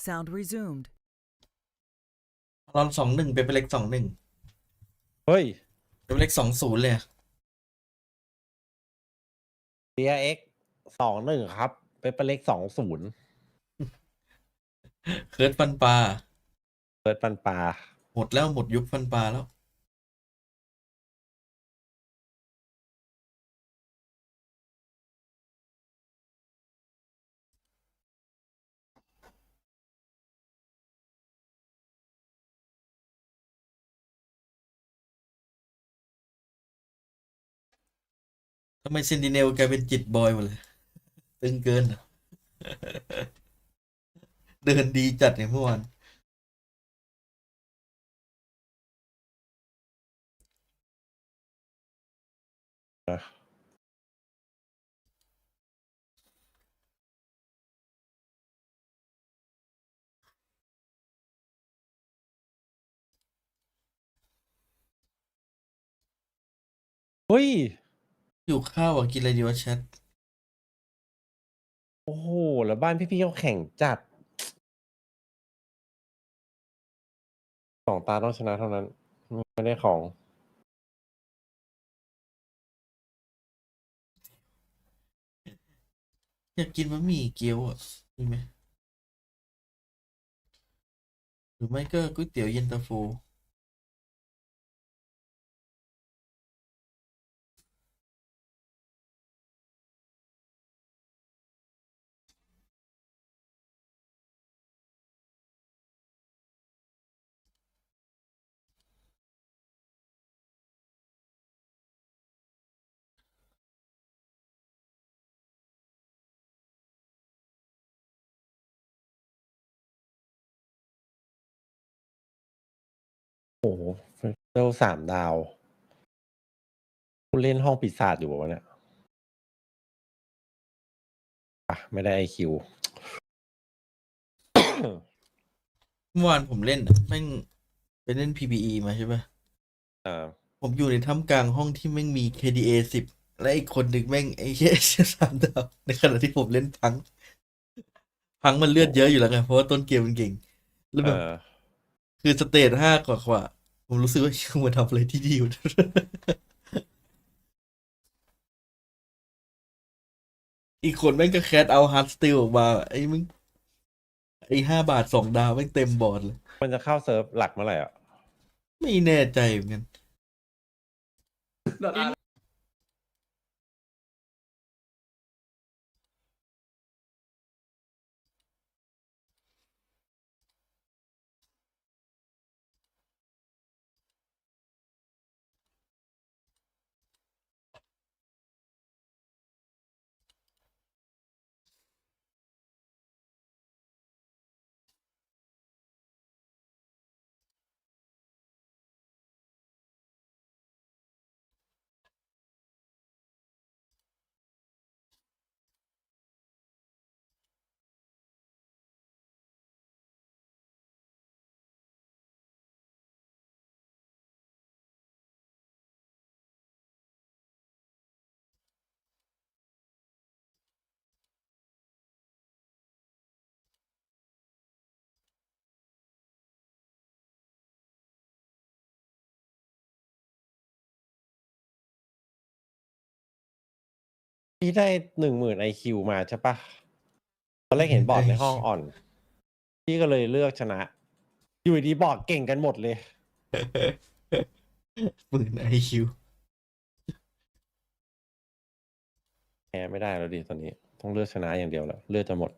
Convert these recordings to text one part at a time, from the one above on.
Sound resumed. ตอน21เป็นเล็ก21เฮ้ย เป็นเล็ก20เลย DRX 21ครับเป็นเล็ก20เคิร์ดฟันปลา เปิดปันปลา หมดแล้วหมดยุคฟันปลาแล้วทำไมเซนติเนลกลายเป็นจิตบอยหมดเลยตึงเกินอะเดินดีจัดเนี่ยเมื่อวานเฮ้ย อยู่ข้าวอ่ะกินอะไรดีวะแชท โอ้โห แล้วบ้านพี่ๆเขาแข่งจัด2 ตาต้องชนะเท่านั้น ไม่ได้ของ อยากกินบะหมี่เกี๊ยวอ่ะมีไหมหรือไม่ก็ก๋วยเตี๋ยวเย็นตาโฟโอ้โหเวล3 ดาวผู้เล่นห้องปีศาจอยู่วะเนี่ยไม่ได้ IQ เมื่อวานผมเล่นอะแม่งไปเล่น PBE มาใช่ปะผมอยู่ในท่ามกลางห้องที่แม่งมี KDA 10และอีกคนหนึ่งแม่งไอ้เหี้ย3 ดาวในขณะที่ผมเล่นพังมันเลือดเยอะอยู่แล้วไงเพราะว่าต้นเกมมันเก่งแล้วแบบคือสเตจ5 กว่าผมรู้สึกว่ายังมาทำอะไรที่ดีอยู่ อีกคนแม่งก็แคสเอาฮาร์ดสตีลออกมาไอ้มึงไอ้5 บาท2 ดาวแม่งเต็มบอร์ดเลย มันจะเข้าเซิร์ฟหลักเมื่อไหร่อ่ะ ไม่แน่ใจเหมือนกันพี่ได้10,000 IQ มาใช่ปะตอนแรกเห็นบอร์ดในห้องอ่อน พี่ก็เลยเลือกชนะ อยู่ดีบอร์ดเก่งกันหมดเลย 10,000 IQ แพ้ไม่ได้แล้วดิตอนนี้ ต้องเลือกชนะอย่างเดียวแล้ว เลือกจะหมด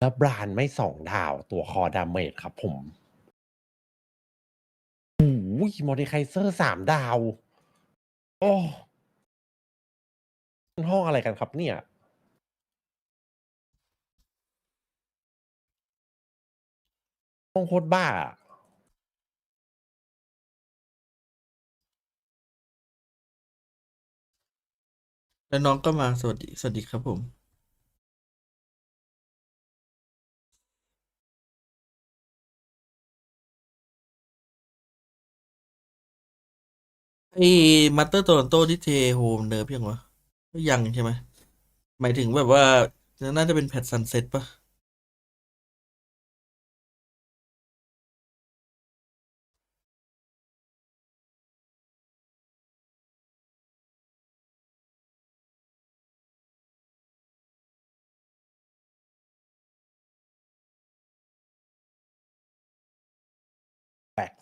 แล้วบรานไม่2 ดาวตัวคอดาเมจครับผมโอ้ยมอร์ดิไคเซอร์3 ดาว โอ้มันห้องอะไรกันครับเนี่ย ห้องโคตรบ้า แล้วน้องก็มาสวัสดีครับผม ไอ้มาสเตอร์โตรอนโตที่เทโฮมเนิร์ฟยังวะก็ยังใช่ไหม หมายถึงแบบว่าน่าจะเป็นแพทซันเซ็ตปะแปลก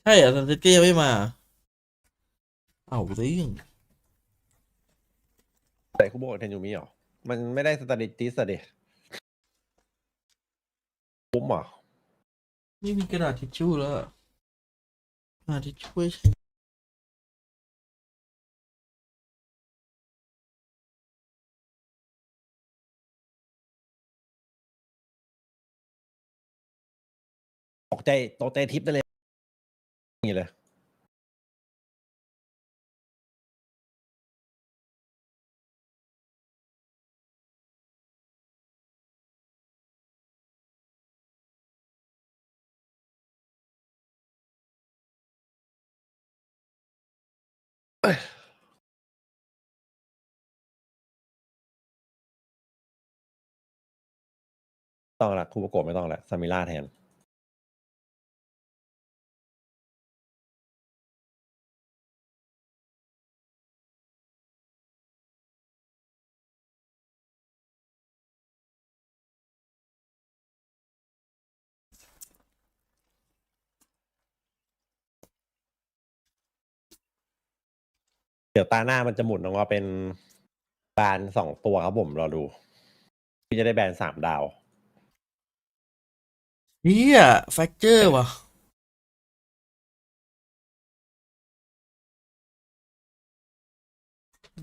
ใช่เหรอซันเซ็ตก็ยังไม่มา เอาเรื่อง แต่คุโบะเทนยูมิเหรอ มันไม่ได้สตาร์ดิติสอะดิคุ้มเหรอ ไม่มีกระดาษทิชชู่แล้วอะกระดาษทิชชู่ใช้ ตกใจทิปได้เลยนี่เลย ต้องละคุโบโกะไม่ต้องละซามิล่าแทน เดี๋ยวตาหน้ามันจะหมุนออกมาเป็นแบน2 ตัวครับผมรอดู พี่จะได้แบน3 ดาว เฮียแฟกเจอร์ว่ะ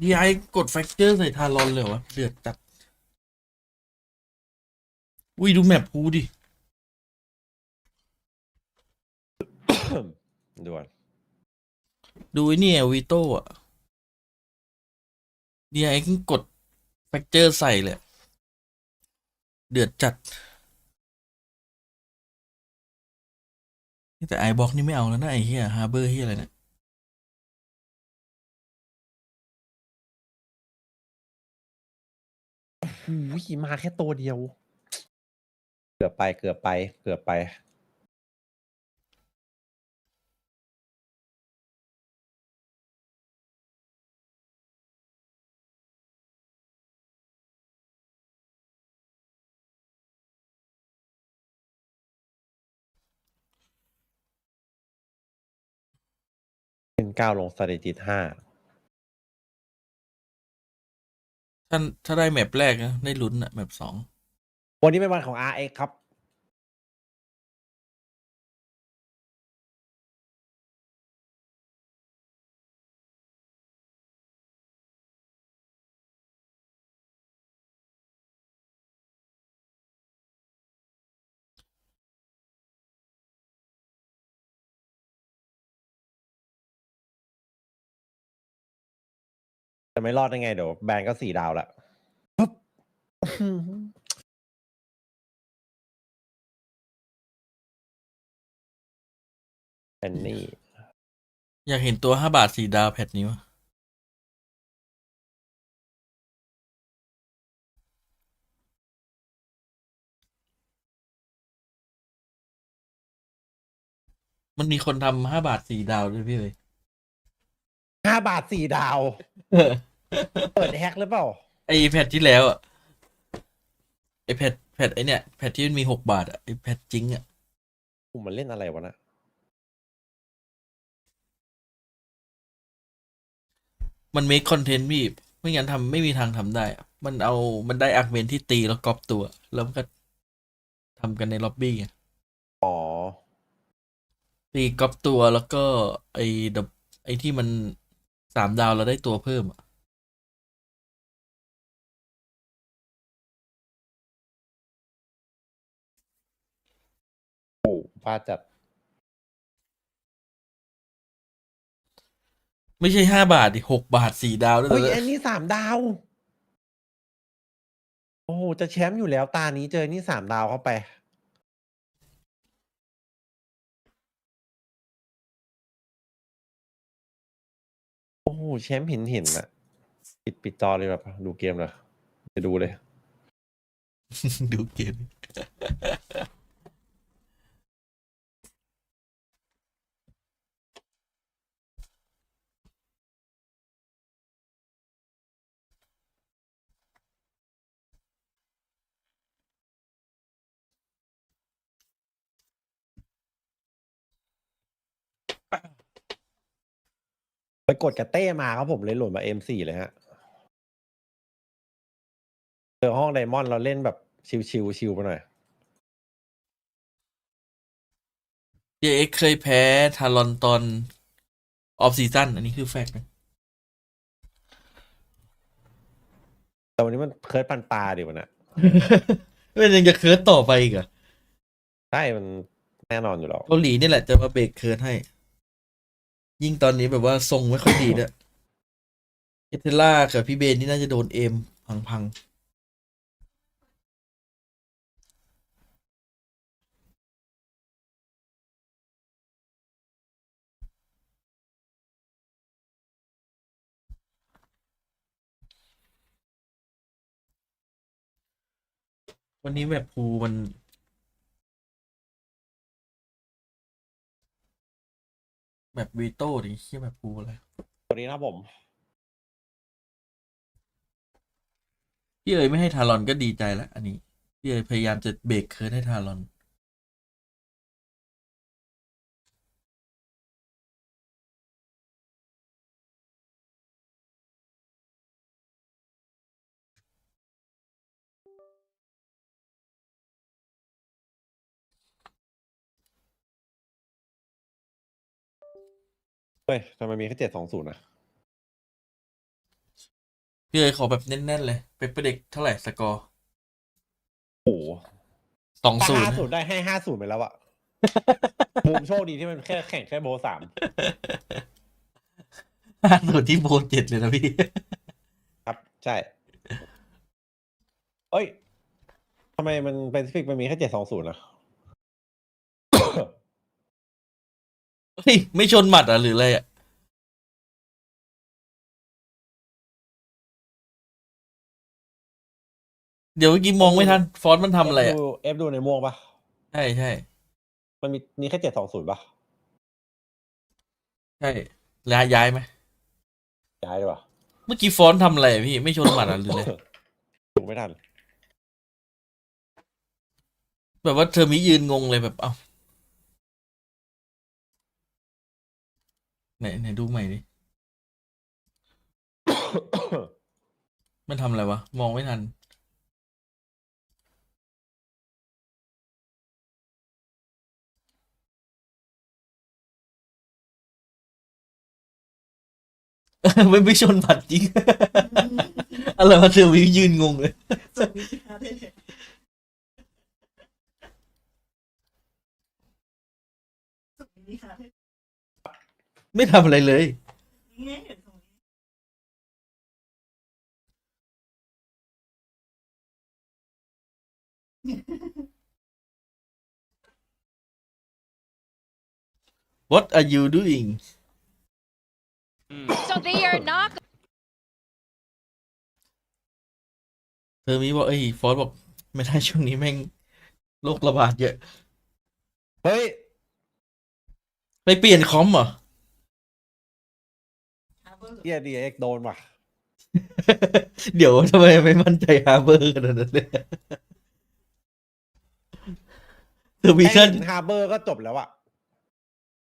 ดีไอกดแฟกเจอร์ใส่ทารอนเลยวะเดือดจัดอุ้ยดูแมปพูดิ ด่วน ดูไอ้เนี่ยวีโต้อะดีไอกดแฟกเจอร์ใส่เลย เดือดจัด แต่ไอบล็อกนี่ไม่เอาแล้วนะไอเฮียฮาร์เบอร์เฮียอะไรเนี่ย หูยมาแค่ตัวเดียว เกือบไป ขึ้น9ลงสถิติ5 ถ้าได้แมปแรกนะได้ลุ้นอะแมปสอง วันนี้เป็นวันของ RX ครับ จะไม่รอดได้ไงเดี๋ยวแบนก็4 ดาวละปึ๊บแอนนี่ อยากเห็นตัว5 บาท 4 ดาวแพทนี้วะมันมีคนทำ5 บาท 4 ดาวด้วยพี่เลย 5 บาท 4 ดาว เปิดแฮกหรือเปล่า ไอแพทที่แล้วอะไอแพทไอเนี่ยแพทที่มันมี6 บาทอะไอแพทจริงอะ มันเล่นอะไรวะนะ มันเมคคอนเทนต์พี่ไม่งั้นไม่มีทางทำได้อะมันได้อาร์เมนที่ตีแล้วก๊อปตัว แล้วมันก็ทำกันในล็อบบี้ไง อ๋อ ตีก๊อปตัวแล้วก็ไอดับไอที่มัน3 ดาวเราได้ตัวเพิ่มอะ ฟาดจัด ไม่ใช่5 บาทดิ6 บาท4 ดาวด้วย เฮ้ย เลย อันนี้3 ดาว โอ้โหจะแชมป์อยู่แล้วตานี้เจอนี่3 ดาวเข้าไป โอ้โหแชมป์เห็นอะปิดจอเลยแบบดูเกมเลยไปดูเลย ดูเกม ไปกดกับเต้มาครับผมเลยโหลดมา M4 เลยฮะเจอห้องไดมอนด์เราเล่นแบบชิวไปหน่อย DRX เคยแพ้ทารอนตอนออฟซีซั่นอันนี้คือแฟกต์นะ แต่วันนี้มันเคิร์ดปันปลาดิวันน่ะ มันยังจะเคิร์ดต่อไปอีกเหรอ ใช่มันแน่นอนอยู่แล้ว เกาหลีนี่แหละจะมาเบรกเคิร์ดให้ ยิ่งตอนนี้แบบว่าทรงไม่ค่อยดีด้วยเอเทล่ากับพี่เบนนี่น่าจะโดนเอมพังๆวันนี้แบบภูมันแบบวีโต้ดิเชี่ยแบบภูอะไร ตัวนี้นะครับผม พี่เอ๋ยไม่ให้ทารอนก็ดีใจแล้วอันนี้พี่เอ๋ยพยายามจะเบรกเคิร์ดให้ทารอน เฮ้ยทำไมมีแค่720นะ พี่เอ๋ยขอแบบแน่นๆเลยเปเปอร์เด็กเท่าไหร่สกอร์ โอ้โหถ้า 20 50ได้ให้50ไปแล้วอะ บูมโชคดีที่มันแค่แข่งแค่โบ3 50ที่โบ7เลยนะพี่ ครับ ใช่ เอ้ยทำไมมันเป็นฟิกมันมีแค่720นะ เฮ้ยไม่ชนหมัดอ่ะหรืออะไรอ่ะเดี๋ยวเมื่อกี้มองไม่ทันฟอนต์มันทำอะไรอ่ะ F ดูในม่วงปะ ใช่ใช่ มันมีแค่720ปะ ใช่แล้วย้ายไหม ย้ายดีกว่า เมื่อกี้ฟอนต์ทำอะไรอะพี่ไม่ชนหมัดอ่ะหรืออะไร ดูไม่ทัน แบบว่าเธอมียืนงงเลยแบบเอ้าไหนดูใหม่ดิมันทำอะไรวะมองไม่ทัน ไม่ชนหมัดจริง อะไรวะเธอมียืนงงเลย ไม่ทำอะไรเลย What are you doing So they are not เธอมีบอกฟอสบอกไม่ได้ช่วงนี้แม่งโรคระบาดเยอะ เฮ้ย ไปเปลี่ยนคอมเหรอ เฮีย DRX โดนว่ะ เดี๋ยวทำไมไม่มั่นใจฮาร์เบอร์ขนาดนั้นเลยเธอวี แค่ น่า เห็นฮาร์เบอร์ก็จบแล้วอะ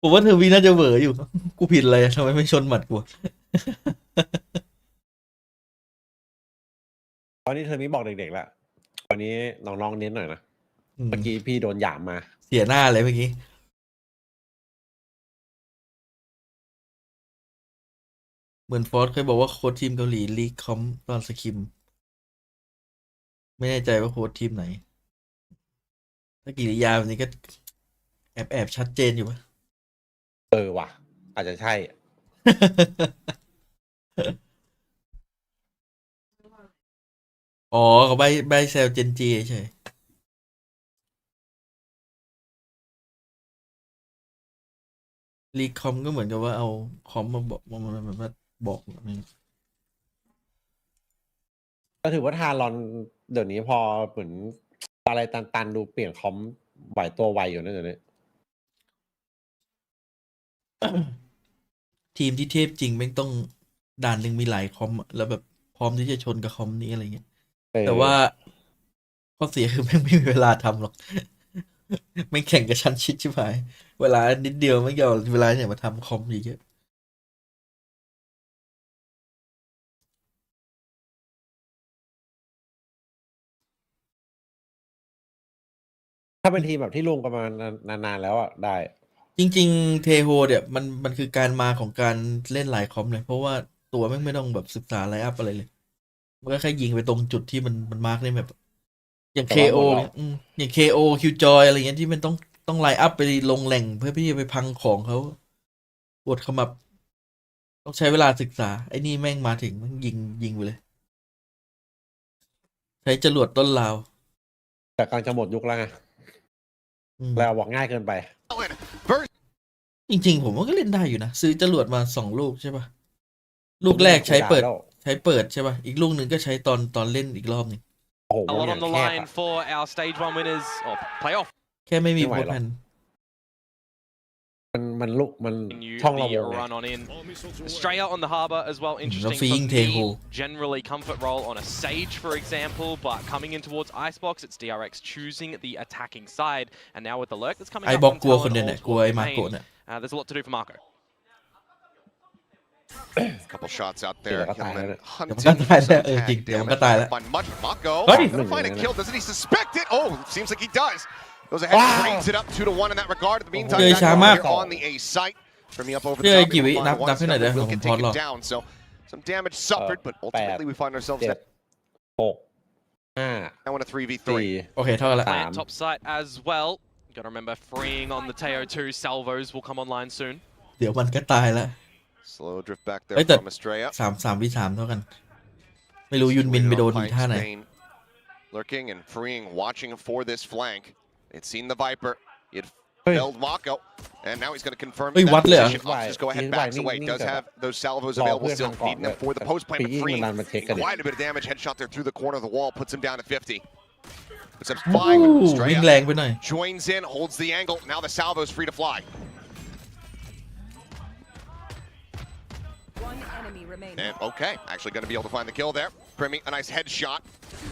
ผมว่าเธอวีน่าจะเหวออยู่ กูผิดอะไรทำไมไม่ชนหมัดกู ตอนนี้เธอมีบอกเด็กๆแล้ววันนี้น้องๆเน้นหน่อยนะ เมื่อกี้พี่โดนหยามมา เสียหน้าเลยเมื่อกี้ เหมือนฟอสเคยบอกว่าโค้ชทีมเกาหลีลีกคอมตอนสคิม ไม่แน่ใจว่าโค้ชทีมไหน ถ้ากิริยาแบบนี้ก็แอ แอบชัดเจนอยู่ปะ ว่ะ อาจจะใช่ อ๋อเขาใบเซลเจนจีใช่รีคอมก็เหมือนกับว่าเอาคอมมาบอกมันแบบว่าบอกแบบนี้ ก็ถือว่าทารอนเดี๋ยวนี้พอเหมือนอะไรตันๆดูเปลี่ยนคอมไหวตัวไวอยู่นะเดี๋ยวนี้ ทีมที่เทพจริงแม่งต้องด่านหนึ่งมีหลายคอมอะแล้วแบบพร้อมที่จะชนกับคอมนี้อะไรเงี้ยแต่ว่าข้อเสียคือแม่งไม่มีเวลาทำหรอก ไม่งแข่งกับชั้นชิดใช่ไหมเวลานิดเดียวไม่ยอมเวลาเนี่ยมาทำคอมเยอะ ถ้าเป็นทีมแบบที่ลงกันมานานๆแล้วอ่ะได้ จริงๆเทโฮเนี่ยมันคือการมาของการเล่นหลายคอมเลยเพราะว่าตัวแม่งไม่ต้องแบบศึกษาไลน์อัพอะไรเลย มันก็แค่ยิงไปตรงจุดที่มันมาร์กในแบบอย่าง แต่ว่า KO หมดแล้ว เนี่ยอย่าง KO Killjoy อะไรเงี้ยที่มันต้องไลน์อัพไปลงแหล่งเพื่อที่จะไปพังของเขาปวดขมับ ต้องใช้เวลาศึกษา ไอ้นี่แม่งมาถึงแม่งยิงไปเลย ใช้จรวดต้นลาว แต่กำลังจะหมดยุคแล้วไง อืม แล้วบอกง่ายเกินไป จริงๆ ผมว่าก็เล่นได้อยู่นะ ซื้อจรวดมา2 ลูกใช่ปะลูกแรกใช้เปิด แล้ว ใช้เปิดใช่ป่ะ อีกลูกหนึ่งก็ใช้ตอนเล่นอีกรอบหนึ่ง โอ้โห A วง lot อย่า on ง the แคบ line อะ for our stage 1 winners or playoff แค่ไม่มี ไม่ไหว โพ หรอก แพน มันลูกมัน continue ช่องเรา the วงไง run on in. Australia on the harbour as well. Interesting feeding for Taeho. the generally comfort role on a Sage, for example, but coming in towards Icebox, it's DRX choosing the attacking side. And now with the lurk that's coming ไอ้ up บอก from กลัว Talon คนเดียว all เนี่ยกลัว towards ไอ้ the มาโกะ main, เนี่ย there's a lot to do for Marco. Couple shots out there. ดี๋ยวก็ตายแล้ว Hillman เนี่ย เดี๋ยวมันก็ hunting ตาย for แล้ว some จริง tag เดี๋ยวมันก็ damage. ตายแล้ว Find much Mako. Hey! Gonna find a kill. Doesn't he suspect it? Oh, seems like he does. Goes ahead Wow. and brings it up 2-1 in that regard. In the meantime, เจอ back ช้า over มาก here on the A site. Bringing up over เจ the อ top. กี่วิ Able to นับ find นับ one ให้หน่อย step. เด้อ Will ผม get พอด taken รอ down. So some damage suffered, but ultimately we find ourselves เจ็ด at หกห้า now in a 3v3. สี่ โอเคเท่ากันละ Plant top site as well. Gotta remember, freeing on the Teo 2 salvos will come online soon. เดี๋ยวมันก็ตายแล้ว Slow drift back there Hey, that- from Estrella. 3 v 3เท่ากัน ไม่รู้ยุนมินไปโดนอีกท่าไหน Spain lurking and freeing, watching for this flank. They'd seen the Viper. He had Hey. held Mako, and now he's going to confirm Hey, that what there? position. Opts just go ahead and backs away. Does have those salvos รอ available เพื่อน still, ทำก่อน needing them for the post plant, ปี but ยิ่ง freeing มันมาเช็คกันดิ quite a bit of damage. Headshot there through the corner of the wall, puts him down to 50. Puts him flying, but วิ่ง Estrella แรงไปหน่อย joins in, holds the angle. Now the salvo's free to fly. One enemy remaining. And okay, actually going to be able to find the kill there. Primmy, a nice headshot.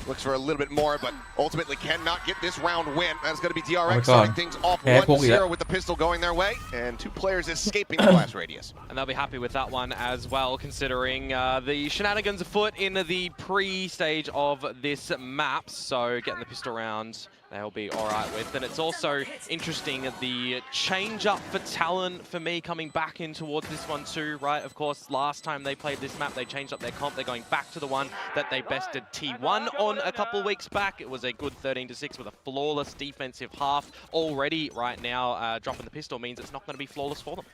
Looks for a little bit more, but ultimately cannot get this round win. That's going to be Oh my DRX God. starting things off Yeah, 1-0 with the pistol going their way, and 2 players escaping the blast radius. And they'll be happy with that one as well, considering the shenanigans afoot in the pre-stage of this map. So getting the pistol round, they'll be all right with. And it's also interesting the change up for Talon for me coming back in towards this one too, right? Of course, last time they played this map, they changed up their comp. They're going back to the one that they bested T1 on a couple weeks back. It was a good 13-6 with a flawless defensive half. Already right now, dropping the pistol means it's not going to be flawless for them.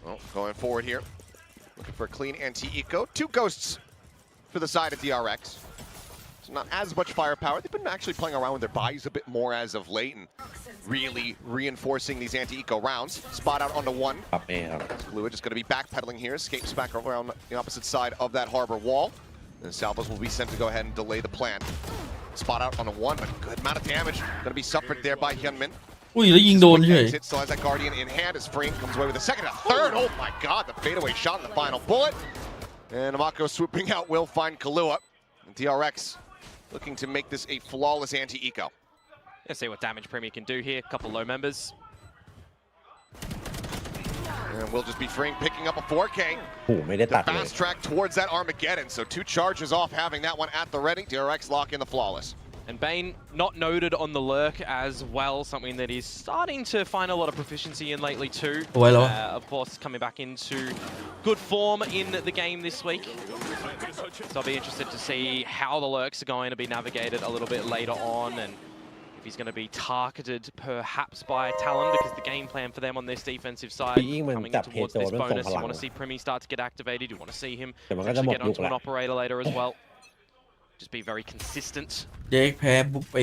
Well, going forward here, looking for a clean anti-eco. 2 ghosts for the side of DRX. So not as much firepower. They've been actually playing around with their buys a bit more as of late and really reinforcing these anti-eco rounds. Spot out onto 1. ปรับเองครับ Fluid is going to be backpedaling here. Escapes back around the opposite side of that harbor wall. And Salvos will be sent to go ahead and delay the plan. Spot out on a 1, but good amount of damage going to be suffered there by Hyunmin. อุ้ยแล้วยิงโดนเฉย Exit, still has that Guardian in hand as Freeing comes away with a second, a third. Oh my god, the fadeaway shot in the final bullet. And Amako swooping out will find Kalua. And DRX looking to make this a flawless anti-eco. Let's see what damage Premier can do here. Couple low members. And we'll just be Freeing picking up a 4K. โอ้โหไม่ได้ The ตัดเลย fast track towards that Armageddon. So 2 charges off, having that one at the ready. DRX lock in the flawless. And Bane not noted on the lurk as well, something that he's starting to find a lot of proficiency in lately too. Well, of course, coming back into good form in the game this week. So I'll be interested to see how the lurks are going to be navigated a little bit later on. And if he's going to be targeted perhaps by Talon, because the game plan for them on this defensive side, Being when coming in that towards hit this though, bonus, don't you want to fall see Primi start to get activated, you want to see him แต่มันก็จะ actually หมด get ยุค onto an ละ operator later as well. Just be very consistent. เด็กแพ้ปุ๊บไป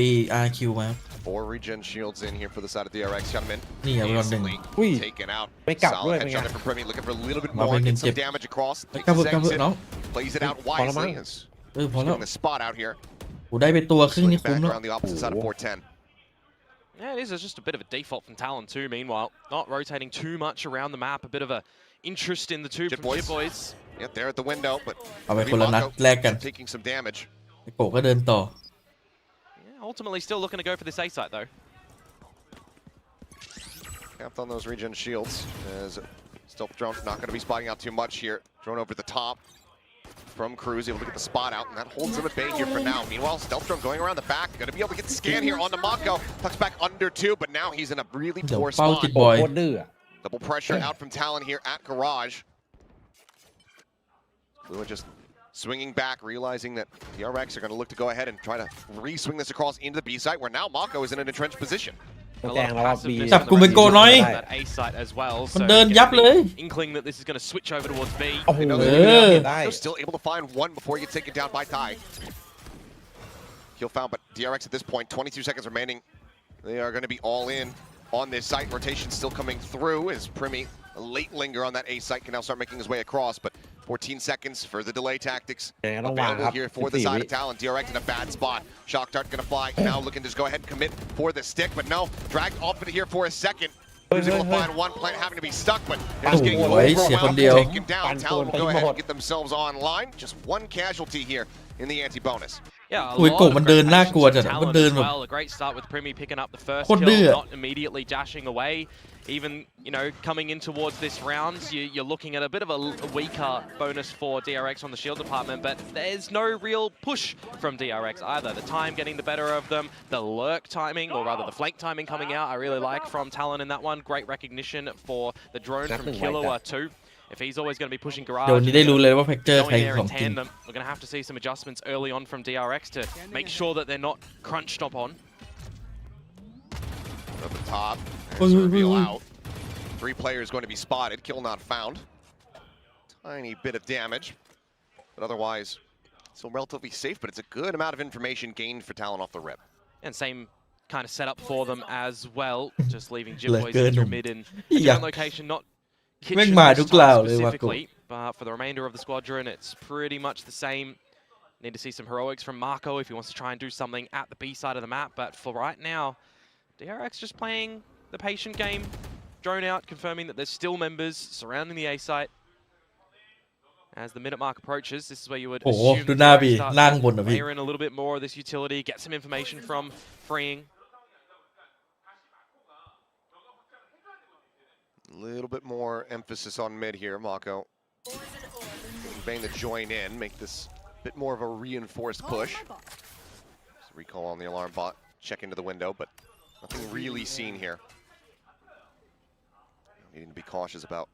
RQ มา 4 regen shields in here for the side of DRX. Gentlemen, นี่ครับรอนหนึ่ง อุ้ย taken out. ไม่กลับด้วย Solid เป็นไง headshot there from Premi, looking for a little bit มา more, เป็นหนึ่ง get เจ็บ some damage across. กลับ Takes เถอะ his กลับเถอะ exit, น้อง plays it out พอแล้วมั้ง wisely. Is พอแล้ว getting the spot out here. กูได้ไปตัวครึ่งนี่ Swinging คุ้ม back แล้ว around the opposite side of 410. Yeah, it is just a bit of a default from Talon too, meanwhile. Not rotating too much around the map, a bit of a interest in the tube Jit from boys. Jit Boys. Yeah, they're at the window, but เอาไป Premi คนละนัด Mako แลกกัน taking some damage. ไอ้โกะก็เดินต่อ Yeah, ultimately still looking to go for this A site though. Capped on those regen shields. As stealth drone not going to be spotting out too much here. Drone over the top from Cruz, able to get the spot out, and that holds him at bay here for now. Meanwhile, stealth drone going around the back, going to be able to get the scan here onto Mako. Tucks back under 2, but now he's in a really เดี๋ยว poor เป้า spot. จิต โอ้ บอย โคตรดื้ออะ Double pressure out from Talon here at Garage. Lua just swinging back, realizing that the DRX are going to look to go ahead and try to re-swing this across into the B site, where now Mako is in an entrenched position. มัน A แจ้ lot ง of แล้วว่า B passiveness จับ on กู the เป็นโกน้อย rest of that A site as well. มัน So เดินยับเลย inkling that this is going to switch over towards B. โอ้โห They know เอ they're อ ได้ They're still able to find one before he gets taken down by Tai. Kill found, but DRX at this point, 22 seconds remaining. They are going to be all in on this site. Rotation still coming through as Primi, a late linger on that A site, can now start making his way across. But 14 seconds for the delay tactics ยังไงต้องวางค available รับ here for the 14 side วิ of Talon. DRX in a bad spot. Shock dart going to fly. Now looking to just go ahead and commit for the stick, but no. Dragged off it here for a second. Who's able to find one plant having to be stuck, but they're just getting โอ้ยเสียคนเดียว taken down. Talon will go ahead and get themselves online. Just one casualty here in the anti-bonus. Yeah, a อุ้ย lot โกะ of มันเดิน great น่ากลัวจัด patience อะ from มัน Talon เดิน as แบบ well. A great start with Primi picking up the first โคตรดื้อ kill, อะ not immediately dashing away. Even, you know, coming in towards this round, you're looking at a bit of a weaker bonus for DRX on the shield department, but there's no real push from DRX either. The time getting the better of them, the lurk timing, or rather the flank timing coming out, I really like from Talon in that one. Great recognition for the drone from Nothing like Killua that. too. If he's always going to be pushing Garage, เดี๋ยวนี้ได้รู้เลยว่าแพ็กเจอร์ going ใคร there ข in องจริง tandem, we're going to have to see some adjustments early on from DRX to make sure that they're not crunched up on. At the top, Oi, as a oi, reveal oi, oi. out. 3 players going to be spotted. Kill not found. Tiny bit of damage, but otherwise still relatively safe. But it's a good amount of information gained for Talon off the rip. And same kind of setup for them as well, just leaving Jib Like Boys good. into mid in a Yeah. different location, not Kitchen แม่งมาทุ this กกล่าว time เลยว่ะโกะ specifically, but for the remainder of the squadron, it's pretty much the same. Need to see some heroics from Mako if he wants to try and do something at the B side of the map, but for right now, DRX just playing the patient game, drone out, confirming that there's still members surrounding the A site. As the minute mark approaches, this is where you would โอ้โห assume ดู the หน้า DRX บี start ล่าง to บนอ่ะพี่ layer in a little bit more of this utility, get some information from freeing. A little bit more emphasis on mid here, Mako. Bang to join in, make this a bit more of a reinforced push. Just recall on the alarm bot, check into the window, but nothing really seen here. Needing to be cautious about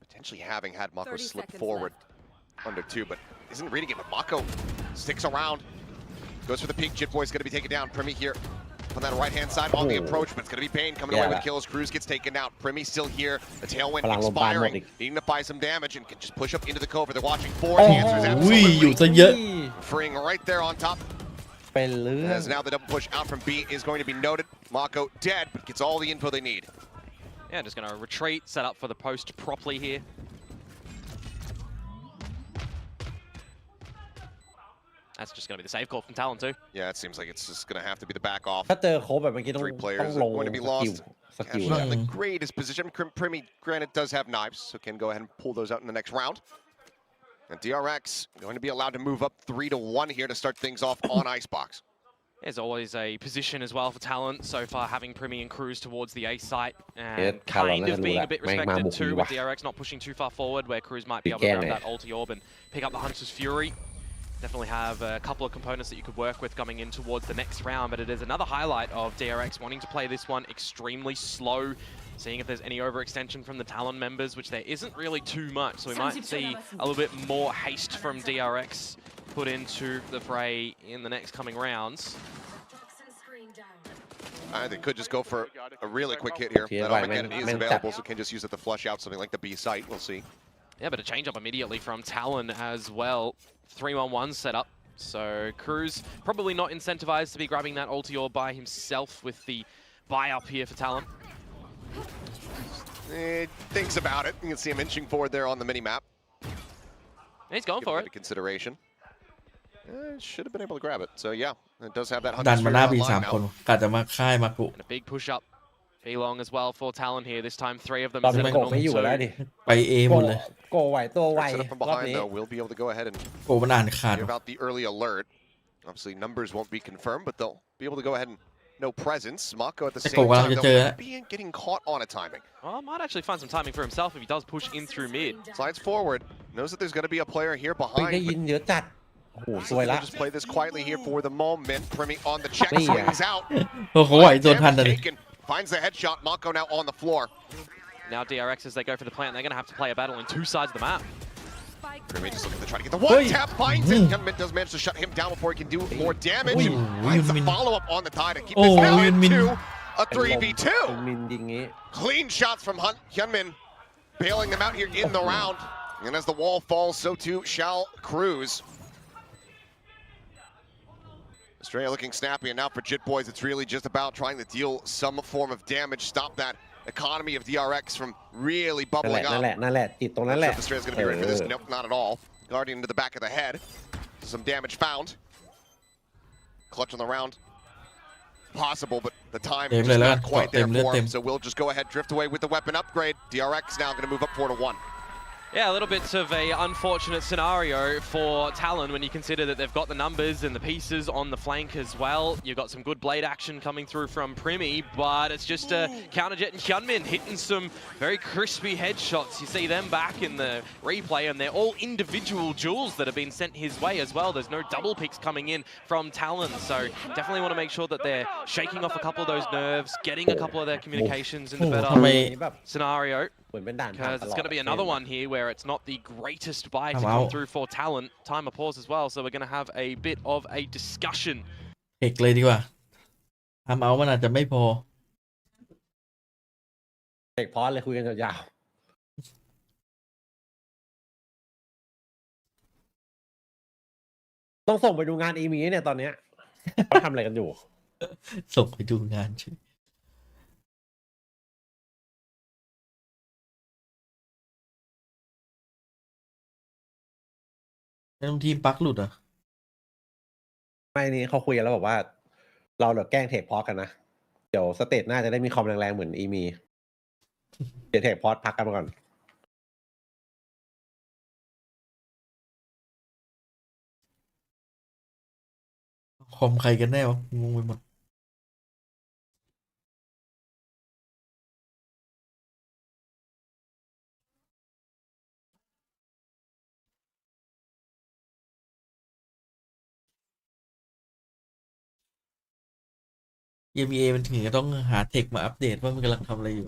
potentially having had Mako slip forward under 2, but isn't reading it, but Mako sticks around. Goes for the peak, Jit Boy's gonna be taken down. Primi here on that right-hand side on the approach, but it's gonna be Pain coming away with kills. Cruz gets taken out. Primi still here. The tailwind พลังลมปานหมด expiring. อีก Needing to buy some damage and can just push up into the cover. They're watching 4. Oh. The answer is อุ้ยอยู่ absolutely ซะเยอะ freeing right there on top. เป็นเรื่อง As now the double push out from B is going to be noted. Mako dead, but gets all the info they need. Yeah, just going to retreat, set up for the post properly here. That's just going to be the save call from Talon too. Yeah, it seems like it's just going to have to be the back off. ถ้าเจอโคบแบบเมื่อกี้ต้อง 3 players ล are ง going to be สกิล lost. นะ Not in the greatest position. Primi, granted, does have knives, so can go ahead and pull those out in the next round. And DRX going to be allowed to move up 3-1 here to start things off on Icebox. There's always a position as well for Talon. So far, having Primi and Cruz towards the A site and Talon kind of being a bit แม่งมา respected บุก too, ดี with ว่ะ DRX not pushing too far forward, where Cruz might be able to grab that ulti orb and pick up the Hunter's Fury. Definitely have a couple of components that you could work with coming in towards the next round, but it is another highlight of DRX wanting to play this one extremely slow, seeing if there's any overextension from the Talon members, which there isn't really too much, so we might see a little bit more haste from DRX put into the fray in the next coming rounds. They could just go for a really quick hit here. That Armageddon is available, so can just use it to flush out something like the B site. We'll see. Yeah, but a change up immediately from Talon as well. 3-1-1 set up. So Cruz probably not incentivized to be grabbing that ulti or by himself with the buy up here for Talon. Thinks about it. You can see him inching forward there on the mini map. He's going for it. Consideration. Should have been able to grab it. So yeah, it does have that ดัน 100 มาหน้า sphere บี online 3 คน now. กะจะมาค่ายมากุ And a big push up. Long as well for Talon here. This time 3 of them ตอน instead นี้ of โก the ไม่อยู่ normal แล้ว 2. ดิ ไปเอหมดเลย โกไหวตัวไว Set up from รอบ behind นี้ though. We'll be able to go ahead and โกมันอ่านขาด give out the early alert. Obviously numbers won't be confirmed, but they'll be able to go ahead and no presence. Mako at theแต่ same โกกำลัง time จะเจอ though แล้ว being getting caught on a timing. Well, might actually find some timing for himself if he does push in through mid. Slides forward. Knows that there's going to be a player here ไม่ behind. ได้ยินเยอะจัดโอ้โหสวยละ We'll just play this quietly here for the moment. Primi on the check, Yeah. swings out. โอ้เขาไหวโดนทัน Damage เลย taken. Finds the headshot. Mako now on the floor. Now DRX as they go for the plant, they're going to have to play a battle in 2 sides of the map. Primi just looking to try to get the one tap. Finds it. Hyunmin does manage to shut him down before he can do more damage. Ooh, Finds the Hyunmin. follow-up on the tie to keep Oh, this now Hyunmin. into a เป็นลม 3v2. เป็นมินยิงงี้ Clean shots from Hyunmin, bailing them out here in the round. And as the wall falls, so too shall Cruz. Australia looking snappy, and now for Jit Boys, it's really just about trying to deal some form of damage, stop that economy of DRX from really นั่นแหละ bubbling นั่น up. แหละนั่นแหละติดตรงนั้นแห Not ละ sure if Australia's going to be ready for this. Nope, not at all. Guardian to the back of the head. Some damage found. Clutch on the round. Possible, but the time is just not quite there for him. So we'll just go ahead, drift away with the weapon upgrade. DRX now going to move up 4-1. Yeah, a little bit of a unfortunate scenario for Talon when you consider that they've got the numbers and the pieces on the flank as well. You've got some good blade action coming through from Primi, but it's just Counterjet and Hyunmin hitting some very crispy headshots. You see them back in the replay, and they're all individual jewels that have been sent his way as well. There's no double picks coming in from Talon, so definitely want to make sure that they're shaking off a couple of those nerves, getting a couple of their communications in the better ทำไม scenario. เหมือนเป็นด่าน Because it's going to be another one here where it's not the greatest buy to Wow. come through for Talent. Time of pause as well, so we're going to have a bit of a discussion. เอกเลยดีกว่าทำเอามันอาจจะไม่พอ เด็กพอสเลยคุยกันยาวๆต้องส่งไปดูงานอีมีเนี่ยตอนเนี้ยเขาทำอะไรกันอยู่ ส่งไปดูงานเฉยแล้วทีมปักหลุดเหรอ่ะ ไม่นี่เขาคุยกันแล้วบอกว่า เราเดี๋ยวแกล้งเทคพอสกันนะ เดี๋ยวสเตจหน้าจะได้มีคอมแรงๆเหมือนอีมี เดี๋ยวเทคพอสพักกันมาก่อน คอมใครกันแน่วะงงไปหมดEMEA มันถึงจะต้องหาเทคมาอัปเดตว่ามันกำลังทำอะไรอยู่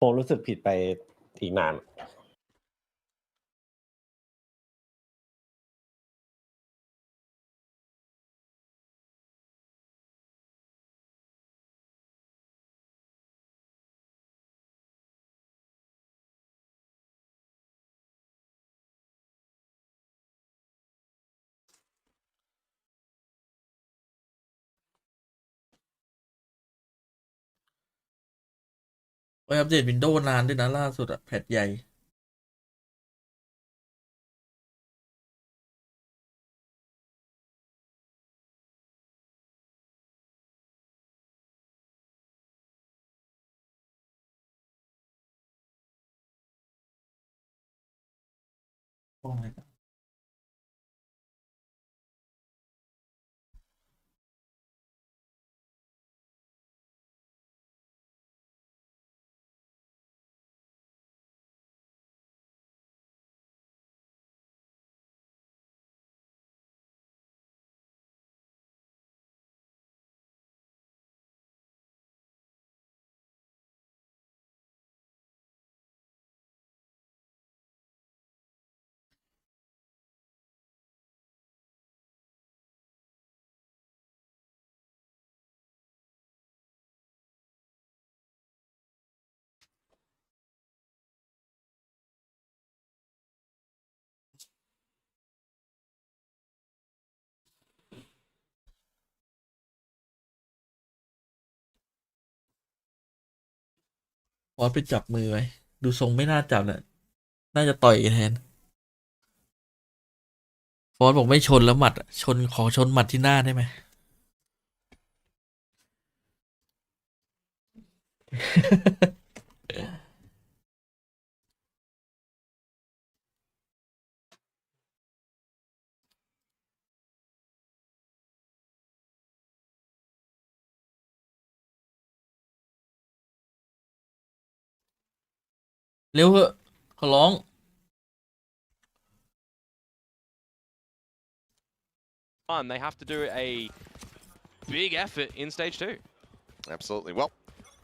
ผมรู้สึกผิดไปอีกนานไปอัปเดต Windows นานด้วยนะล่าสุดอะแพทใหญ่ อสไปจับมือไว้ดูทรงไม่น่าจับน่ะน่าจะต่อยแทนฟอสบอกไม่ชนแล้วหมัดอะขอชนหมัดที่หน้าได้ไหม เร็วเหอะขอร้อง They have to do a big effort in stage 2. Absolutely. Well,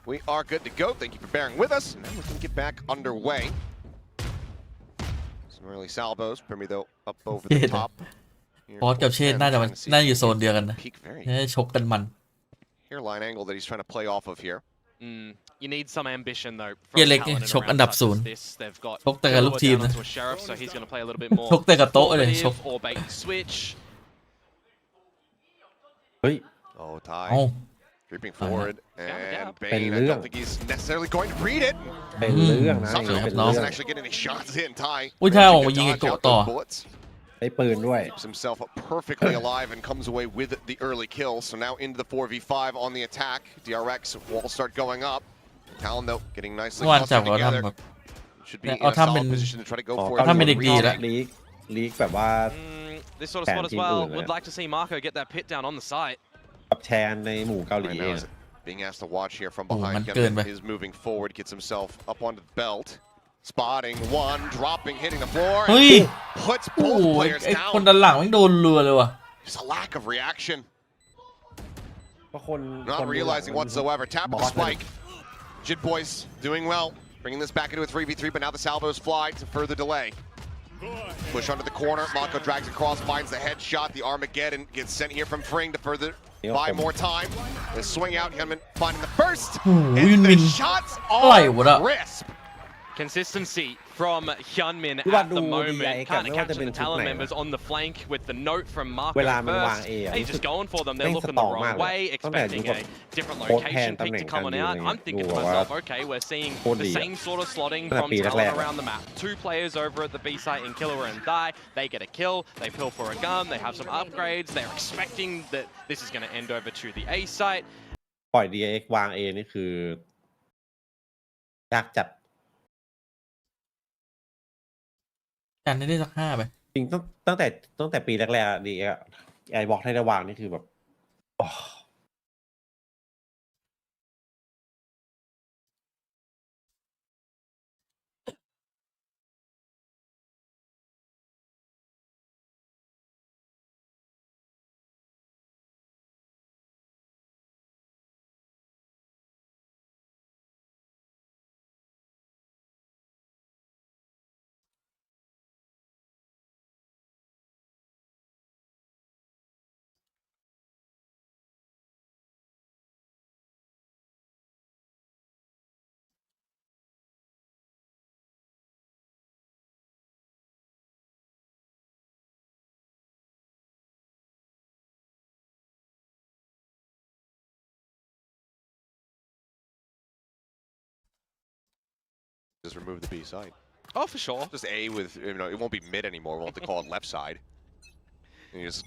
we are good to go. Thank you for bearing with us. Now we can get back underway. Some early salvos. Premier though up over the top. ฟอสกับเชษน่าจะอยู่โซนเดียวกันนะ Peak very ชกกันมัน hairline angle that he's trying to play off of here. You need some ambition though. เกียร์เล็กชกอันดับศูนย์ชกแต่กับลูกทีมนะ So he's going to play a little bit more ชกแต่กับโต๊ะเลยชก or bait and switch. เฮ้ย Oh, Ty เอ้า creeping forward, andเป็น Bane. I เรื่อง don't think he's necessarily going to read it. เป็นเรื่องนะ Somehow เป็น he เรื่อง doesn't actually get any shots in. Ty อุ้ยถ้าออก managing มา to ยิงไอ้ dodge โกะ out ต่อ those bullets. ได้ปืนด้วย Keeps himself perfectly alive and comes away with the early kill. So now into the 4v5 on the attack. DRX will start going up. Talon though getting nicely เมื่อวานจับ clustered เขา together. ทำแบบ Should be in เอา a ทำเป็น solid position to try to go for ทำเป็นเด็กดี it. แล้ว ลีกแบบว่า This sort of spot as Team well. Uno, Would yeah. like to see Marco get that pit down on the site. กับแชนในหมู่เกาหลี Right เอ now ง is being asked to watch here from โอ้ behind. มันเกินไป Is moving forward, gets himself up onto the belt. Spotting one, dropping, hitting the floor. เฮ้ย Puts โอ้ both โห players ไอ้คน down. ด้านหลังไม่งโดนรัวเลยว่ะ Just a lack of reaction. เพราะคน Not realizing whatsoever. Tap with the spike. Jit Boys doing well. Bringing this back into a 3v3, but now the salvos fly to further delay. Push under the corner. Mako drags across, finds the headshot. The Armageddon gets sent here from Fring to further buy more time. They swing out. Hyunmin finding the first. And the shots are crisp. Consistency from Hyunmin ที่ว่า at ดู the ดี moment. ไอ้กับ Kind ไม่ of ว่าจะ capture เป็น the ชุด Talon ไหน members on the flank with the note from Marco เวลามันวาง first. เอ He's รู้สึ just ก going for them. แม่ They're งส looking ต the รองมาก wrong เลย way, ตั้งแต่ดู expecting แบบ a different โค้ชแทน location ตำ pick แหน่ง to การ come on ยิง out. อะไร I'm เงี้ย thinking ดู to แบบว่า myself, okay, we're seeing โคตร the ดีอะ same sort of slotting ตั้งแต่ from ปี Talon แรกๆ around the map. 2 players over at the B site in Killer and Die. They get a kill, they pill for a gun, they have some upgrades. They're expecting that this is going to end over to the A site. ปล่อย DRX วาง A นี่คือยากจัด กันได้สัก5ไป จริงตั้งแต่ปีแรกๆ DRX ไอ้บอกให้ได้วางนี่คือแบบ Just remove the B side. Oh, for sure. Just A with, it won't be mid anymore. We'll have to call it left side. And you just,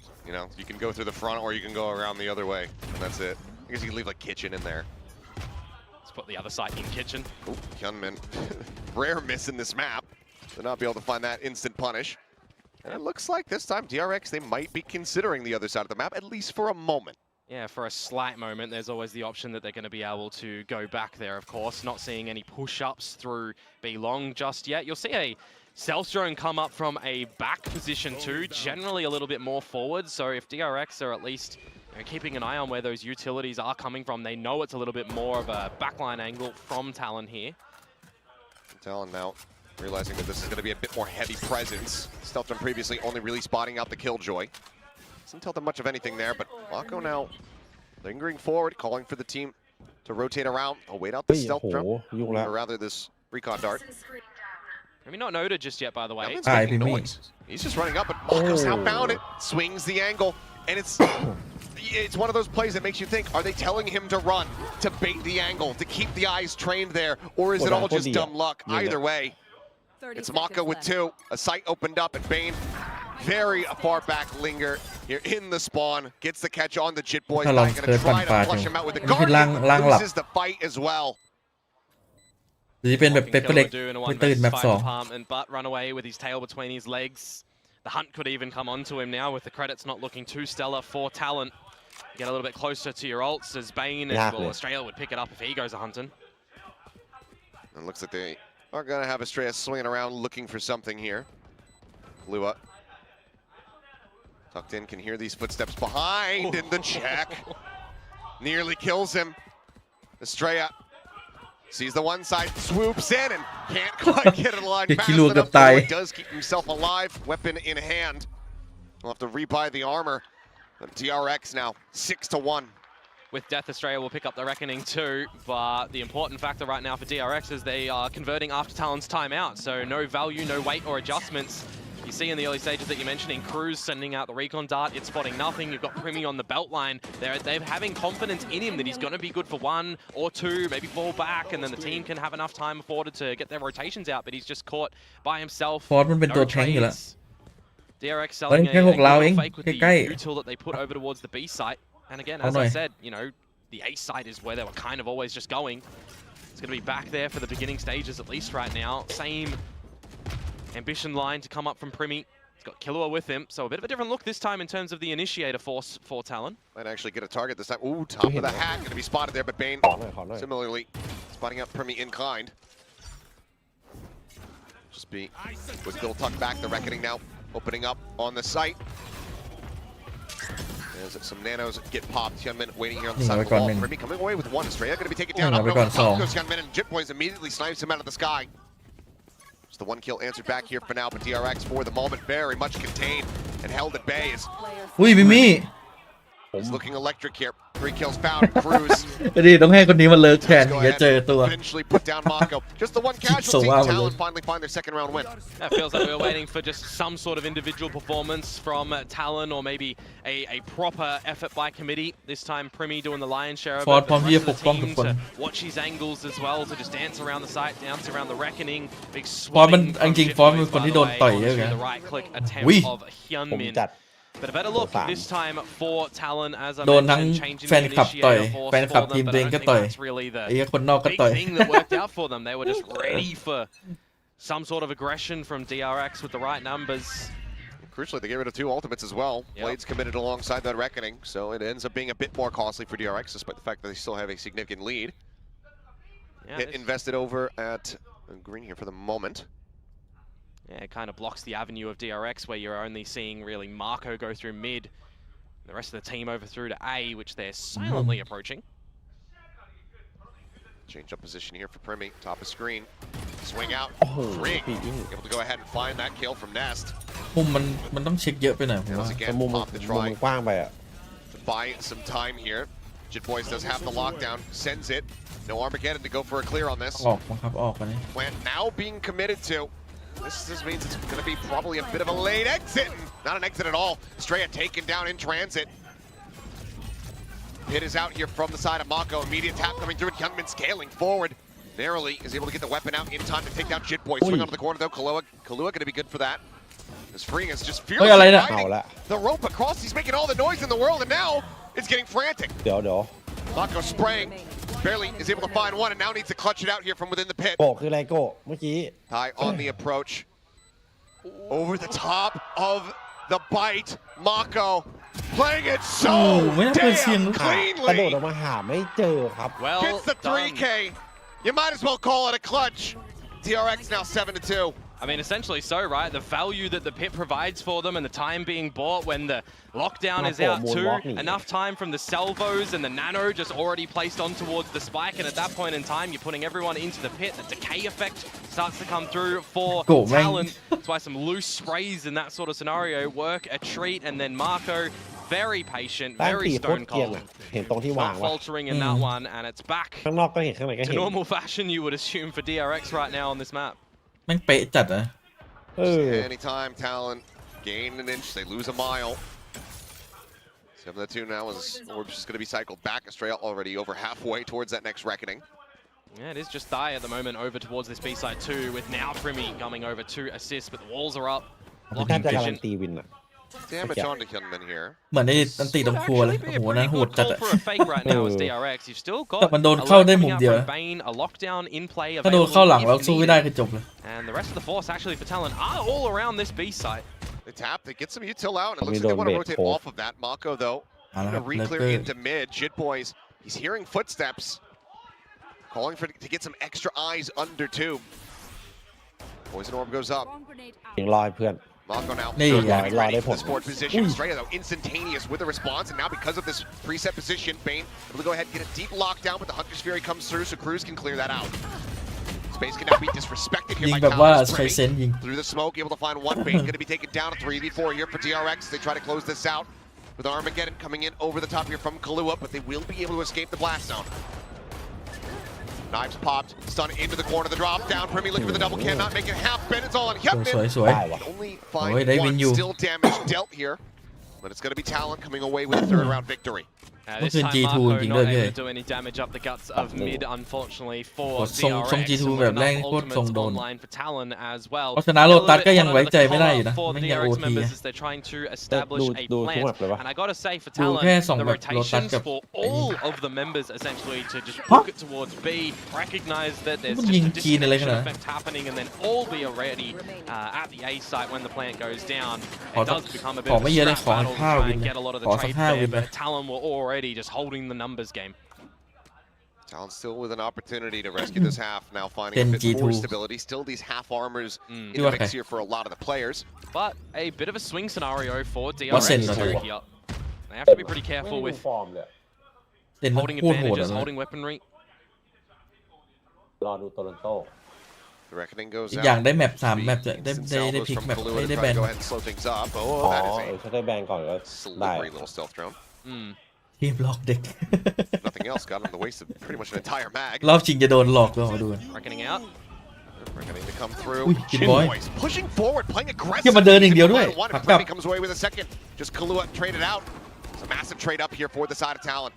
you can go through the front or you can go around the other way, and that's it. I guess you can leave like kitchen in there. Let's put the other site in kitchen. Oh, Hyunmin. Rare miss in this map to not be able to find that instant punish. And it looks like this time DRX, they might be considering the other side of the map, at least for a moment. Yeah, for a slight moment, there's always the option that they're going to be able to go back there, of course. Not seeing any push-ups through B long just yet. You'll see a stealth drone come up from a back position too, generally a little bit more forward. So if DRX are at least keeping an eye on where those utilities are coming from, they know it's a little bit more of a backline angle from Talon here. Talon now realizing that this is going to be a bit more heavy presence. Stealth drone previously only really spotting out the Killjoy. Doesn't tell them much of anything there, but Mako now lingering forward, calling for the team to rotate around. I'll wait out the เฮ้ย stealth โอ้โห drone, ยุ่งแล้ว or rather this recon dart. I mean, not noted just yet, by the way. Hyunmin's making noise. He's just running up, but Mako's outbound it. Swings the angle. And it's one of those plays that makes you think, are they telling him to run, to bait the angle, to keep the eyes trained there, or is it all just dumb luck? Either way, it's Mako with 2, a sight opened up, and Bane very far back linger here in the spawn, gets the catch on the Jit Boys, not gonna try to flush him out with the Guardian, loses the fight as well. หรือจะเป็นแบบเปเปอร์เล็กไม่ตื่นแมป2 but run away with his tail between his legs. The hunt could even come onto him now with the credits not looking too stellar for Talon. Get a little bit closer to your ults as Bane and well, Australia would pick it up if he goes a hunting. It looks like they are going to have Estrella swinging around looking for something here. Lua tucked in, can hear these footsteps behind in the check. Nearly kills him. Estrella sees the one side, swoops in, and can't quite get it aligned fast enough. He does keep himself alive, weapon in hand. We'll have to rebuy the armor. But DRX now 6-1. With Death, Australia will pick up the reckoning too, but the important factor right now for DRX is they are converting after Talon's timeout, so no value, no weight or adjustments. You see in the early stages that you're mentioning, Cruz sending out the recon dart, it's spotting nothing. You've got Primi on the belt line. They're having confidence in him that he's going to be good for 1 or 2, maybe fall back, and then the team can have enough time afforded to get their rotations out, but he's just caught by himself. ฟอร์ดมันเป็นตัวแทงอยู่แล้ว DRX selling a little fake with the util that they put over towards the B site. And again, as I said, you know, the A site is where they were kind of always just going. It's going to be back there for the beginning stages at least right now. Same ambition line to come up from Primi. He's got Killua with him, so a bit of a different look this time in terms of the initiator force for Talon. Might actually get a target this time. Ooh, top of the hat, going to be spotted there, but Bane similarly spotting up Primi in kind. Just be with Bill tucked back, the reckoning now opening up on the site. As some nanos get popped, Hyunmin waiting here on the side of the wall. Primi coming away with 1. Estrella going to be taken down. Up goes Hyunmin, and Jit Boys immediately snipes him out of the sky. Just the 1 kill answered back here for now, but DRX for the moment very much contained and held at bay. อุ้ยมิมี่ He's looking electric here. 3 kills found. Cruz. ดีต้องให้คนนี้มาเลิกแทนอย่าเจอตัว Eventually put down Mako. Just the 1 casualty. Talon finally find their 2nd round win. That feels like we were waiting for just some sort of individual performance from Talon, or maybe a proper effort by committee. This time Primi doing the lion's share of it. The rest of the team to watch his angles as well, to just dance around the site, dance around the reckoning. Big swing from Jit Boys onto the right click attempt of Hyunmin. But a better look this time for Talon, as I mentioned, changing the initiator force for them, but I don't think that's really the big thing that worked out for them. They were just ready for some sort of aggression from DRX with the right numbers. Crucially, they get rid of 2 ultimates as well. Blades committed alongside that reckoning, so it ends up being a bit more costly for DRX, despite the fact that they still have a significant lead. Hit invested over at green here for the moment. Yeah, it kind of blocks the avenue of DRX, where you're only seeing really Mako go through mid, the rest of the team over through to A, which they're silently approaching. Change up position here for Primi, top of screen, swing out, ring, able to go ahead and find that kill from Nest. มุมมันต้องเช็คเยอะไปหน่อยผมว่า Again, มุม pop the try กว้างไปอ่ะ to buy some time here. Jit Boys does have the lockdown, sends it. No Armageddon to go for a clear on this. ออกมาครับออกมานี่ Plant now being committed to. This means it's going to be probably a bit of a late exit. Not an exit at all. Estrella taken down in transit. Hit is out here from the side of Mako. Immediate tap coming through, and Hyunmin scaling forward. Narrowly is able to get the weapon out in time to take down Jit Boy. Swing onto the corner though. Killua going to be good for that. This freeing is just fearlessly riding the rope across. He's making all the noise in the world, and now it's getting frantic. เดี๋ยว Mako spraying. Barely is able to find 1, and now needs to clutch it out here from within the pit. โกคืออะไรโกเมื่อกี้ High on the approach. Over the top of the bite. Mako playing it so damn กระโดด cleanly. ออกมาหาไม่เจอครับ Well Gets the 3K. You might as well call it a clutch. DRX now 7-2. I mean, essentially so, right? The value that the pit provides for them and the time being bought when the lockdown is out too. Enough time from the salvos and the nano just already placed on towards the spike. And at that point in time, you're putting everyone into the pit. The decay effect starts to come through for Talon. That's why some loose sprays in that sort of scenario work a treat. And then Mako, very patient, very stone cold. เห็นตรงที่วาง Not วะ faltering in that one. And it's back ข้างนอกก็เห็นข้างในก็ to เห็น normal fashion, you would assume, for DRX right now on this map. แม่งเป๊ะจัดนะ Anytime Talon gain an inch, they lose a mile. 7-2 now as Orbs just going to be cycled back. Australia already over halfway towards that next reckoning. Yeah, it is just Thai at the moment over towards this B side too, with now Primi coming over to assist, but the walls are up. แทบ Blocking จะการั vision. นตีวินอะ Damage onto Hyunmin here. เหมือนไอ้อันตีตรงครัวเลย Actually โอ้ be โห a นั้น pretty โหด good จัด call อะ for a fake right now as DRX. You've still แต่ got มันโดน a เข้า alert ได้ coming มุม out เดียว from นะ Bane, a lockdown in play ถ้าโดน available เข้าหลัง if แล้วสู้ไม่ได้ needed. คือจบเลย And the rest of the force actually for Talon are all around this B site. They tap, they get some util out, and it I looks mean, like they want to don't rotate bait off of that. Mako, though, เอาละค going รับ to เล re-clear เกอร์ into mid. Jit Boys, he's hearing footsteps, calling for to get some extra eyes under tube. Poison Orb goes up. ยิงรอยเพื่อน Mako now. Nee, goes yeah. back Laat ready even for op. the sport position. Australia, though, instantaneous with the response, and now because of this preset position, Bane able to go ahead and get a deep lockdown, but the Hunter's Fury comes through, so Cruz can clear that out. Space can now be disrespected here ยิง by แบบว่า Talon's ใช้ Premi. เซนส์ยิง Through the smoke, able to find one. Bane going to be taken down. 3v4 here for DRX. They try to close this out with Armageddon coming in over the top here from Kahlua, but they will be able to escape the blast zone. Knives popped, stun into the corner, the drop down. Premi looking for the double, cannot make it happen. It's all on สวย Hyunmin. สวย ได้วะ Only Oh, find they win one you. still damage dealt here, but it's going to be Talon coming away with a third round victory. This Looking time G2 Marco จริง not ด้วย able พี่ to do any damage up the guts of no. mid, unfortunately for โอ้ทรง DRX. G2 and แบบ with แรก enough โคตรทรง ultimates โดน online for Talon as well. เพราะชนะโลตัสก็ยังไว้ใจไม่ได้อยู่นะ For ไม่ the งั้น DRX OT members อะ as they're trying to establish a ดูทุก plan. แมปเลยวะ And I gotta say for ดู Talon, แค่ส่ง the แบบโลตัส rotations กับ for ไอ้ all of the members essentially to just book it towards B, recognize that there's มัน just ยิง a จีนอะไรขนาด disconnection นั้น effect happening, and then all be already at the A site when the plant goes down. ขอ It สัก does become a bit ขอ of ไม่ a เยอะเลย scrap ขอ battle to 5 try วิน and เลย get a lot of the ขอสัก trades 5 วิ there, นเลย but Talon were already just holding the numbers game. Talon still with an opportunity to rescue this half, now finding a bit 10G2 more stability. Still these half armors in the mix here for a lot of the players. But a bit of a swing scenario for What's DRX in the too door? here. They have to be pretty ไม่ careful ได้ดู with ฟอร์มเลย เล่นมัน holding โคตรโหด advantages, อะ holding weaponry. รอดูโตลอนโต The reckoning goes อีก out. อย่างได้แมป3 Three แมปได้ instant ได้ salvos พลิก from แมป Kahlua ได้ to ได้ try แบ to น go ahead and slow things up. อ๋อ Oh, that is ถ้าได้แบนก่อนก็ได้ a slippery little stealth drone. ทีมหลอกเด็ก Nothing else got him the waste of pretty much an entire mag. รอบชิงจะโดนหลอกก็มาดูกัน Reckoning out. Reckoning to come through. Ui, Jin good boy. Boys pushing forward, playing aggressive. อย่ามาเดินอย่างเดียวด้วย One, พัก and กลับ Premi comes away with a second. Just Kahlua traded out. It's a massive trade up here for the side of Talon.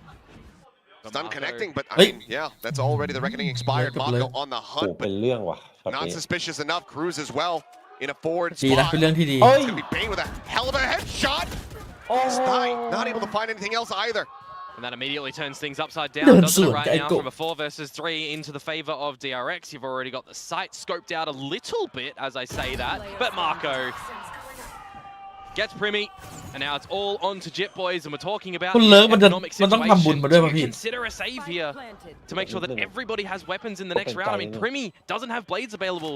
Stun connecting, but I Hey. mean, yeah, that's already the reckoning expired. Look up Mako left. on the โอ้ hunt, เป็ but นเรื่องว่ะช็อต not นี้ suspicious enough. Cruz as well in a forward ดีนะ spot. เป็นเรื่องที่ดี เอ้ย It's gonna be Bane with a hell of a headshot. Sty not able to find anything else either. And that immediately turns things upside Dön down, doesn't it, surt, right kijk now, op. from a 4 versus 3 into the favor of DRX. You've already got the site scoped out a little bit as I say that, but Marco gets Primi, and now it's all on to Jit Boys, and we're talking about คุณเลิก the มันจะ economic มันต้องทำบุญ situation. มาด้วย Do ป่ะ you พี่ consider a save here to make sure that everybody has weapons in the next round? I mean, Primi doesn't have blades available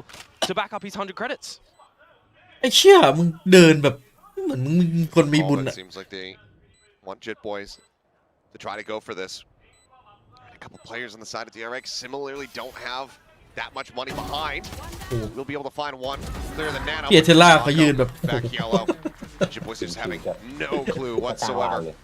to back up his 100 credits. ไอ้เชี่ยมึงเดินแบบเหมือนมึงคนมีบุญ All อะ that seems like they want Jit Boys to try to go for this. A couple players on the side of DRX similarly don't have that much money behind. We'll be able to find one clear the nano. เปียเทล่าเขายืนแบบ Back yellow. Jit Boys just having no clue กลาง whatsoever เลย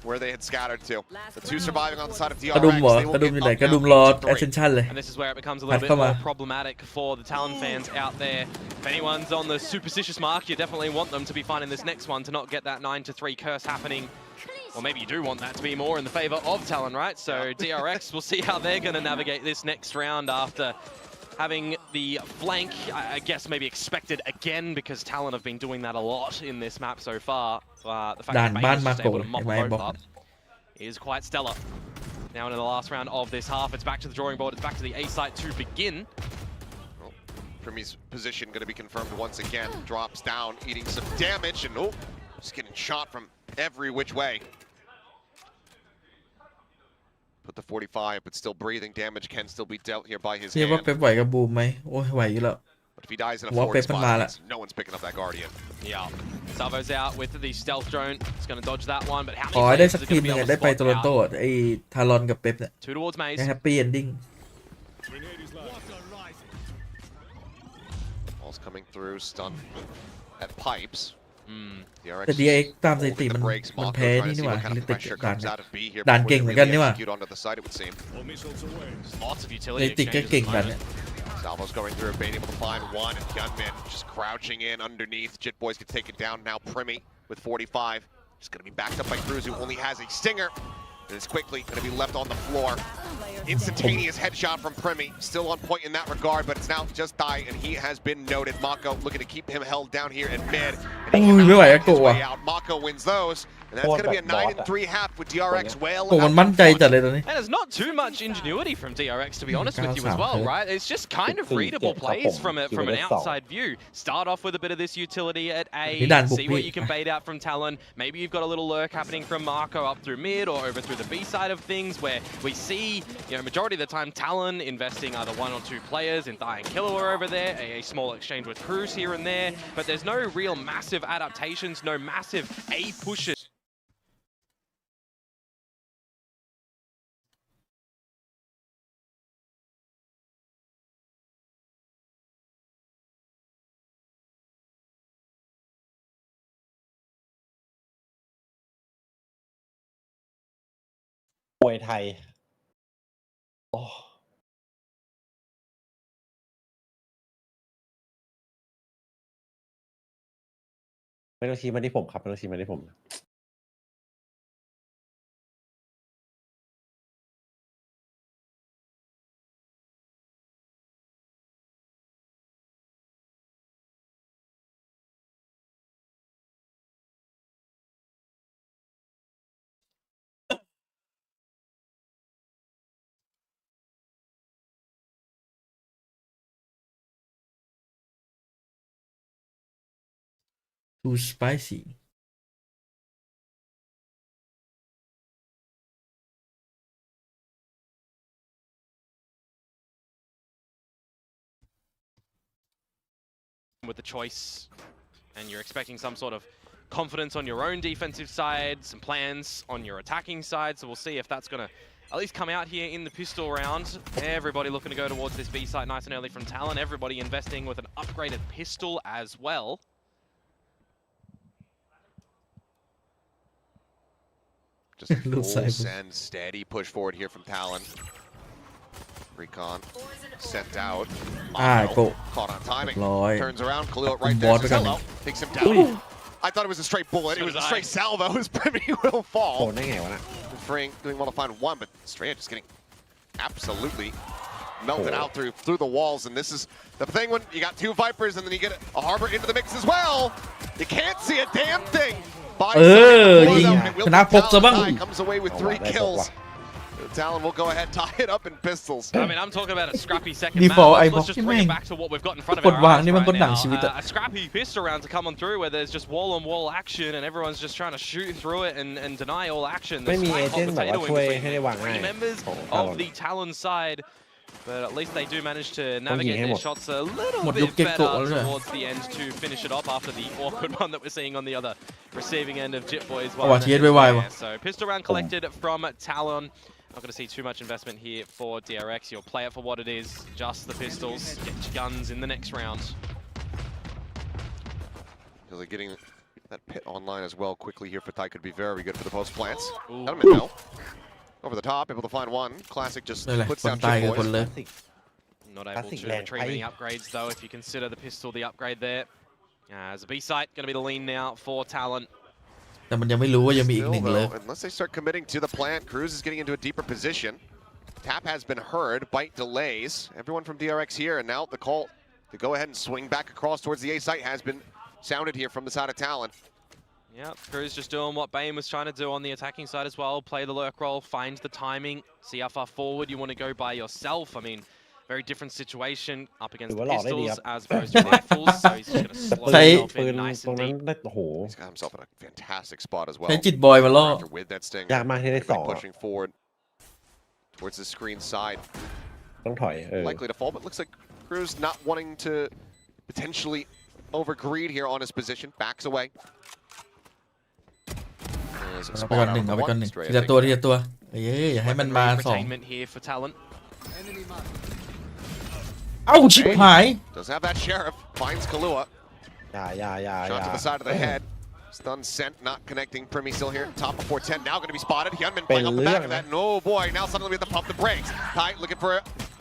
where they had scattered to. The two surviving on the side of กระดุม DRX. เหรอ They กระ will ดุมอยู่ get ไหน up กระดุม now รอ to แอ three. สเซนชั่นเลย And this is where it becomes a little bit more problematic for the Talon fans out there. If anyone's on the superstitious mark, you definitely want them to be finding this next one to not get that 9-3 curse happening. Or maybe you do want that to be more in the favor of Talon, right? So DRX, we'll see how they're going to navigate this next round after having the flank, I guess maybe expected again, because Talon have been doing that a lot in this map so far. The fact that Bane was just able to mop them both up is quite stellar. Now into the last round of this half, it's back to the drawing board, it's back to the A site to begin. Primi's position going to be confirmed once again. Drops down, eating some damage, and oh, just getting shot from every which way. Put the 45, but still breathing. Damage can still be dealt here by his เรียกว่า hand. เป๊ปไหวกับบูมไหมโอ้ยไหวอยู่แล้ว But if he dies in a Well, forward Pep and spot, Mala. no one's picking up that Guardian. Yeah, Savo's out with the stealth drone. It's going to dodge that one, but how ขอ many ให้ได้ players สัก is it ทีม going to ห be นึง able อะ to ได้ไป spot โตลอนโต out? อะไอ้ทารอนกับเป๊ปเนี่ย Two towards ได้ Maze. แฮปปี้เอนดิ้ง Ball's coming through, stun at pipes. DRX แต่ DRX ตามสถิติ holding มัน the brakes. มัน Mako แพ้ trying นี่ to นี่ see หว่า what kind ลิ of ติก pressure ด่าน comes out of B here ด่าน before เก่ง they เหมือนกัน really นี่หว่า execute onto the side, it would seem. Lots of ลิ utility ติกก็ exchanges เก่ง at the กัน moment. เนี่ย Salvo's going through, being able to find one, and Gunman just crouching in underneath. Jit Boys can take it down now. Primi with 45. Just going to be backed up by Cruz, who only has a stinger. And it's quickly going to be left on the floor. Instantaneous headshot from Primi. Still on point in that regard, but it's now just Die, and he has been noted. Mako looking to keep him held down here in mid. And he cannot make his way out. Mako wins those. And that's going to be a 9-3 half with DRX well. โอ้มันมั่นใจจัดเลยตอนนี้ And there's not too much ingenuity from DRX, to be honest with you as well, right? It's just kind of readable plays from an outside view. Start off with a bit of this utility at A, see what you can bait out from Talon. Maybe you've got a little lurk happening from Marco up through mid or over through the B side of things, where we see, majority of the time Talon investing either 1 or 2 players in Thai and Killua over there, a small exchange with Cruz here and there, but there's no real massive adaptations, no massive A pushes.มวยไทยโอ้ไม่ต้องชี้มาที่ผมครับไม่ต้องชี้มาที่ผมtoo spicy with the choice, and you're expecting some sort of confidence on your own defensive side, some plans on your attacking side, so we'll see if that's going to at least come out here in the pistol round. Everybody looking to go towards this B site nice and early from Talon, everybody investing with an upgraded pistol as well. Just a full send, steady push forward here from Talon. Recon sent out. Mako caught on timing. Turns around, Khalil right there. Hello, takes him down. I thought it was a straight bullet. It was a straight salvo. His Primi will fall. โดนได้ไงวะน่ะ Frink doing well to find one, but Strand just getting absolutely melted out through the walls. And this is the thing when you got 2 Vipers and then you get a Harbor into the mix as well. You can't see a damn thing. ยิงชนะพกซะบ้าง Comes away with 3 kills. Talon will go ahead, tie it up in pistols. I mean, I'm talking about a scrappy second Default map. Let's just bring it back to what we've got in front of our eyes right now. A scrappy pistol round to come on through where there's just wall-on-wall action and everyone's just trying to shoot through it and deny all action. ไม่มีเอเจนต์แบบว่าช่วยให้ได้วางง่าย 3 members of the Talon side, but at least they do manage to navigate their shots a little bit better towards the end to finish it off after the awkward one that we're seeing on the other receiving end of Jit Boys. So pistol round collected from Talon. Not going to see too much investment here for DRX. You'll play it for what it is, just the pistols. Get your guns in the next round. Feels like getting that pit online as well quickly here for Thai could be very good for the post plants. No. Over the top, able to find one. Classic just puts down Jit Boys. Not able to retrieve any upgrades though, if you consider the pistol the upgrade there. As a B site, going to be the lean now for Talon. แต่มันยังไม่รู้ว่ายังมีอีก 1 เลย Unless they start committing to the plant, Cruz is getting into a deeper position. Tap has been heard, bite delays. Everyone from DRX here, and now the call to go ahead and swing back across towards the A site has been sounded here from the side of Talon. Yeah, Cruz just doing what BME was trying to do on the attacking side as well. Play the lurk roll, find the timing, see how far forward you want to go by yourself. I mean, very different situation up against pistols as opposed to rifles, so he's just going to slow himself in nice and deep. He's got himself in a fantastic spot as well. ใช้จิตบอยมาล่อ With that sting, ยากมากที่ได้2 pushing forward towards the screen side. ต้องถอย Likely to fall, but looks like Cruz not wanting to potentially overgreed here on his position. Backs away. เอาไปก่อน 1เอาไปก่อน 1ทีละตัวอย่าให้มันมา2 here for Talon. เอ้าชิบหาย Does have that sheriff, finds Killua. อย่า Shot to the side of the head. Stun sent, not connecting. Primi still here, top of 410, now going to be spotted. Hyunmin playing off the back of that, and oh boy, now suddenly we have to pump the brakes. Tai looking for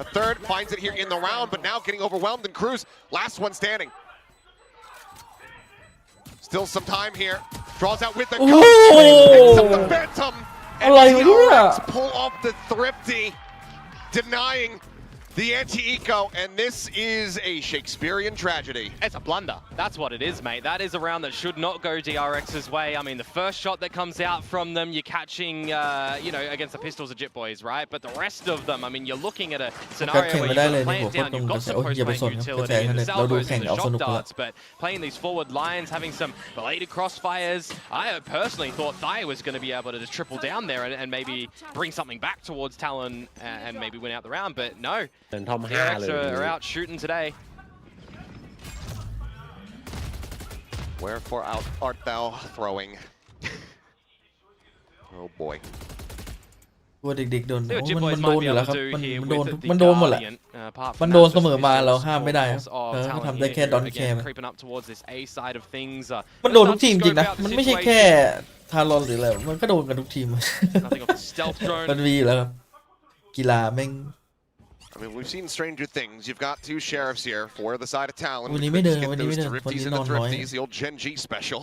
a third, finds it here in the round, but now getting overwhelmed, and Cruz, last one standing. Still some time here. Draws out with the โอ้ ghost, and he picks up the Phantom. อะไรวะเนี่ย TRX pull off the Thrifty, denying the anti-eco, and this is a Shakespearean tragedy. It's a blunder. That's what it is, mate. That is a round that should not go DRX's way. I mean, the first shot that comes out from them, you're catching, against the pistols of Jit Boys, right? But the rest of them, I mean, you're looking at a scenario where you've got to play it down. You've got some post-plant utility and the salvos and the shock darts, but playing these forward lines, having some belated crossfires, I personally thought Thai was going to be able to just triple down there and maybe bring something back towards Talon and maybe win out the round, but no. เป็นทอม5 DRX เลย are out shooting today. Wherefore art thou throwing? Oh boy. ตัวเด็กๆโดน See what Jit มัน Boys โดน might อ be ยู่แล้ว able ครับ to do มัน here โดน with the มันโดนหมดแหละ Guardian. Apart มัน from โดน that, เสมอมา just เราห้ามไม่ได้ครับ of เขา Talon ทำได้ here, แค่ดอนแค again, ร์ creeping up towards this A side of things. มันโดนทุกทีมจริงนะมันไม่ใช่แค่ทารอนหรืออะไรมันก็โดนกันทุกทีม Nothing of the stealth มัน drone. มีอยู่แล้วครับกีฬาแม่ง I mean, we've seen stranger things. You've got two sheriffs here for the side of Talon.วันนี้ We ไม่ could เดิน just get วันนี้ those ไม่เดิน Thrifties วันนี้ and น the อนน้อย Thrifties, the old Gen G special.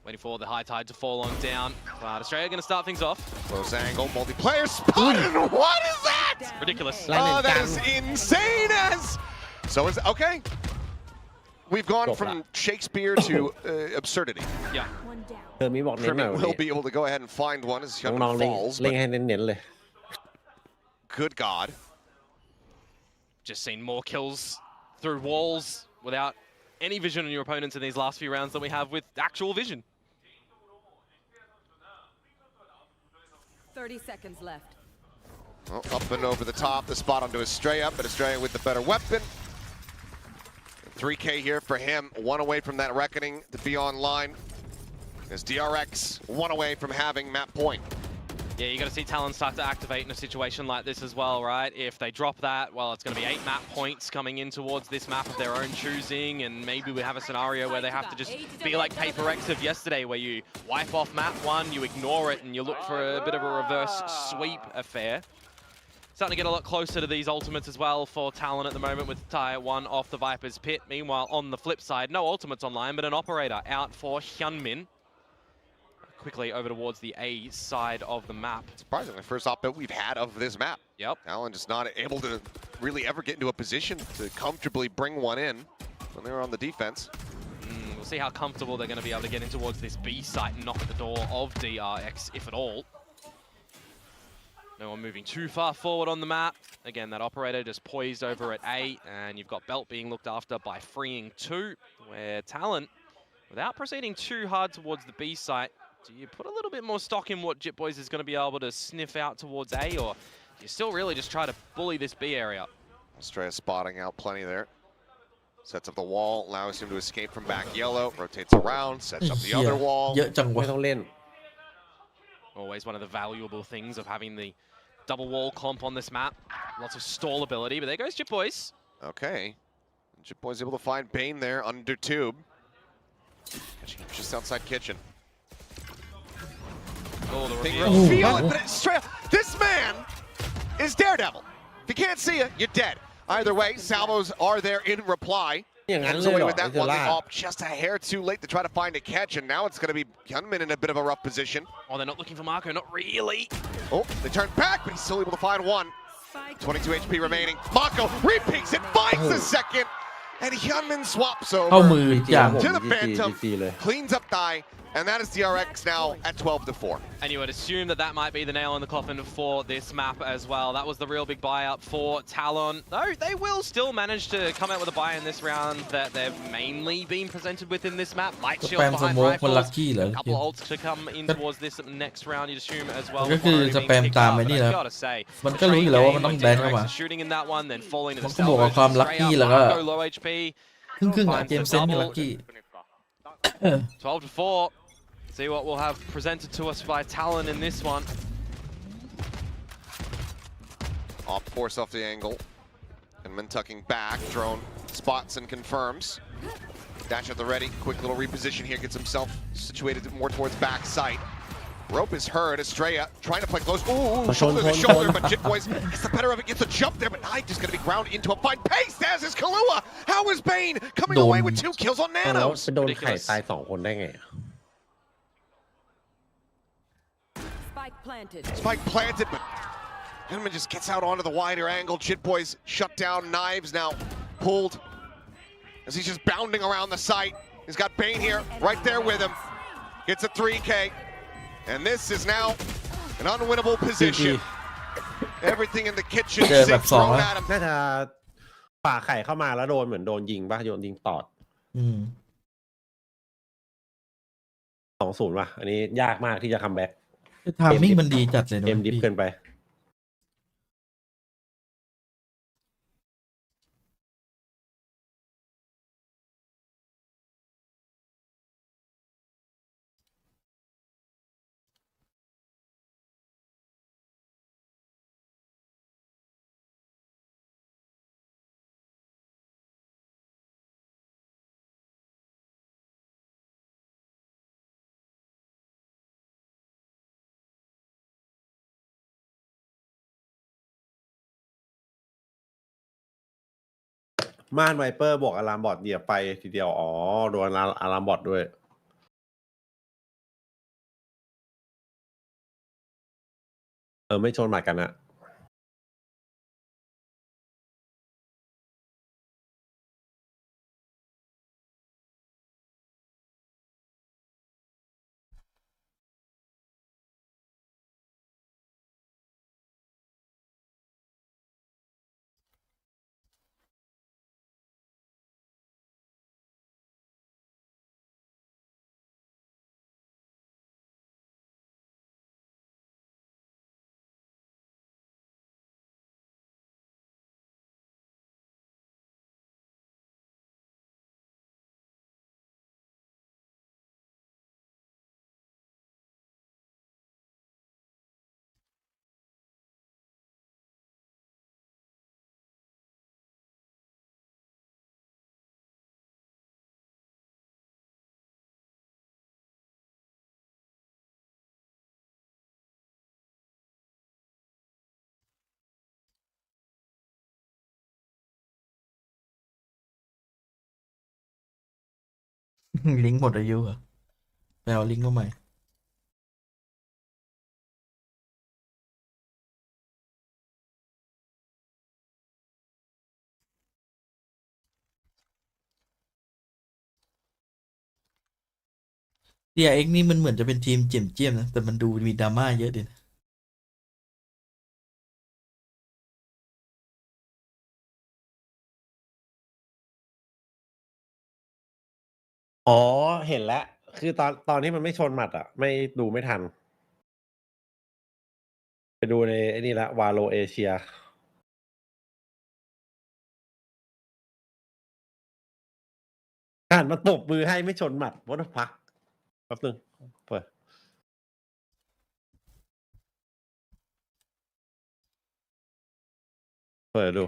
Waiting for the high tide to fall on down. But Australia going to start things off. Close angle, multiplayer spotted. What is that? Ridiculous. Oh, that is insane as. So is okay. We've gone from Shakespeare to absurdity. Yeah. เธอมีบอกเน้นหน่อย Kermit วัน will นี้ be able to go ahead and find one as น้อง Hyunmin ๆเล่ง falls. เล่ง But ให้เน้นๆเลย good God. Just seen more kills through walls without any vision on your opponents in these last few rounds than we have with actual vision. 30 seconds left. Well, up and over the top, the spot onto Estrella, but Estrella with the better weapon. 3K here for him, one away from that reckoning to be online. As DRX, one away from having map point. Yeah, you got to see Talon start to activate in a situation like this as well, right? If they drop that, well, it's going to be 8 map points coming in towards this map of their own choosing, and maybe we have a scenario where they have to just be like PRX of yesterday, where you wipe off map 1, you ignore it, and you look for a bit of a reverse sweep affair. Starting to get a lot closer to these ultimates as well for Talon at the moment with Tier 1 off the Viper's pit. Meanwhile, on the flip side, no ultimates online, but an operator out for Hyunmin. Quickly over towards the A side of the map. Surprisingly, first op that we've had of this map. Yep. Talon just not able to really ever get into a position to comfortably bring one in when they were on the defense. We'll see how comfortable they're going to be able to get in towards this B site and knock at the door of DRX, if at all. No one moving too far forward on the map. Again, that operator just poised over at A, and you've got Belt being looked after by Freeing 2, where Talon, without proceeding too hard towards the B site, do you put a little bit more stock in what Jit Boys is going to be able to sniff out towards A, or do you still really just try to bully this B area? Estrella spotting out plenty there. Sets up the wall, allows him to escape from back yellow, rotates around, sets up the other wall. เยอะจังวะ ไม่ต้องเล่น Always one of the valuable things of having the double wall comp on this map. Lots of stall ability, but there goes Jit Boys. Okay. Jit Boys able to find Bane there under tube. Catching him just outside kitchen. Oh, the Think reveal. feel it, but it's straight. This man is Daredevil. If you can't see it, you're dead. Either way, salvos are there in reply. อย่างนั้น Comes เลย away เหรอ with that ไอ้เจ one ล่า off just a hair too late to try to find a catch, and now it's going to be Hyunmin in a bit of a rough position. Oh, they're not looking for Marco, not really. Oh, they turn back, but he's still able to find one. 22 HP remaining. Mako repeats it, finds the second, and Hyunmin swaps เข้า over มืออย่าง to the Phantom, GG เลย cleans up Thai, and that is DRX now at 12-4. And you would assume that that might be the nail in the coffin for this map as well. That was the real big buy-up for Talon. Though they will still manage to come out with a buy in this round that they've mainly been presented with in this map. Light shield Spam behind smoke มัน rifles. ลัคกี้เหรอ A couple of ults to come in towards this next round, you'd assume as well. ก็คือ before ส being แปม picked ตาม up. ไอ้ But นี่ I've นะ got to say, มันก็รู้อยู่แล้วว่ามันต้องแบนเข้ามา shooting in that one, then falling to the มันก็บวกกับความลัคกี้แล้วก็ Marco low HP. ครึ่งๆอะเกมเซนส์กับลัคกี้ 12-4. See what we'll have presented to us by Talon in this one. Off force off the angle. And then tucking back. Drone spots and confirms. Dash at the ready. Quick little reposition here. Gets himself situated more towards back sight. Rope is heard. Estrella trying to play close. Ooh, shoulder to shoulder. But Jit Boys gets the better of it. Gets a jump there. But Knight is going to be ground into a fine pace. As is Kalua. How is Bane coming away with 2 kills on แล้ว Nanos? ไปโดนไข่ตาย2 คนได้ไง planted. Spike planted, but Henman just gets out onto the wider angle. Jit Boys shut down. Knives now pulled as he's just bounding around the site. He's got Bane here, right there with him. Gets a 3K. And this is now an unwinnable position. Everything in the kitchen sink thrown at him. น่าจะป่าไข่เข้ามาแล้วโดนเหมือนโดนยิงป่ะโดนยิงตอด 2-0 ว่ะ อันนี้ยากมากที่จะคัมแบ็ก ทามมิ่งมันดีจัดเลยนะ เกมดิฟเกินไป ม่านไวเปอร์บอกอะลามบอทเหยียบไปทีเดียว อ๋อ โดนอะลามบอทด้วย ไม่ชนหมัดกันนะลิงก์หมดอายุเหรอไปเอาลิงก์มาใหม่ DRX นี่มันเหมือนจะเป็นทีมเจียมๆนะ แต่มันดูมีดราม่าเยอะดินะ อ๋อ เห็นแล้ว คือตอนที่มันไม่ชนหมัดอ่ะ ไม่ดูไม่ทัน ไปดูในไอ้นี่ละวาโลเอเชียหันมาตบมือให้ไม่ชนหมัดวัดพักแป๊บนึงเปิดดู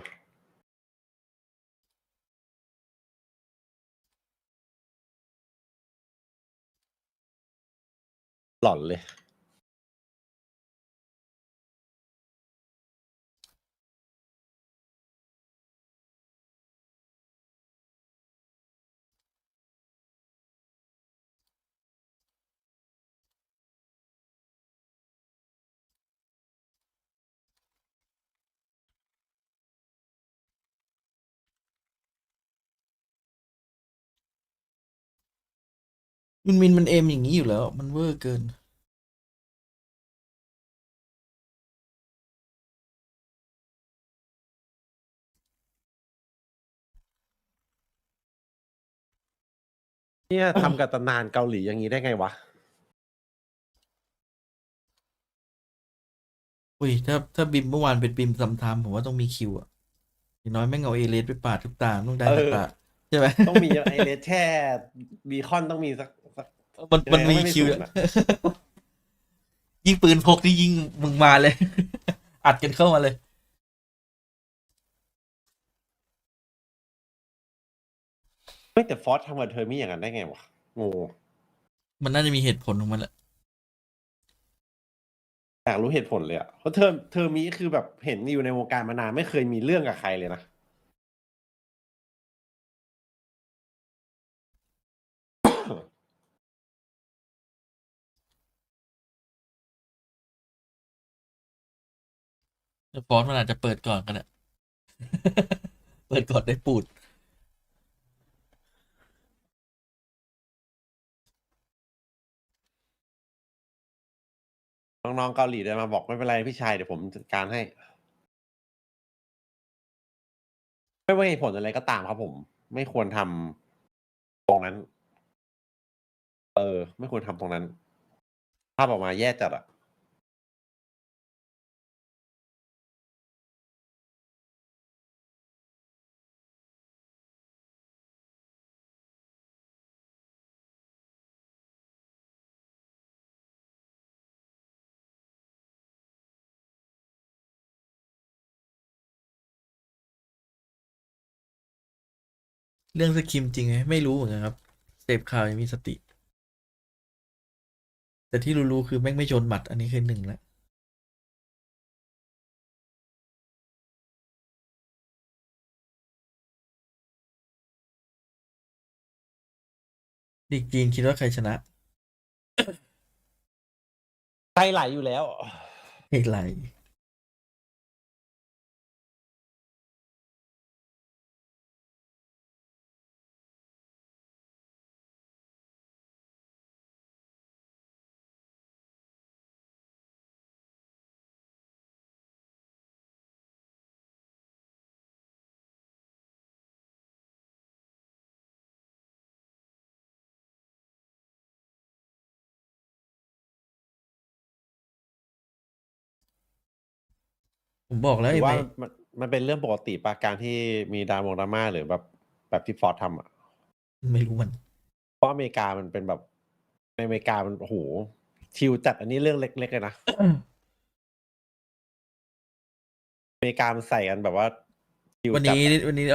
หล่อนเลย มันเอมอย่างนี้อยู่แล้ว มันเวอร์เกิน เนี่ยทำกับตำนานเกาหลีอย่างนี้ได้ไงวะ อุ้ยถ้าบิมเมื่อวานเป็นบิมซัมไทม์ผมว่าต้องมีคิวอ่ะอย่างน้อยแม่งเอาเอเลสไปปาดทุกตาต้องได้ทุกตาใช่ไหม ต้องมีไอเลสแค่บีคอนต้องมีสัก มันมีคิวอะ ยิ่งปืนพกนี่ยิ่งมึงมาเลย อัดกันเข้ามาเลย ไม่แต่ฟอสทำกับเธอมีอย่างนั้นได้ไงวะงง มันน่าจะมีเหตุผลของมันแหละ อยากรู้เหตุผลเลยอ่ะเพราะเธอมีคือแบบเห็นอยู่ในวงการมานานไม่เคยมีเรื่องกับใครเลยนะ แต่ฟอนต์มันอาจจะเปิดก่อนกันอะ เปิดก่อนได้ปูด น้องๆเกาหลีเดินมาบอกไม่เป็นไรพี่ชายเดี๋ยวผมจัดการให้ ไม่ว่าเหตุผลอะไรก็ตามครับผม ไม่ควรทำตรงนั้น ไม่ควรทำตรงนั้นภาพออกมาแย่จัดอะ เรื่องสกิมจริงไหมไม่รู้เหมือนกันครับเสพข่าวยังมีสติ แต่ที่รู้ๆคือแม่งไม่ชนหมัดอันนี้คือหนึ่งแล้วลีกจีนคิดว่าใครชนะ ใจไหลอยู่แล้ว เอกไหลผมบอกแล้ว หรื ไอ้ อว่า ไม่ มันเป็นเรื่องปกติปะการที่มีดราม่าหรือแบบที่ฟอร์ดทำอะ ไม่รู้มัน เพราะอเมริกามันเป็นแบบในอเมริกามันโอ้โหชิลจัดอันนี้เรื่องเล็กๆเลยนะ อเมริกามันใส่กันแบบว่าชิล วัน จัด นี้ อะ วันนี้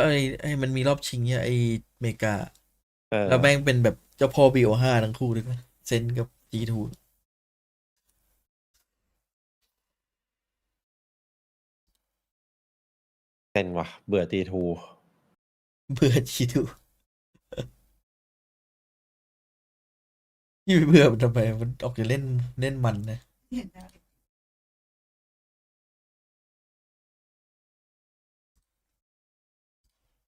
ไอ้มันมีรอบชิงเนี่ยไอ้อเมริกา เออ แล้วแม่งเป็นแบบเจ้าพ่อBO5ทั้งคู่ด้วยนะเซนกับ G2 เป็นว่ะเบื่อตีทู เบื่อ G2 ยี่เบื่อมันทำไมมันออกจะเล่นมันนะ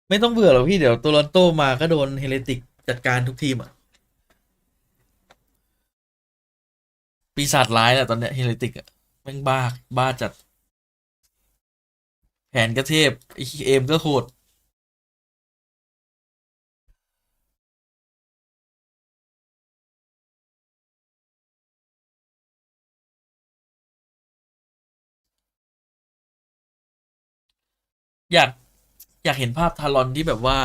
ไม่ต้องเบื่อหรอกพี่เดี๋ยวโตลอนโตมาก็โดนเฮเลติกจัดการทุกทีมอ่ะปีศาจร้ายแหละตอนเนี้ยเฮเลติกอ่ะแม่งบ้าจัดแผนก็เทพเอมก็โหดอยากอยากเห็นภาพทารอนที่แบบว่า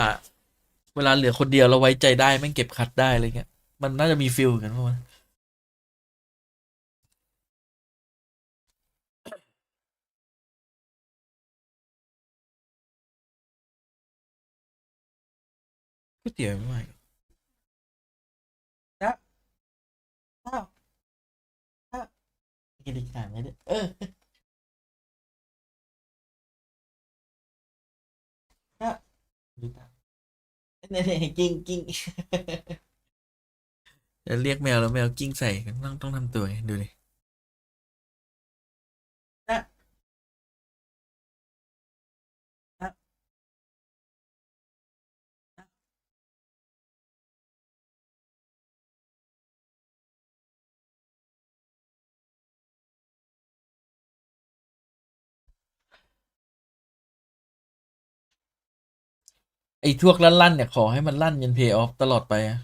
เวลาเหลือคนเดียวเราไว้ใจได้แม่งเก็บคัดได้อะไรเงี้ยมันน่าจะมีฟิลกันเพราะมันก๋วยเตี๋ยวไม่ไหวนะอ้าวอ้าวกินอีกอย่างไหมเนี่ยนะดูตามเนี่ยกิ้งจะเรียกแมวแล้วแมวกิ้งใส่ต้องทำตัวไงดูดินะนะไอ้พวกลั่นเนี่ยขอให้มันลั่นยันเพย์ออฟตลอดไปอะ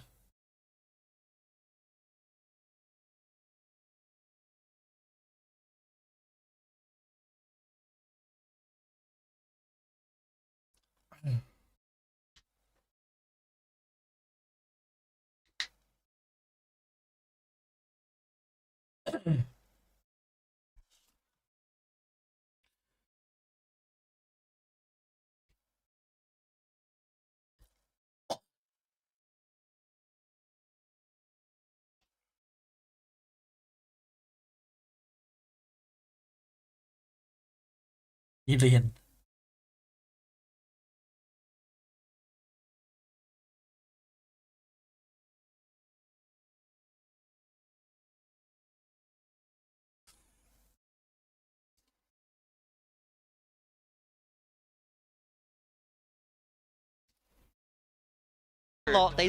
นี่เรียน lot. They .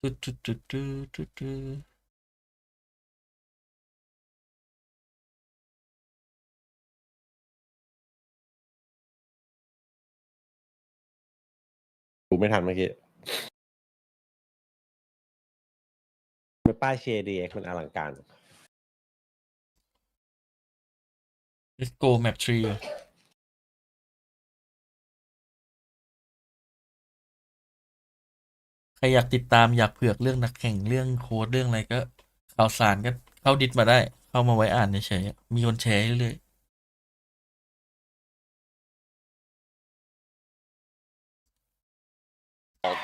ดูไม่ทันเมื่อกี้ไม่ป้ายเชียร์ DRX มันอลังการ Let's go map 3ใครอยากติดตามอยากเผือกเรื่องนักแข่งเรื่องโค้ดเรื่องอะไรก็ข่าวสารก็เข้าดิสมาได้เข้ามาไว้อ่านเฉยๆมีคนแชร์เรื่อย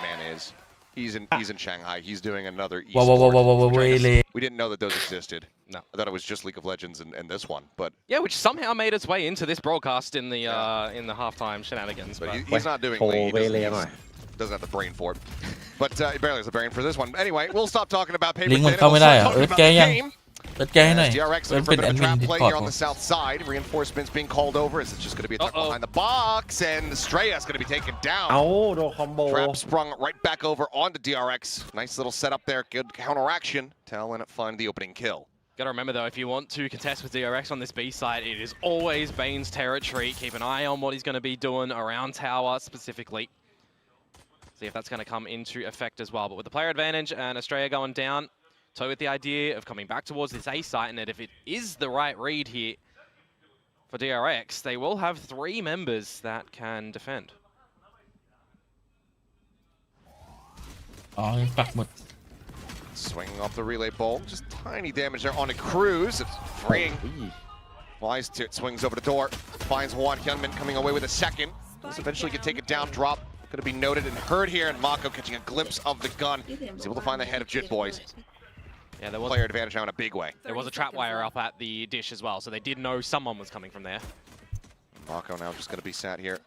Man is. He's in Shanghai. He's doing another ว้าวว้าวว้าวว้าวว้าว esports. เลย We didn't know that those existed. No. I thought it was just League of Legends and this one, but Yeah, which somehow made its way into this broadcast in the halftime shenanigans. but But he's not doing โชว์ League. เว He เลย doesn't, หน่อย doesn't have the brain for it. But he barely has the brain for this one. Anyway, we'll stop talking about paper ลิงก์มัน thin and เข้า we'll ไม่ได้ start เหรอ talking แก about the ยัง game. แกให้หน่อย As DRX มัน looking เป็ for น a แอ bit ด of มิ a น trap ดิส play คอร์ด here on the south side. Reinforcements being called over as it's just going to be a tuck behind the box, and Streya's going to be taken เอา down. โดนคอมโบ Trap sprung right back over onto DRX. Nice little setup there. Good counteraction. Talon find the opening kill. gotta remember though, if you want to contest with DRX on this B side, it is always Bane's territory. Keep an eye on what he's going to be doing around tower specifically. See if that's going to come into effect as well. But with the player advantage and Australia going down, so with the idea of coming back towards this A site, and that if it is the right read here for DRX, they will have 3 members that can defend. อ๋อปักหมด Swinging off the relay bolt. Just tiny damage there on a cruise. It's freeing. Flies to it, swings over the door. Finds one. Hyunmin coming away with a second. Does eventually get taken down. Drop. Going to be noted and heard here. And Mako catching a glimpse of the gun. He's able to find the head of Jit Boys. Yeah, there was Player advantage now in a big way. There was a trap wire up at the dish as well, so they did know someone was coming from there. Mako now just going to be sat here.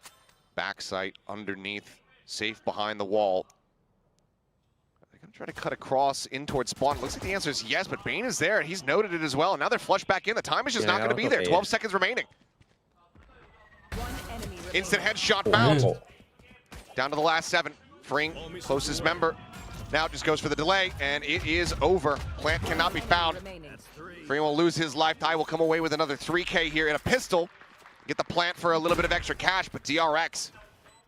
Backside underneath. Safe behind the wall. They're going to try to cut across in towards spawn. Looks like the answer is yes, but Bane is there and he's noted it as well. And now they're flushed back in. The time is just not going to be there. 12 seconds remaining. Instant headshot found. Down to the last 7. Freeing closest member. Now just goes for the delay, and it is over. Plant cannot be found. Freeing will lose his life. Ty will come away with another 3K here in a pistol. Get the plant for a little bit of extra cash, but DRX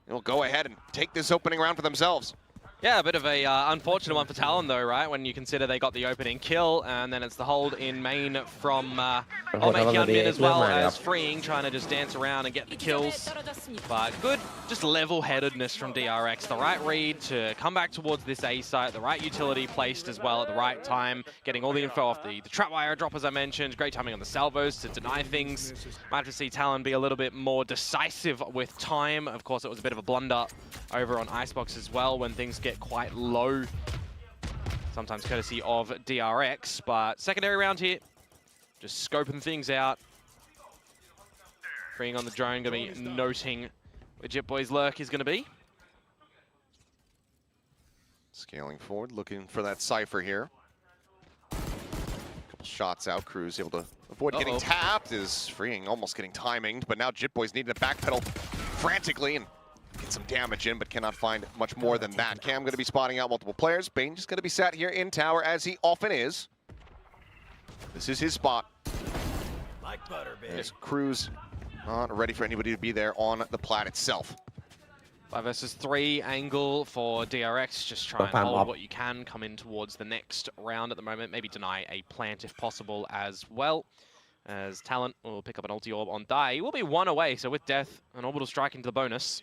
will go ahead and take this opening round for themselves. Yeah, a bit of a unfortunate one for Talon though, right? When you consider they got the opening kill, and then it's the hold in main from Hyunmin as well as Freeing, trying to just dance around and get the kills. But good, just level-headedness from DRX. The right read to come back towards this A site, the right utility placed as well at the right time, getting all the info off the trapwire drop, as I mentioned. Great timing on the salvos to deny things. Might have to see Talon be a little bit more decisive with time. Of course, it was a bit of a blunder over on Icebox as well when things get quite low, sometimes courtesy of DRX, but secondary round here, just scoping things out. Freeing on the drone, going to be noting where Jit Boy's lurk is going to be. Scaling forward, looking for that cipher here. Couple shots out, Cruz able to avoid getting tapped, is Freeing almost getting timinged, but now Jit Boy's needing to backpedal frantically and get some damage in, but cannot find much more than that. Cam going to be spotting out multiple players. Bane just going to be sat here in tower, as he often is. This is his spot. As Cruz not ready for anybody to be there on the plat itself. 5 versus 3 angle for DRX. Just try and hold what you can, come in towards the next round at the moment. Maybe deny a plant if possible as well. as Talon will pick up an ulti orb on Dai. He will be one away, so with Death, an orbital strike into the bonus.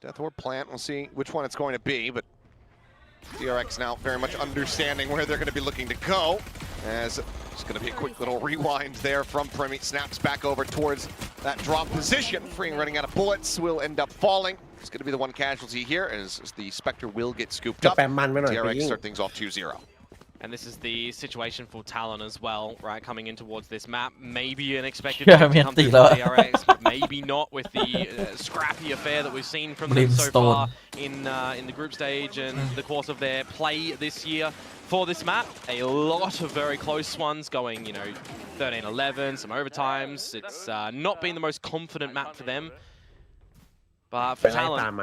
Death Orb plant, we'll see which one it's going to be, but DRX now very much understanding where they're going to be looking to go, as it's going to be a quick little rewind there from Primi. Snaps back over towards that drop position. Freeing running out of bullets, will end up falling. It's going to be the one casualty here, as the Spectre will get scooped up. DRX start things off 2-0. And this is the situation for Talon as well, right? Coming in towards this map. Maybe an expected Yeah, to come through I the mean, DRX, but maybe not with the scrappy affair that we've seen from them so far in the group stage and the course of their play this year. For this map, a lot of very close ones going, 13-11, some overtimes. It's not been the most confident map for them. But for Talon,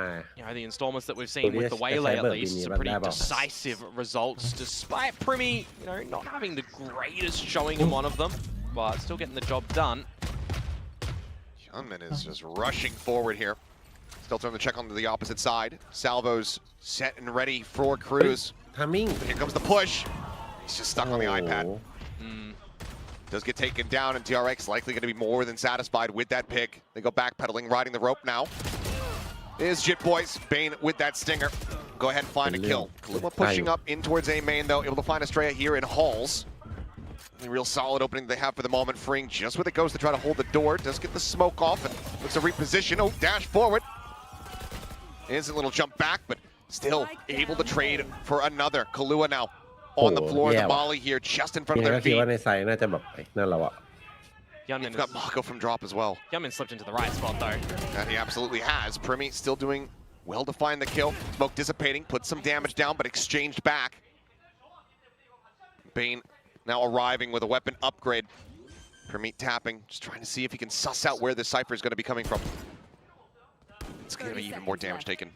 the installments that we've seen with the Waylay at least, some pretty decisive results, despite Primi, not having the greatest showing in one of them, but still getting the job done. Hyunmin is just rushing forward here. Still throwing the check onto the opposite side. Salvo's set and ready for Cruz. Timing. Here comes the push. He's just stuck on the iPad. Does get taken down, and DRX likely going to be more than satisfied with that pick. They go backpedaling, riding the rope now. Is Jit Boys. Bane with that stinger. Go ahead and find a kill. Kaluma pushing up in towards A main, though, able to find Estrella here in Halls. A real solid opening they have for the moment. Freeing just where it goes to try to hold the door. Does get the smoke off and looks to reposition. Oh, dash forward. Is a little jump back, but still able to trade for another. Kalua now on the floor. The volley here just in front of their feet. He's got Mako from drop as well. Hyunmin slipped into the right spot though. And he absolutely has. Primi still doing well to find the kill. Smoke dissipating, put some damage down, but exchanged back. Bane now arriving with a weapon upgrade. Primi tapping, just trying to see if he can suss out where this Cypher is going to be coming from. It's going to be even more damage taken.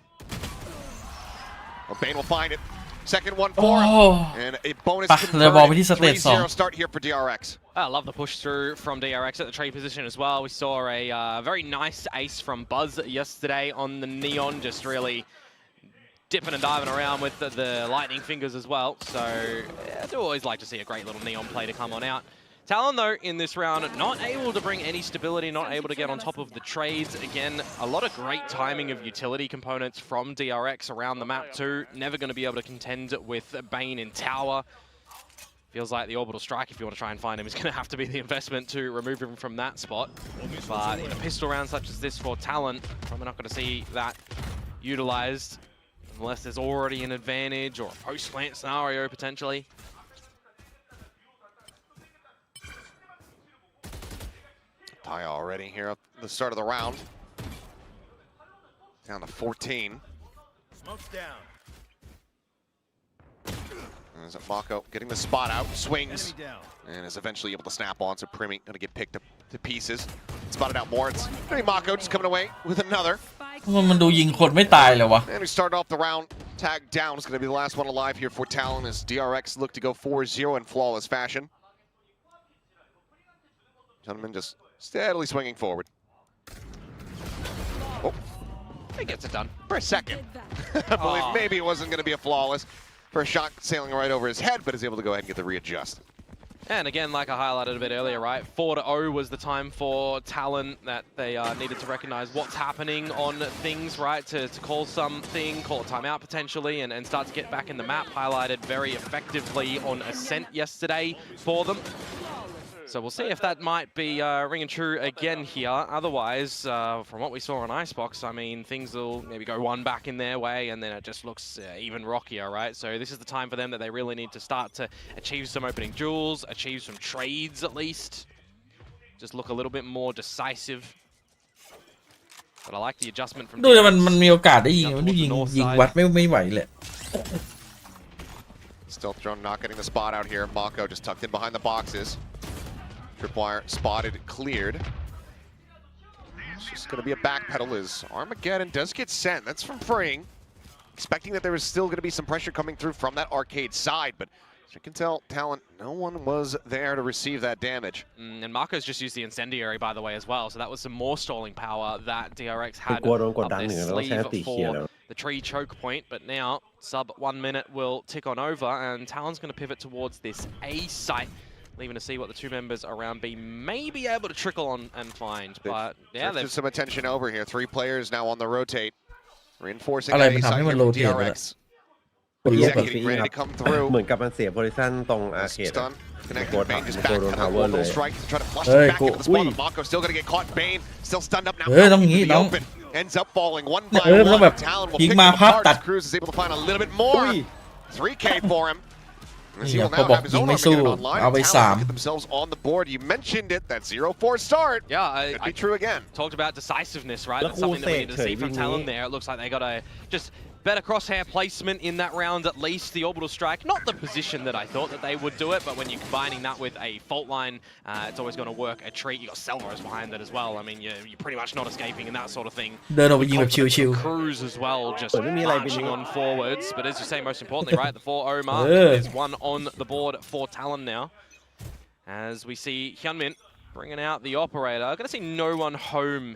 Well, Bane will find it. Second one for him. And a bonus converted. 3-0 start here for DRX. I love the push through from DRX at the trade position as well. We saw a very nice ace from Buzz yesterday on the Neon, just really dipping and diving around with the lightning fingers as well. So I do always like to see a great little Neon play to come on out. Talon, though, in this round, not able to bring any stability, not able to get on top of the trades. Again, a lot of great timing of utility components from DRX around the map, too. Never going to be able to contend with Bane in tower. Feels like the orbital strike, if you want to try and find him, is going to have to be the investment to remove him from that spot. But in a pistol round such as this for Talon, probably not going to see that utilized unless there's already an advantage or a post-plant scenario, potentially. Tie already here at the start of the round. Down to 14. Smoke's down. There's Mako getting the spot out, swings, and is eventually able to snap on, so Primi going to get picked up to pieces. Spotted out more. It's Mako just coming away with another. มันดูยิงคนไม่ตายเลยวะ And we start off the round, tagged down. It's going to be the last one alive here for Talon as DRX look to go 4-0 in flawless fashion. Gentleman just steadily swinging forward. Oh, He gets it done. for a second. I believe maybe it wasn't going to be a flawless. For a shot sailing right over his head, but is able to go ahead and get the readjust. And again, like I highlighted a bit earlier, right? 4-0 was the time for Talon that they needed to recognize what's happening on things, right? To call something, call a timeout potentially, and start to get back in the map. Highlighted very effectively on Ascent yesterday for them. So we'll see if that might be ringing true again here. Otherwise, from what we saw on Icebox, I mean, things will maybe go one back in their way, and then it just looks even rockier, right? So this is the time for them that they really need to start to achieve some opening duels, achieve some trades at least. Just look a little bit more decisive. But I like the adjustment from ดูแต่มันมีโอกาสได้ยิงมันยิงวัดไม่ไหวเลย Still thrown, not getting the spot out here. Mako just tucked in behind the boxes. Tripwire spotted, cleared. It's just going to be a backpedal as Armageddon does get sent. That's from Freeing. Expecting that there was still going to be some pressure coming through from that arcade side, but as you can tell, Talon, no one was there to receive that damage. And Marco's just used the Incendiary, by the way, as well, so that was some more stalling power that DRX had up their sleeve for the tree choke point, but now sub 1 minute will tick on over, and Talon's going to pivot towards this A site. leaving to see what the two members around B may be able to trickle on and find. But yeah, There's some attention over here. 3 players now on the rotate. Reinforcing อะไร that มัน A ทำให้ side มัน here โร from เทตเลย DRX. คนลุก He's อะ getting ready to come through. เหมือนกับมันเสียโพซิชันตรงอาร์เคด Stun. Connecting Record Bane just record back. on Kind of tower orbital เลย strike to try to flush Ê, him back cô- into the spawn. ui. But Mako still gonna get caught. Bane still stunned up now. Ê,ต้องงี้ Into the น้อง open. Ends up falling one by มันต้องแบบ one. Talon will ยิง pick มา him ภาพ apart. ตัด Cruz is able to find a little bit more. 3K for him. As he นี่ will พอ now บอก have his ยิง own ไม่สู้ Armageddon online. เอาไป Talon 3 get themselves on the board. You mentioned it. That 0-4 start. yeah, Could be I true again. talked about decisiveness, right? Look That's something that we need to who's see from saving Talon me. there. It looks like they got a just better crosshair placement in that round, at least the orbital strike. Not the position that I thought that they would do it, but when you're combining that with a fault line, it's always going to work a treat. You got Selva's behind that as well. I mean, you're pretty much not escaping in that sort of thing. เดินออกไปยิงแบบชิว Confidence of Cruz as well, just marching on forwards. But as you say, most importantly, right, the 4-0 mark Yeah. is one on the board for Talon now. As we see Hyunmin bringing out the operator. Going to see no one home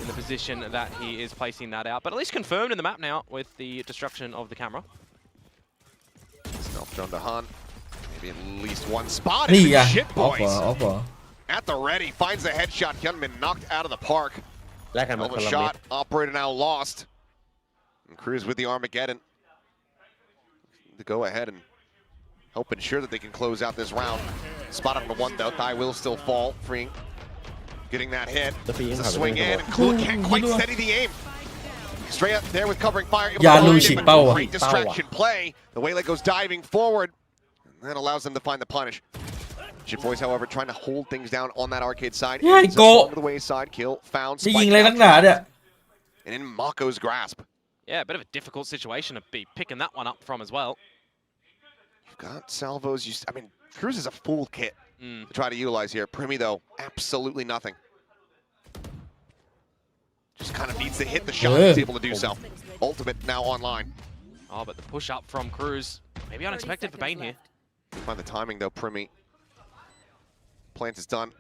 in the position that he is placing that out, but at least confirmed in the map now with the destruction of the camera. Stealth drone to hunt. Maybe at least one spot. ๆนี่ It's ไง been shit ออฟเหรอ boys. ออฟเหรอ At the ready, finds the headshot. Hyunmin knocked out of the park. แลกกันมา Hell ค of น a ละเม็ด shot. Operator now lost. And Cruz with the Armageddon. To go ahead and help ensure that they can close out this round. Spot on the one though. Thigh will still fall. Freeing. Getting that hit. The feeling It's a how swing they're in. gonna And Clue can't quite steady the aim. Straight up there with covering fire. Able to อย่า find ลู him, ชิก but เป้าอ่ะ great distraction play. The Waylay goes diving forward. And that allows them to find the punish. Chip Boys, however, trying to hold things down on that arcade side. Yeah, Ends up go. over the wayside. Kill found. จะยิง Spike อะไร now นักหนาเนี่ย and in Mako's grasp. Yeah, a bit of a difficult situation to be picking that one up from as well. You've got salvos. I mean, Cruz is a full kit to try to utilize here. Primi, though, absolutely nothing. Just kind of needs to hit the shot. Yeah. He's able to do so. Ultimate now online. Oh, but the push up from Cruz, maybe unexpected for Bane here. Find the timing, though, Primi. Plant is done.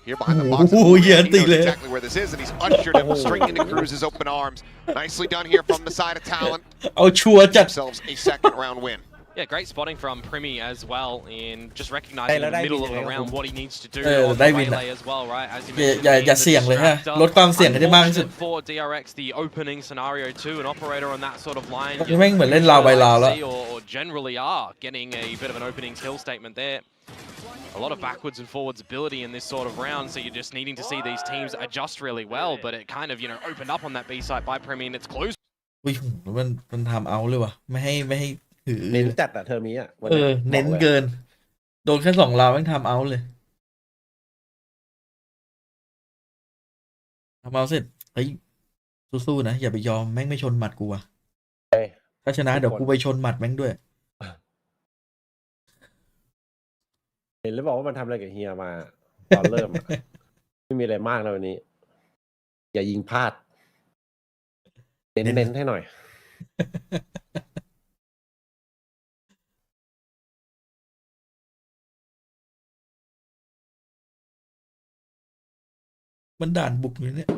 Here behind the box. Oh, yeah, He knows Tile. exactly where this is, and he's ushered him straight into Cruz's open arms. Nicely done here from the side of Talon. เอาชัวร์จัด Themselves a second round win. Yeah, great spotting from Primi as well in just recognizing in the middle of the round what he needs to do on the Waylay as well, right? As you mentioned, อย่าเสี่ยงเลยฮะ ลดความเสี่ยงให้ได้มากที่สุด for DRX, the opening scenario too, an operator on that sort of line. นี่แม่งเหมือนเล่นลาวใบลาวแล้ว Or generally are getting a bit of an opening kill statement there. A lot of backwards and forwards ability in this sort of round, so you're just needing to see these teams adjust really well. But it kind of, opened up on that B side by Primi, and it's closed. อุ้ยมันทำเอาเลยว่ะไม่ให้ถือ เน้นจัดอะเทอร์มีอะวัน เอ นี้ อเน้น บอกลย เกิน โดนแค่2 ราวแม่งทำเอาเลยทำเอาเสร็จเฮ้ยสู้ๆนะอย่าไปยอมแม่งไม่ชนหมัดกูอ่ะ เอ้ย ถ้าชนะเดี๋ยวกูไปชนหมัดแม่งด้วย เห็นแล้วบอกว่ามันทำอะไรกับเฮียมาตอนเริ่มอะ ไม่มีอะไรมากแล้ววันนี้ อย่ายิงพลาด เน้นให้หน่อย มันด่านบุกอยู่เนี่ย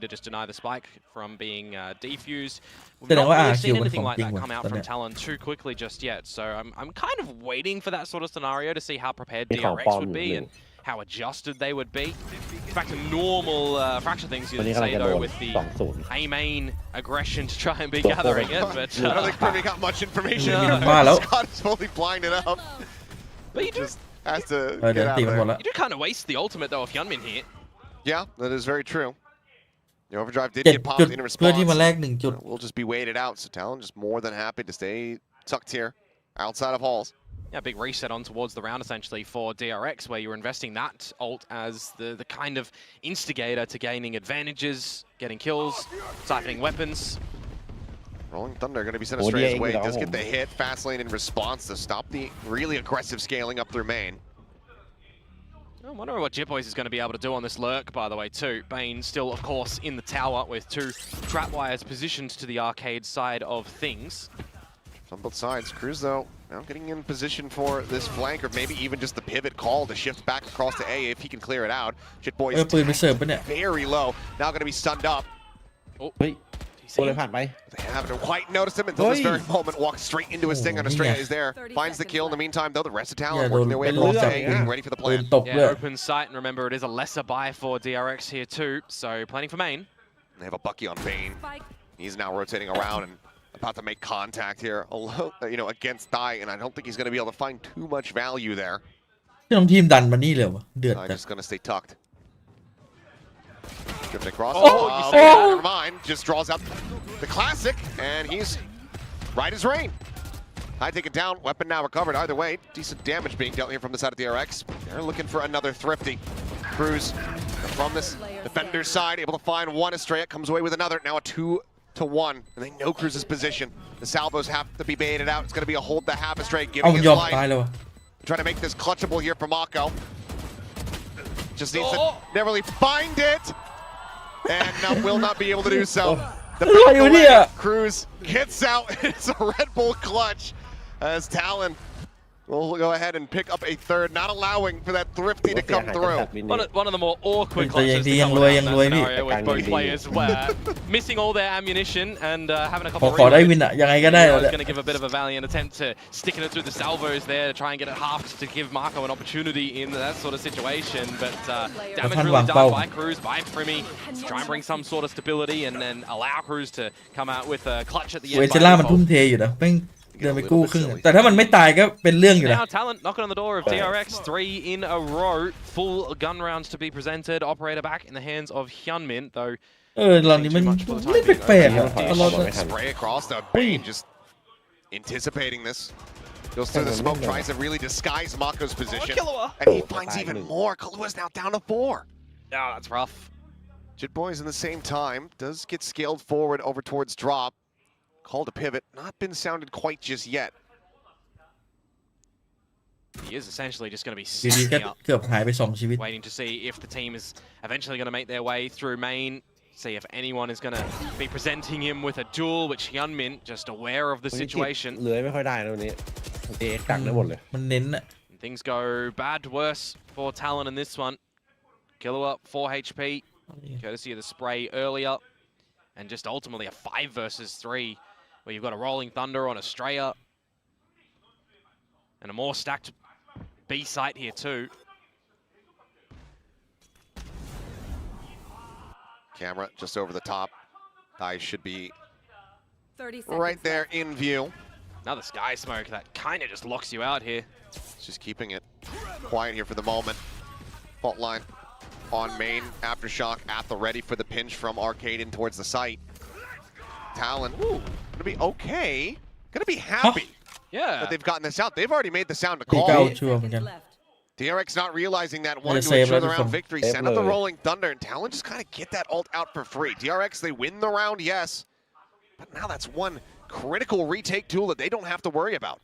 to just deny the spike from being defused. We've Then not what really are seen you anything with like that something come out with from that? Talon too quickly just yet. So I'm kind of waiting for that sort of scenario to see how prepared It's all DRX would bomb, be isn't and it? how adjusted they would be. Back to normal fracture things, วัน you'd นี้กำลัง say จะโด though, น with the 2-0 A main aggression to try and be Go gathering it, forward. but I don't think Primi got much information. Yeah. here. Malo. Scott is fully blinded up. but you do Just has to เออเดี๋ยว get out ตี of มันหมด there. ละ you do kind of waste the ultimate though if Hyunmin here. Yeah, that is very true. The overdrive did 7 get จุด popped in เพื่อที่ response. มาแลก1 จุด We'll just be waited out. So Talon just more than happy to stay tucked here outside of halls. Yeah, big reset on towards the round essentially for DRX, where you're investing that ult as the kind of instigator to gaining advantages, getting kills, siphoning weapons. Rolling Thunder going to be sent Oh, astray yeah, his way. you Does get know. the hit. Fast lane in response to stop the really aggressive scaling up through main. I'm wondering what Jip Boys is going to be able to do on this lurk, by the way, too. Bane still, of course, in the tower with 2 trap wires positioned to the arcade side of things. on both sides. Cruz, though, now getting in position for this flank, or maybe even just the pivot call to shift back across to A if he can clear it out. Jit Boys ปืนไปเสิร์ฟปะเนี่ย very low. Now going to be stunned up. เฮ้ยตัวเลยผ่านไป They haven't quite noticed him until this very moment. Walks straight into his thing, and Estrella is there. Finds the kill. In the meantime, though, the rest of Talon working their way across to A, getting ready for the ปืน plan. ตกด้วย Yeah, open sight, and remember it is a lesser buy for DRX here too, so planning for main. They have a Bucky on Bane. He's now rotating around and about to make contact here, against Thai, and I don't think he's going to be able to find too much value there. ที่น้องทีมดันมานี่เลยวะเดือดจัด Just going to stay tucked. Drift across. Oh, you say that. Never mind. Just draws out the classic, and he's right as rain. High take it down. Weapon now recovered. Either way, decent damage being dealt here from the side of the DRX. They're looking for another thrifty. Cruz from this defender's side, able to find one. Estrella comes away with another. Now a 2-1, and they know Cruz's position. The salvos have to be baited out. It's going to be a hold the half Estrella, เอา giving ยอ his มตาย life. เลยวะ Trying to make this clutchable here for Mako. Just needs to narrowly find it. And now will not be able to do so. The back away, Cruz gets out. It's a Red Bull clutch as Talon will go ahead and pick up a third, not allowing for that thrifty to come through. One of the more awkward But clutches to yang come luai, around yang that luai ni. scenario with both players were missing all their ammunition and having a ขอ couple ขอ of ได้วินอะยังไงก็ได้ I แล้ว was เนี่ย going to give a bit of a valiant attempt to sticking it through the salvos there to try and get it halved to give Marco an opportunity in that sort of situation. But damage really done by Cruz, by Primmy, to try and bring some sort of stability and then allow Cruz to come out with a clutch at the เว end. เจล่ามันทุ่มเทอยู่นะแม่งเดินไปกู้ครึ่งแต่ถ้ามันไม่ตายก็เป็นเรื่องอยู่นะ Now Talon knocking on the door of DRX, 3 in a row, full gun rounds to be presented. Operator back in the hands of Hyunmin, though. ตอนนี้มันเล่นแปลกๆอะตลอดเลย Spray across the Bane, just anticipating this. Goes through the smoke, tries to really disguise Mako's position. And he finds even more. Kalua's now down to 4. Oh, that's rough. Jit Boys in the same time does get scaled forward over towards drop. Called a pivot, not been sounded quite just yet. He is essentially just going to be ดีๆก็ sitting up, เกือบหายไป2ชีวิต waiting to see if the team is eventually going to make their way through main. See if anyone is going to be presenting him with a duel, which Hyunmin, just aware of the situation. เลื้อยไม่ค่อยได้นะวันนี้เด็กดักได้หมดเลย มันเน้นอะ Things go bad to worse for Talon in this one. Killua, 4 HP, courtesy of the spray earlier. And just ultimately a 5 versus 3, where you've got a Rolling Thunder on Estrella. And a more stacked B site here too. Camera just over the top. Eyes should be 30 right there in view. Another sky smoke that kind of just locks you out here. Just keeping it quiet here for the moment. Fault line on main. Aftershock at the ready for the pinch from Arcade in towards the site. Talon, gonna be okay. Gonna be happy Yeah. that they've gotten this out. They've already made the sound to ตี call. เก้าชัวร์เหมือนกัน DRX not realizing that, wanting to save ensure the everything. round victory. Send up the Rolling Thunder, and Talon just kind of get that ult out for free. DRX, they win the round, yes. But now that's one critical retake tool that they don't have to worry about.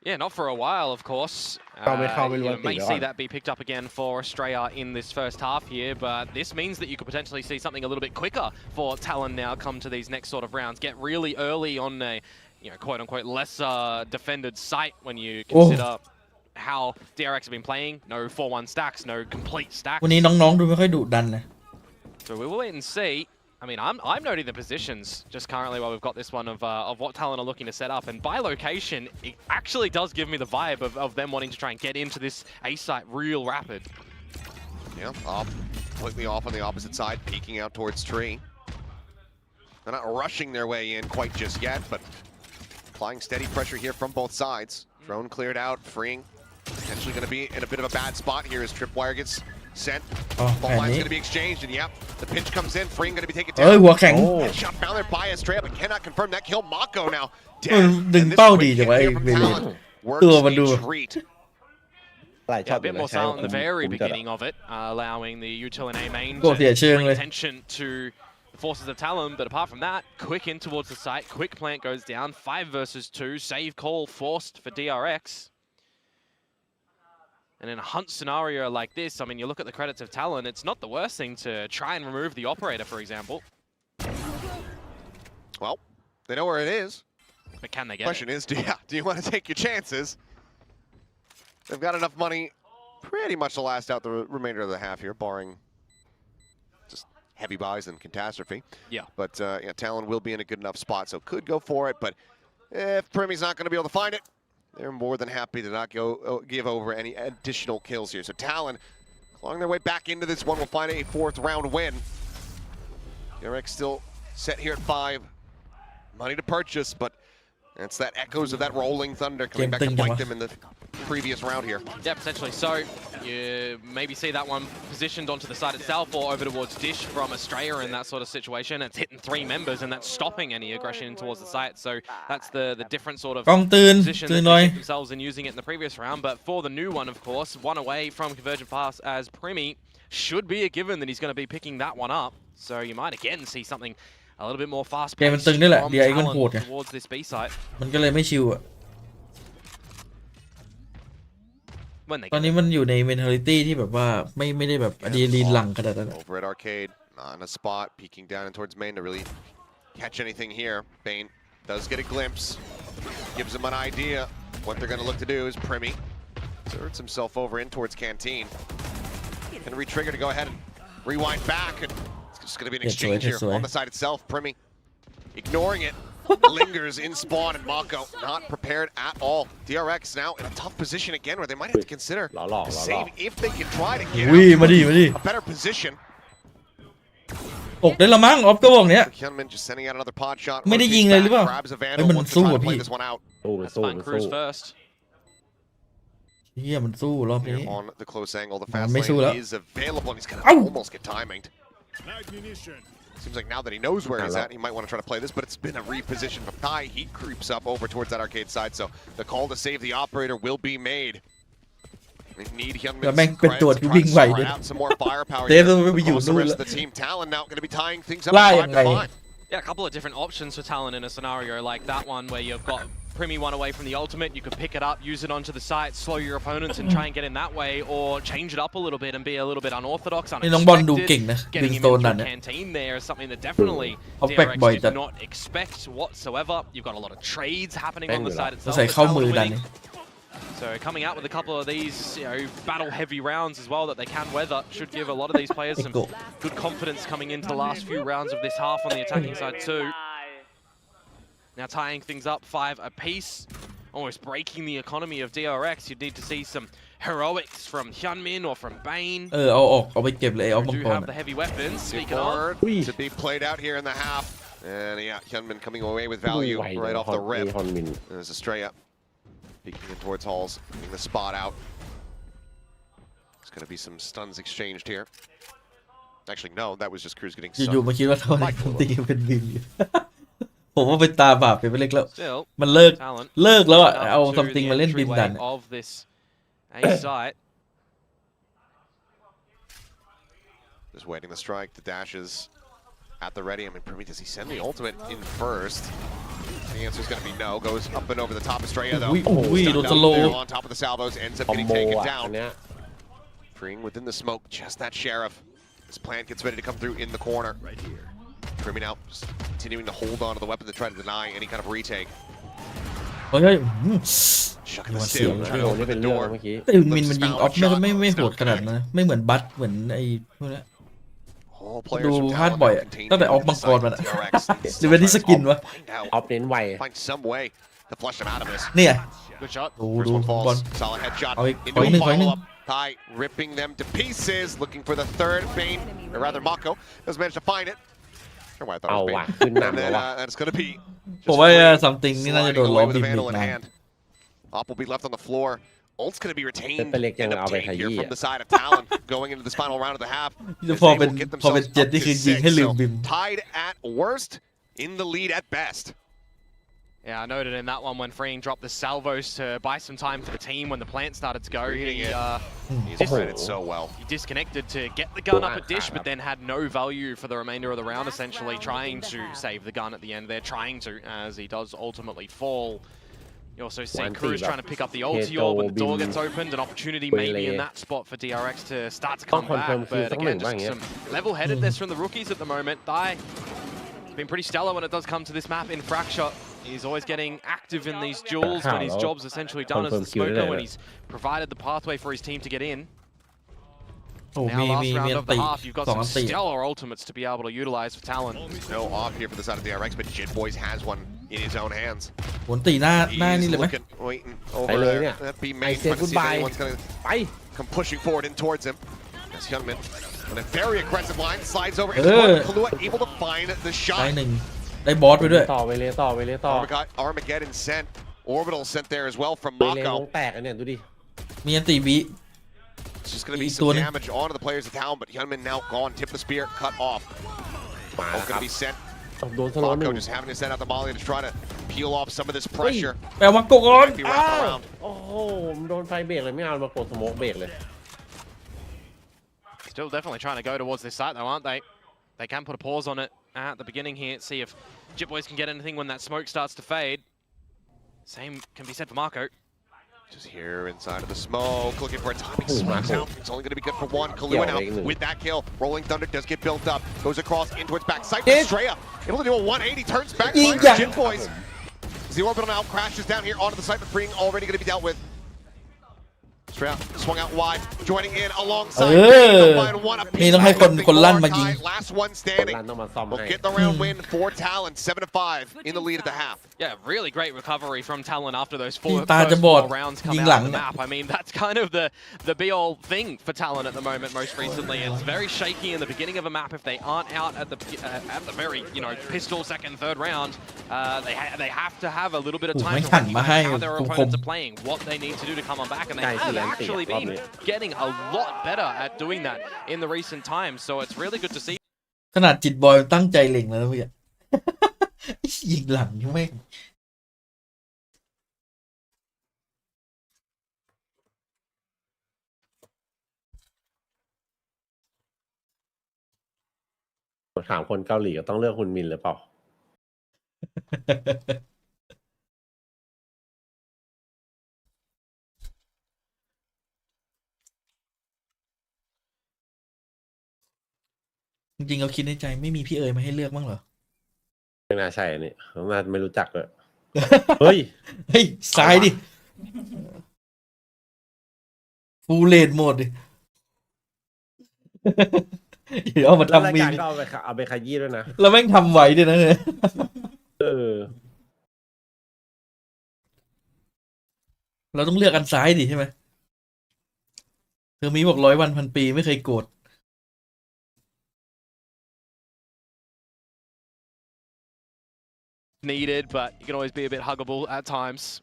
Yeah, not for a while, of course. You may see that be picked up again for Estrella in this first half here, but this means that you could potentially see something a little bit quicker for Talon now come to these next sort of rounds. Get really early on a, quote-unquote lesser defended site when you consider how DRX have been playing. No 4-1 stacks, no complete stacks. วันนี้น้องๆดูไม่ค่อยดุดันนะ So we will wait and see. I mean, I'm noting the positions just currently while we've got this one of what Talon are looking to set up. And by location, it actually does give me the vibe of them wanting to try and get into this A site real rapid. Yeah, completely off on the opposite side, peeking out towards tree. They're not rushing their way in quite just yet, but applying steady pressure here from both sides. Drone cleared out, freeing. Potentially going to be in a bit of a bad spot here as Tripwire gets sent. Ball line's going to be exchanged, and yep, the pinch comes in. Freeing going to be taken เอ้ย down. หัวแข็ง Shot found there by Estrella, but cannot confirm that kill. Mako now เออ dead. ดึง And this เป้า quick ดีจัง hit วะไอ้ here from เวเล Talon works ตัวมันดู a treat. หลายช็อ Yeah, ต a bit more silent in the very คุ้มจัดอะ beginning of it, allowing the util and A main ก็เสีย to เชิง bring เลย attention to the forces of Talon. But apart from that, quick in towards the site, quick plant goes down, 5 versus 2, save call forced for DRX. And in a hunt scenario like this, I mean, you look at the credits of Talon, it's not the worst thing to try and remove the operator, for example. Well, they know where it is. but can they get Question is, do you want to take your chances? They've got enough money pretty much to last out the remainder of the half here, barring just heavy buys and catastrophe. Yeah. But yeah, Talon will be in a good enough spot, so could go for it. But if Primy's not going to be able to find it, they're more than happy to not give over any additional kills here. So Talon, clawing their way back into this one, will find a 4th round win. DRX still set here at 5. Money to purchase, but it's that echoes of that rolling thunder coming back to bite them in the previous round here. Yeah, potentially. So you maybe see that one positioned onto the side itself or over towards Dish from Australia in that sort of situation. It's hitting 3 members and that's stopping any aggression towards the site. So that's the different sort of กล้องตื่น position ตื่น that หน่อย they kept themselves in using it in the previous round. But for the new one, of course, one away from Convergent Pass as Primy should be a given that he's going to be picking that one up. So you might again see something a little bit more fast เกมมัน paced ตึงนี่แหละ from DRX มันโหด Talon ไง towards this B site. มันก็เลยไม่ชิวอ่ะ When they ตอนนี้มันอยู่ใน mentality ที่แบบว่าไม่ได้แบบอะดรีนาลีนหลั่งขนาดนั้น Over at Arcade, on a spot, peeking down and towards main to really catch anything here. Bane does get a glimpse, gives him an idea. What they're going to look to do is Primy inserts himself over in towards Canteen. Can re-trigger to go ahead and rewind back. And it's just going to be an exchange here on the side itself. Primy ignoring it. Lingers in spawn and Mako not prepared at all. DRX now in a tough position again where they might have to consider a save if they can try to get อุ้ยมาดิ a better position. ตกได้ละมั้งออฟก็บอกเนี้ย Hyunmin just sending out another pod shot. ไม่ได้ยิงเลยหรือเปล่า Grabs a เฮ้ย Vandal มัน wants to สู้ try อ่ะ to พี่ play this one out. That's fine. Cruise first. เฮียมันสู้รอบนี้ Here on the close angle, the มัน fast ไม่สู้แล้ว lane is available and he's gonna เอ้า almost get timinged. Seems like now that he knows where he's at, he might want to try to play this, but it's been a reposition from Thai. He creeps up over towards that arcade side, so the call to save the operator will be made. They need Hyunmin แล้วแม่งเป็นตัวที่วิ่งไวด้วย out some more firepower เซฟ here ต้องไปอยู่ across the นู่น rest แล้ of ว the team. Talon now going to be tying things up ล่า 5 ยังไง to 5. Yeah, a couple of different options for Talon in a scenario like that one where you've got Primy one away from the ultimate, you could pick it up, use it onto the site, slow your opponents and try and get in that way, or change it up a little bit and be a little bit unorthodox, นี่น้องบอลดูเก่ง unexpected. นะ Getting ดึง him โซน into นั่น a เนี่ย canteen there is something that definitely เขาแปลก DRX บ่อยจัด did not expect whatsoever. You've got a lot of trades happening on the side ต้อง itself. ใส่ with เข้า Talon มือดัน winning. So coming out with a couple of these, battle-heavy rounds as well that they can weather should give a lot of these players some good confidence coming into the last few rounds of this half on the attacking side too. Now tying things up 5 apiece, almost breaking the economy of DRX. You'd need to see some heroics from Hyunmin or from Bane. เอาออกเอาไปเก็บเลยเอามัง Do กร have the heavy weapons. Speaking of, Board to be played out here in the half. And yeah, Hyunmin coming away with value right off the rip. There's Estrella peeking in towards Halls, getting the spot out. There's going to be some stuns exchanged here. Actually, no, that was just Cruz getting อยู่ stunned. ๆมาคิดว่าทำไมผมตีเป็นบิมอยู่ ผมว่าเป็นตาบาปไปเล็กแล้ว still, มันเลิก Talon แล้วอ่ะ up เอา to ซัมติง the มาเล่นบิม entryway ดัน of this A site. Just waiting the strike. The dashes at the ready. I mean, Primy, does he send the ultimate in first? The answer is going to be no. Goes up and over the top of Estrella, though. อุ้ยโดน Stunned ส up โล there on top of the salvos. Ends up คอม getting โบ taken อ่ะ down. อันเนี้ย Freeing within the smoke. Just that sheriff. His plant gets ready to come through in the corner. Primy now just continuing to hold on to the weapon to try to deny any kind of retake. เฮ้ย Chucking the What's steal, the- trying to โอ้ open นี่เป็น the เรื่อง door. เมื่อกี้ แต่มินมันยิงออฟไม่โหดขนาดนั้นนะไม่เหมือนบัตเหมือนไอ้พวกนี้ All ดู players from พลาด Talon บ่อย are อะ contained ตั้งแต่ออฟ in มั the งกร site มันอะ DRX. หรือเป็นที่สกินวะ Find out. ออฟเน้นไว Find some way to flush him out of this. เนี่ย Good shot. ดู First ดู one บอล falls. Solid headshot. เอาอีก Into ขออีกหนึ่ a งขออีกหนึ่ง follow-up. Thai ripping them to pieces, looking for the third Bane, or rather Mako. Doesn't manage to find it. Sure why I thought เอา it was ว่ะ Bane. ขึ้น And นำแล้ว then ว่ะ it's going to be ผมว่า just ซัมติงนี่น่าจะโดน sliding ล้อ away บิ with ม the อี Vandal ก in นาน hand. Op will be left on the floor. Ult's going to be retainedเป็นเล็กยัง and เอาไป obtained ข here ยี้ from อะ the side of Talon going into this final round of the half. พอ As they เป็น will get พอเป็น themselves เจ็ด up นี่ to คือยิง 6, ให้ลืม so บิม tied at worst, in the lead at best. Yeah, I noted in that one when Freeing dropped the salvos to buy some time for the team when the plant started to go. Reading it. He's Just- read it so well. He disconnected to get the gun up at Dish, but then had no value for the remainder of the round, essentially trying to save the gun at the end there, trying to, as he does ultimately fall. You also see One Cruz team trying to pick up the up. ulti orb when the door gets opened, an opportunity maybe in that spot for DRX to start to come back, but again, just some level-headedness from the rookies at the moment. Thai has been pretty stellar when it does come to this map in Fracture. He's always getting active in these duels, but his job's essentially done as the smoker when he's provided the pathway for his team to get in. โอ้ Now มี last มี round of the ตี half, you've got สอง some อันตี stellar ultimates to be able to utilize for Talon. No off here for the side of DRX, but Jit Boys has one in his own hands. ผลตีหน้า He's นี่เลยไหม looking, waiting over ไปเลยเนี่ย there. That B ไอ main เซ trying to see if goodbye anyone's gonna ไป come pushing forward in towards him. That's Hyunmin on a very aggressive line, slides over. Kalua able to find the ได้ shot. หนึ่งได้บอสไปด้วย ต่อไปเลยต่อไปเลยต่อ Armageddon sent. Orbital sent there as well from ไปเลยว Mako. งแตกอันเนี่ยดูดิ มีอันตีบี It's just going to be some damage onto the players of Talon, but Hyunmin now gone. Tip the spear, cut off. มาแล้ว Both ครั going บ to be sent. โดนสโลว์หนึ่ Mako ง just having to send out the volley to try to peel off some of this pressure. แปลว่าโกก่อน Be อ้า wrapped ว around. โอ้โหโดนไฟเบรกเลยไม่เอามากดสโมกเบรกเลย Still definitely trying to go towards this site though, aren't they? They can put a pause on it at the beginning here, see if Jit Boys can get anything when that smoke starts to fade. Same can be said for Mako. Just here inside of the smoke, looking for a timing Oh, smash Mako. out. It's only going to be good for one. Kalua now with that kill. Rolling Thunder does get built up. Goes across in towards back. Sight with Straya. Able to do a 180. Turns back. Finds the Jit Boys. The orbital now crashes down here onto the site, but freeing already going to be dealt with. Straya swung out wide, joining in alongside. นี่ต้องให้คนลั่นมายิง Last one คน standing. ลั่นต้องมาซ่อม Will ให้ get the round win for Talon. 7-5 in the lead at the half. Yeah, really great recovery from Talon after those ยิง first ตาจะบอด 4 rounds come ยิง out หลั of ง the map. I mean, that's kind of the be-all thing for Talon at the moment most recently. It's very shaky in the beginning of a map if they aren't out at the very, pistol second, third round. They have to have a little bit of time to recognize how their opponents are playing, what they need to do to come on back, and they have actually been getting a lot better at doing that in the recent times. So it's really good to see. ขนาดจิตบอยตั้งใจเล็งแล้วนะเพื่อน ยิงหลังแม่ง ถามคนเกาหลีก็ต้องเลือกฮุนมินหรือเปล่า จริงๆเราคิดในใจไม่มีพี่เอ๋ยมาให้เลือกบ้างเหรอ ไม่น่าใช่นี่น่าไม่รู้จักเลยเฮ้ย เฮ้ยซ้ายดิ ฟูลเลนโหมดดิ เดี๋ยวเอามา แล้วราย ทำมี การ ม ก็เอาไปขยี้ด้วยนะ แล้วแม่งทำไว้ด้วยนะเนี่ย เออ เราต้องเลือกอันซ้ายดิใช่ไหมเธอมีบอก100 วันพันปีไม่เคยโกรธ needed, but you can always be a bit huggable at times.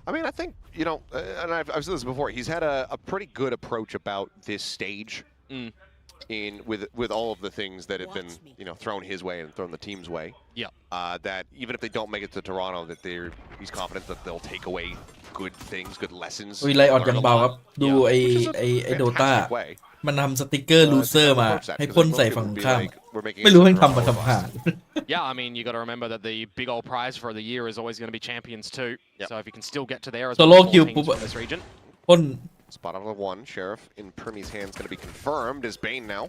I mean, I think, and I've said this before, he's had a pretty good approach about this stage with all of the things that have been, thrown his way and thrown the team's way. Yeah. That even if they don't make it to Toronto, that he's confident that they'll take away good things, good lessons. อุ้ยไลออดยังเบาครับ ดูไอ้โดต้า มันทำสติกเกอร์ลูเซอร์มาให้พ่นใส่ฝั่งข้าม ไม่รู้แม่งทำมาทำผ่าน Yeah, I mean, you got to remember that the big old prize for the year is always going to be champions too. Yep. So if you can still get to there as Solo well, kill teams from this region. พ่น Spot on the one. Sheriff in Permi's hands going to be confirmed as Bane now.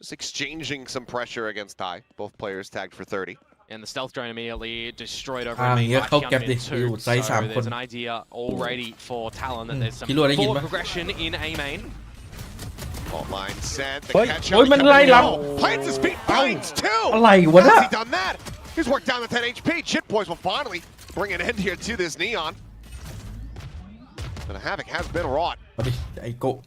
Just exchanging some pressure against Tai. Both players tagged for 30. And the stealth drone immediately destroyed over Ah, main yeah, by เข้าแก็บดิ Hyunmin อยู่ too. ไซส์ So 3 คน there's an idea already for Talon that there's some คิดว่าได้ยิน forward ปะ progression in A main. Fault line sent. The Oi, catch oi, up. man, lay lang. Plants his feet. Finds two. อะไรวะ How น่ะ has he done that? He's worked down to 10 HP. Chit Boys will finally bring an end here to this Neon. And a havoc has been wrought. เอาดิไอ้โกะ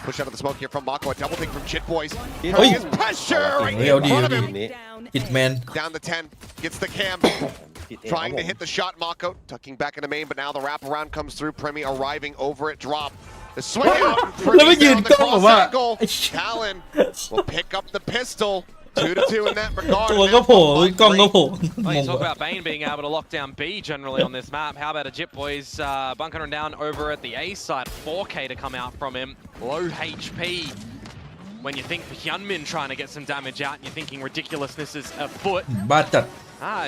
Push out of the smoke here from Mako. A double take from Chit Boys. Oi. His pressure right Oi, in Odi, front of Odi. him. นี้ ฮิตแมน Down to 10. Gets the cam. ผิดเอง Trying ค to รับ hit the shot. Mako tucking back into main, but now the wraparound comes through. Premi arriving over at drop. The swing out. แล้วไม่ยืน Premi's กล้อง down แบบ the ว่า cross angle. ไอ้ Talon will pick up the pistol. 2-2 in that regard. ตัวก็โผล่กล้องก็โผล่ Well, ง you ง talk ว่ะ about Bane being able to lock down B generally on this map. How about a Jit Boys bunkering down over at the A side? 4K to come out from him. Low HP. When you think Hyunmin trying to get some damage out and you're thinking ridiculousness is afoot. บ้าจัด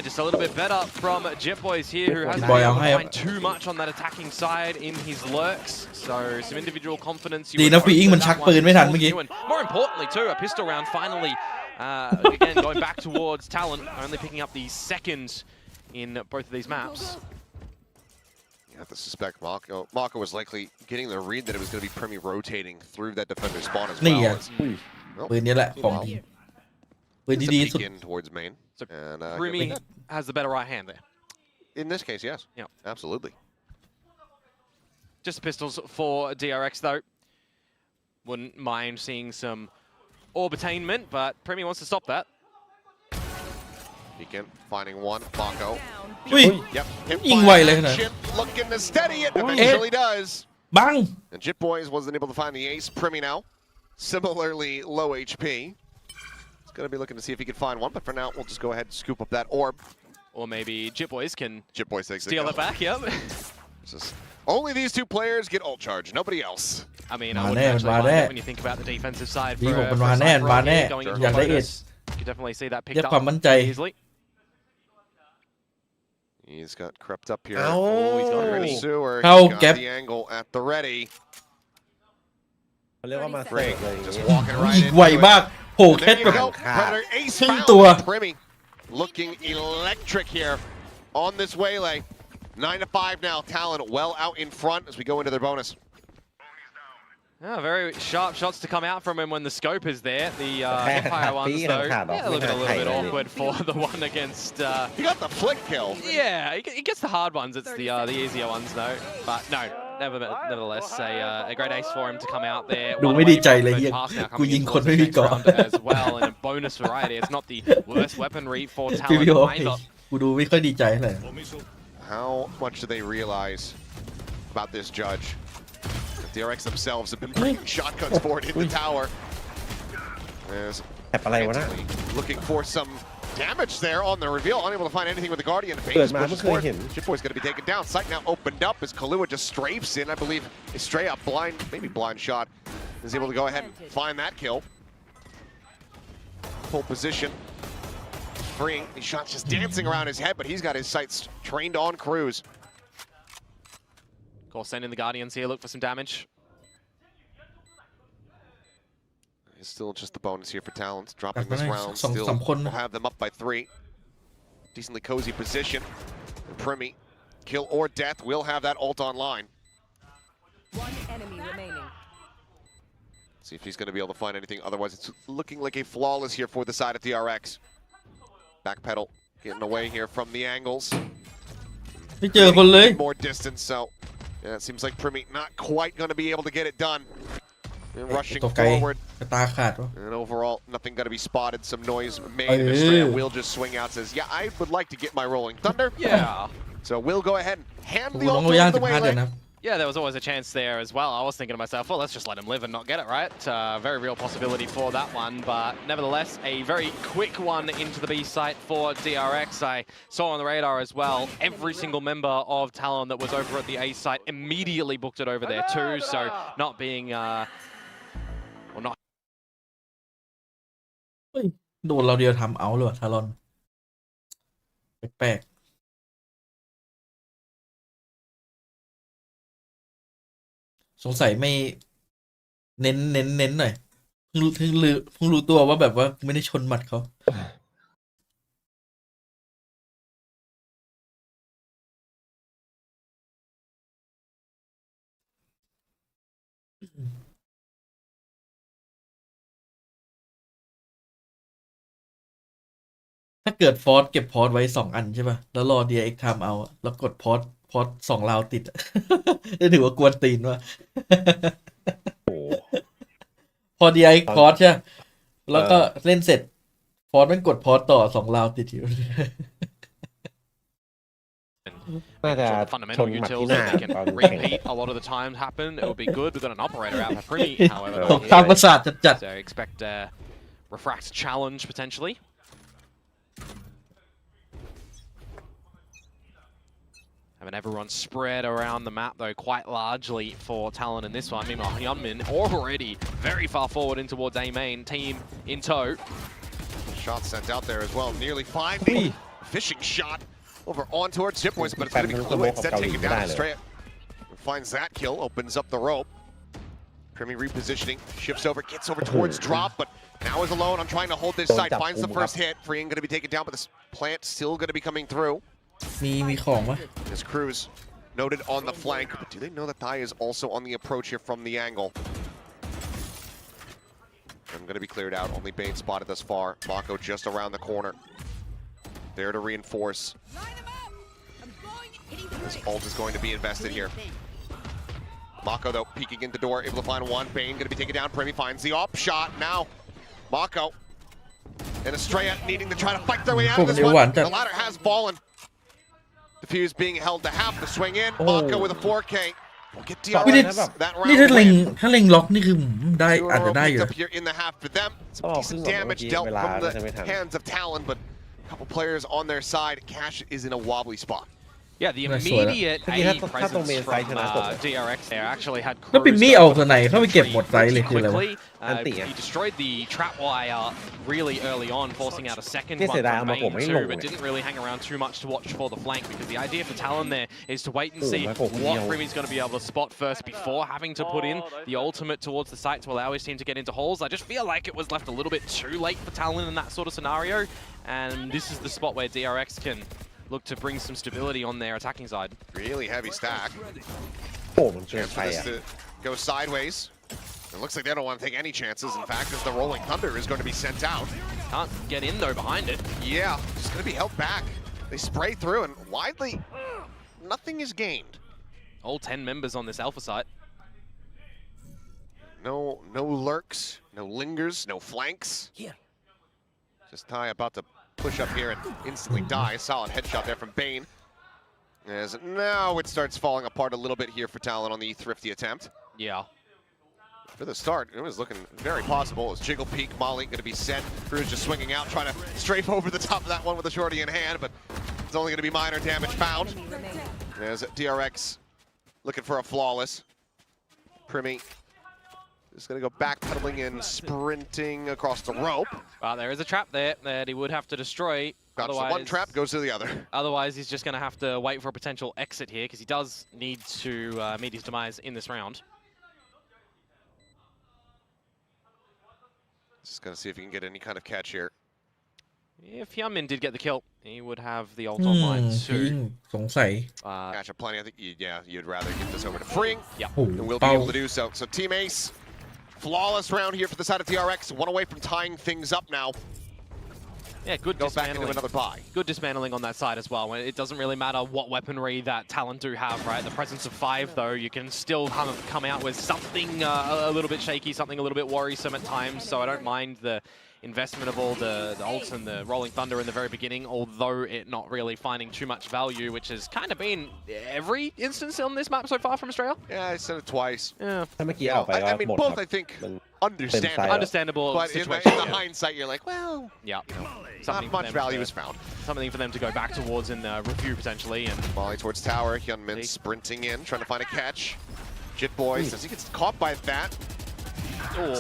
Just a little bit better from Jit Boys here, who hasn't Jit Boy been ableเอาให้ to find too much on that attacking side in his lurks. So some individual confidence. ดีนะฟรีอิงมันชักปืนไม่ทันเมื่อกี้ And more importantly too, a pistol round finally, again going back towards Talon, only picking up the second in both of these maps. You have to suspect Mako was likely getting the read that it was going to be Premi rotating through that defender spawn as นี่ well. อ่ะ ปืนนี้แหละของดีปืน It's ที่ a ดีที่สุด peek in towards main. So And, Premi has the better right hand there. in this case, yes. Yep. Absolutely. Just pistols for DRX though. Wouldn't mind seeing some orbitainment, but Premi wants to stop that. Peek in, finding one. Mako. อุ้ย Yep. Hit Ying by Wei thatเลยนะ Jip looking to steady it. Eventually does. บัง And Jip Boys wasn't able to find the ace. Premi now. Similarly low HP. He's going to be looking to see if he can find one, but for now, we'll just go ahead and scoop up that orb. Or maybe Jip Boys can Jip Boys takes steal the it back, yep. It's just, only these two players get ult charge, nobody else. I mean, I Mà wouldn't nè, actually mà mind nè. that when you think about the defensive side Đi for, một bên for mà a nè, side mà role here nè. going into Giành lấy Lotus. You can definitely see that picked เรียกความ up มั่นใจ easily. He's got crept up here. Ow. Oh, he's got rid of sewer. How He's got gap. the angle at the ready. เขาเรียกว่ามาเสกเลยอย่าง Just เงี้ย walking right ยิง into ไว it. มากโผล่ And แค่ there แบ you บ go. God. Predator ace ครึ่ง found ตัว by Premi. Looking electric here on this waylay. 9-5 now. Talon well out in front as we go into their bonus. Yeah, very sharp shots to come out from him when the scope is there. The Empire ones, though, yeah, looking a little bit awkward for the one against. He got the flick kill. Yeah, he gets the hard ones. It's the easier ones, though. But no, nevertheless, a great ace for him to come out there. ดู One ไม่ away ดีใจ from เลย first เหี้ย pass now กู coming ยิง in คน towards ไม่ the มี next เกาะ round as well, and a bonus variety. It's not the worst weaponry for พี่ Talon พี่โอ้ย either. กูดูไม่ค่อยดีใจเลย How much do they realize about this judge? The DRX themselves have been bringing shotguns forward in the tower. As แอบอะไรวะนะ Anthony looking for some damage there on the reveal, unable to find anything with the Guardian. เกิด Base มา pushes ไม่เคย forward. เห็น Jip Boy's going to be taken down. Sight now opened up as Kahlua just strafes in. I believe a straight up blind, maybe blind shot, is able to go ahead and find that kill. Full position. Freeing. These shots just dancing around his head, but he's got his sights trained on Cruz. Of course, sending the Guardians here, look for some damage. It's still just the bonus here for Talon. Dropping That's this nice. round. Some- Still someคน will have them up by 3. Decently cozy position. And Premi, kill or death, will have that ult online. One enemy remaining. See if he's going to be able to find anything. Otherwise, it's looking like a flawless here for the side of DRX. Backpedal, getting away here from the angles. ไม่เจอคนเลย More distance, so yeah, it seems like Premi not quite going to be able to get it done. And rushing ตัวไกล forward. ตาขาดวะ And overall, nothing going to be spotted. Some noise made. Oh, And Estrella yeah. will just swing out. Says, "Yeah, I would like to get my rolling thunder." Yeah. So we'll go ahead and hand กู the น้อง ult โรย่าง over the 15 เดือน waylay. นะครับ Yeah, there was always a chance there as well. I was thinking to myself, well, let's just let him live and not get it, right? Very real possibility for that one, but nevertheless, a very quick one into the B site for DRX. I saw on the radar as well, every single member of Talon that was over at the A site immediately booked it over there too, so not being, well, not เฮ้ยโดนเราเดียวทำเอาเลยว่ะทารอนแปลกๆสงสัยไม่เน้นหน่อยเพิ่งรู้ตัวว่าแบบว่าไม่ได้ชนหมัดเขาถ้าเกิดฟอสเก็บพอสไว้2 อันใช่ป่ะแล้วรอ DRX ทำเอาอะแล้วกดพอส2 ราวติดอะ จะถือว่ากวนตีนว่ะ โอ้โห พอ DRX พอสใช่ปะแล้วก็เล่นเสร็จพอสมันกดพอสต่อ2 ราวติดอยู่ น่าจะ sure the ช fundamental นหมัดที่ utils หน้า that they can ตอนแข่ง repeat a lot of the time happen. It would be good. We've got an operator out for Premi, however. ตกตามประสาทจัด So expect a refract challenge potentially. Having everyone spread around the map though quite largely for Talon in this one. Meanwhile, Hyunmin already very far forward in towards A main, team in tow. Shot sent out there as well. Nearly finding fishing shot over on towards Jip Boys, but it's going to be Kahlua instead taken down. Estrella finds that kill, opens up the rope. Premi repositioning, shifts over, gets over towards drop, but now is alone on trying to hold this site. Finds the first hit. Freeing going to be taken down, but this plant still going to be coming through. มีของปะ His crews noted on the flank, but do they know that Thai is also on the approach here from the angle? I'm going to be cleared out. Only Bane spotted thus far. Mako just around the corner. There to reinforce. This ult is going to be invested here. Mako, though, peeking in the door, able to find one. Bane going to be taken down. Premi finds the op shot. Now, Mako and Estrella needing to try to fight their way out of this one. The ladder has fallen. Diffuse being held to half the swing in. Mako with a 4K. We'll get DRX that นี่ถ้า round เล็ง win. ถ้าเล็งล็อกนี่คือได้อาจจะได้อยู่ Up here in the half for them. Some decent damage dealt from the hands of Talon, but a couple players on their side. Cash is in a wobbly spot. Yeah, the Nice one. immediate Tapi AE satu presence main from side na to. DRX there actually had แล้วปิมมี่ crews เอา that ตัวไหนเข้าไปเก็บหมดไซส์เลย pretty คืออะไรวะ quickly. Anti, He destroyed the trap wire really early on, forcing out a second Ni one sia dai from ama mainผมไม่ too, ลง but เลย didn't really hang around too much to watch for the flank because the idea for Talon there is to wait and see ไม่ผมคนเดียว what Primi's going to be able to spot first before having to put in the ultimate towards the site to allow his team to get into holes. I just feel like it was left a little bit too late for Talon in that sort of scenario, and this is the spot where DRX can look to bring some stability on their attacking side. Really heavy stack. โอ้มันเจอ Chance ใคร for this อ่ะ to go sideways. It looks like they don't want to take any chances. In fact, as the Rolling Thunder is going to be sent out. Can't get in though behind it. Yeah, just going to be held back. They spray through and widely, nothing is gained. All 10 members on this alpha site. No lurks, no lingers, no flanks. Just Ty about to push up here and instantly die. Solid headshot there from Bane. As now it starts falling apart a little bit here for Talon on the thrifty attempt. Yeah. For the start, it was looking very possible. It was Jiggle Peak, Molly going to be set. Crew's just swinging out, trying to strafe over the top of that one with a shorty in hand, but it's only going to be minor damage found. Enemy remaining. As DRX looking for a flawless. Primi is going to go backpedaling and sprinting across the rope. Well, there is a trap there that he would have to destroy. Got one trap, goes to the other. Otherwise, he's just going to have to wait for a potential exit here because he does need to meet his demise in this round. Just going to see if he can get any kind of catch here. If Hyunmin did get the kill, he would have the ult online ยิง too. สงสัย Catch up plenty. I think, you'd rather get this over to Freeing. Yeah. โอ้โห And we'll be เป้า able to do so. So Team Ace, flawless round here for the side of TRX. One away from tying things up now. Yeah, good Go back into dismantling. another buy. Good dismantling on that side as well. When it doesn't really matter what weaponry that Talon do have, right? The presence of 5, though, you can still kind of come out with something a little bit shaky, something a little bit worrisome at times. So I don't mind the investment of all the ults and the Rolling Thunder in the very beginning, although it not really finding too much value, which has kind of been every instance on this map so far from Australia. Yeah, I said it twice. Yeah. ถ้าเมื่อกี้เอาไปก็ I mean, หมด both ครับ I think มัน understandable. Understandable But in the situation. hindsight, you're like, well, Yeah. not Something for much them value to- is found. Something for them to go back towards in the review potentially. And Molly towards tower. Hyunmin sprinting in, trying to find a catch. Jit Boys, as he gets caught by that.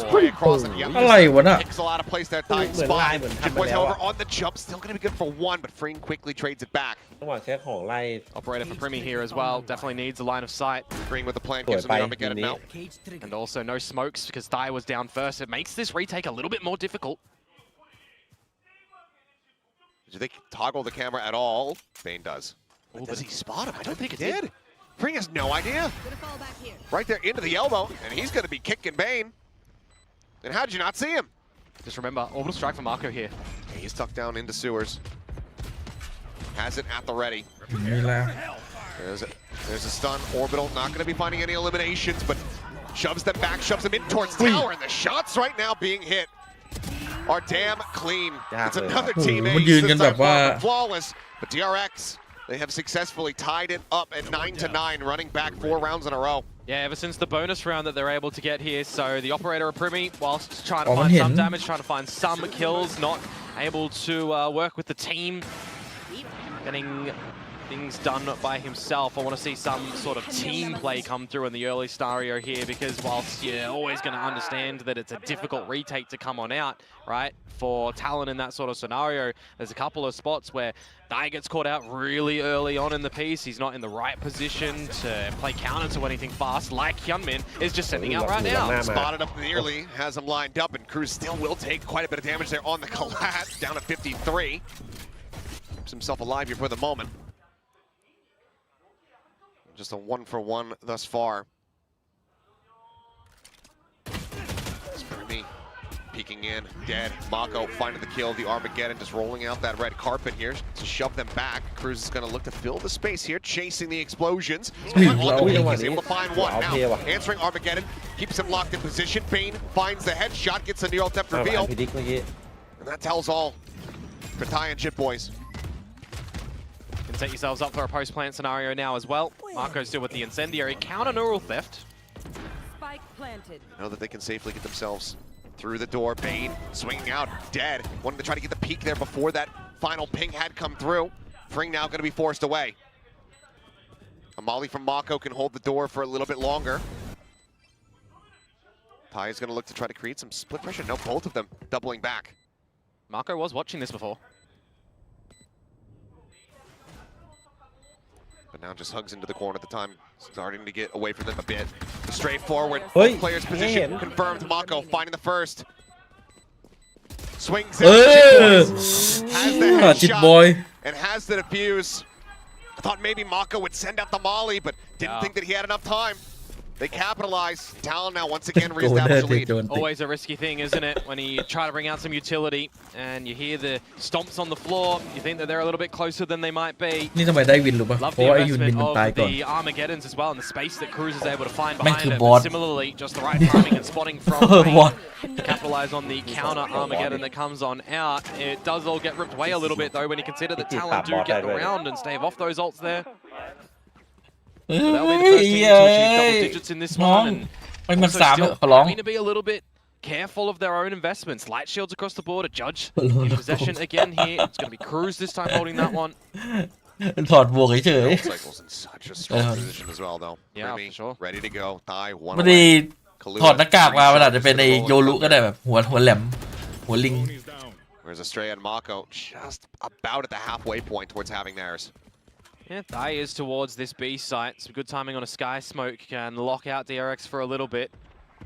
Spray across and Hyunmin อะไรวะน่ะ picks a lot of place there. Tight เหมือน spot. ลายเหมือน Jit ทำไป Boys, แล้ว however, อะ on the jump, still going to be good for one, but Freeing quickly trades it back. ระหว่างแค่ของไล่ operator for Primi here as well. Definitely needs a line of sight. Freeing with the plan, Boy, gives him the bye, Armageddon Yuni. now. And also no smokes because Thai was down first. It makes this retake a little bit more difficult. Do they toggle the camera at all? Bane does. Oh, Does he spot him? I don't think it he did. Freeing has no idea. Right there into the elbow, and he's going to be kicking Bane. And how did you not see him? Just remember, orbital strike for Marco here. He's tucked down into sewers. Has it at the ready. นี่แหละ There's a stun. Orbital not going to be finding any eliminations, but shoves them back, shoves them in towards tower, and the shots right now being hit are damn clean. It's another team Oh, มัน ace. ยืน This กันแบบ time ว่า flawless, but DRX, they have successfully tied it up at 9-9, running back 4 rounds in a row. Yeah, ever since the bonus round that they're able to get here. So the operator of Primi, whilst trying to Oh, find man. some damage, trying to find some kills, not able to work with the team. Getting things done by himself. I want to see some sort of team play come through in the early scenario here because whilst you're always going to understand that it's a difficult retake to come on out, right, for Talon in that sort of scenario, there's a couple of spots where Dai gets caught out really early on in the piece. He's not in the right position to play counter to anything fast like Hyunmin is just sending out right now. Spotted up nearly, has him lined up, and Cruz still will take quite a bit of damage there on the collapse, down at 53. Keeps himself alive here for the moment. Just a 1-for-1 thus far. It's Primi peeking in, dead. Mako finding the kill, the Armageddon just rolling out that red carpet here to shove them back. Cruz is going to look to fill the space here, chasing the explosions. He's able to find one now. Answering Armageddon, keeps him locked in position. Bane finds the headshot, gets a near depth reveal. And that tells all for Ty and Jit Boys. Can set yourselves up for a post-plant scenario now as well. Marco still with the incendiary. Counter neural theft. Spike planted. Know that they can safely get themselves through the door. Bane swinging out, dead. Wanted to try to get the peek there before that final ping had come through. Fring now going to be forced away. A molly from Mako can hold the door for a little bit longer. Ty is going to look to try to create some split pressure. No, both of them doubling back. Marco was watching this before. But now just hugs into the corner at the time, starting to get away from them a bit. Straightforward, player's position confirmed. Mako finding the first. Swings out, has the headshot and has the defuse. I thought maybe Mako would send out the molly, but didn't think that he had enough time. They capitalize. Talon now once again reestablish the lead. Always a risky thing, isn't it? When you try to bring out some utility and you hear the stomps on the floor, you think that they're a little bit closer than they might be. นี่ทำไมได้วินรู้ป่ะ Love เพราะ the ว่าไอ้ยุนวิน investment มันตาย of ก่อน the Armageddons as well, and the space that Cruz is able to find แม่ง behind คือ him. บอส Similarly, just the right timing and spotting from บอส Bane to capitalize on the counter Armageddon that comes on out. It does all get ripped away a little bit though when you consider that Talon do get around and stave off those ults there. So that'll be the first team to achieve double digits in this one. And ไปมัน also 3 still ขอร้อง having to be a little bit careful of their own investments. Light shields across the board. A judge in possession again here. It's going to be Cruz this time holding that one. ถอดบวกเฉย Cycles in such a strong position as well, though. Yeah, Primi for sure. ready to go. Thigh one ไม่ได้ away. ถอดหน้ากากมามันอาจจะเป็นในโยรุก็ได้แบบหัวแหลมหัวลิง Whereas Astray and Mako just about at the halfway point towards having theirs. Yeah, Thai is towards this B site. Some good timing on a Sky Smoke and lock out DRX for a little bit.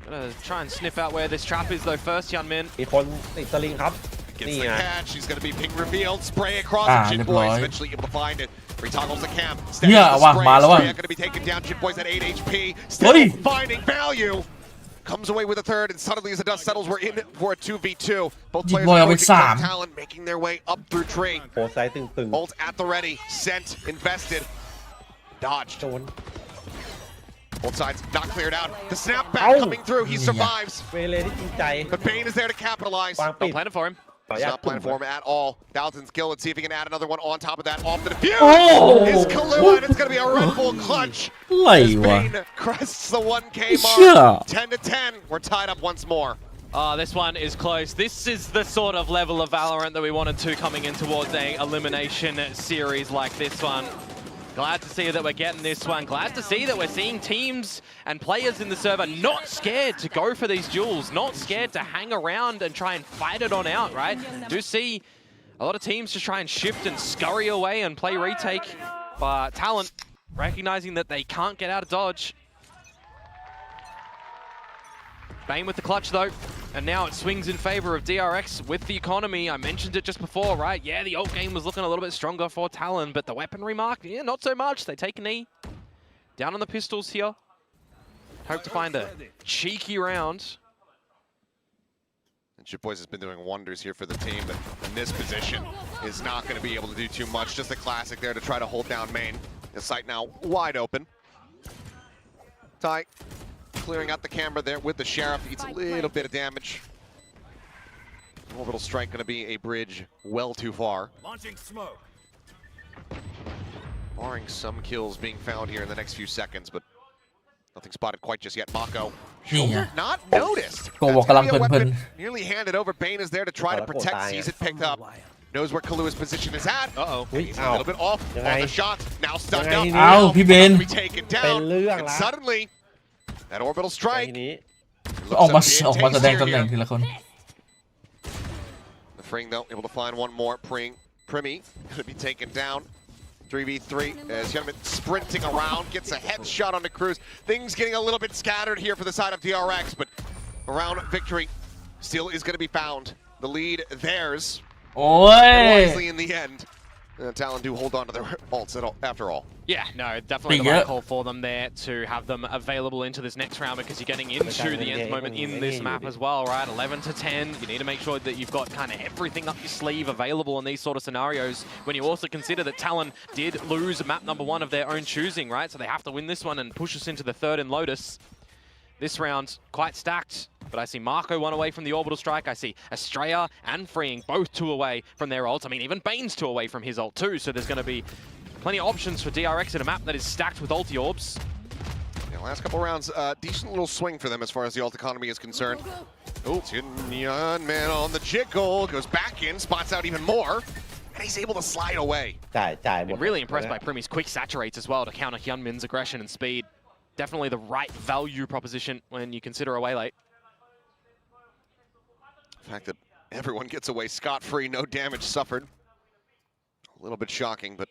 Gonna try and sniff out where this trap is though first, Hyunmin. มีคนติดสลิงครับ Gets นี่ the ไง catch. He's going to be ping revealed. Spray across. Ah, Jit deploy. Boys eventually able to find it. Retoggles the camp. Yeah, wah, ma lawan. Spray going to be taken down. Jit Boys at 8 HP. Still Oi. finding value. Comes away with a third, and suddenly as the dust settles, we're in for a 2v2. Both Jit players Boy approachingเอาไป from Talon, making their way up through tree. โพสไซต์ตึง Ult at the ready. Sent. Invested. Dodged. ๆโดน Both sides not cleared out. The snapback Ow. coming through. He survives. เวเลที่จริงใจ But Bane is there to capitalize. วางปิด Don't plan it for him. ขออนุ It's ญาต not ตุ่ม planning for him at all. Thousands kill. Let's see if he can add another one on top of that. Off the defuse. Oh. Is Kahlua, and it's going to be a Red Bull clutch. อะไร As วะ Bane crests the 1K เชี่ย mark. 10 to 10. We're tied up once more. This one is close. This is the sort of level of Valorant that we wanted to coming in towards a elimination series like this one. Glad to see that we're getting this one. Glad to see that we're seeing teams and players in the server not scared to go for these duels, not scared to hang around and try and fight it on out, right? Do see a lot of teams just try and shift and scurry away and play retake, but Talon recognizing that they can't get out of dodge. Bane with the clutch though, and now it swings in favor of DRX with the economy. I mentioned it just before, right? Yeah, the ult game was looking a little bit stronger for Talon, but the weaponry mark, yeah, not so much. They take a knee. Down on the pistols here. Hope to find a cheeky round. And Jit Boys has been doing wonders here for the team, but in this position is not going to be able to do too much. Just a classic there to try to hold down main. The site now wide open. Ty clearing out the camera there with the Sheriff. Eats a little bit of damage. Orbital strike going to be a bridge well too far. Launching smoke. Barring some kills being found here in the next few seconds, but nothing spotted quite just yet. Mako, shoulder not noticed. โกบอกกำลังเพลิน Nearly handed over. Bane is there to try to protect. Sees it picked up. Knows where Kalua's position is at. Uh-oh. He's a little bit off on the shot. Now stunned up. ๆอ้าวพี่เบน Be taken down. And suddenly, that orbital ไอ้ strike นี้ looks ออกมา up being ออกมาแสดง tastier ตำแหน่ง here. ทีละคน The Fring though able to find one more. Primi gonna be taken down. 3v3 as Hyunmin sprinting around, gets a headshot on the Cruz. Things getting a little bit scattered here for the side of DRX, but around victory still is going to be found. The lead theirs. โอ้ย Wisely in the end. Talon do hold on to their ults after all. Yeah, no, definitely the right call for them there to have them available into this next round because you're getting into the end moment in this map as well, right? 11 to 10. You need to make sure that you've got kind of everything up your sleeve available in these sort of scenarios when you also consider that Talon did lose map number 1 of their own choosing, right? So they have to win this one and push us into the third in Lotus. This round, quite stacked, but I see Marco 1 away from the orbital strike. I see Estrella and Freeing both 2 away from their ults. I mean, even Bane's 2 away from his ult too, so there's going to be plenty of options for DRX in a map that is stacked with ulti orbs. Yeah, last couple rounds, decent little swing for them as far as the ult economy is concerned. Oh, Tinyan man on the jiggle, goes back in, spots out even more, and he's able to slide away. I'm really impressed by Primi's quick saturates as well to counter Hyunmin's aggression and speed. Definitely the right value proposition when you consider away late. The fact that everyone gets away scot-free, no damage suffered. A little bit shocking, but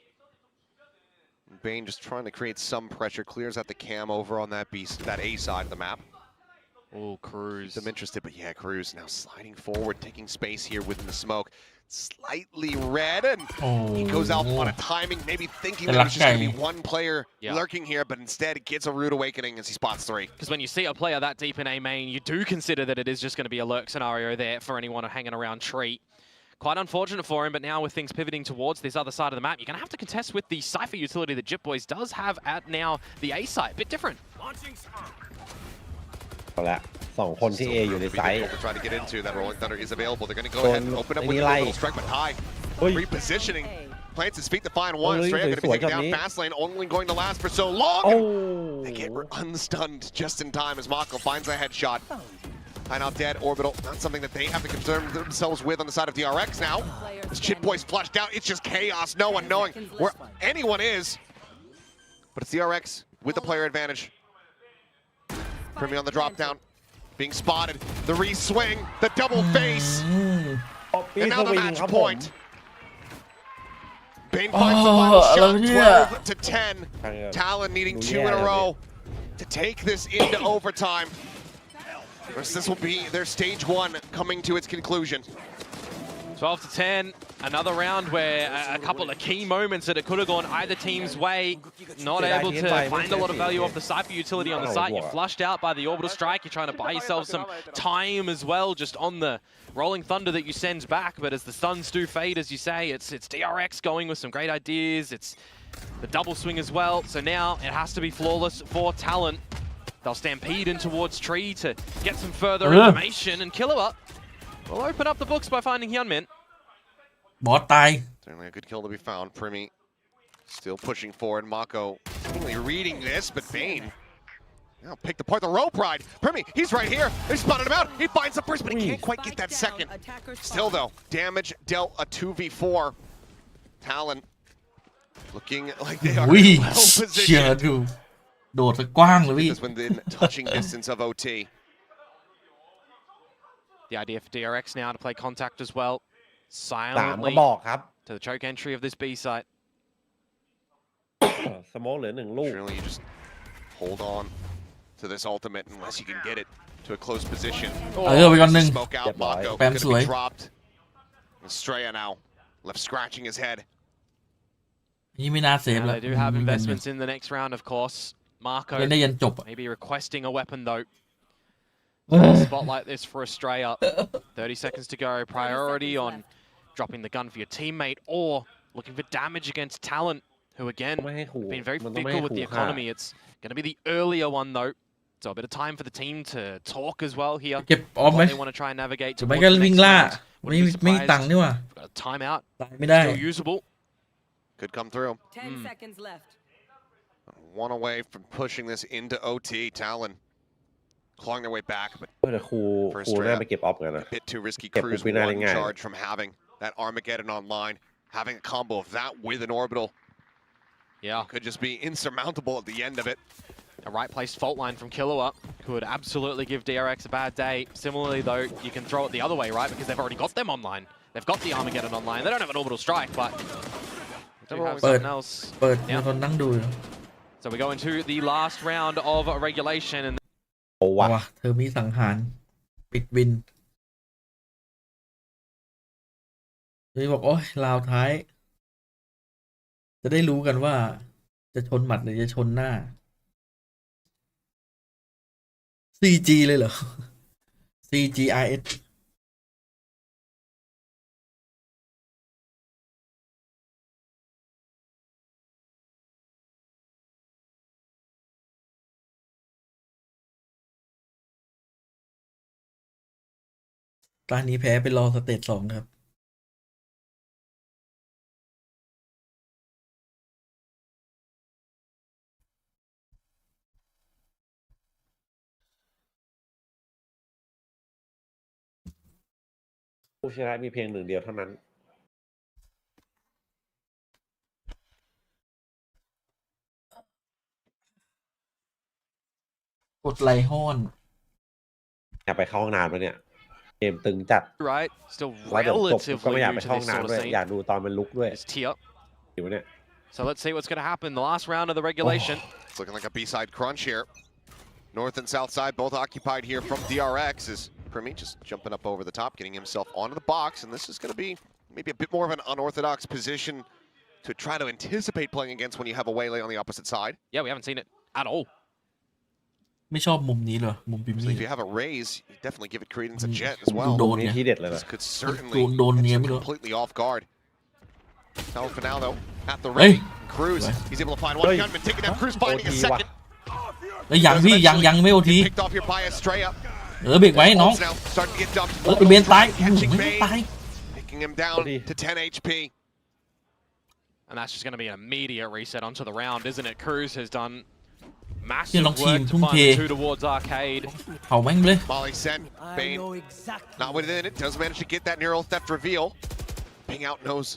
Bane just trying to create some pressure, clears out the cam over on that that A side of the map. Oh, Cruz. I'm interested, but yeah, Cruz now sliding forward, taking space here within the smoke. Slightly red, and he goes out on a timing, maybe thinking that it's just going to be one player lurking here, but instead it gets a rude awakening as he spots 3. Because when you see a player that deep in A main, you do consider that it is just going to be a lurk scenario there for anyone hanging around tree. Quite unfortunate for him, but now with things pivoting towards this other side of the map, you're going to have to contest with the Cypher utility that Jip Boys does have at now the A site. Bit different. เอาละ2 คนที่ A อยู่ในไซต์ to try to get into that rolling thunder is available. They're going to go ahead and open up with a little strike, but high. Repositioning, plants his feet to find one. Straight going to be taken down fast lane, only going to last for so long. They get unstunned just in time as Mako finds a headshot. Timeout dead, orbital, not something that they have to concern themselves with on the side of DRX now. This Chit Boy's flushed out, it's just chaos, no one knowing where anyone is. But it's DRX with the player advantage. Primi on the drop down, being spotted, the re-swing, the double face, and now the match point. Bane finds the final shot, 12 to 10. Talon needing 2 in a row to take this into overtime. This will be their stage 1 coming to its conclusion. 12 to 10, another round where a couple of key moments that it could have gone either team's way. Not able to find a lot of value off the Cypher utility on the site. You're flushed out by the orbital strike. You're trying to buy yourself some time as well, just on the rolling thunder that you send back. But as the stuns do fade, as you say, it's DRX going with some great ideas. It's the double swing as well. So now it has to be flawless for Talon. They'll stampede in towards tree to get some further information, and Killua will open up the books by finding Hyunmin. บอสตาย Certainly a good kill to be found. Primi still pushing forward. Mako seemingly reading this, but Bane now picked apart the rope ride. Primi, he's right here. They spotted him out. He finds the first, but he can't quite get that second. Still though, damage dealt a 2v4. Talon looking like they are วิ่ง well เชียร์ positioned. ดูโดดกว้างเลยพี่ This within touching distance of OT. The idea for DRX now to play contact as well. 3 ก็ Silently บอกครับ to the choke entry of this B site. สโมกเหลือ1 ลูก Surely you just hold on to this ultimate unless you can get it to a close position. ไปก่อนหนึ่ง Smoke out, Mako แปม gonna สวย be dropped. Estrella now left scratching his head. นี่ไม่น่าเซฟ Now แล้ว they do have investments in the next round, of course. Marco เล่นได้ยันจบ maybe requesting a weapon though. Spotlight this for Estrella. 30 seconds to go. Priority on dropping the gun for your teammate or looking for damage against Talon, who again ไม่ให้ขู่ been very มันต้องไม่ให้ fickle with the ขู่ค่ะ economy. It's going to be the earlier one though. So a bit of time for the team to talk as well here. เก็บออฟไหม What they want to try and navigate จะไม่ towards ก็ the วิ่ง next ล่า round. ไม่ Wouldn't be ไม่มีตังค์ surprised. นี่หว่า Got a timeout. ตายไม่ได้ Still usable. Could come through. 10 seconds left. 1 away from pushing this into OT. Talon clawing their way back, but แต่ครูน่าไปเก็บออฟกันนะ a bit too risky. Get Cruz Pupina oneง่าย charge from having that Armageddon online. Having a combo of that with an orbital Yeah. could just be insurmountable at the end of it. A right placed fault line from Killua could absolutely give DRX a bad day. Similarly though, you can throw it the other way, right? Because they've already got them online. They've got the Armageddon online. They don't have an orbital strike, but they do have something else. เปิดมีคนนั่งดูอยู่ So we go into the last round of regulation, and โอ้วะ ว่ะเธอมีสังหารปิดวินเลยบอกโอ้ยราวท้าย จะได้รู้กันว่า จะชนหมัดหรือจะชนหน้า CG เลยเหรอ CGRS ตอนนี้แพ้ไปรอสเตจ2ครับ ผู้ชนะมีเพียงหนึ่งเดียวเท่านั้น กดไลห้อน อยากไปเข้าห้องน้ำแล้วเนี่ย เกมตึงจัด Right, still แล้วเดี๋ยวจบก็ relatively ไม่อยาก new ไป to เข้าห้อ this ง sort น้ำ of ด้วย scene. อยากดูตอนมันลุกด้วย It's tee up. อยู่เนี่ย So let's see what's going to happen. The last round of the regulation. It's looking like a B-side crunch here. North and south side both occupied here from DRX as Primi just jumping up over the top, getting himself onto the box, and this is going to be maybe a bit more of an unorthodox position to try to anticipate playing against when you have a waylay on the opposite side. Yeah, we haven't seen it at all. ไม่ชอบมุมนี้เหรอ มุมปิม So มี่ if you have a raise, you definitely give it credence and jet as well. โดน นี่ ไง ที่เด็ดเลยนะ This could certainly โดน catch เนีย him ไม่รู้ completely off guard. Talon for now though, at the Hey. ready. Cruz, he's able to find one Hey. gunman, taking down Cruz, finding a OT second. เอ้ยยังพี่ยังไม่โอที Picked off here by Estrella. เบรกไว้น้อง Ults now starting to get dumped. เบนตาย Catching ไม่ Bane, ตาย picking him down OT. to 10 HP. And that's just going to be an immediate reset onto the round, isn't it? Cruz has done ที่ massive น้องทีม work to ทุ่ม find เท the two towards arcade. เผาแม่งเลย Molly sent. I Bane know exactly. not within it. Does manage to get that neural theft reveal. Ping out knows.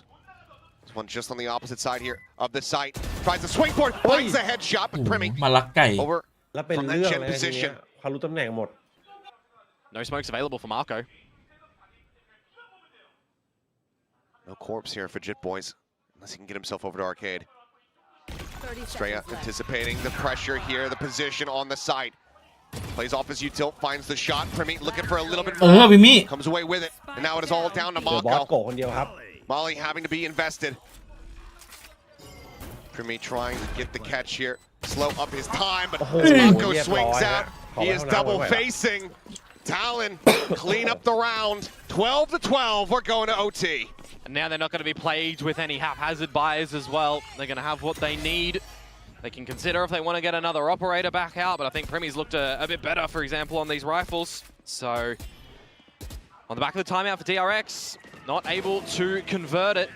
This one just on the opposite side here of the site. Tries to swing for it. Finds the headshot, โอ้ but โห Primi มาลักไก่ over แล้วเป็น from เรื่อง that เล jet ยทีเนี้ position. ยเขารู้ตำแหน่งหมด No smokes available for Marco. No corpse here for Jit Boys, unless he can get himself over to arcade. 30 Straya seconds left. anticipating the pressure here, the position on the site. Plays off his util, finds the shot. Primi looking for a little bit เออ more. ปิมมี่ Comes away with it, and now it is all down to เดี๋ยวบอส Mako. โกะคนเดียวครับ Molly having to be invested. Primi trying to get the catch here. Slow up his time, but Oh, as Mako yeah, swings boy. out, he is Oh, double yeah. facing. Talon clean up the round. 12 to 12. We're going to OT. And now they're not going to be plagued with any haphazard buys as well. They're going to have what they need. They can consider if they want to get another operator back out, but I think Premi's looked a bit better, for example, on these rifles. So, on the back of the timeout for DRX, not able to convert it.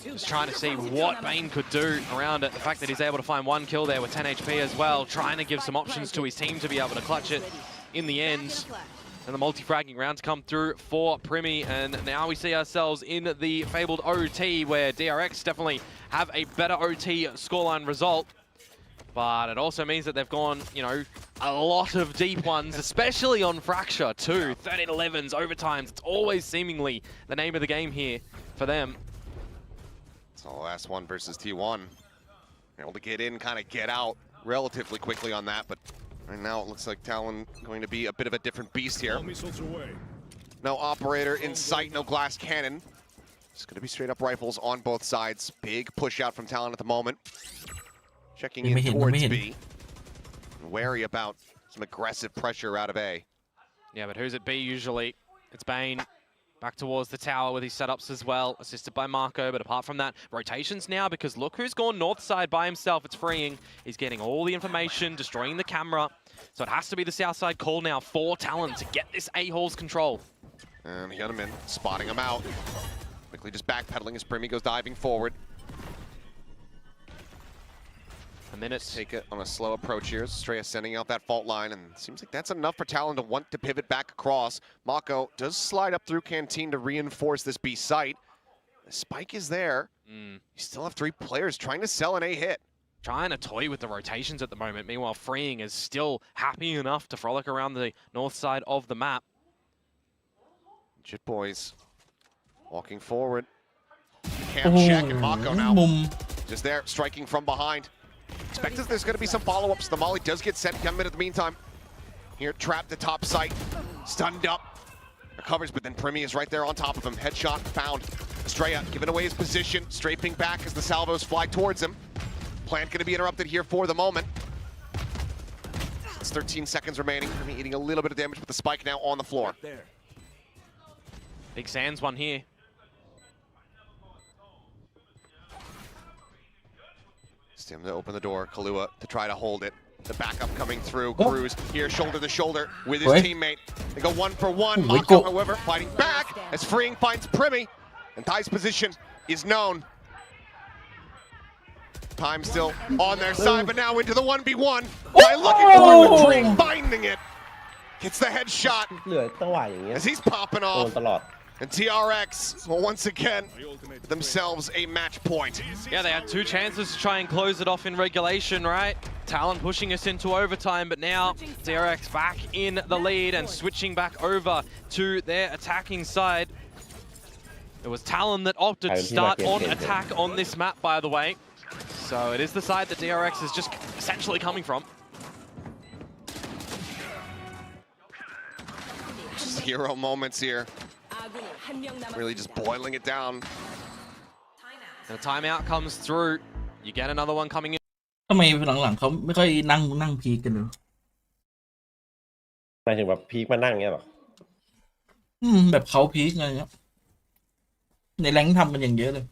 Just trying to see what Bane could do around it. The fact that he's able to find one kill there with 10 HP as well, trying to give some options to his team to be able to clutch it in the end. And the multi-fragging rounds come through for Primi, and now we see ourselves in the fabled OT, where DRX definitely have a better OT scoreline result. But it also means that they've gone, you know, a lot of deep ones, especially on Fracture too. 13-11s, overtimes. It's always seemingly the name of the game here for them. So the last one versus T1. Able to get in, kind of get out relatively quickly on that, but right now it looks like Talon going to be a bit of a different beast here. No operator in sight, no glass cannon. It's going to be straight up rifles on both sides. Big push out from Talon at the moment. Checking in towards B. Wary about some aggressive pressure out of A. Yeah, but who's at B usually? It's Bane. Back towards the tower with his setups as well, assisted by Marco. But apart from that, rotations now, because look who's gone north side by himself. It's freeing. He's getting all the information, destroying the camera. So it has to be the south side call now for Talon to get this A-Hall's control. And he got him in, spotting him out. Quickly just backpedaling as Primi goes diving forward. A minute. Take it on a slow approach here. Straya sending out that fault line, and seems like that's enough for Talon to want to pivot back across. Mako does slide up through Canteen to reinforce this B site. The spike is there. You still have 3 players trying to sell an A hit. Trying to toy with the rotations at the moment. Meanwhile, Freeing is still happy enough to frolic around the north side of the map. Jit Boys walking forward. Cam check, and Mako now มุม just there, striking from behind. Expect that there's going to be some follow-ups. The Molly does get sent. Gunman at the meantime. Here, trapped at top site. Stunned up. Recovers, but then Primi is right there on top of him. Headshot found. Estrella giving away his position, strafing back as the salvos fly towards him. Plant going to be interrupted here for the moment. It's 13 seconds remaining. Hermie eating a little bit of damage, but the spike now on the floor. Big Sands one here. Stim to open the door, Kahlua to try to hold it. The backup coming through, Cruz here shoulder to shoulder with his teammate. They go 1-for-1, Mako however fighting back as Freeing finds Primi, and Thai's position is known. Time still on their side, but now into the 1v1. Thai looking forward, Freeing finding it. Gets the headshot เหลือจังหวะอย่างเงี้ย as he's popping โดน off. ตลอด And TRX will once again themselves a match point. Yeah, they had 2 chances to try and close it off in regulation, right? Talon pushing us into overtime, but now DRX back in the lead and switching back over to their attacking side. It was Talon that opted to start on attack on this map, by the way. So it is the side that DRX is just essentially coming from. Just hero moments here. Really just boiling it down. And a timeout comes through. You get another one coming in. ทำไมหลังๆเขาไม่ค่อยนั่งพีกันเลย หมายถึงแบบพีคมานั่งเงี้ยหรอ แบบเขาพีคอะไรเงี้ยในแรงทำกันอย่างเยอะเลย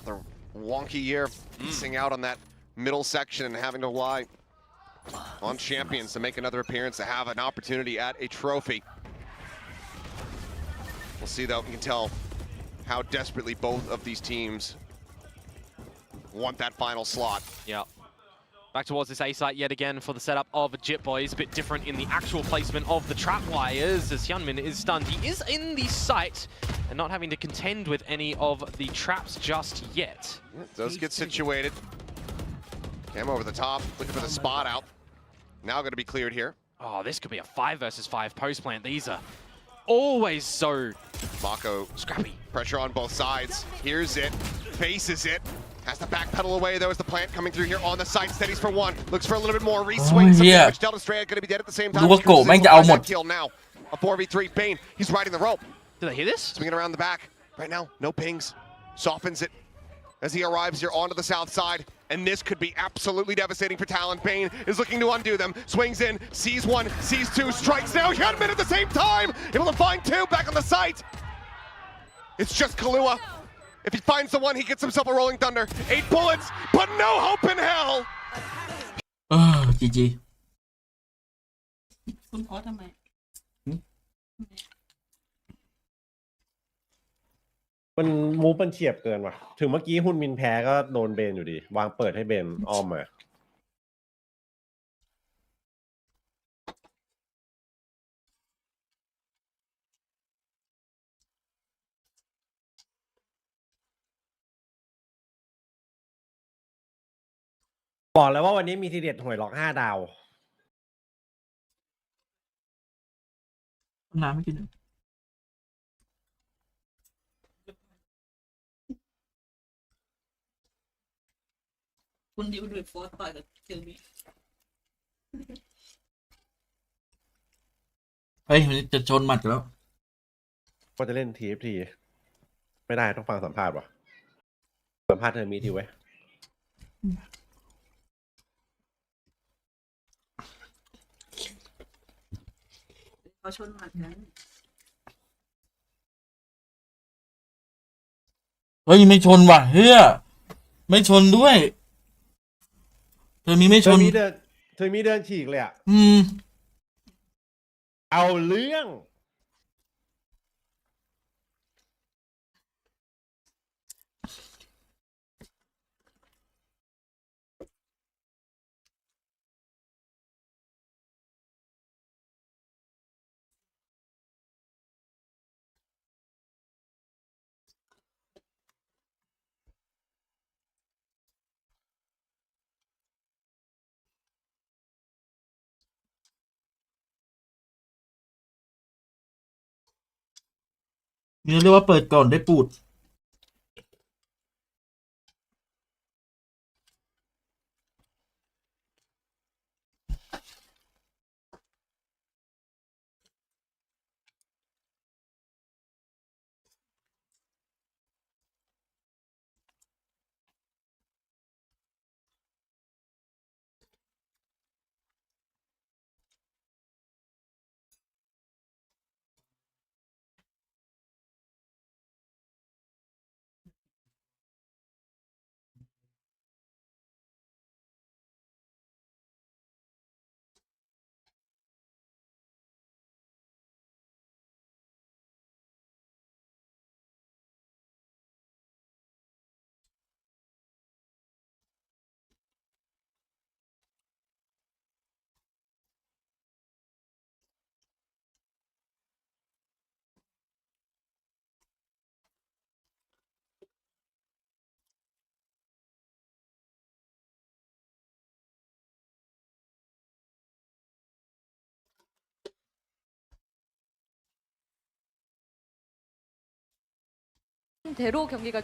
Another wonky year, missing out on that middle section and having to rely on champions to make another appearance to have an opportunity at a trophy. We'll see though, you can tell how desperately both of these teams want that final slot. Yeah. Back towards this A site yet again for the setup of Jit Boys. A bit different in the actual placement of the trap wires as Hyunmin is stunned. He is in the site and not having to contend with any of the traps just yet. Yeah, it does get situated. Cam over the top, looking for the spot out. Now going to be cleared here. Oh, this could be a 5 versus 5 post plant. These are always so Mako scrappy. Pressure on both sides. Hears it, faces it. Has to backpedal away though as the plant coming through here on the side. Steadies for one. Looks for a little bit more. Reswings some damage. Delta Stray going to be dead at the same time. ดูว่าโกะแม่งจะเอาหมด Kill now. A 4v3. Bane. He's riding the rope. Did they hear this? Swinging around the back. Right now, no pings. Softens it as he arrives here onto the south side. And this could be absolutely devastating for Talon. Bane is looking to undo them. Swings in. Sees one. Sees two. Strikes now. Hyunmin at the same time. Able to find two back on the site. It's just Kahlua. If he finds the one, he gets himself a rolling thunder. 8 bullets, but no hope in hell. GG คุณพอทำไม มันมูฟมันเฉียบเกินว่ะถึงเมื่อกี้ฮุนมินแพ้ก็โดนเบนอยู่ดีวางเปิดให้เบนอ้อมมาบอกแล้วว่าวันนี้มีทีเด็ดหวยล็อก5 ดาว น้ำไม่กินคุณดิวดูโฟร์ต่อยกับเจอมี เฮ้ยมันจะชนหมัดแล้ว ก็จะเล่น TFT ไม่ได้ต้องฟังสัมภาษณ์ว่ะสัมภาษณ์เธอมีทีไว้ เขาชนหมัดกัน เฮ้ยไม่ชนว่ะเฮ้ยไม่ชนด้วยเธอมีไม่ เธ ช อน มีเดินฉีกเลยอ่ะเอาเรื่อง นี่เรียกว่าเปิดก่อนได้ปูด대로 경기가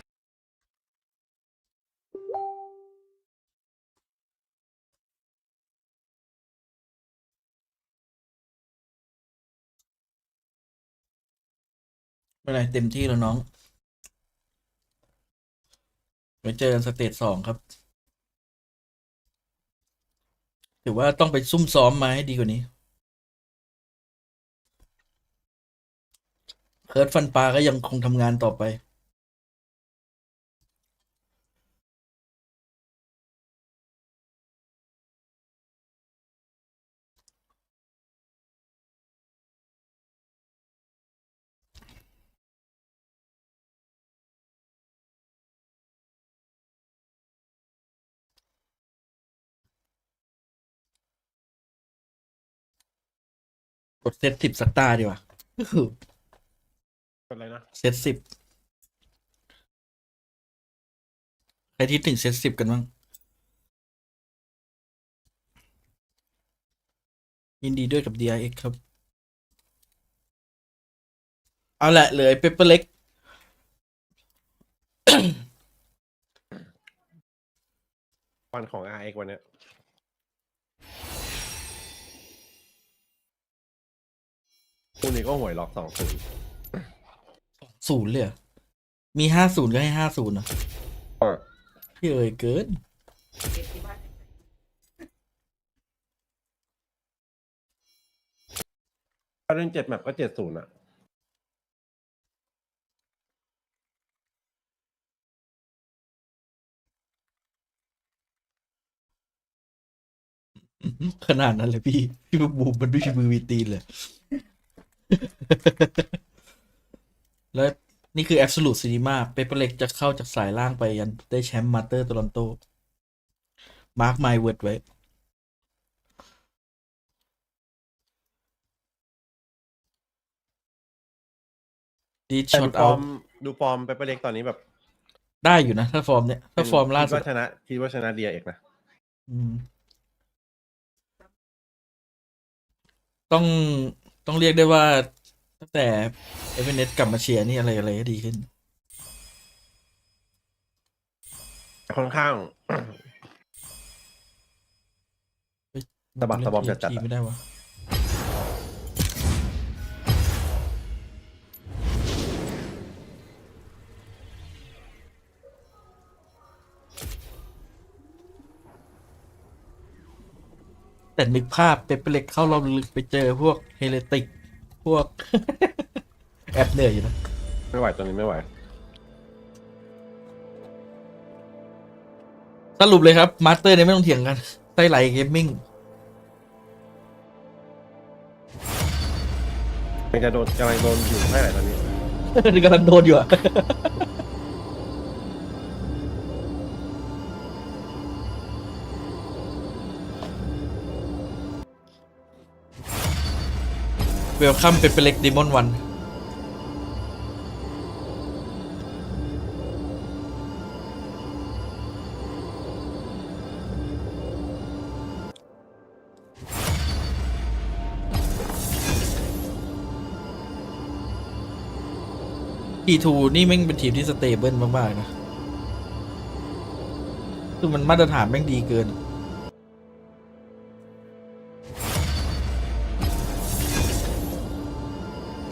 ไม่เป็นไรเต็มที่แล้วน้องไปเจอกันสเตจ2ครับถือว่าต้องไปซุ่มซ้อมมาให้ดีกว่านี้เคิร์ดฟันปลาก็ยังคงทำงานต่อไปกดเซต10สักตาดีกว่า เป็นไรนะ เซต10ใครที่ถึงเซต10กันบ้างยินดีด้วยกับ DRX ครับเอาแหละเหลือเปเปอร์เล็ก วันของ RX วันเนี้ยคู่นี้ก็ห่วยล็อก2-0 0เลยเหรอมี50ก็ให้50นะพี่เอ๋ยเกิน ถ้าเล่น7แมปก็7-0อ่ะ ขนาดนั้นเลยพี่บูมมันด้วยมือวีตีนเลย แล้วนี่คือ Absolute Cinema เปเปอร์เล็กจะเข้าจากสายล่างไปยันได้แชมป์มาสเตอร์โตลอนโตมาร์คไมล์เวิร์ดไว้ดี แต่ ช็อ ดู ต ฟ เอา อร์มดูฟอร์มเปเปอร์เล็กตอนนี้แบบ ได้อยู่นะ ถ้าฟอร์มเนี้ยถ้าฟอร์มล่าสุด คิดว่าชนะ DRX นะ อืมต้องต้องเรียกได้ว่าตั้งแต่เอเวเนสกลับมาเชียร์นี่อะไรก็ดีขึ้น ค่อนข้าง สะบักสะบอมจัดๆ ที อะ ไม่ได้วะแต่นึกภาพเปเปอร์เล็กเข้ารอบลึกไปเจอพวกเฮเลติกพวก แอบเหนื่อยอยู่นะ ไม่ไหวตอนนี้ไม่ไหว สรุปเลยครับมาสเตอร์เนี่ยไม่ต้องเถียงกันไต้ไหลเกมมิ่ง มันจะกำลังโดนอยู่ให้ไหนตอนนี้ นี่กำลังโดนอยู่อะเวลคัมเป็นเล็กดิมอนวัน T2 นี่แม่งเป็นทีมที่สเตเบิลมากๆนะคือมันมาตรฐานแม่งดีเกิน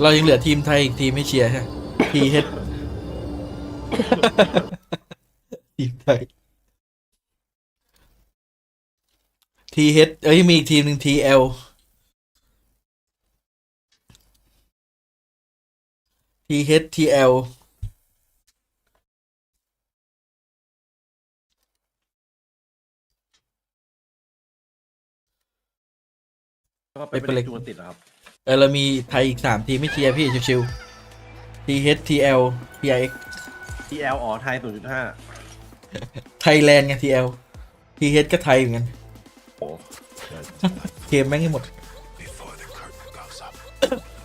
เรายังเหลือทีมไทยอีกทีมไม่เชียร์ใช่ทีเฮด ทีมไทยทีเฮดเอ้ยมีอีกทีมหนึ่งทีเอลทีเฮดทีเอล ก็ไปเป็นตัวติดครับ เรามีไทยอีก3ทีมไม่เชียร์พี่ชิวๆ TH TL PRX TL อ๋อไทย 0.5 ไทยแลนด์ไง TL TH ก็ไทยเหมือนกัน โอ้ เกมแม่งให้หมด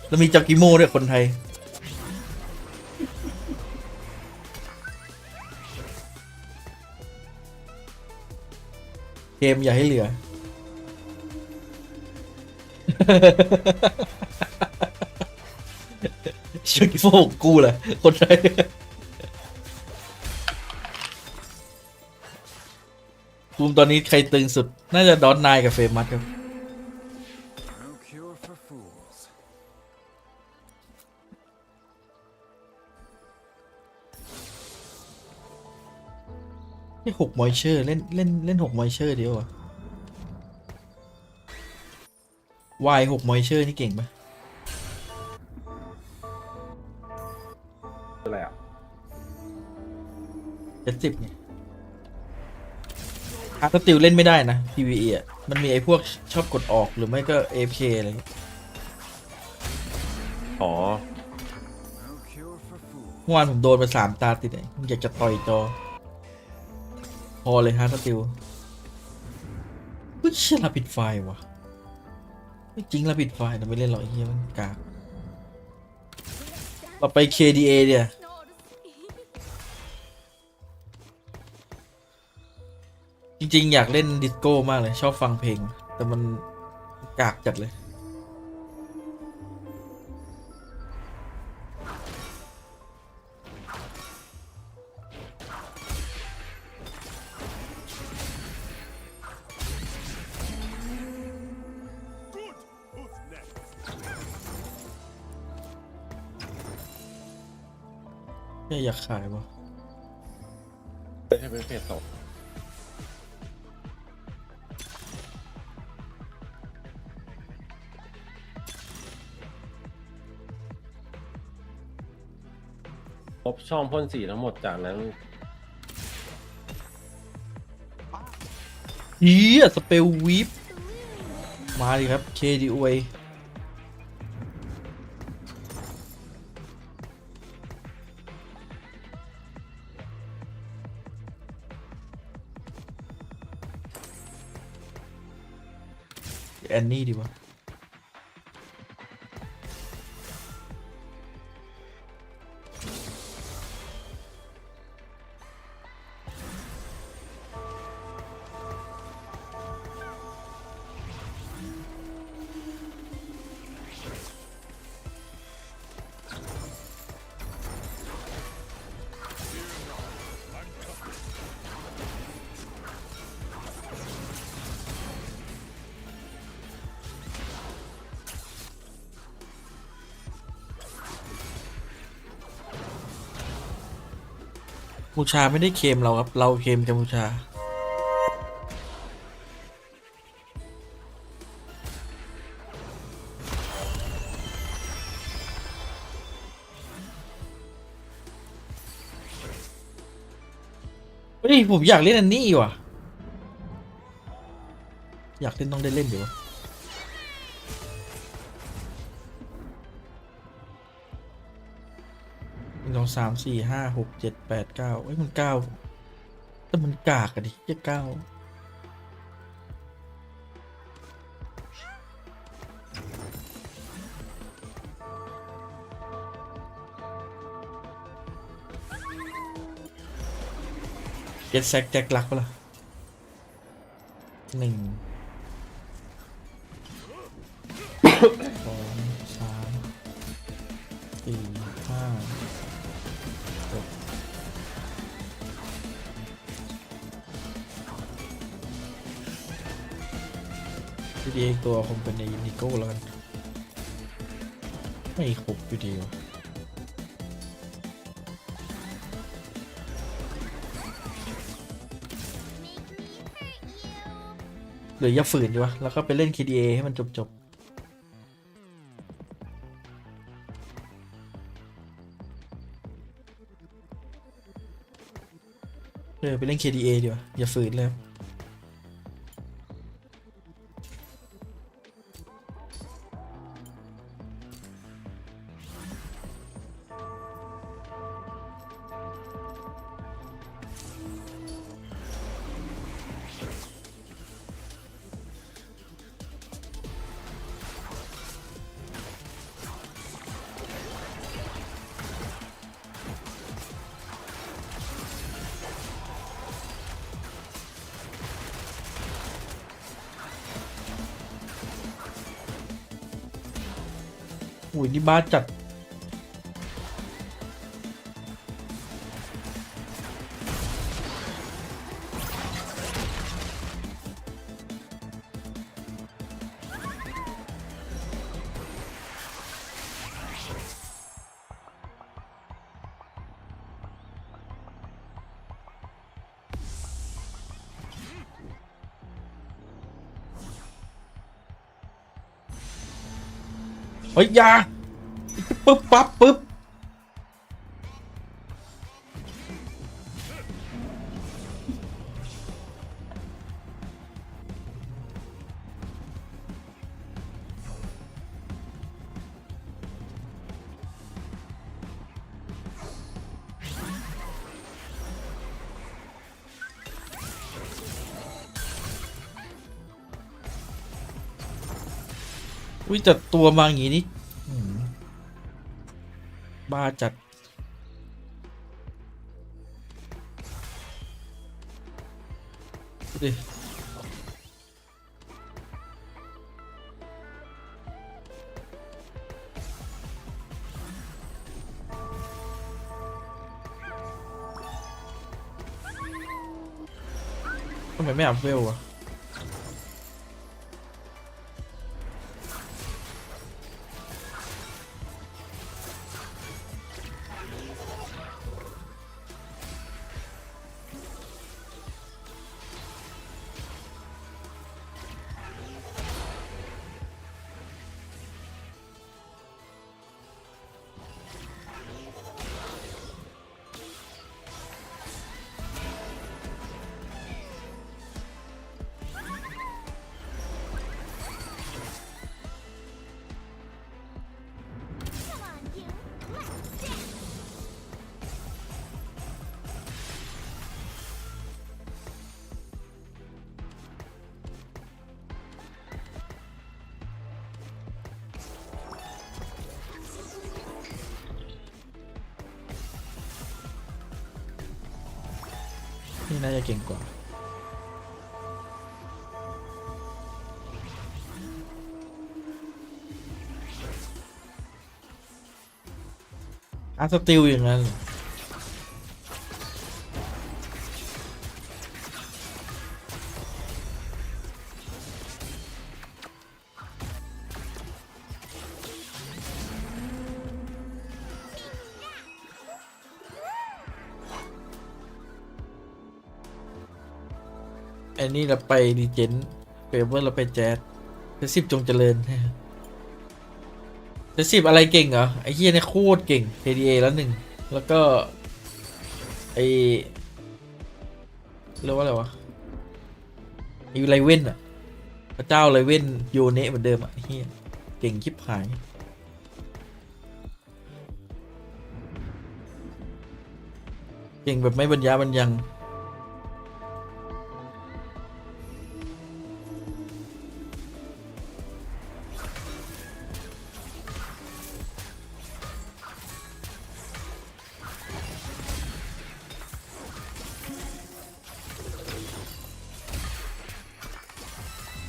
แล้วมีจักกิโม่ด้วยคนไทย เกมอย่าให้เหลือ ชุดโฟกกูแหละคนไทยภูมิตอนนี้ใครตึงสุด น่าจะดอนนายกับเฟมัสครับ No cure for fools. นี่6 มอยเชอร์เล่น6 มอยเชอร์เดียวอะวาย6 มอยเชอร์นี่เก่งปะ อะไรอ่ะ 70ไงฮาร์ดสติลเล่นไม่ได้นะ PVE อ่ะ มันมีไอ้พวกชอบกดออกหรือไม่ก็ AFK อะไรอย่างเงี้ย อ๋อ No cure for fools. เมื่อวานผมโดนมา3 ตาติดเลยอยากจะต่อยจอ พอเลยฮาร์ดสติลเฮ้ยเชื่อเราปิดไฟล์ว่ะไม่จริงเราปิดไฟล์แต่ไม่เล่นหรอกไอ้เหี้ยมันกากเราไป KDA เดี๋ยวจริงๆอยากเล่นดิสโก้มากเลยชอบฟังเพลง แต่มันกากจัดเลยอยากขายวะ ให้เป็นเพจสองลบช่องพ่นสีทั้งหมดจากนั้น เฮียสเปลวิปมาดิครับ KDOA แอนนี่ดีวะกัมพูชาไม่ได้เคมเราครับ เราเคมกัมพูชาเฮ้ยผมอยากเล่นอันนี้ว่ะอยากเล่นต้องได้เล่นอยู่วะ1 2 3 4 5 6 7 8 9เอ้ยมัน9แต่มันกากอะดิแค่9เก็ตแซกแจ็คลักปะล่ะ1 2 3 4 5 อีกตัวคงเป็นในนิโก้แล้วกันไม่ครบอยู่ดีวะหรืออย่าฝืนดีวะแล้วก็ไปเล่น KDA ให้มันจบไปเล่น KDA ดีวะอย่าฝืนเลยอุ้ยนี่บ้าจัดเฮ้ยยาปึ๊บปั๊บปึ๊บอุ้ยจัดตัวมาอย่างงี้นี่บ้าจัดดูดิทำไมไม่อัพเวลวะนี่น่าจะเก่งกว่าสติลอย่างนั้นอันนี้เราไปดีเจนเฟเวอร์เราไปแจ๊ส10จงเจริญ10อะไรเก่งเหรอไอ้เหี้ยเนี่ยโคตรเก่ง KDA แล้วหนึ่งแล้วก็ไอเรียกว่าอะไรวะไอไรเว่นอะพระเจ้าไรเว่นโยเนะเหมือนเดิมอะเหี้ยเก่งชิบหายเก่งแบบไม่บรรยาบรรยัง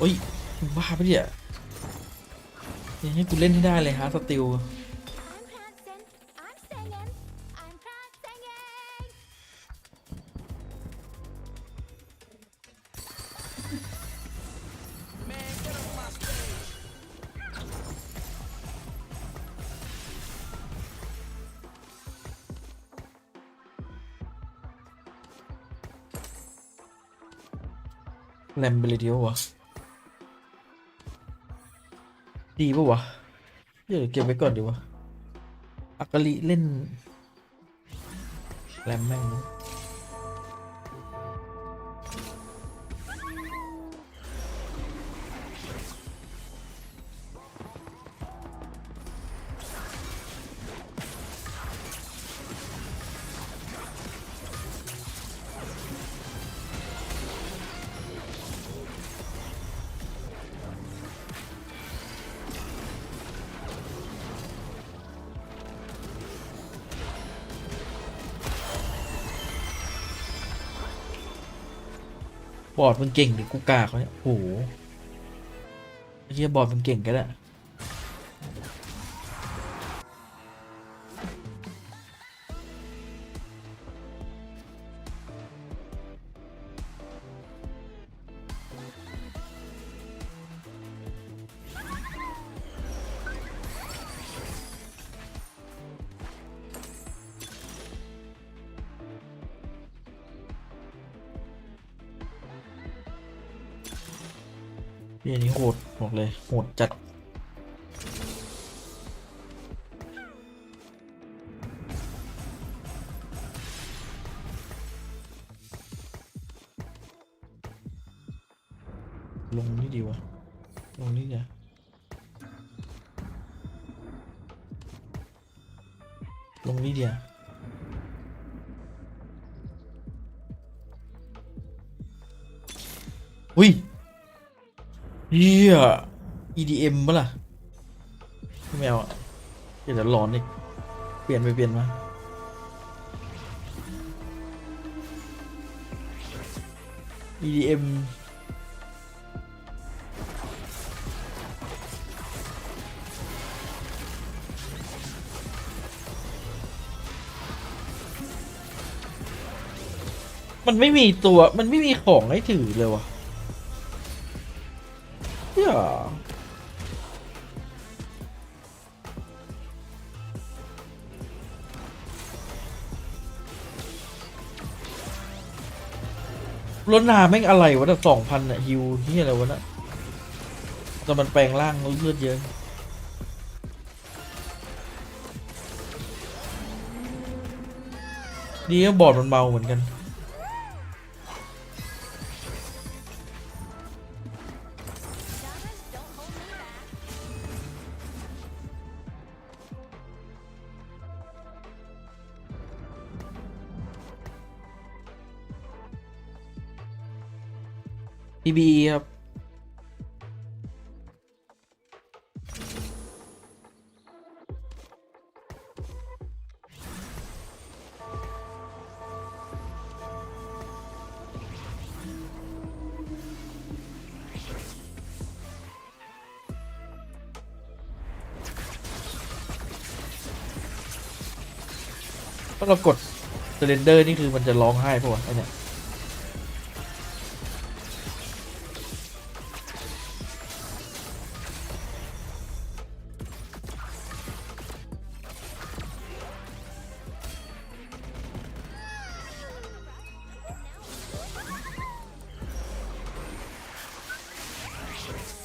โอ้ยบ้าปะเนี่ยยังให้กูเล่นให้ได้เลยฮะสติล แรมไปเลยเดียววะดีปะวะเดี๋ยวเก็บไว้ก่อนดีวะอากาลิเล่นแรมแม่งนะบอร์ดมึงเก่งหรือกูกากเขาเนี่ยโอ้โหไอ้เหี้ยบอร์ดมึงเก่งก็ได้อันนี้โหดบอกเลยโหดจัดลงนี่ดีวะลงนี่เดี๋ยวลงนี่เดี๋ยวอุ้ยเฮีย EDM ปะล่ะไม่เอาอ่ะเดี๋ยวร้อนอีกเปลี่ยนไปเปลี่ยนมาEDM มันไม่มีตัวมันไม่มีของให้ถือเลยวะอย่ารถนาแม่งอะไรวะเนี่ย2,000อะฮิวที่อะไรวะน่ะแต่มันแปลงร่างเลือดเยอะดีก็บอร์ดมันเบาเหมือนกันBME ครับถ้าเรากดเซเลนเดอร์นี่คือมันจะร้องไห้ป่ะวะไอเนี่ย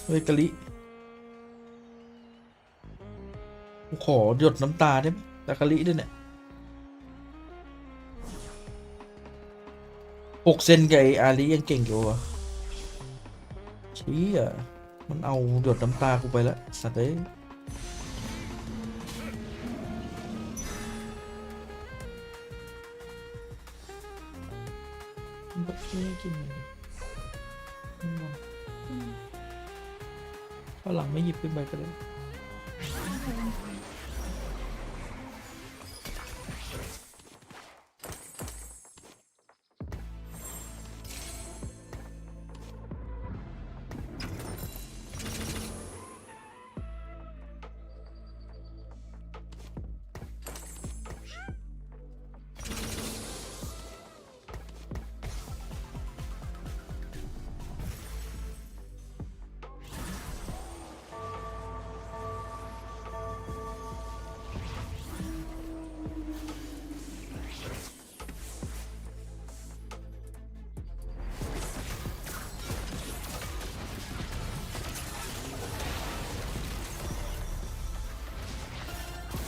เฮ้ยกะลิกูขอหยดน้ำตาได้ไหมแต่กะลิด้วยเนี่ย6 เซนกับไออาลียังเก่งอยู่วะเชี่ยมันเอาหยดน้ำตากูไปแล้วสัตว์เอ้ยโอเคกินข้าวหลังไม่หยิบขึ้นไปก็ได้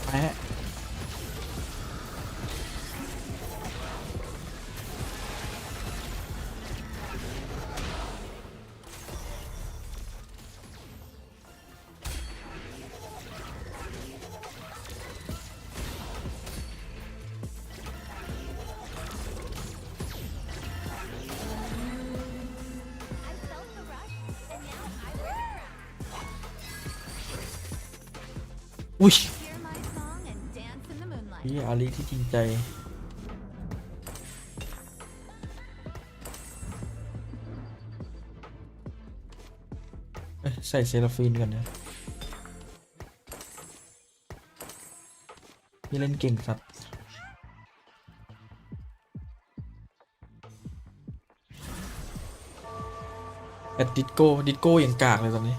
แปะอุ้ยนี่อาลีที่จริงใจใส่เซราฟีนกันนะนี่เล่นเก่งสัตว์แอดดิสโก้อย่างกากเลยตอนนี้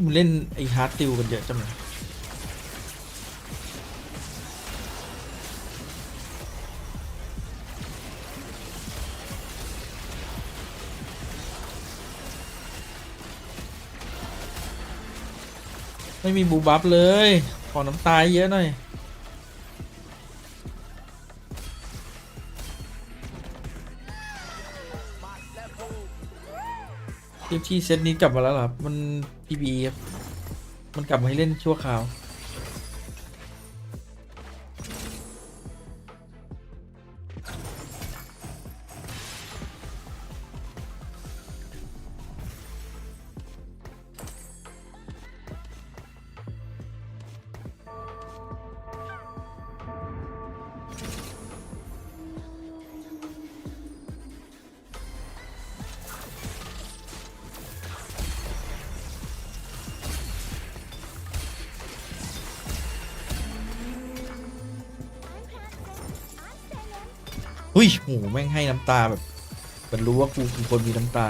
มันเล่นไอ้ฮาร์ดติวกันเยอะจังเลยไม่มีบูบัฟเลยขอน้ำตายเยอะหน่อยที่เซตนี้กลับมาแล้วเหรอครับมัน PBE ครับมันกลับมาให้เล่นชั่วคราวหุ้ยโหแม่งให้น้ำตาแบบมันรู้ว่ากูคือคนมีน้ำตา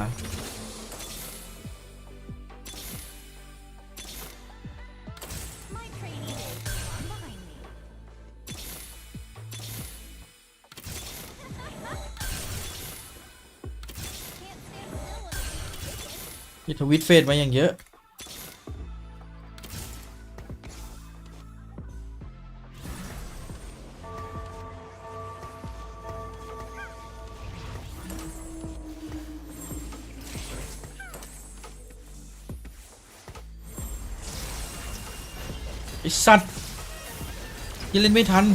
ที่ทวิตเฟซมาอย่างเยอะไอ้สัตว์ยังเล่นไม่ทัน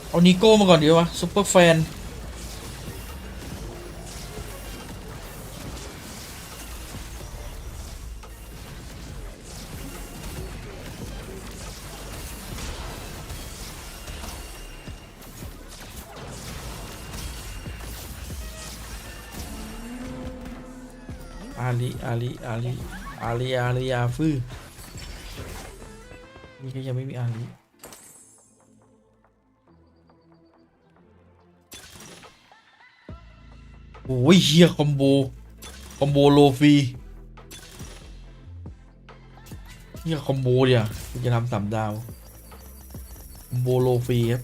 เอานิโก้มาก่อนดีวะซุปเปอร์แฟนอาลีอาฟื้นี่ก็ยังไม่มีอาลีโอ้ยเฮียคอมโบโลฟีเฮียคอมโบเดี๋ยวกูจะทำ3 ดาวคอมโบโลฟีครับ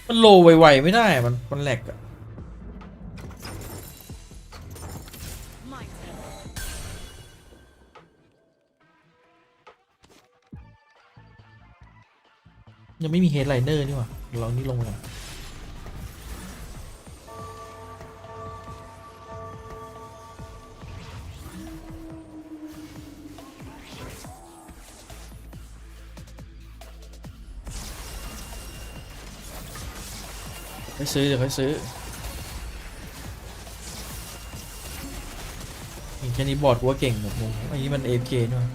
มันโลไวๆไม่ได้มันแหลกอะยังไม่มีเฮดไลเนอร์นี่หว่าลองนี่ลงมาเดี๋ยวค่อยซื้อแค่นี้บอร์ดกูว่าเก่งแบบมึงอันนี้มัน AFK นี่หว่า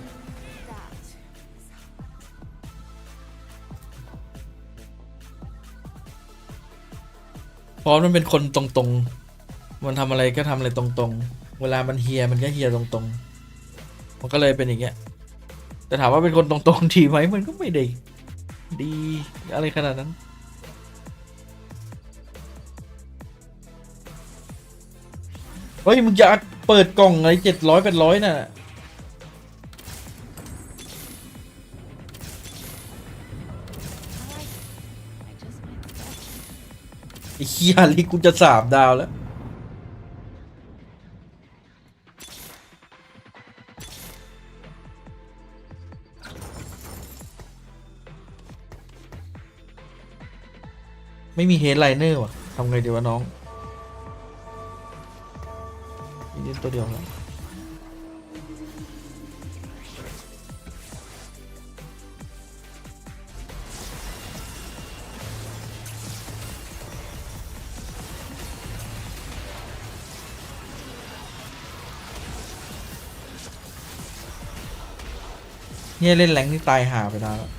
เพราะมันเป็นคนตรงๆมันทำอะไรก็ทำอะไรตรงๆเวลามันเฮียมันก็เฮียตรงๆมันก็เลยเป็นอย่างเงี้ยแต่ถามว่าเป็นคนตรงๆดีไหมมันก็ไม่ได้ดีอะไรขนาดนั้นเฮ้ยมึงจะเปิดกล่องอะไร700-800น่ะ ไอ้เหี้ยลิกูจะ3 ดาวแล้วไม่มีเฮดไลเนอร์ว่ะทำไงดีวะน้องนี่ตัวเดียวแล้วเนี่ยเล่นแรงนี่ตายหาไปนานแล้ว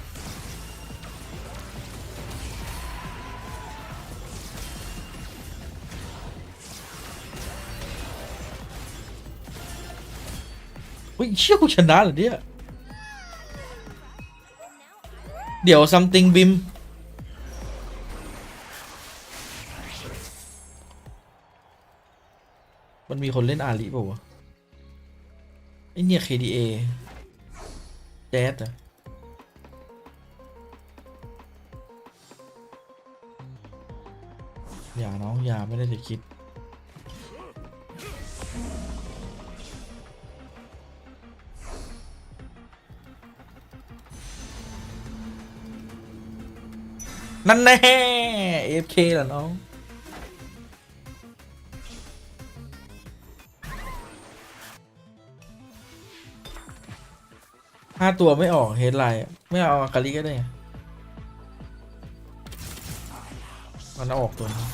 เฮ้ยเชี่ยกูชนะเหรอเนี่ยเดี๋ยว something bim มันมีคนเล่นอาลีเปล่าวะไอเนี่ย KDA แจ๊ดอะอย่าน้องอย่าไม่ได้จะคิดนั่นแน่ AFK เหรอน้อง5 ตัวไม่ออกเฮดไลน์ไม่เอาอากาลิก็ได้ไงมันเอาออกตัวนี้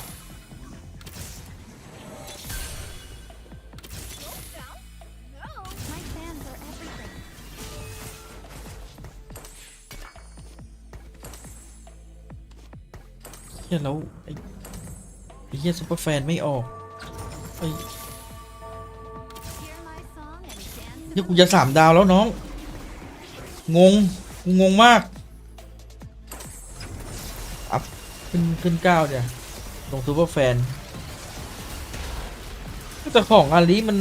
เฮียแล้วไอ้เฮียซุปเปอร์แฟนไม่ออกไอ้เฮียกูจะ3 ดาวแล้วน้องงงกูงงมากอัพขึ้น9เนี่ยลงซูเปอร์แฟนแต่ของอาลีมัน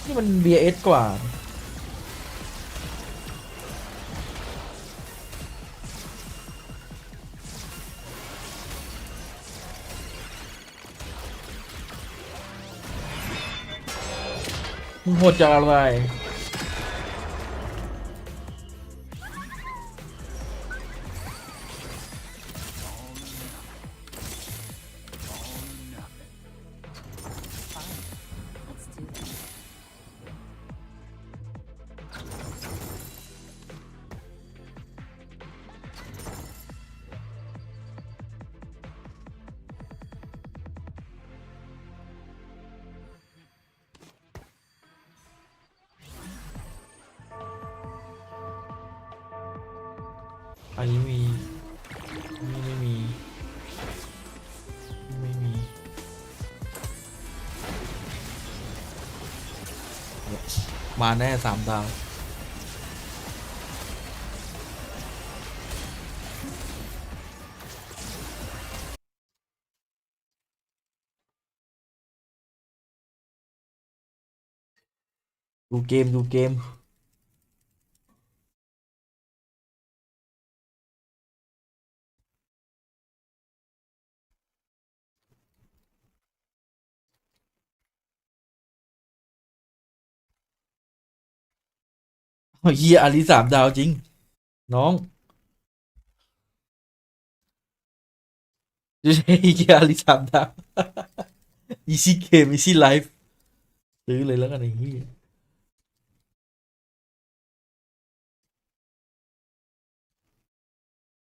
นี่มัน BS กว่ามึงโหดจากอะไรอันนี้มีนี่ไม่มีไม่มีมาแน่3 ดาวดูเกมเฮียอาลี3 ดาวจริงน้องเฮียอาลี3 ดาว easy game easy life ซื้อเลยแล้วกันไอ้เฮีย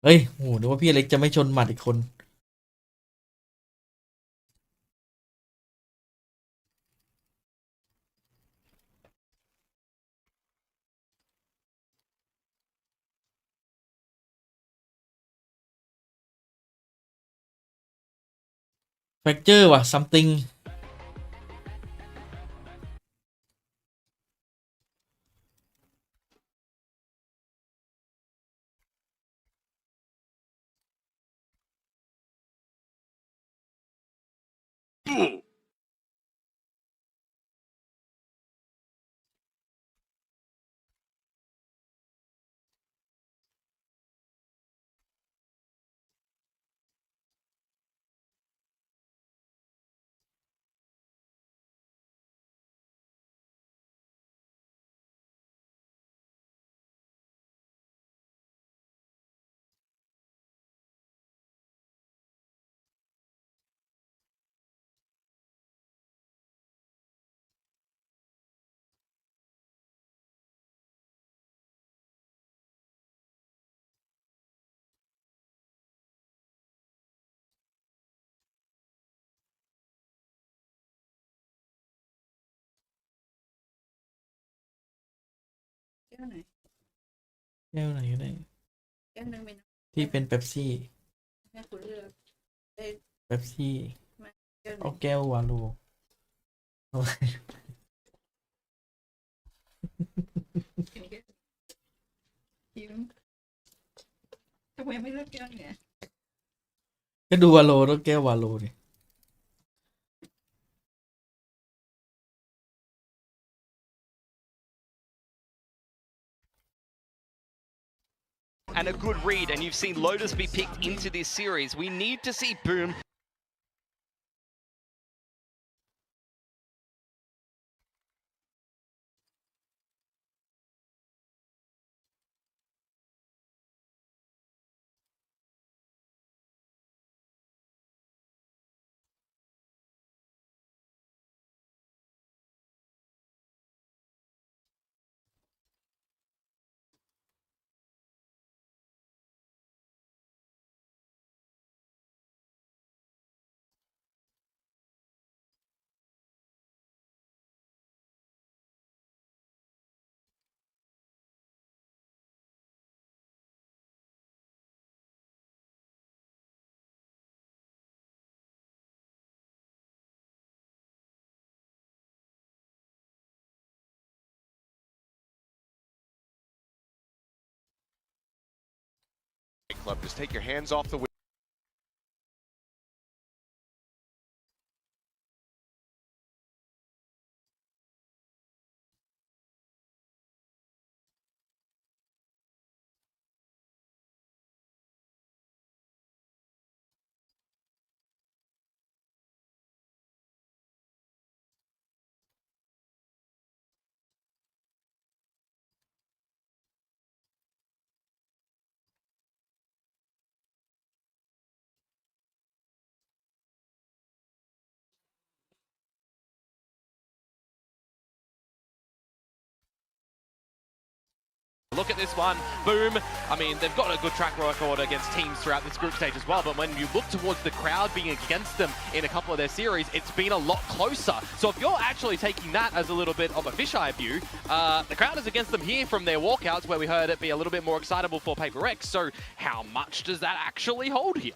เฮ้ยโหนึกว่าพี่อเล็กจะไม่ชนหมัดอีกคนแฟกเจอร์ว่ะ something ก้วไหน แก้วไหนก็ได้ แก้วนึงเป็น ที่เป็นเป๊ปซี่ ให้คุณเลือกได้ เป๊ปซี่ แก้วไหน เอาแก้ววาโล ยิ้มทำไมไม่เลือกแก้วเนี่ย ก็ดูวาโลต้องแก้ววาโลนี่ And a good read, and you've seen Lotus be picked into this series. We need to see Boom Club, just take your hands off the wheel. Look at this one, Boom. I mean, they've got a good track record against teams throughout this group stage as well, but when you look towards the crowd being against them in a couple of their series, it's been a lot closer. So if you're actually taking that as a little bit of a fisheye view, the crowd is against them here from their walkouts, where we heard it be a little bit more excitable for PRX. So how much does that actually hold here?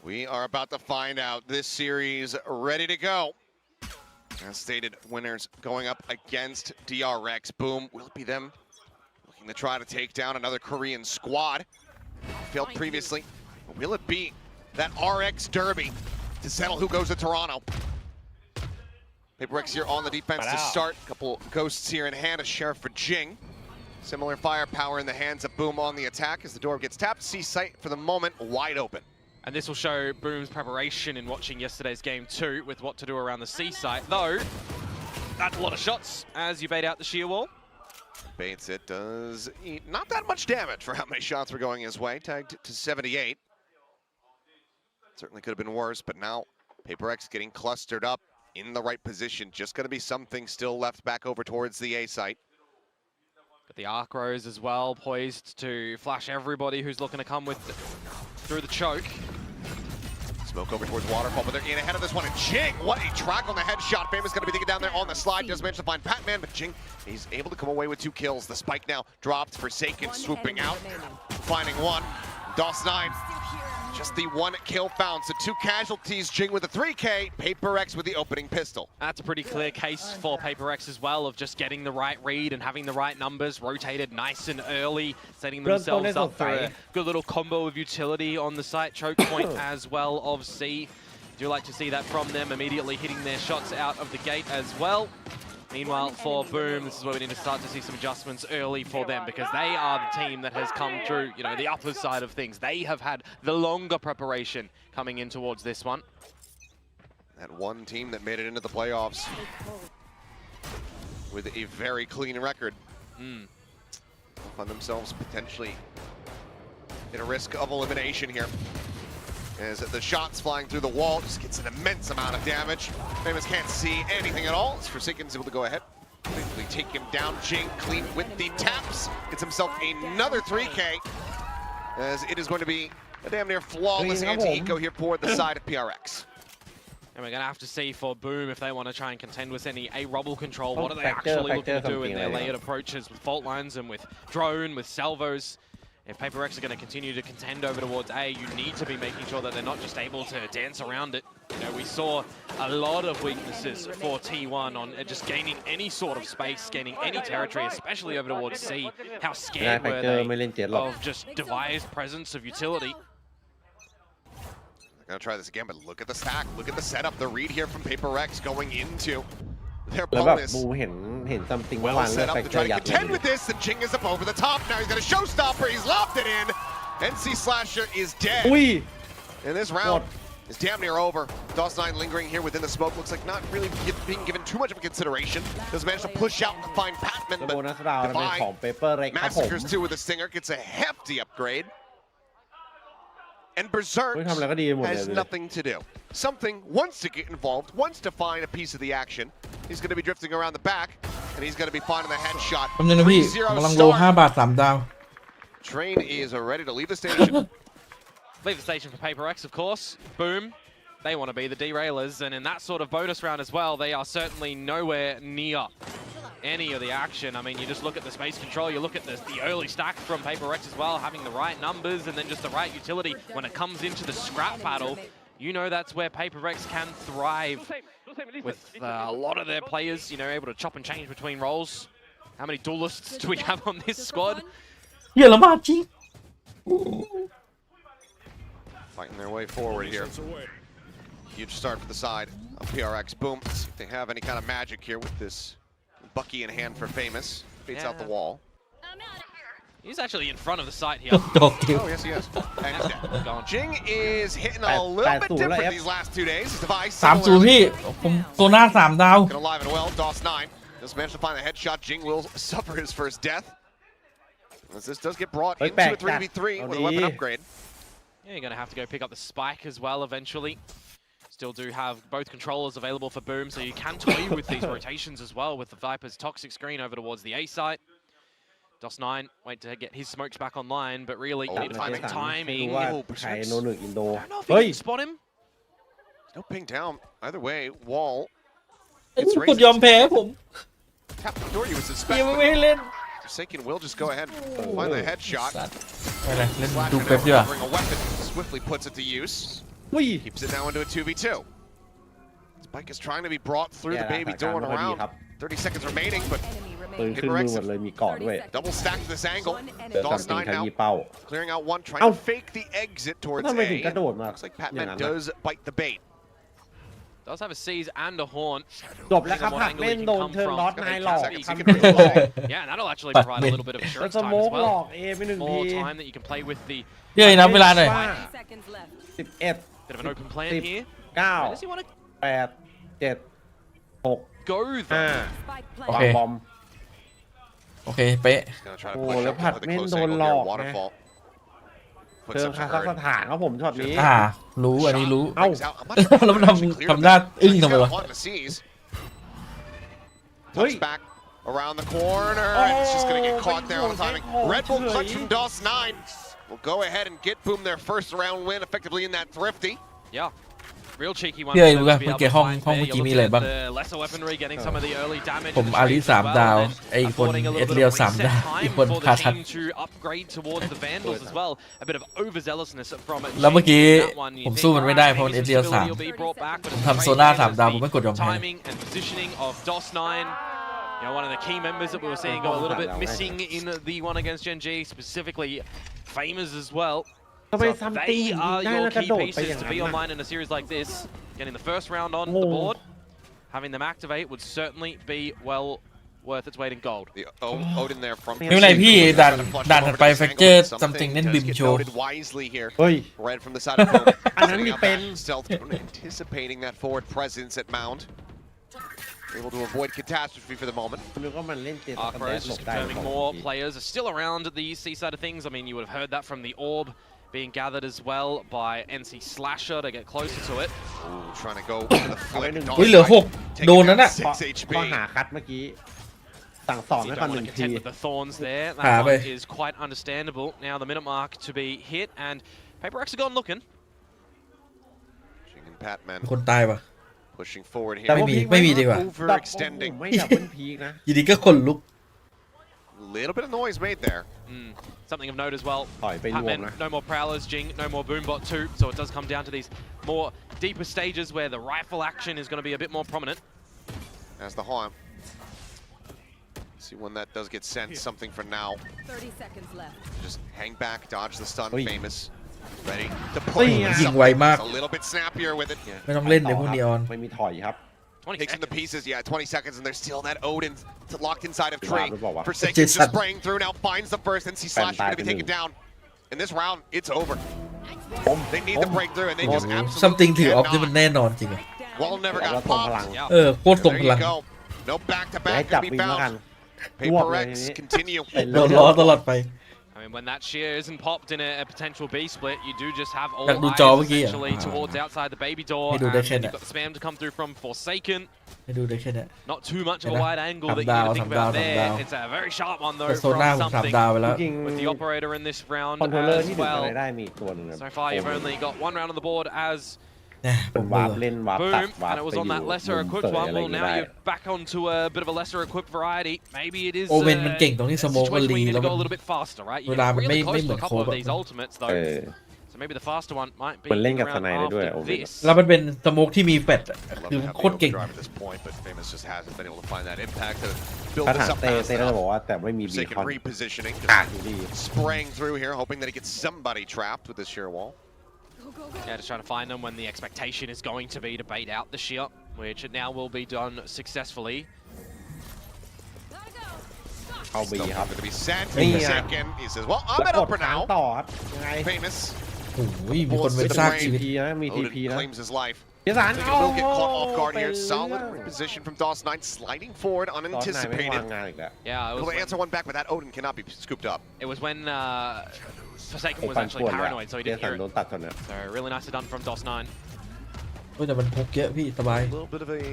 We are about to find out. This series ready to go. As stated, winners going up against DRX. Boom, will it be them? To try to take down another Korean squad. Failed previously. Will it be that RX derby to settle who goes to Toronto? PRX here on the defense to start. Couple ghosts here in hand. A sheriff for Jing. Similar firepower in the hands of Boom on the attack as the door gets tapped. C site for the moment wide open. And this will show Boom's preparation in watching yesterday's game too, with what to do around the C site. Though, that's a lot of shots as you bait out the sheer wall. Bates it, does eat not that much damage for how many shots were going his way. Tagged to 78. Certainly could have been worse, but now PRX getting clustered up in the right position. Just going to be something still left back over towards the A site. But the arc rows as well, poised to flash everybody who's looking to come with through the choke. Smoke over towards Waterfall, but they're in ahead of this one. And Jing, what a track on the headshot. Fame is going to be thinking down there on the slide. Just managed to find Batman, but Jing, he's able to come away with 2 kills. The spike now dropped. Forsaken swooping out, finding one. DOS9, just the 1 kill found. So 2 casualties. Jing with a 3K. PRX with the opening pistol. That's a pretty clear case for PRX as well, of just getting the right read and having the right numbers rotated nice and early, setting themselves up for a good little combo of utility on the site. Choke point as well of C. Do like to see that from them, immediately hitting their shots out of the gate as well. Meanwhile, for Boom, this is where we need to start to see some adjustments early for them, because they are the team that has come through, you know, the upper side of things. They have had the longer preparation coming in towards this one. That one team that made it into the playoffs with a very clean record. Find themselves potentially in a risk of elimination here. As the shots flying through the wall, just gets an immense amount of damage. Famous can't see anything at all. As Forsaken's able to go ahead, quickly take him down. Jing clean with the taps. Gets himself another 3K. As it is going to be a damn near flawless anti-eco here for the side of PRX. And we're going to have to see for Boom if they want to try and contend with any A-Rubble control. What are they actually looking to do in their layered approaches with fault lines and with drone, with salvos? If PRX are going to continue to contend over towards A, you need to be making sure that they're not just able to dance around it. You know, we saw a lot of weaknesses for T1 on just gaining any sort of space, gaining any territory, especially over towards C. How scared were they of just devised presence of utility? They're going to try this again, but look at the stack. Look at the setup. The read here from PRX going into their แล้วแบบ bonus. บูเห็นซัมติง Well วางเลือ set ก up แฟ to กเจอ try ร์ to ยัดเล contend ย with this, and Jing is up over the top. Now he's got a showstopper. He's lobbed it in. NC Slasher is dead. อุ้ย And this round is damn near over. DOS9 lingering here within the smoke. Looks like not really being given too much of a consideration. Does manage to push out and find Patman, โบนัส but ดาวน์เป็นของเปเปอร์เร็กครับผม Massacres 2 with a Stinger. Gets a hefty upgrade. And Berserk เฮ้ยทำอะไรก็ดีหมดเลย has nothing to do. Something wants to get involved, wants to find a piece of the action. He's going to be drifting around the back, and he's going to be finding the headshot. แป๊บนึงนะพี่ 3-0 กำลังโล start. 5 บาท 3 ดาว Train is ready to leave the station. Leave the station for PRX, of course. Boom. They want to be the derailers, and in that sort of bonus round as well, they are certainly nowhere near any of the action. I mean, you just look at the space control, you look at the early stack from PRX as well, having the right numbers and then just the right utility. When it comes into the scrap battle, you know that's where PRX can thrive with a lot of their players, you know, able to chop and change between roles. How many duelists do we have on this squad? เหี้ยละมาดจริง Fighting their way forward here. Huge start for the side of PRX. Boom. See if they have any kind of magic here with this Bucky in hand for Famous. Beats out the wall. He's actually in front of the site here. ดอกเกี่ยว Oh, yes, he is. And he's dead. Gone. Jing is hitting a little bit different these last 2 days. His device 3-0 พี่ ผมโซน่า 3 ดาว Gonna live and well. DOS9 just managed to find the headshot. Jing will suffer his first death. As this does get brought into a 3v3 with a weapon upgrade. Yeah, you're going to have to go pick up the spike as well eventually. Still do have both controllers available for Boom, so you can toy with these rotations as well with the Viper's toxic screen over towards the A site. DOS9 wait to get his smokes back online, but really need to find the timing. ว่าใครโนหนึ่งอินโด I don't know if เฮ้ you ย can spot him. No ping down. Either way, wall. กดยอมแพ้ผม Tap the door you would เหี้ย suspect. ไม่ให้เล่น Forsaken will just go ahead and find the headshot. ไม่เป็นไรเล่น Slasher ดู now เป๊ปดีกว่า recovering a weapon. Swiftly puts it to use. อุ้ย Keeps it now into a 2v2. Spike is trying to be brought through the แย่ baby สถานการณ์ door ไม่ and ค่อยดี around. ครับ 30 seconds remaining, but ปืนขึ้นมือหมดเลยมีเกาะด้วย double stack to this angle. เจอซัมติง DOS9 ข now ยี้เป้า clearing out one, trying เอ้า to fake the exit towards ทำไมถึง A. กระโดดมา Looks like อย่าง Patman นั้นนะ does bite the bait. Does have a seize and a haunt. จบแล้วครับผักเล่นโดนเทิร์นล็อตนายหลอก Seconds, ทำ he เป็น can หลอก Yeah, and that'll actually provide a little bit of แล้ว assurance ส time โม as กหลอก well. เอไปหนึ่ง More ที time that you can play with the เฮ้ยนับเวลาหน่อย ว่า seconds left. 11 bit of an open plan Sip. here. 9 Does he want to 8 7 6 go though? 5 Spike โอ วา เค งบอม โอเค เป๊ะ Gonna try to Oh, pushแล้ว up ผัด with a เม่น close โดน angle หล here. อกนะ Waterfall. เจ Puts อ up คา to ซัค Hurd. สถานครับผมช็อตนี้ รู้อันนี้รู้ เอ้า Brings out a much better แล้วมัน position, cleared ทำหน้า the mid. อึ้งทำไม He's วะ got one to seize. เฮ้ย Touch back around the corner. It's just going to get caught there on the timing. Red Bull clutch from DOS9 will go ahead and get Boom their first round win effectively in that thrifty. Yeah. Real cheeky one. พี่เอ้ย for them รู้ป่ะ to be เมื่อ able กี้ to ห้อง find ห้อง there. เมื่อ You're กี้มี looking อะไร at บ้าง the lesser weaponry, getting some of the early damage ผม in the อาริ trades as 3 well, ดาว and then ไอ้คน affording a เอ little สเรียว bit of 3 reset ดาว time อีกคน for พา the ทัน team to upgrade towards the Vandals as well. A bit of overzealousness from แล้วเมื่อกี้ that one. You ผม think, สู้มันไม่ได้ alright, เพราะมัน maybe เอสเรียว some 3 stability will be brought back, but ผม it's ทำโซ great น่า then 3 ดาว as ผมไม่กดยอม the แพ้ timing and positioning of DOS9. You know, one of the key members that we were seeing go a little bit missing in the one against Gen G, specifically Famous as well. ทำไม So ซัมติง they ยิง are ได้ your แล้วกระ key โดดไปอ pieces ย่าง to นั้น be น่ะ online in a series like this. Getting the first round on the board, having them activate would certainly be well worth its weight in gold. The Odin there from ไม่เป็นไรพี่ด่านถัดไปแฟกเจอร์ something เน้นบิมโชว์ noted wisely here. เฮ้ย Red from the side of Boom. อันนั้นมีเป็น Stealth anticipating that forward presence at Mound. Able to avoid catastrophe for the moment. นึกว่ามันเล่นเจ็ด Arc แต่ Rose หล just บได้ confirming more players are still around the C side of things. I mean, you would have heard that from the orb being gathered as well by NC Slasher to get closer to it. Ooh, trying to go for the flip. อุ้ยเหลือ 6 Taking โดนนั้น down น่ะ 6 HP. ข้อหาคัดเมื่อกี้สั่งสอน So ไว้ you ก่อน don't ห want นึ่ to งที contend with the thorns there. Ah, That one but- is quite understandable. Now the minute mark to be hit, and PRX are gone looking. Jing and Patman คนตายปะ Pushing forward here. ไม่มีดีกว่า Overextending. ไม่ดับเบิลพีกนะ อยินดีก็ขนลุก Little bit of noise made there. Something of note as well. ต่อยไปรวม Patman, นะ no more prowlers, Jing, no more boombot 2, so it does come down to these more deeper stages where the rifle action is going to be a bit more prominent. As the harm. See when that does get sent. Something for now. 30 seconds left. Just hang back, dodge the stun. Oi. Famous. Ready to play. ยิงไวมาก A little bit snappier with it. ไม่ต้องเล่นเลยพวกนีออน ไม่มีถอยครับ 20 Takes him to seconds. pieces. Yeah, 20 seconds, and there's still that Odin locked inside of Wow, Tree. wow, wow. Forsaken Jason. just spraying through now, finds the first, and see Slash going to be taken down. In this round, it's over. They need the breakthrough, and they just absolutely something ถือออฟนี่มัน cannot. แน่นอนจริงอะ Wall never แล้ว got ทรงพลัง popped. เออโคตรทรง There พ you ลัง go. No อย่าให้ back-to-back จับ can วิ be นแล้วกัน found. รวบเลย Paper ที X นี้ continue. โดนล้อตลอดไป I mean, when that shear isn't popped in a potential B split, you do just have all อยากดู eyes จอเมื่อกี้อะ essentially towards outside the baby door. ให้ดูได้ And แค่ you've เนี้ย got the spam to come through from Forsaken. ให้ดูได้แค่เนี้ย Not too much of a Yeah. wide angle that ทำ you ดาว need to think ทำดาว about there. ทำดาว It's a very sharp one แต่ though โซน่า from ผม something ทำดาวไปแล้ว จริง with the operator in this round คอนโทรลเลอร์ as ที่ดึงอะไร well. ได้มีอีกตัวหนึงนะ So far, you've only got one round on the board as นะผ เป็ ม น เบื่ วาร์ อ ปเล่นวาร์ปตัด boom, วาร์ป and it was ไป on อยู่ that lesser มุม equipped เสย one. อะไรอ Well, ย่างเงี้ย now ได้ you're back onto a bit of a lesser equipped variety. Maybe it is โอเมนมันเก่งตรงที่สโมกมัน situation รี where you need แล้ว to มั go น a little bit faster, right? You เวลา get มันไม่ really ไม่ close เหมื to อน a โค couple บ of อะ these ultimates เอ though. อ So maybe the faster one might be มันเล่นกับ around สไนด์ได้ด้วย after โอเมน this. แล้วมันเป็นสโมกที่มีแฟลชอะ Love คือ to have โค the ตรเก่ง overdrive at this point, but Famous just hasn't been able to find that impact to build ถ้า this ถาม up เต้ fast เต้ก็จะ enough. บอกว่าแต่ไม่มีบีค Forsaken อน repositioning, กาด just อยู่ดี spraying through here, hoping that he gets somebody trapped with this sheer wall. Yeah, just trying to find them when the expectation is going to be to bait out the shear, which it now will be done successfully. เข้าบี Still ครับ going to be sent. Yeah. Forsaken. He says, "Well, I'm แล้ว it กด over ค้าง now." ต่อครับยังไง Famous. โอ้ยมีคนเป็นซากชีวิต ทีนะมีที Odin พีนะ claims his life. เจสัน They โอ้ will get caught off guard ไป here. เรื่ Solid อย reposition from DOS9, sliding forward ตอนไหนไม่ unanticipated. วางงานอีกแล้ว Yeah, it Able was to answer when, one back, but that Odin cannot be scooped up. it was when Forsaken ผม was ปั่น actually ป่วนแล้ว paranoid, so he เจ didn't สัน hear โด it. นตัดตอนเนี้ย So really nicely done from DOS9. เฮ้ยแต่มันพกเยอะพี่สบาย A little bit of a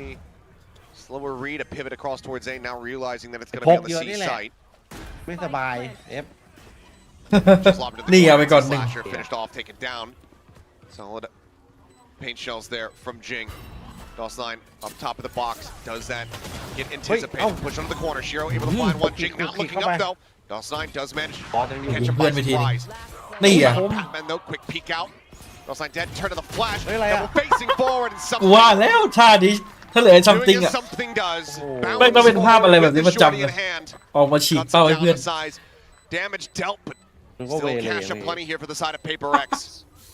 slower read, a pivot across towards A, now realizing that it's going to Poke be on the yun C nila. site. ไม่สบายเอฟ Just lobbed into the นี่เอา corner. ไปก่อน It's a หนึ่ง slasher finished off, taken down. Solid paint shells there from Jing. DOS9 up top of the box. Does that get anticipated? oh. Push under the corner. Shiro able to find one. Jing not looking up though. DOS9 does manage to บอสยังอยู่ catch him พื่อน by ไปทีนึง surprise. นี่อ่ะ Batman though, quick peek out. DOS9 dead. Turn to the flash. Ơi, lại Double à? facing forward and กูว่า something. แล้วชาดิถ้าเหลือซัมติง Doing อะ as something does. Oh. แม่งต้องเป็นภาพอะไรแบบนี้ With มา the shorty จำ in นะ hand. ออกมาฉีก Cuts เป้า it ให้ down เพื่อน to size. Damage dealt, but มันก็เว still เลย cash อย่าง up นี้ plenty here for the side of Paper X.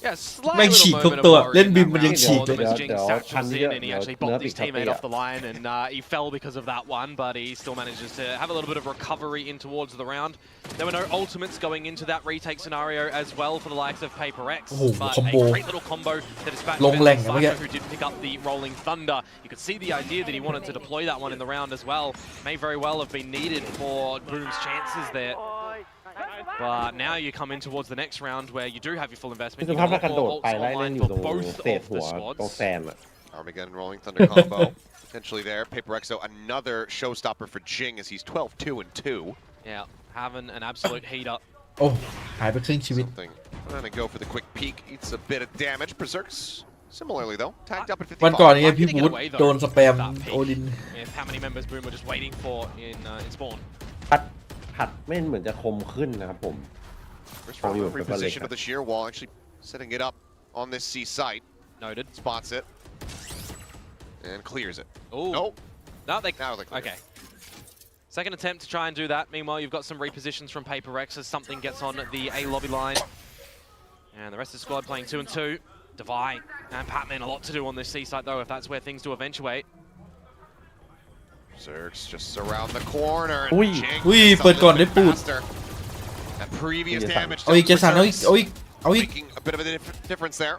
Yeah, slight แม่ง little ฉีก moment ทุก of ตัว worry เล่น in บิม that มันยัง round ฉีก for เลย them as เดี๋ยว Jing satchels in and he เดี๋ยว actually เนื้อ bopped ปิด his คาเฟ่ teammate อะ off the line and he fell because of that one, but he still manages to have a little bit of recovery in towards the round. There were no ultimates going into that retake scenario as well for the likes of Paper X, Oh, but combo. a great little combo that dispatched Long length, Slasher, yeah. who did pick up the Rolling Thunder. You could see the idea that he wanted to deploy that one in the round as well. May very well have been needed for Boom's chances there. But now you come in towards the next round where you do have your full คือ investment. ส You've ภาพ got นัก a กระโด lot ด more ไป ults ไล่เล่น online อยู่ for ตรง both เศษ of หั the วตรง squads. แซนอะ Armageddon rolling thunder combo. Potentially there. Paper X though, another showstopper for Jing as he's 12-2-2. Yeah, having an absolute heater. โอ้หายไปครึ่งชีวิต Something. I'm gonna go for the quick peek. Eats a bit of damage. Berserks similarly though, tagged up at 55. วันก่อนนี้ Lucky พี่ to get บูธ away, though, โดนสแปม with that peak. โอดิน If how many members Boom were just waiting for in spawn. ผัดไม่เหมือนจะคมขึ้นนะครับผม First Oh, round you of have to reposition believe of the sheer wall, actually setting it up on this C site. Noted. Spots it. And clears it. Oh. Nope. No, they. Now they clear. Okay. Second attempt to try and do that. Meanwhile, you've got some repositions from Paper X as something gets on the A lobby line. And the rest of the squad playing 2 and 2. Divide and Patman a lot to do on this C site though, if that's where things do eventuate. Berserks just around the corner. And Ui. Jing Ui, gets a ปิดก่อน little ได้ bit ปูด faster. That previous Ui, damage เอาอีกเจสันเอาอีกเอาอีกเอาอีก making a bit of a difference there.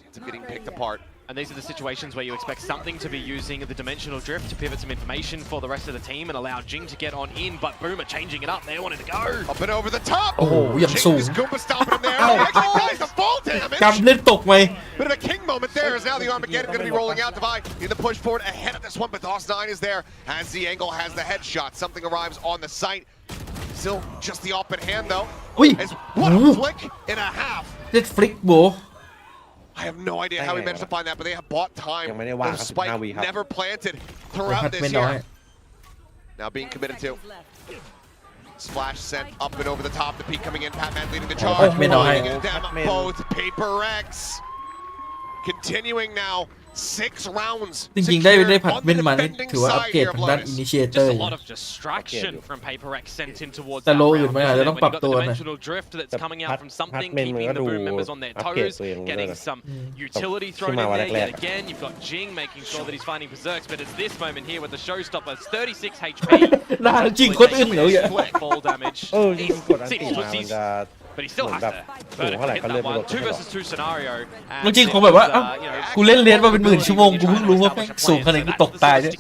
Ends up getting picked apart. And these are the situations where you expect something to be using the dimensional drift to pivot some information for the rest of the team and allow Jing to get on in, but Boom are changing it up. They wanted to go. Up and over the top. โอ้โหยัง Jing สูง is Goomba stomping him there. Ow. He actually does the fall damage. กำเล่นตกไหม Bit of a king moment there as now the Armageddon going to be rolling out. Divide in the push forward ahead of this one, but DOS9 is there. Has the angle, has the headshot. Something arrives on the site. Still just the open hand though. Ui. As what a Ooh. flick and a half. เน็ตฟลิกโบ I have no idea how he managed to find that, but they have bought time. ยังไม่ได้ว่าง The ครับ spike 15 วิครับ never planted พั throughout ด this ไม่น้อย year. Now being committed to. Splash sent up and over the top. The peak coming in. Patman leading the charge.ไม่น้อย Leading them both. PRX continuing now. 6 rounds. จริงๆได้ผัด secured เม่น on มา the นี่ defending ถือว่าอัป side เกรด here of ทางด้าน Lotus. initiator Just a อยู่ lot of distraction from PRX sent in towards แต่ that โล round. อื่นมันอาจจะต้อง When ปรับ you've got ตัว the นะ dimensional drift that's coming out from something, พัดเมนมัน keeping ก็ the ดู boom members on their อัปเกรด toes, ตัวเอง getting ด้วย some utility thrown in ขึ้นมาวัน there แร yet กๆ again. You've got Jing making sure that he's finding berserks, but it's this moment here with the showstopper. It's 36 HP. น่าจริงคนอื่นเหรอเนี่ย Split fall damage. จริงๆกดอันติมามันจะ But he still เหมือน has แบบ to สูงเท่าไหร่ hit ก็เลื่อน that ไม่ล one. ด 2 versus 2 scenario. จริงๆผมแบบว่าเอ้ากูเล่นเรียนมาเป็นหมื่นชั่วโมงกูเพิ่งรู้ว่าแม่งสูงขนาดนี้กูตกตายเนี่ย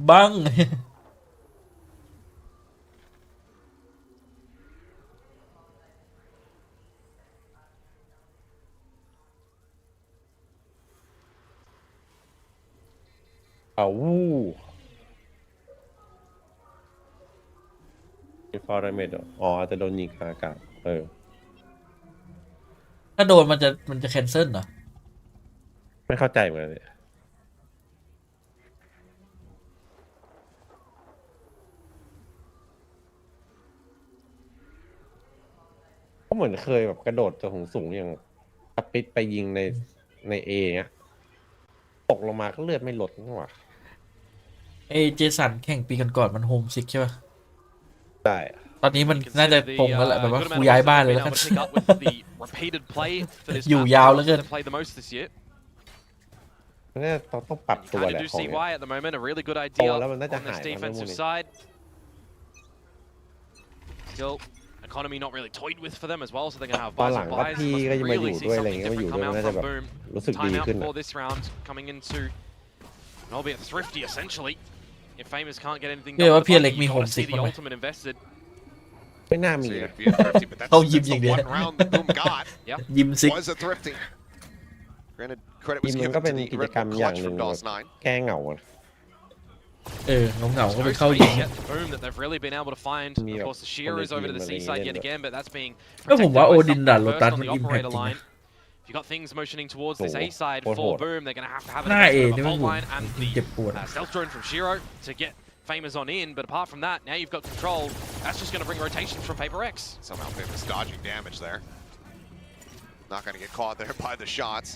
บัง เอาวู้มีฟอร์เรเมดอ๋อจะโดนยิงกลางอากาศถ้าโดนมันจะแคนเซิลเหรอ ไม่เข้าใจเหมือนกันเลยก็เหมือนเคยแบบกระโดดจากสูงอย่างสปิดไปยิงในเอเงี้ยตกลงมาก็เลือดไม่ลดนี่หว่า เจสันแข่งปีก่อนๆมันโฮมซิกใช่ป่ะ ได้ ตอนนี้มันน่าจะปงแล้วแหละแบบว่ากูย้ายบ้านเลยแล้วกัน อยู่ยาวแล้วกัน เนี่ยต้องปรับตัวแหละของเนี่ย at the moment, a really good โต idea แล้วมันน่าจะ on หา this ยมันไม่ defensive นี่ side. Still, economy not really toyed with for them as well, so they're going to have ตอน buys หลัง and ว่า buys. พี่ Must ก็จะมาอยู่ really ด้วย see อะไรเงี้ something ยมาอยู่ different ด้วย come มัน out น่าจะ from แบบ Boom. รู้สึกดี Timeout ขึ้น for this round, coming into an albeit thrifty essentially. If Famous can't get anything เรียก done ว่า with พี่ the อเล็ก body, มี you've โฮ got ม to ซิ see ก the ไหม ultimate invested. ไม่น่ามี So นะ it'd be a thrifty, but that's เขายิ้ม the อย่างเดียว one round that Boom got ยิ้มซิก was a thrifty. Granted, credit ที was มมัน given ก็เป็น to the กิจ Red กรรม Bull อย่าง clutch หนึ่ง from DOS9. แก้เหงาอะ เหงาๆก็ไป No เข้า space ยิง yet. Boom that they've really been able to find. Me Of up course, the on shear the is over to team the and seaside then yet the- again, but that's being ก็ผม protected ว่า by โอดิน something ด่านโล first ตัส on มัน the อิมแพค operator จริง line. นะ If you've got things motioning towards this Oh, A side what for hold? Boom, they're going to have หน้า an เอ investment นี่ of a มัน fault อยู่ line and the เจ็บปวด stealth drone from Shiro to get Famous on in. But apart from that, now you've got control. That's just going to bring rotation from PRX. Somehow Famous dodging damage there. Not going to get caught there by the shots.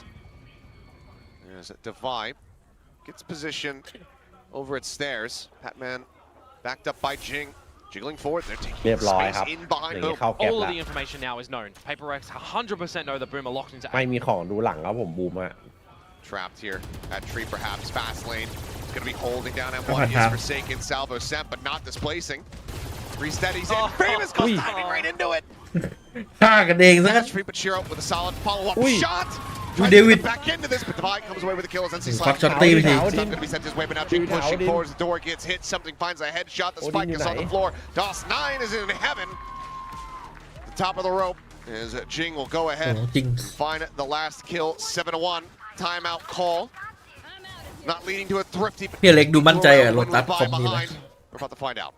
There's a Divide. Gets positioned over at stairs. Patman backed up by Jing. Jiggling forward. They're เรียบ taking ร้อย space ครับ in อ behind ย่างนี้ Boom. เข้าแก็บ All of ละ the information now is known. PRX 100% know that Boom are locked into ไม่ A. มีของดูหลังครับผมบูมอะ Trapped here at tree, perhaps. Fast lane. It's going to be holding down M1. Come on, He is Ham. forsaken. Salvo sent, but not displacing. Resteadies in. Oh. Famous goes Ui. diving right into it. ฆ่ากันเองซะงั้น Tree, but Shiro with a solid follow-up Ui. shot. Ui, Tries to David. get back into this, but Divide comes away with the kills. NC Fuck slides. shot ตีไปที It's not going to be sent his way, but now Jing Ui, pushing David. forward. The door gets hit. Something finds a headshot. The Odin spike is on the unite. floor. DOS9 is in heaven. The top of the rope is Jing will go โอ้ ahead จริง and find the last kill. 7-1. Timeout call. Not leading to a thrifty. but พี่อเล็กดูมั่นใจอะ When โล we ตัส buy คอมนี้นะ behind. We're about to find out.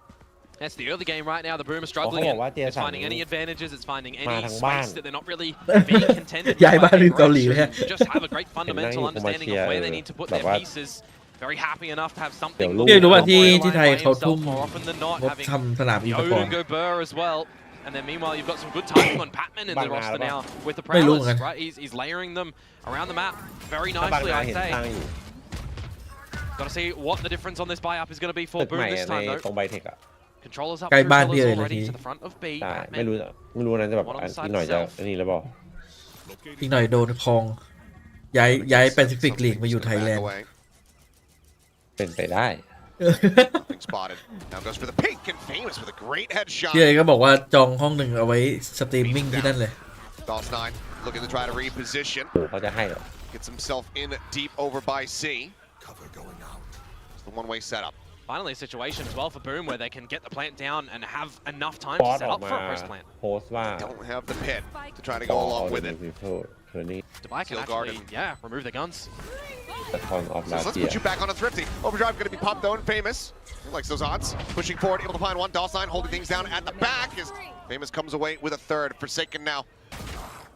That's the early game right now. The Boom are struggling. Oh, And what it's the finding any advantages. It's finding any มาทาง space บ้าน that they're not really being contended ย้ายบ้านไปอยู่ by เกาหลีเลย PRX, ฮะ who just have a great fundamental เห็นนั่งอยู่ understanding of where they need to put their แบบว่า pieces. Very happy enough to have เดี๋ something ยวลูก พี่รู้ว่า more ที่ than ที่ไทย by เขา himself ทุ่ม more often than not, งบ having ทำสนามอี the สปอร์ Odin ต go burr as well. And then meanwhile, you've got some good timing on Patman in the Bang, roster bang. now with theไม่รู้เหมือน prowess, กัน right? He's layering them around the map very ถ้าบาง nicely, นา I'd เห็น say. ตั้งอยู่ Got to see what the difference on this buy-up is going to be for ตึกให Boom ม่ this ใน time, ตรง though. ไบเทคอะ Controllers up ใกล้ through บ้านพี่ pillars เลย already ที to the front of B. ใช่ Patman ไม่รู้นั้นจะแบบ One on the side อีกหน่อยจะ itself. อันนี้แล้วบอก อีกหน่อยโดนคลอง ย้ายแปซิฟิกลีกมาอยู่ไทยแลนด์ Away. เป็นไปได้ Nothing spotted. Now goes for the pink and Famous with a great headshot. พี่อเล็กก็บอกว่าจองห้องหนึ่งเอาไว้สตรีมมิ่งที่นั่นเลย DOS9 looking to try to reposition. โอ้เขาจะให้เหรอ Gets himself in deep over by C. Cover going out. It's the one-way setup. Finally, a situation as well for Boom where they can get the plant down and have enough time ป๊อ to ต set ออก up มา for a press plant. โพสต์ว่า Don't have the pit to try to go along with it.เธอนี่ Dubai can Still actually, guarded. yeah, remove their guns. The Talon of So let's last put year. you back on a Thrifty. Overdrive going to be popped though, and Famous likes those odds. Pushing forward, able to find one. Dawson holding things down at the back as Famous comes away with a third. Forsaken now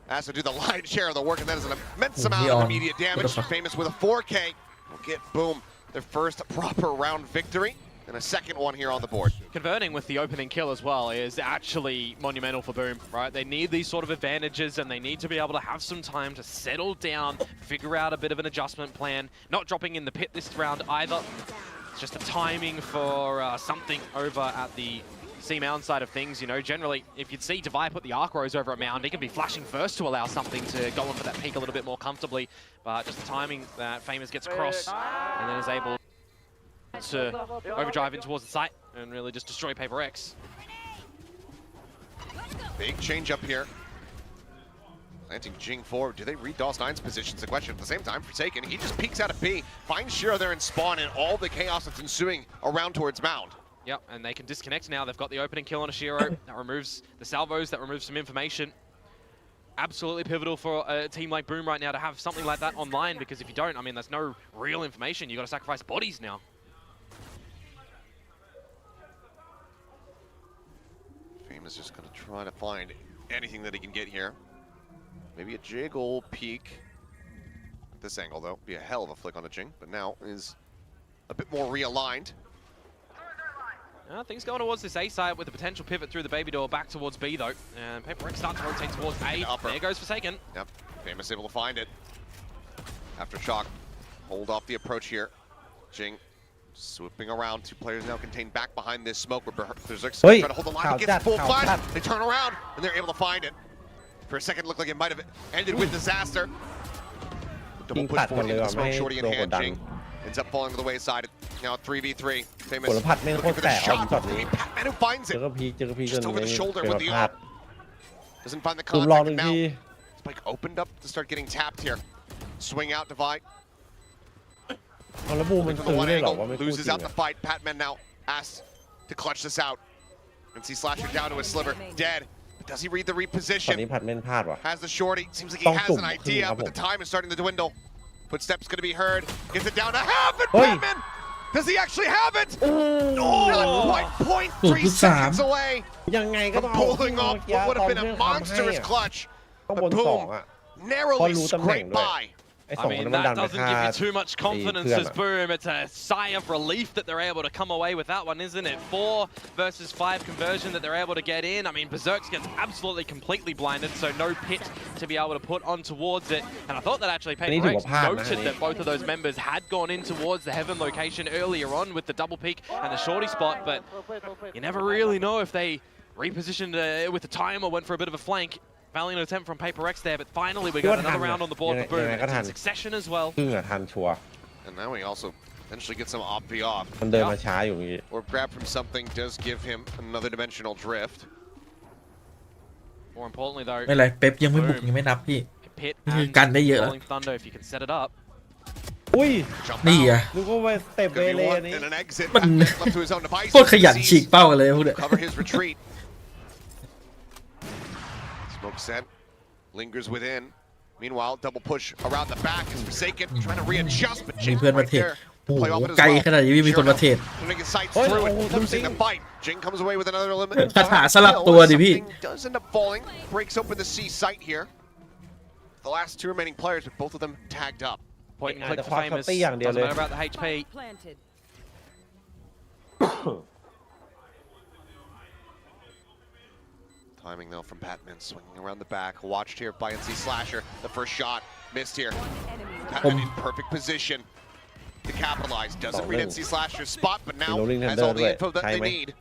has to do the lion's share of the work, and that is an immense amount of immediate damage. Famous with a 4K will get boom their first proper round victory. And a second one here on the board. Converting with the opening kill as well is actually monumental for Boom, right? They need these sort of advantages and they need to be able to have some time to settle down, figure out a bit of an adjustment plan, not dropping in the pit this round either. It's just the timing for something over at the C mound side of things. You know, generally, if you'd see Devi put the arc rose over a mound, he can be flashing first to allow something to go in for that peak a little bit more comfortably. But just the timing that Famous gets across and then is able to overdrive in towards the site and really just destroy PRX. Big change up here. Planting Jing forward. Do they read DOS9's position? It's a question. At the same time, Forsaken, he just peeks out of B, finds Shiro there in spawn, and all the chaos that's ensuing around towards Mound. Yep, and they can disconnect now. They've got the opening kill on a Shiro. That removes the salvos, that removes some information. Absolutely pivotal for a team like Boom right now to have something like that online, because if you don't, I mean, there's no real information. You've got to sacrifice bodies now. Famous just going to try to find anything that he can get here. Maybe a jiggle peek. At this angle, though, be a hell of a flick on the Jing, but now is a bit more realigned. Things going towards this A side with the potential pivot through the baby door back towards B, though. And PRX start to rotate towards A. There goes Forsaken. Yep, Famous able to find it. Aftershock, hold off the approach here. Jing swooping around. Two players now contained back behind this smoke. Berserk's trying to hold the line against full flash. They turn around and they're able to find it. For a second, it looked like it might have ended with disaster. Double push forward into the smoke, shorty in hand. Jing ends up falling to the wayside. Now 3v3. Famous ผลพัดไม่โคตร for แต the ก shot. ช็อตนี้ Patman who finds เจ it. อก็พีคจน Just over the shoulder เป็น with the พลาด up. Doesn't find the ซูมลองห contact นึ่ง now. ที Spike opened up to start getting tapped here. Swing out, divide. เอาแล้วบูมมัน From ซื้ the อ one ได้หรอ angle, ว่าไม่คู่จ loses ริง out the fight. Patman now asked to clutch this out. And see Slasher down to a sliver, dead. But does he read the ตอน reposition? นี้ผัดเม่นพลาดว่ะ Has the shorty. Seems like he Don't has an do- idea, but the time is starting to dwindle. Footsteps going to be heard. Gets it down to half, and Oi. Patman! Does he actually have it? Not quite 0.3 0.3 seconds away ยังไงก็ from ต้องเอา pulling off เมื่อ what กี้ would ตอ have น been เพื่อน a ทำให้ monstrous อะ clutch. ต้องบ But นสอง boom, อ่ะ narrowly รู้ตำแหน่ง scraped ด้วย by. ไอ้ส I องคน mean, นั้นมันดัน that ไป doesn't ฆ่า give you too much confidence เพื่อน as อะ Boom. It's a sigh of relief that they're able to come away with that one, isn't it? 4 versus 5 conversion that they're able to get in. I mean, Berserk gets absolutely completely blinded, so no pit to be able to put on towards it. And I thought that actually I need to PRX go hard, noted man. that both of those members had gone in towards the Heaven location earlier on with the double peak and the shorty spot, but you never really know if they repositioned with the time or went for a bit of a flank. Valiant attempt from PRX there, but finally we got another round on the board for Boom. It's in succession as well. ครึ่งอะทันชัวร์ And now we also eventually get some off the off. มันเดินมาช้าอยู่อย่างงี้ Or grab from something does give him another dimensional drift. More importantly though, ไม่เป็นไรเป๊ปยังไม่บุกยังไม่นับพี่ Pit นี่คือ and กันได้เยอะแล้ว Rolling Thunder if you can set it up. อุ้ย Jump นี่ out. อ่ะ นึกว่าไปสเต็ปเบ Gonna เล be อั one นนี้ and an exit. But- Patman left to his own devices. โคตรขยันฉีกเป้าเลยพวกเนี้ย Cover his retreat. Smoke set. Lingers within. Meanwhile, double push around the back is Forsaken. Trying to readjust, but มี Jing เพื่อนมา right เทรด there. โอ้โห Play off it as ไกล well. ขนาดนี้ไม่มีคนมาเทรด Trying to get sights Oi, through oh, it, losing the something. fight. Jing comes away with another limit. คาถาสลับตัวดิพี่ Something does end up falling. Breaks open the C site here. The last 2 remaining players, but both of them tagged up. Point and Yeah, click the for clock Famous. ตีอย่างเดียว Doesn't เลย matter about the HP. Timing though from Patman, swinging around the back. Watched here by NC Slasher. The first shot missed here. Patman in perfect position to capitalize. Doesn't read NC Slasher's spot, but now Rolling has Thunder all the ด้วย info that ใช่ they ไหม need.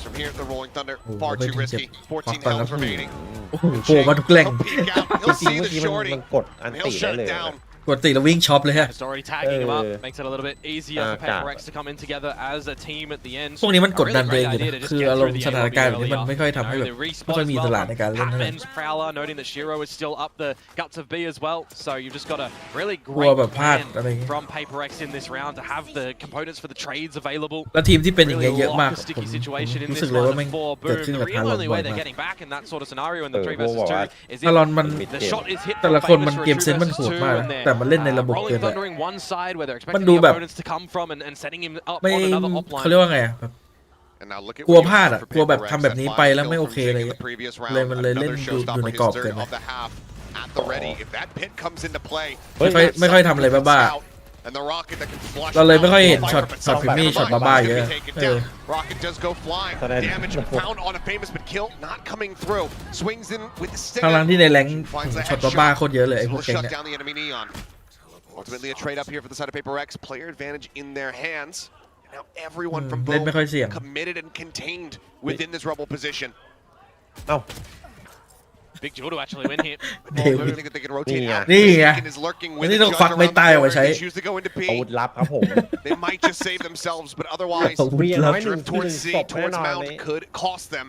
From here, the Rolling Thunder, Oh, farไม่ too ถึงเจ็บ risky. 14 ฟังแล้ว health remaining. โอ้โหโผล่มาทุกแหล่ง He'll peek out. จ He'll ริง see ๆเมื่ the อกี้มัน shorty. มันกดอัน And ตี he'll ได้ shut เลย it นะ down. กดติแล้ววิ่งช็อปเลยฮะ Just already tagging him up makes it a little bit easier for PRX to come in together as a team at the end. พวกนี้มันกดดันตัวเองอยู่นะคืออารมณ์สถานการณ์แบบนี้มันไม่ค่อยทำให้แบบไม่ค่อยมีตลาดในการเล่นเท่าไหร่ Patman's Prowler noting that Shiro is still up the guts of B as well, so you've just got a really กลัว great แบบพลาด plan อะไรอย่างเงี้ย from PRX in this round to have the components for the trades available. แล้วทีมที่เป็นอย่างเงี้ย Really เยอะมาก lock a ผม sticky situation in รู้ this สึกเลยว่า one แม่ง for เกิด Boom. ขึ้น The กับทา real รอน only บ่อ way ย they're มาก getting back in that sort of scenario in the 3 พวก versus บอกว่า 2 is ทารอนมัน the shot is hit แต่ละคนมันเกมเซนส์มันโหดมากนะแต่มันเล่นในระบบเกิน Rolling ไป Thunder in one side where they're มัน expecting ดู the แบบ opponents to come from and setting him up ไม่ on another op เขา line. เรียกว่าไงอะแบบ And now look at กลัว what พลาด he อะ did for กลัวแบบ PRX ทำแบบนี้ that ไป 5 แล้วไม่ kill โอ from เคอะไร Jing in เงี้ the ย previous เลย round. มันเลยเล่น Another อยู่ showstopper ใน his กรอบ third เกินไป of the half at the ready. If that pit comes into play, ไม่ค่อยทำอะไรบ้า and the rocket that can flush เราเลยไม่ค่อยเห็น out ช็อต Viper, ช็อต but พิมมี่ never ช็อต mind. บ้า It's ๆเย gonna อะ be taken เออ down. Rocket does go flying. แสดง Damage found on a famous but kill not coming through. Swings in with the ทั้ง stinger. ที่ในแรงค์ Finds the ช็อต headshot. บ้าๆโคตรเยอะเลยไอ้พวก Will แก๊ง shut เนี่ย down the enemy neon. Ultimately a trade up here for the side of PRX. Player advantage in their hands. And now everyone from เล่น Boom ไม่ค่อยเสี่ยง committed and contained within this rebel position. เอ้า Big Jewel to actually win here. David. I think that they can rotate out.นี่ไง Beacon is lurking with นี่ the ต้อง judge ควักไม้ around ตาย the เอาไว้ corner. ใช้ They choose to go into อาวุธ P. ลับครับผม They might just save themselves, but otherwise, อาวุธลับ drift towards C, towards Mount could cost them.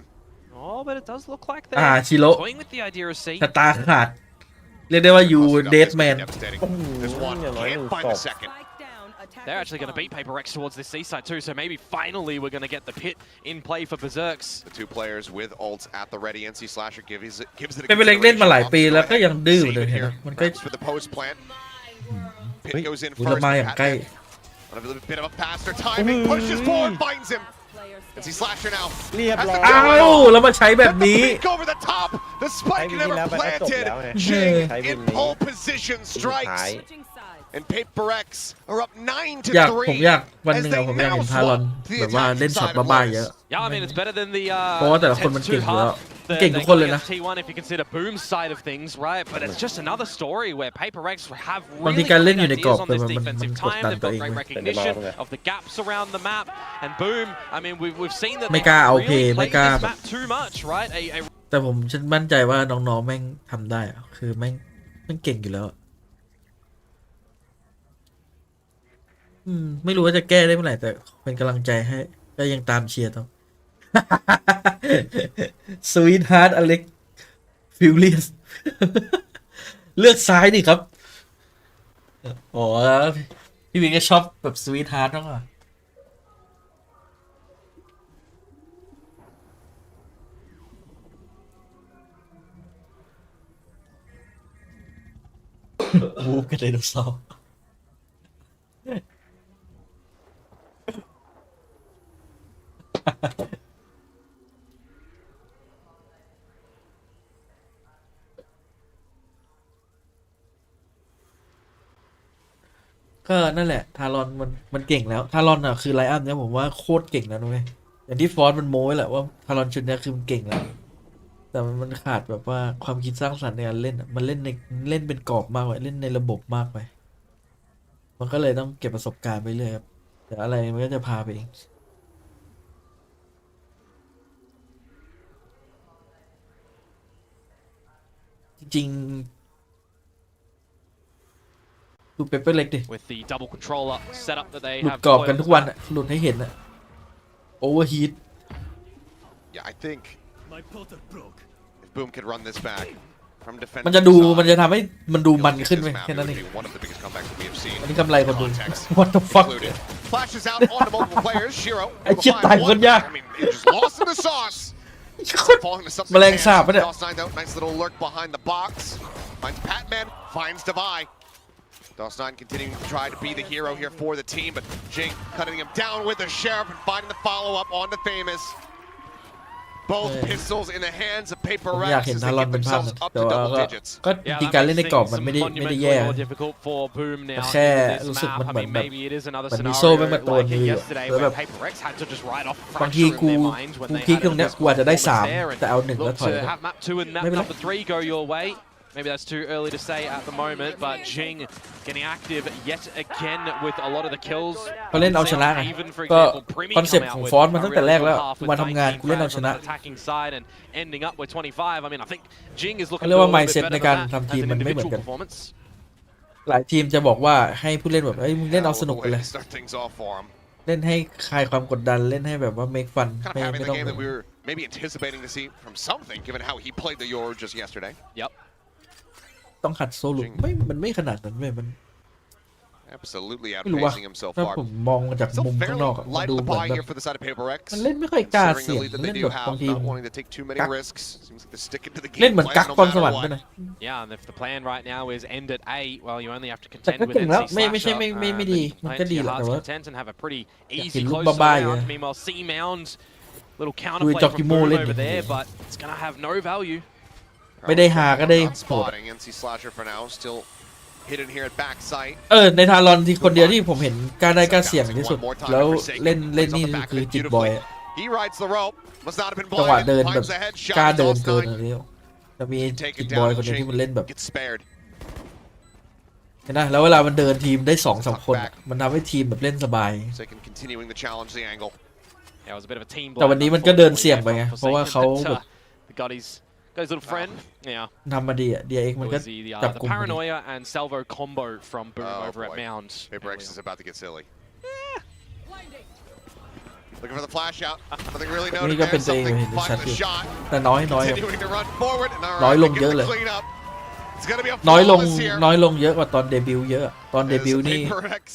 Oh, but it does look like อ่า they're ชิโร่ toying with the idea of C. ชะตาขาด เรียกได้ว่าอยู่ Close enough, เด this ดแม could น be devastating. This one Yeah, like can't it's find the soft. second. They're actually going to beat PRX towards this C side too, so maybe finally we're going to get the pit in play for Berserks. The two players with ults at the ready. NC Slasher gives it a เป็นเล็กเล่นมาหลายปีแล้วก็ยังดื้อเลย Save it เห็นไหม here. มันก็ Perhaps for the post plant. Pit goes in อุล first. มาอย่างใกล้ On a little bit of a faster timing, pushes forward, finds him. NC Slasher now. เรียบ Has ร้ the อย อ้าวแล้วมาใช้แบบ Got the นี้ peek over the top. The ใช้ spike วิธี never แล้วไปก็จบ planted. แล้วไง Jing ใช้วิ in ธีนี้ pole position สุดท้าย strikes. And PRX are up 9 to อยาก 3. ผมอยากวันหนึ่ง as อะ they ผมอยาก now เห็นทารอน swap the แบบว่า attacking เล่นช็อต side of บ้าๆเย Lotus. อะ Yeah, I mean it's better than the เพราะว่าแต่ละคนมันเก่งอยู่แล้ว เก่งทุกคนเลยนะ T1 if you consider Boom's side of things, right? But it's just another story where PRX have บางที really การเล่น great อยู่ในกรอบ ideas on แต่ this มัน defensive กด time. ดัน They've ตัว got เอง great เว้ย recognition of the gaps around the map. And Boom, I mean we've seen that ไม่กล้าเอาเพ really ไม่ play กล้า this แบบ map too much, right? A แต่ผมฉันมั่นใจว่าน้องๆแม่งทำได้อะคือแม่งเก่งอยู่แล้วอะไม่รู้ว่าจะแก้ได้เมื่อไหร่แต่เป็นกำลังใจให้ก็ยังตามเชียร์ต้อง สวีทฮาร์ดอเล็กฟิวเลียส เลือกซ้ายดิครับอ๋อพี่วินก็ชอบแบบสวีทฮาร์ดต้องอ่ะ วูบกันไดโนเสาร์ก็นั่นแหละทารอนมันเก่งแล้วทารอนอ่ะคือไลอ้อนเนี่ยผมว่าโคตรเก่งแล้วนะเว้ยอย่างที่ฟอสมันโม้ไว้แหละว่าทารอนชุดเนี้ยคือมันเก่งแล้วแต่มันขาดแบบว่าความคิดสร้างสรรค์ในการเล่นอะมันเล่นเป็นกรอบมากไปเล่นในระบบมากไปมันก็เลยต้องเก็บประสบการณ์ไปเรื่อยครับแต่อะไรมันก็จะพาไปเองจริงๆดูเปเปอร์เล็กดิ with the double controller setup that they หลุด have กรอบกัน deployed ทุกวันอะหลุดให้เห็นอะโอเวอร์ฮีท Yeah, I think if Boom could run this back from defense. มันจะทำให้มันดูมันขึ้นไหมแค่นั้นเอง One of the biggest comebacks that we have seen. อันนี้กำไรคนดู Context What the fuck included. Flashes out onto multiple players. Shiro. ไอ้เชี่ยตายคนยาก I mean, it's just lost in the sauce. Falling to something. แมลงสาบปะเนี่ย DOS9 though, nice little lurk behind the box. Finds Patman, finds Divide. DOS9 continuing to try to be the hero here for the team, but Jing cutting him down with the Sheriff and finding the follow-up on the Famous. Both pistols in the hands of ผมอยาก PRX เห็น as ทา they รอน get เป็นภาพ themselves นั้น up แต่ to ว่า double ก็ digits. ก็จริงๆการเล่นในกรอบมันไม่ได้แย่ difficult for Boom now แต่แค่ in this รู้สึก map. มัน I เหมือน mean, แบบ maybe it is another มันมีโซ่ scenario แม่งมาตัว like มื in อ yesterday แล้ว where แบบ PRX had to just write off บางที fracture กู in their minds when กู they พีค had ตรงเนี้ย a กูอาจจะได้ performance 3 there and แต่เอา 1 แล้ว look ถอย to have map 2 and map Maybe number 3 go your way. Maybe that's too early to say at the moment, but Jing getting active yet again with a lot of the kills. เขาเล่นเอาชนะไง Even for ก็ example, Primi คอนเซ็ปต์ come ของ out ฟอน with มันตั้ a งแต่ really แรกแล้ว good half with มาทำงาน 19 กูเล่นเอา frags ช on นะ that attacking side and ending up with 25. I mean, I think Jing is looking เขาเรียกว่า to do a little mindset bit ใน better การ than that ทำทีม as an มันไม่เหมือน individual กัน performance. หลายทีมจะบอกว่าให้ผู้เล่นแบบเอ้ยมึงเล่นเอาสนุกไปเลย Start things off for him. เล่นให้คลายความกดดันเล่นให้แบบว่า make fun Kind of ไม่ having ไม่ the ต้อง game that we were maybe anticipating to see from something, given how he played the Euro just yesterday. Yep. ต้องขัดโซลูไม่มันไม่ขนาดนั้นเว้ยมัน Absolutely ไม่รู้ว่า outpacing him so ถ้า far. ผมมองจาก Still มุมข้าง fairly นอกอะมัน light ดู on the เหมือน buy แบบ here for the side of PRX. มันเล่นไม่ค่อยกล้า Considering เสี่ย the ง lead that เล่ they น do แบบ have, บางที not wanting to take too many risks. Seems like they're sticking to the เล่น game เหมือน plan กัก no พรสวรร matter ค์ไป what. หน่อย Yeah, and if the plan right now is end at 8, well, you only have to แต่ contend ก็ with เก่งแล้ว NC ไม่ใช่ Slasher, ไม่ดี but มันก็ plenty ดี of แหละแต่ hearts ว่า content and have a pretty อยาก easy เห็นลูก close บ้าๆอยู่ round. นะ Meanwhile, C Mound, little ดู counterplay จ็อก from กิโม Boom เล่น over ดิ there, but it's gonna have no value. ไม่ได้หาก็ได้ Not spotting NC Slasher for now. Still hidden here at backside. ในทารอนที่คนเดียวที่ผมเห็นกล้าได้กล้าเสี่ยงที่สุดแล้วเล่นนี่คือจิตบอยอะ He rides the rope. Must not have been จังหวะ blinded. เดินแบบ Climbs ahead. กล้า Shot เดิน is เกิน offside. อะไรเนี้ยจะมี Take จิ it ตบอย down. คนหนึงที่มันเล่นแบบ Gets spared. เห็นนะแล้วเวลามันเดินทีมได้2-3 คนอะมันทำให้ทีมแบบเล่นสบาย Second continuing the challenge, the angle. Yeah, it was a bit of a team แต่วันนี้มันก็เดินเสี่ยงไปไงเพราะว่าเขาแบบ got his little friend. Yeah. ทำมาดีอะ DRX มันก็ Was the จับกลุ่ม paranoia and salvo combo from Boom Oh, over at boy. Mound. PRX is about to get silly. Looking for the flash out. Nothing really noted นี่ก็ there. เป็นตัวเอง Something เห็นชัด finding อยู่ the shot. แต่น้อย Continuing to run forward. And all น้อย right, ลง they เย get อะ the เลย cleanup. It's gonna be a น้อยลง flawless here. น้อยลงเยอะกว่าตอนเดบิวต์เยอะตอนเดบิวต์ As นี่ PRX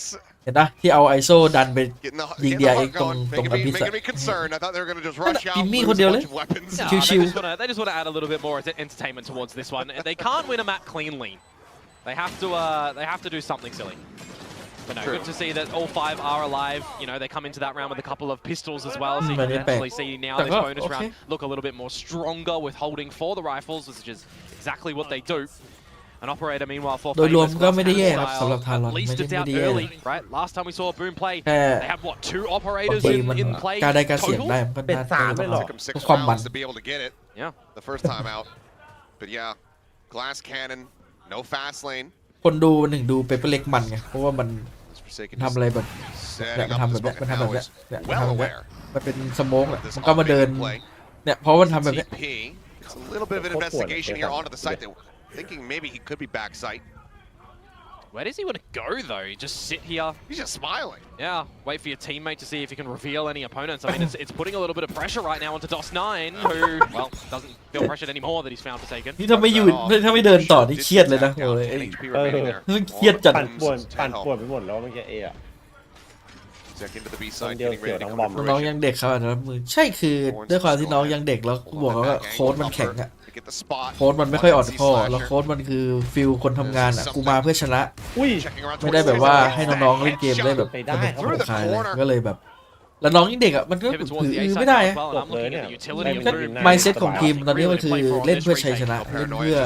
เห็นปะที่เอาไอโซดันไป getting the ยิง getting the DRX hook ตรง going. ตรง Making อ me ภิษ making me concerned. I thought they were gonna just นั่น rush น่ะ out, ปิมมี่ lose คน a เดียวเลย bunch of weapons. Yeah, ชิว they just want to add a little bit more entertainment towards this one. They can't win a map cleanly. They have to do something silly. But no, good to see that all 5 are alive. You know, they come into that round with a couple of pistols as well, so you can actually see now this bonus round look a little bit more stronger with holding for the rifles, which is exactly what they do. An operator, meanwhile, for โดยรวม Famous ก็ไม่ได้แย่ครับ style, สำหรับทารอน at ไม่ least ได้ it's ไม่ out ได้แย่ early, right? Last time we saw Boom play, แค่ they had what, 2 บาง operators ทีมัน in play กล้าได้กล้าเสี่ยง total? ได้มันก็ เป็น น่า สามเลยเหรอ Took him 6 ความมัน rounds to be able to get it Yeah. the first time out. But yeah, glass cannon, no fast lane. คนดูมันถึงดูเปเปอร์เล็กมันไงเพราะว่ามัน Forsaken ทำอะไรแบบ setting up มันทำแบบ this เนี้ย bucket มันทำแบบ now เนี้ย is เนี่ยมัน well ทำแบบเนี้ย aware มันเป็นสโมก of อะ this มันก็มาเดิน automated play. เนี่ยเพราะมันทำแบบเนี้ย TP gets a little bit of an investigation here onto the site. Thinking maybe he could be backside. Where does he want to go, though? Just sit here? He's just smiling. Yeah, wait for your teammate to see if you can reveal any opponents. I mean, it's putting a little bit of pressure right now onto DOS9, who, well, doesn't feel pressured anymore that he's found Forsaken. นี่ถ้าไม่อยู่ถ้าไม่เดินต่อนี่เครียดเลยนะโอ้ย HP remaining there. เครียดจัด ปั่นป่วนไปหมดแล้วเมื่อกี้เออะ Second to the B คน side, เดียว getting เกี่ยว ready to ทั้ง come บอม to น้อง fruition. ยังเด็กเขาอาจจะรับมือใช่คือด้วยความที่น้องยังเด็กแล้วกูบอกว่าโค้ดมันแข็งอะ Get the spot. โค้ดมันไม่ค่อยอ่อนข้อแล้วโค้ดมันคือฟิลคนทำงานอะกูมาเพื่อชนะ อุ้ย Checking around ไม่ได้แบบว่าให้น้องๆเล่นเกมได้แบบ ไปได้ สนุก ครับ ผ่อนคลายเลยก็เลยแบบ แล้วน้องยังเด็กอ่ะมันก็ Pivot ถื towards อ the A ไม่ side ได้ now อะ as well, and I'm looking at the utility of ก็ Boom. mindset ของทีมตอนนี้มันคือเล่นเพื่อชัยชนะเล่นเพื่อ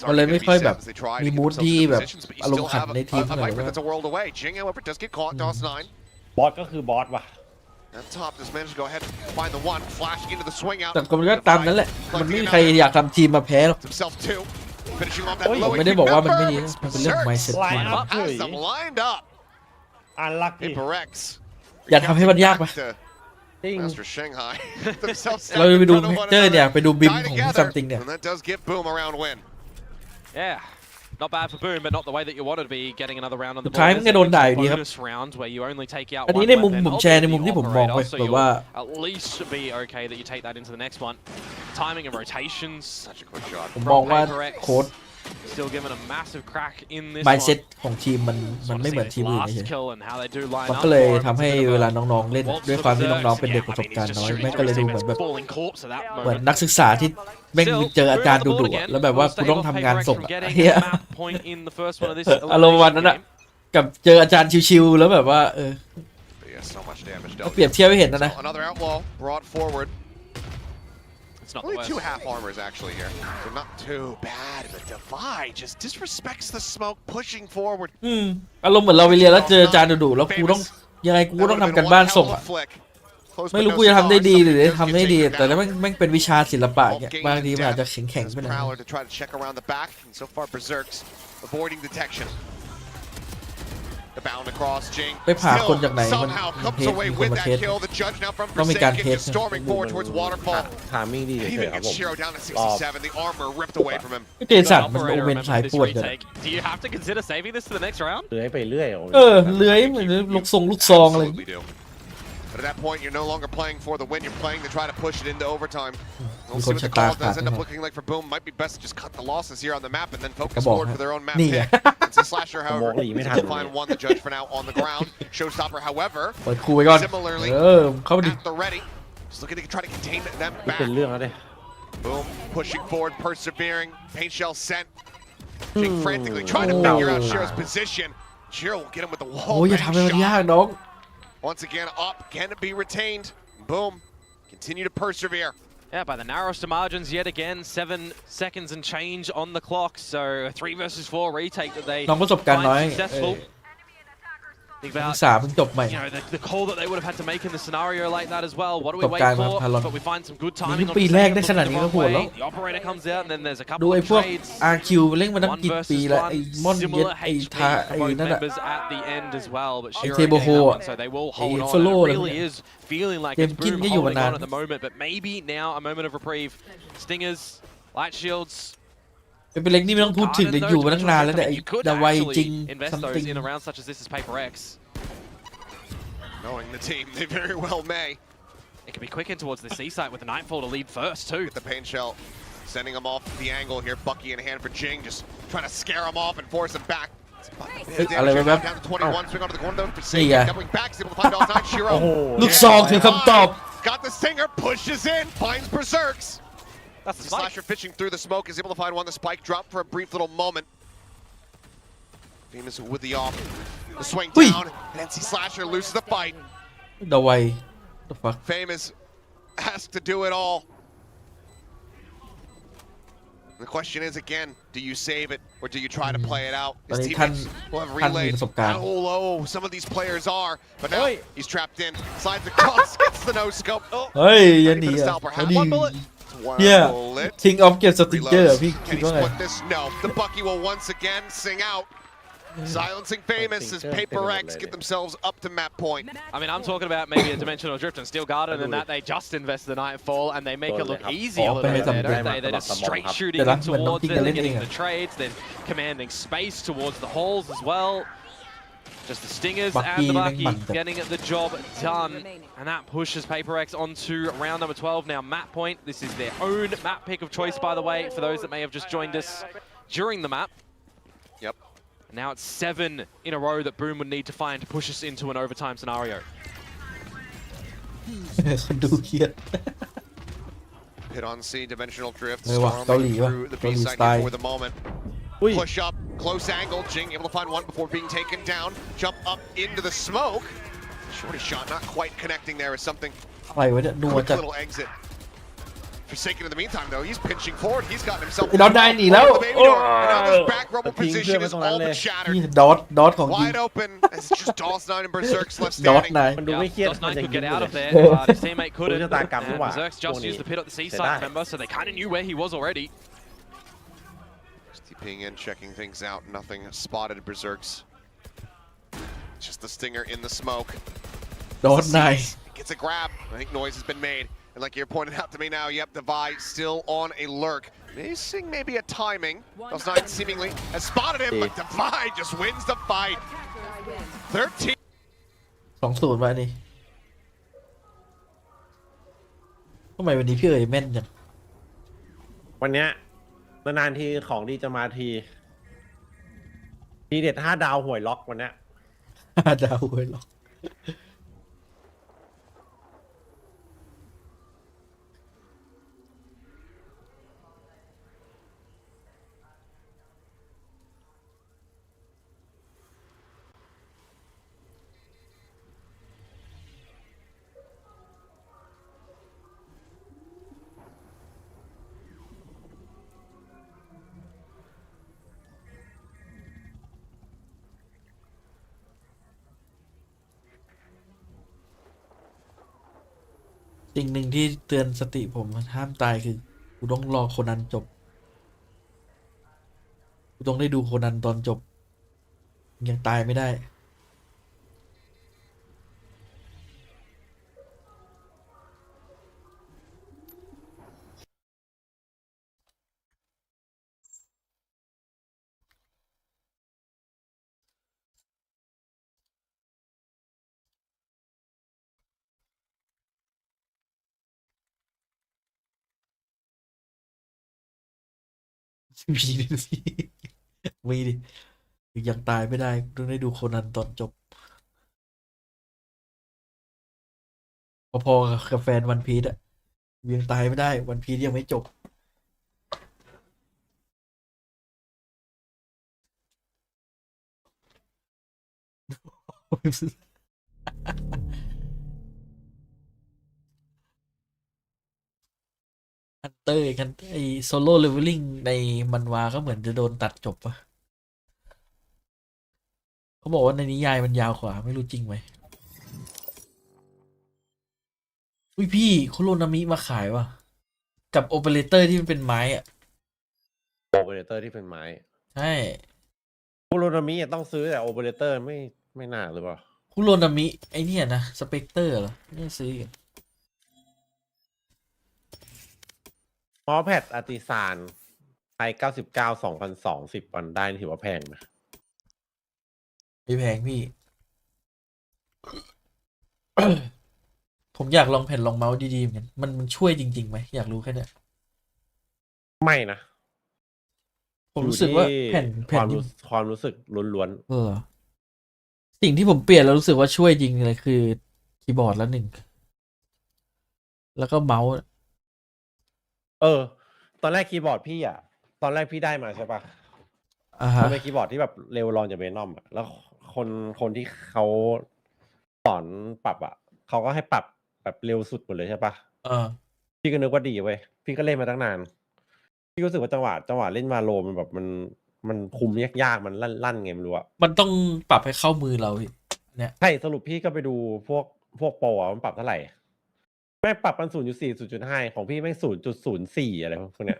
มันเลยไม่ค่อยแบบมีมูดที่แบบอารมณ์ขันในทีมเท่าไหร่ว่า That's a world away. Jing, however, does get caught. DOS9. บอสก็คือบอสว่ะ At top, just managed to go ahead and find the one, flashing into the swing out. แต่ก็มันก็ตามนั้นแหละมันไม่มีใครอยากทำทีมมาแพ้หรอก Himself too. Finishing off that ผม low ไม่ได้บอกว่ามันไม่ดีนะมันเป็นเรื่อง mindset ทีม Line up. Has them lined up. อันลักกี้ PRX. อย่าทำให้มันยากไป จริง Master Shanghai. Themselves เราไปดู in front of เจอ one เนี่ย another. ไปดูบิม Die ของ together. ซัมติงเนี่ย And that does get Boom a round win. Yeah. Not bad for Boom, but not the way that you wanted to be getting another round on the สุดท้าย board. มันก็โดนด่าอยู่ดีครับ Bonus round where you only take out อันนี้ one ในมุม weapon ผม of แชร์ใน the มุมที่ผมมองไป operator, so แบบ you'll ว่า at least be okay that you take that into the next one. Timing and rotations. Such a quick shot. ผมมองว่าโค้ด Still given a massive crack in this mindset one. ของทีมมันไม่เหมือนทีมอื่นเลย Last kill and how they do line มัน up ก็เลย for him. ทำให้ It's a bit of a เวลาน้องๆเล่น waltz ด้วย of ความที่ berserk. น้องๆเป็นเด็ก Yeah, ประส I บ mean, การ he's ณ์ just น้อย shooting แม่ง through ก็เลย his ดูเหมือน teammates, แบบ falling corpse at that เหมือน moment. นักศึกษาที่แม่งเจออาจารย์ดุๆอะแล้วแบบว่ากูต้องทำงานส่งอะเฮีย อารมณ์วันนั้นอะกับเจออาจารย์ชิวๆแล้วแบบว่าBut yeah, so much damage ก็ dealt. เปรียบเทียบให้เห็นนะ So another outlaw brought forward. It's not the Only worst. 2 half armors actually here. So not too bad, but Divide just disrespects the smoke, pushing forward. อารมณ์เหมือนเราไปเรียนแล้วเจออาจารย์ดุๆแล้วกูต้องยังไงกูก็ต้องทำกันบ้านส่งอะไม่รู้กูจะทำได้ดีหรือทำได้ดีแต่แล้วแม่งเป็นวิชาศิลปะเนี่ยบางทีมันอาจจะแข็งๆไปหน่อย Prowler to try to check around the back, and so far Berserk's avoiding detection. The bound across Jing. ไปผ่าคนจากไหนมัน Somehow มัน comes เทส away มีคน with มา that เทส kill. The judge now from ต้องมีการ Forsaken เทส is storming forward towards Waterfall. ทามิ่งดีเฉ Even ยๆครับผ gets ม Shiro down to 67. The armor ripped away from him. เจสันมันโอเมนสายปวดเลย Do you have to consider saving this to the next round? เลื้อยไปเรื่อย เลื้อยเหมือนลูกซองอะไร Absolutely do. But at that point, you're no longer playing for the win. You're playing to try to push it into overtime. We'll see what the call does end up looking like for Boom. Might be best to just cut the losses here on the map and then focus forward for their own map pick. It's a slasher, however. It's find one, the judge for now on the ground. Showstopper, however, เปิดคูไปก่อน similarly เข้าไปดิ at the ready. Just looking to try to contain them นี่ back. เป็นเรื่องแล้วเนี่ย Boom, pushing forward, persevering. Paint shell sent. Jing frantically trying to figure out Shiro's position. Shiro will get him with the โอ้ย wall อย่า bang ทำให้มันยาก shot. น้อง Once again, up, can it be retained? Boom, continue to persevere. Yeah, by the narrowest of margins yet again. 7 seconds and change on the clock. So a 3 versus 4 retake that they น้องประสบการณ์น้อย find successful. Think ศึ about กษาเพิ่งจบใหม่ you know the call that they would have had to make in the scenario like that as well. What do we ประสบ wait การณ์มา for? Talon But we find some good นี่ timing on ปี the แรก second ได้ขนาดนี้ก็ looking โหด the แล้ว wrong way. The operator comes out and then there's a ดู couple ไอ้ of พวก trades. RQ เล่นมาตั้ง One กี่ปี versus แล้วไอ้ one. มอนเย็ด Similar ไอ้ HP ทา for ไอ้ both นั่นอะ members at the end as well. But ไอ้ Shiro เทเบิล getting โฮ that อะ one, so they will ไอ้ hold on. follow It อะไร really เนี่ย is feeling like เกม it's กิน Boom ก็อยู่มา holding นาน on at the moment. But maybe now a moment of reprieve. Stingers, light shields. เป็นเล็กนี่ไม่ต้องพูดถึงเลยอยู่มาตั้งนานแล้วเนี่ยไอ้ You could ดาไวจริง actually invest those something in a round such as this as PRX. Knowing the team, they very well may. It can be quick in towards the C site with the Nightfall to lead first too. Get the paint shell, sending him off the angle here. Bucky in hand for Jing, just trying to scare him off and force him back.อะไรแบบ Down to 21, swing onto the corner though. Hey, yeah. Doubling back, is able to find all 9. Shiro. ลูกซองคือคำตอบ Got the stinger, pushes in, finds Berserks. That's the The spike. slasher fishing through the smoke is able to find one. The spike drop for a brief little moment. Famous with the off. The swing Ui. down. Nancy Slasher loses the fight. ดาไว the fuck Famous has to do it all. The question is again, do you save it or do you try to play it out? ตอน His นี้ท่าน teammates will have ท่านมี relayed ประสบการณ์ how low some of these players are, but now he's trapped in. Slides across, gets the no scope. Oh, เฮ้ยอย่าหนี Ready for the อ่ะ style, perhaps. ดี One bullet. One เนี่ย bullet. ทิ้งออฟเก็บสติกเกอร์ Reloads. พี่ Can คิด he ว่าไง split this? No. The Bucky will once again sing out. Silencing Famous as PRX get themselves up to map point. I mean, I'm talking about maybe a dimensional drift and Steel Garden, and that they just invest the Nightfall and they make it look easy a little bit there, don't they? They're just straight shooting in towards it, they're getting the trades, they're commanding space towards the holes as well. Just the Stingers and the Bucky getting the job done, and that pushes PRX onto round number 12 now. Map point. This is their own map pick of choice, by the way, for those that may have just joined us during the map. Yep. Now it's 7 in a row that Boom would need to find to push us into an overtime scenario. คนดูเครียด Hit on C, dimensional drift, เออว่ะเกาหลี storming ว่ะ through the เกา B หลี side สไต here ล์ for the moment. อุ้ย Push up, close angle. Jing able to find one before being taken down. Jump up into the smoke. Shorty shot not quite connecting there as something. อะไรวะเนี่ยนัว Quick จัด little exit. Forsaken in the meantime though, he's pinching forward. He's gotten himself ไอ้ดอทได้หนีแล้ว over the baby door. And now this back rubble Team position is German all but เลย shattered. นี่ดอทของจริง Wide open. It's just DOS9 and Berserks left ดอท standing. นาย มันดูไม่เครียด Dust มัน Knight ยัง could ยิง get อยู่ out เล of ย there, but his teammate couldn't. ชะตากรรมนี่หว่า Berserks just used the pit at the C เสีย side, ดาย remember, so they kind of knew where he was already. Just TPing in, checking things out. Nothing spotted Berserks. Just the stinger in the smoke. ดอทนาย Gets a grab. I think noise has been made. And like you're pointing out to me now, yep, Devi still on a lurk. Missing maybe a timing. DOS9 seemingly has spotted him, but Devi just wins the fight. 13. 2-0 วะนี่ทำไมวันนี้พี่เอ๋ยแม่นจัง วันเนี้ยนานๆทีของดีจะมาทีเด็ด5 ดาวหวยล็อกวันเนี้ย ดาวเว้ยหรอกสิ่งหนึ่งที่เตือนสติผมห้ามตายคือกูต้องรอโคนันจบกูต้องได้ดูโคนันตอนจบยังตายไม่ได้ มีดิมีดิยังตายไม่ได้ต้องได้ดูโคนันตอนจบพอๆกับแฟนวันพีซอะยังตายไม่ได้วันพีซยังไม่จบฮันเตอร์กันไอโซโล่เลเวลลิ่งในมันวาก็เหมือนจะโดนตัดจบปะเขาบอกว่าในนิยายมันยาวกว่าไม่รู้จริงไหมอุ้ยพี่คุโรนามิมาขายว่ะกับโอเปอเรเตอร์ที่มันเป็นไม้อะ โอเปอเรเตอร์ที่เป็นไม้ ใช่ คุโรนามิต้องซื้อแต่โอเปอเรเตอร์ไม่น่าหรือเปล่า คุโรนามิไอเนี่ยนะสเปกเตอร์เหรอไม่ซื้อกัน มอแพดอาร์ติซานไทย99 2020 วันได้นี่ถือว่าแพงนะ ไม่แพงพี่ ผมอยากลองแผ่นรองเมาส์ดีๆเหมือนกันมันช่วยจริงๆไหมอยากรู้แค่เนี้ย ไม่นะ ผมรู้สึกว่าแผ่น ความรู้สึกล้วน สิ่งที่ผมเปลี่ยนแล้วรู้สึกว่าช่วยจริงเลยคือคีย์บอร์ดละหนึ่งแล้วก็เมาส์ ตอนแรกคีย์บอร์ดพี่ตอนแรกพี่ได้มาใช่ปะ อ่าฮะ มันเป็นคีย์บอร์ดที่แบบเร็วรองจากเวนอมอะแล้วคนที่เขาสอนปรับเขาก็ให้ปรับแบบเร็วสุดหมดเลยใช่ปะ พี่ก็นึกว่าดีเว้ยพี่ก็เล่นมาตั้งนานพี่รู้สึกว่าจังหวะเล่นวาโลมันแบบมันคุมยากมันลั่นไงไม่รู้อะ มันต้องปรับให้เข้ามือเราพี่เนี่ย ใช่สรุปพี่ก็ไปดูพวกโปรมันปรับเท่าไหร่แม่งปรับมัน0.4 0.5ของพี่แม่ง0.04อะไรพวกเนี้ย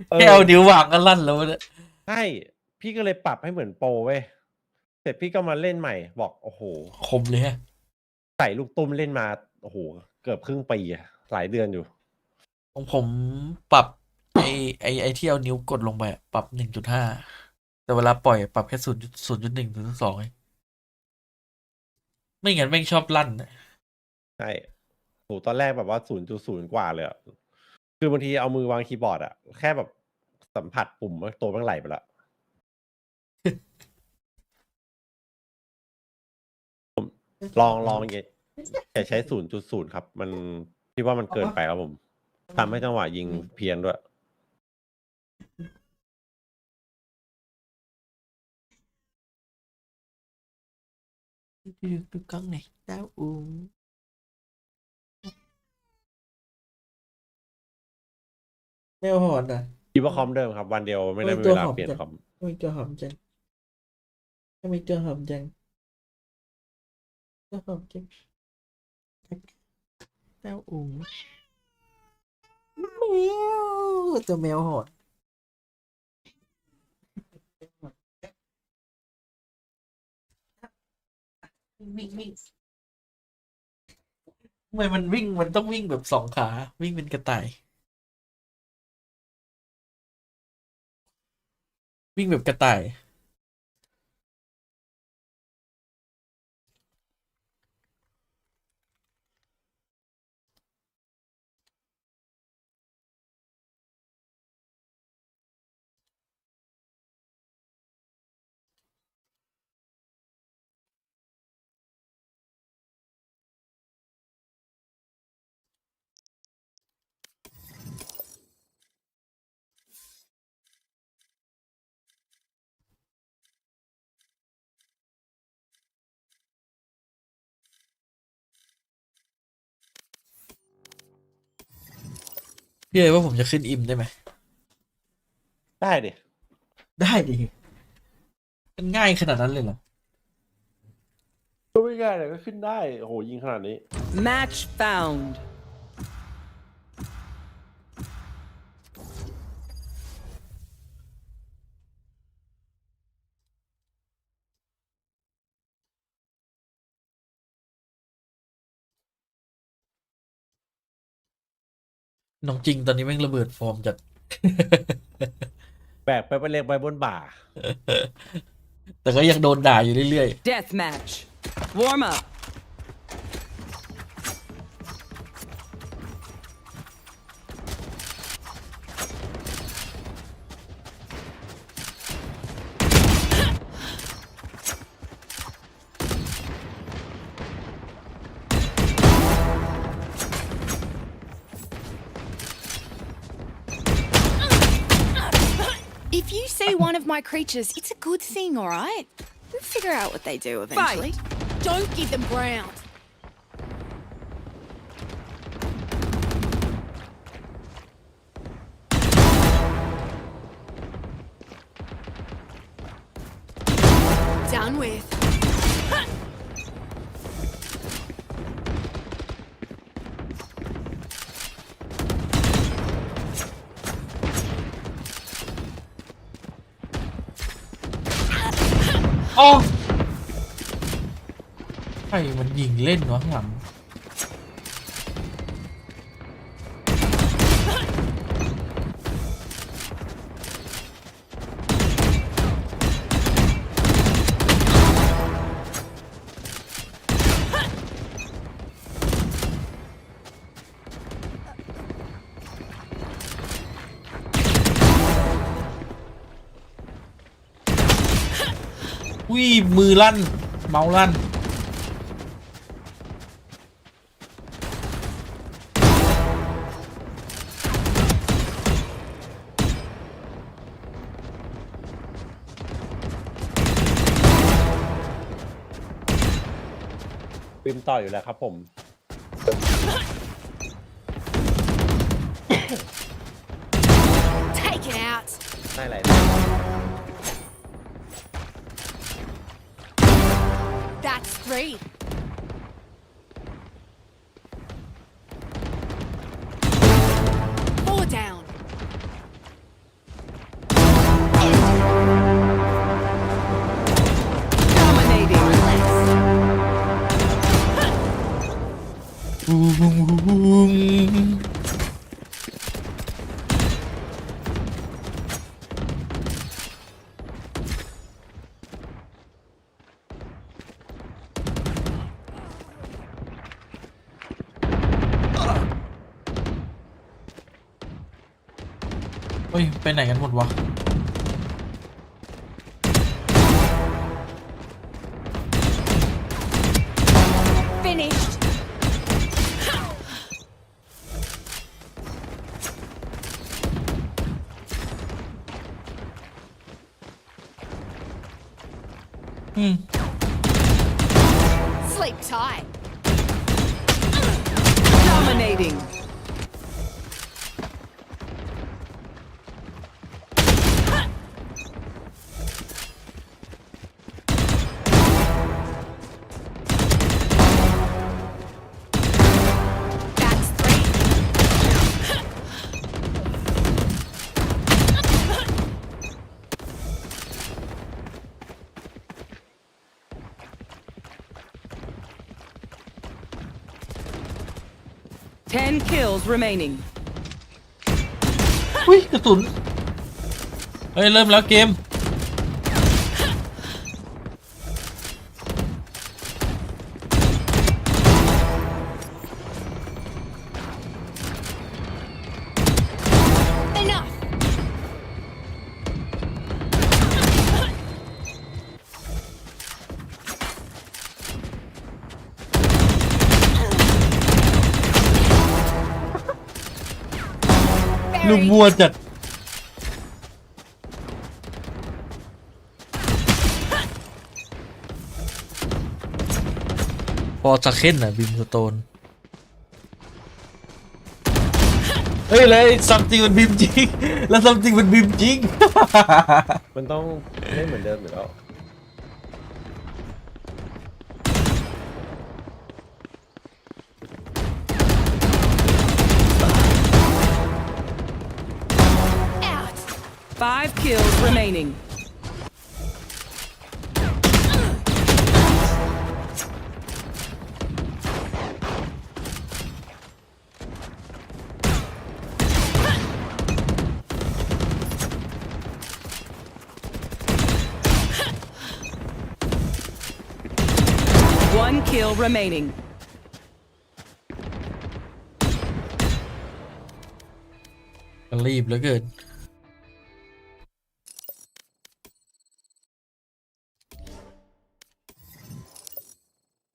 แค่เอานิ้ววางก็ลั่นแล้วเนี่ย ใช่พี่ก็เลยปรับให้เหมือนโปรเว้ยเสร็จพี่ก็มาเล่นใหม่บอกโอ้โห คมเลยฮะ ใส่ลูกตุ้มเล่นมาโอ้โหเกือบครึ่งปีอะหลายเดือนอยู่ ของผมปรับไอที่เอานิ้วกดลงไปอะปรับ 1.5 แต่เวลาปล่อยปรับแค่0.1 0.2ไม่งั้นแม่งชอบลั่นอะ ใช่โหตอนแรกแบบว่า0.0กว่าเลยอะคือบางทีเอามือวางคีย์บอร์ดอะแค่แบบสัมผัสปุ่มตัวมันไหลไปละ ผมลองอย่าใช้0.0ครับ มันพี่ว่ามันเกินไปครับผมทำให้จังหวะยิงเพี้ยนด้วย ดูกล้องหน่อยดาวอูแมวหอนอ่ะ คิดว่าคอมเดิมครับวันเดียวไม่ได้มีเวลาเปลี่ยนคอม ทำไมตัวหอมจังทำไมตัวหอมจังตัวหอมจังดาวอูแมวตัวแมวหอนวิ่งทำไมมันวิ่งมันต้องวิ่งแบบ2 ขาวิ่งเป็นกระต่ายวิ่งแบบกระต่ายพี่เอ๋ว่าผมจะขึ้นอิมได้ไหม ได้ดิ ได้ดิมันง่ายขนาดนั้นเลยเหรอ ก็ไม่ง่ายเลยก็ขึ้นได้โอ้โหยิงขนาดนี้ Match found. น้องจริงตอนนี้แม่งระเบิดฟอร์มจัด แบกไปเล็กไปบนบ่า แต่ก็ยังโดนด่าอยู่เรื่อย Death match. Warm up. ๆ see one of my creatures, it's a good thing, all right? We'll figure out what they do eventually. Don't give them ground. Done with. อ๋อใครมันยิงเล่นวะข้างหลังวิ่งมือลั่นเมาส์ลั่นปิมต่ออยู่แล้วครับผม Take it out. ได้ไร That's 3. Four down. Dominating. เฮ้ยไปไหนกันหมดวะ Finished. Sleep tight. Dominating. That's 3. Ten kills remaining. อุ้ยกระสุนเฮ้ยเริ่มแล้วเกมEnough. Buried. ลูกวัวจัดพอจะเข้นอ่ะบิมสโตนเฮ้ยเลยซัมติงมันบิมจริงแล้วซัมติงมันบิมจริง มันต้องเล่นเหมือนเดิมอยู่แล้ว Out. 5 kills remaining. One kill remaining. มันรีบเหลือเกิน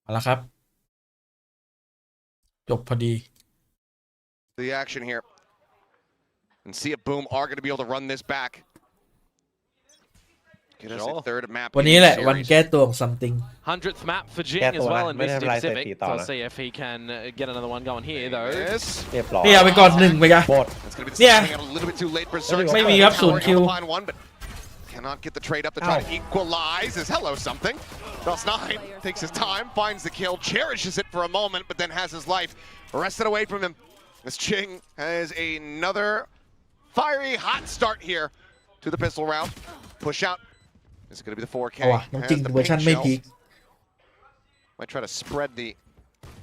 เอาละครับจบพอดี The action here. And see if Boom are going to be able to run this back. Get us a third map วัน in นี้ the แหละวัน series. แก้ตัวของ something 100th map for Jing Yeah, as well inไม่ได้ Mystic ทำลายสถิ Pacific. ติต่อ So นะ let's see if he can get another one going here though. This เรียบร้อย นี่เอาไปก่อนหนึ่งไปกะ หมด That's gonna be the Yeah. coming out a little bit too late. Berserk ไม่มีครับ 0 คิว find one, but cannot get the trade up to try to equalize. As hello something. DOS9 takes his time, finds the kill, cherishes it for a moment, but then has his life wrested away from him. As Ching has another fiery hot start here to the pistol round. Push out. This is going to be the 4K. เอาว่ะน้องจริง Has the เวอร์ชัน pink ไม่ shell. พีค Might try to spread the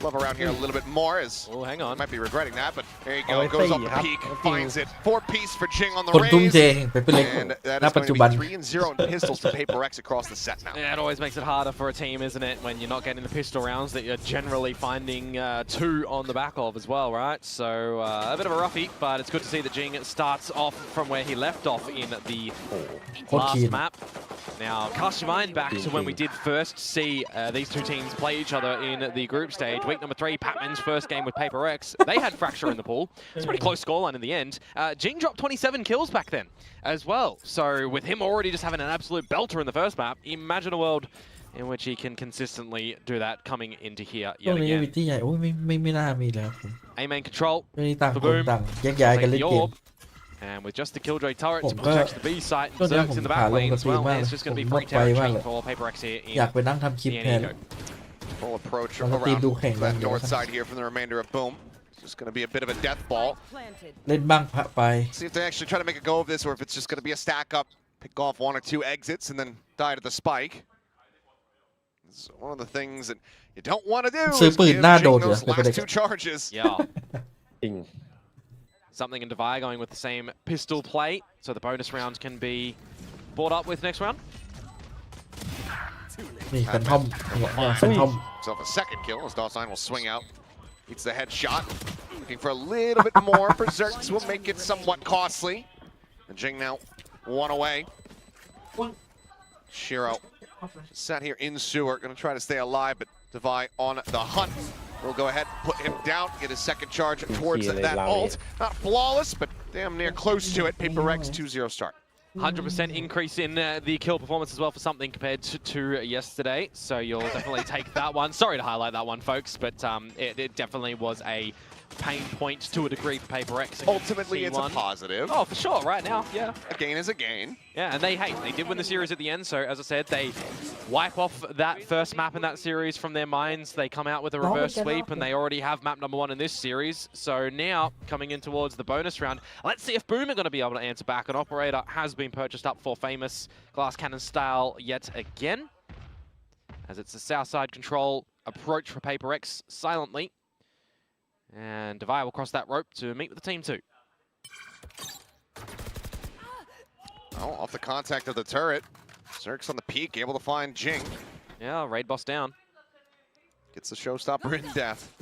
love around here a little bit more. As Oh, hang on. might be regretting that, but there you Oh, go. I Goes see. off the Yep. peak, Okay. finds it. 4-piece for Ching on the คนทุ่ม raise. เทไปเป็นเล็ก And that ณ is ปัจ going จุ to บัน be 3-0 in pistols to PRX across the set now. Yeah, it always makes it harder for a team, isn't it, when you're not getting the pistol rounds that you're generally finding 2 on the back of as well, right? So a bit of a roughie, but it's good to see that Jing starts off from where he left off in the โคตรคีน last map. Now, cast your mind back to when we did first see these 2 teams play each other in the group stage. Week number 3, Patman's first game with PRX. They had Fracture in the pool. It's a pretty close scoreline in the end. Jing dropped 27 kills back then as well. So with him already just having an absolute belter in the first map, imagine a world in which he can consistently do that coming into here ช่ว yet งนี้ again. วิตี้ใหญ่โอ้ยไม่น่ามีแล้วครับ A main control. ช่วงนี้ต่าง For คน Boom. ต่างแยกย้ายกันเล่น Take เก the ม orb. And with just the Killjoy turret to ผมก็ protect the B site, ช่วงนี้ Zerg's ผม in the ขา back ลง lane ส as ตรีม well. มาก And เลย it's just ผ going to ม be หม free ดไฟมาก territory เลย for PRX here อยาก in ไปนั่งทำคลิป the แทน Ego. Full approach Well, around do hang that on, north yeah. side here from the remainder of Boom. It's just going to be a bit of a death ball. เล่นบ้างพะไป See if they actually try to make a go of this or if it's just going to be a stack up, pick off 1 or 2 exits and then die to the spike. It's one of the things that you don't want to do ซื้อ is ปืน give หน้าโด Jing นอยู่ those นะเป็นประเด็น last 2 charges. Yeah. จริง Something in Divide going with the same pistol play, so the bonus round can be brought up with next round. นี่แฟนทอมแฟนทอม Himself a second kill as DOS9 will swing out. Eats the headshot. Looking for a little bit more. Berserks will make it somewhat costly. And Jing now 1 away. Shiro sat here in sewer, going to try to stay alive, but Divide on the hunt. We'll go ahead, put him down, get his second charge towards that ult. Not flawless, but damn near close to it. PRX 2-0 start. 100% increase in the kill performance as well for something compared to yesterday. So you'll definitely take that one. Sorry to highlight that one, folks, but it definitely was a pain point to a degree for PRX. Ultimately, it's a positive. Oh, for sure, right now, yeah. A gain is a gain. Yeah, and they did win the series at the end, so as I said, they wipe off that first map in that series from their minds. They come out with a reverse sweep, and they already have map number 1 in this series. So now, coming in towards the bonus round, let's see if Boom are going to be able to answer back. An operator has been purchased up for famous glass cannon style yet again, as it's a south side control approach for PRX silently. And Divide will cross that rope to meet with the team 2. Oh, off the contact of the turret. Zerk's on the peak, able to find Jing. Yeah, raid boss down. Gets the showstopper in death.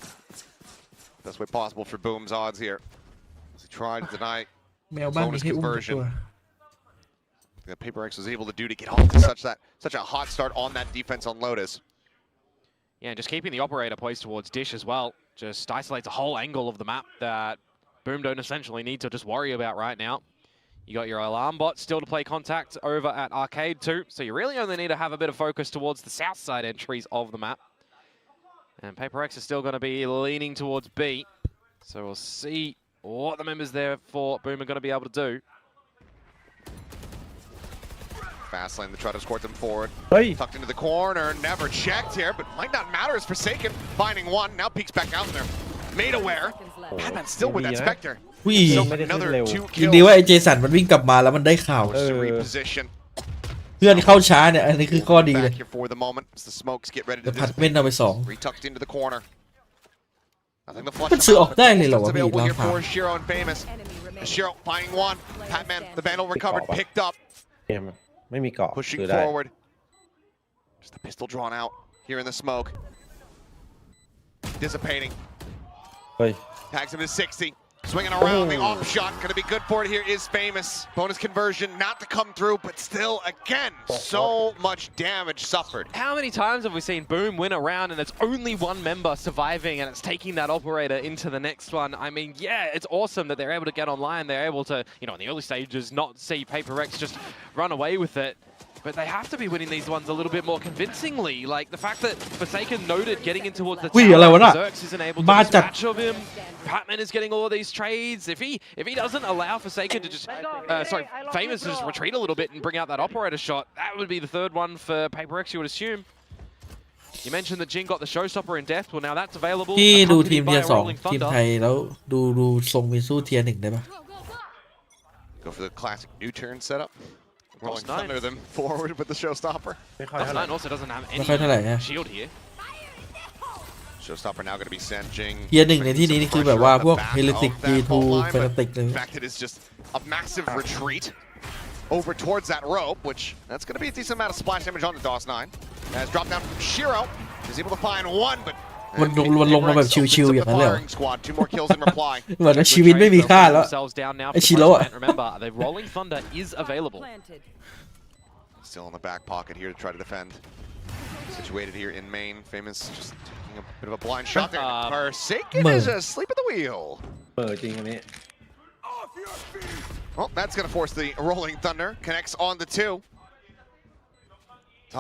Best way possible for Boom's odds here. As he tried to deny แมวบ้านมี bonus ให้อุ้มทุกตัว conversion. That PRX was able to do to get off to such a hot start on that defense on Lotus. Yeah, just keeping the operator poised towards Dish as well. Just isolates a whole angle of the map that Boom don't essentially need to just worry about right now. You got your alarm bot still to play contact over at Arcade too, so you really only need to have a bit of focus towards the south side entries of the map. And PRX is still going to be leaning towards B, so we'll see what the members there for Boom are going to be able to do. Fast lane to try to escort them forward. Hey. Tucked into the corner, never checked here, but might not matter as Forsaken finding one. Now peeks back out there. Made aware. Batman still with that Spectre. วิ่ง So another 2 ยินดี kills. ว่าไอเจสันมันวิ่งกลับมาแล้วมันได้ข่าว Forced to reposition. เพื่อนเข้าช้าเนี่ยอันนี้คือข้อดีเลย Back here for the moment as the smokes get ready แต่ to ผัดเม่นเอาไปสอง retucked into the corner. Nothing to flush มัน them ซื้ออ out, อก but ได้เลยเหรอ it's วะพี่ available รา here คา for Shiro and Famous. Shiro finding one. Patman, the vandal recovered, picked up, เกมไม่มีเกาะ pushing ซื้อได้ forward. Just a pistol drawn out here in the smoke. Dissipating. เฮ้ย Tags him to 60. Swinging around the off shot. Going to be good for it here is Famous. Bonus conversion not to come through, but still, again, so much damage suffered. How many times have we seen Boom win a round and it's only one member surviving and it's taking that operator into the next one? I mean, yeah, it's awesome that they're able to get online. They're able to, in the early stages, not see PRX just run away with it. but they have to be winning these ones a little bit more convincingly. Like the fact that Forsaken noted getting in towards the tower, Zerx isn't able to dispatch of him. Patman is getting all of these trades. If he doesn't allow Forsaken to just, Famous to just retreat a little bit and bring out that operator shot, that would be the third one for PRX, you would assume. You mentioned that Jing got the showstopper in depth. Well, now that's available. พี่ดูทีมเทียร์2ทีมไทยแล้วดูทรงมีสู้เทียร์1ได้ปะ Go for the classic new turn setup. Rolling thunder them forward with the showstopper. Nine also doesn't have ไม่ค่อยเท่าไหร่ any shield here. Showstopper now going to be sent Jing. เทียร์1ในที่นี้นี่คือแบบว่าพวกเฮลิติก G2 เฟนติกเลย The fact that it's just a massive retreat over towards that rope, which that's going to be a decent amount of splash damage on the DOS 9. Has dropped down from Shiro. Is able to find one, but มันลงมาแบบชิวๆอย่างนั้นเลยเหรอ Two more kills in reply. เหมือนชีวิตไม่มีค่าแล้วไอชิโร่อะ Remember, the rolling thunder is available. Still in the back pocket here to try to defend. Situated here in main. Famous just taking a bit of a blind shot there. Forsaken is asleep at the wheel. Well, that's going to force the rolling thunder. Connects on the two.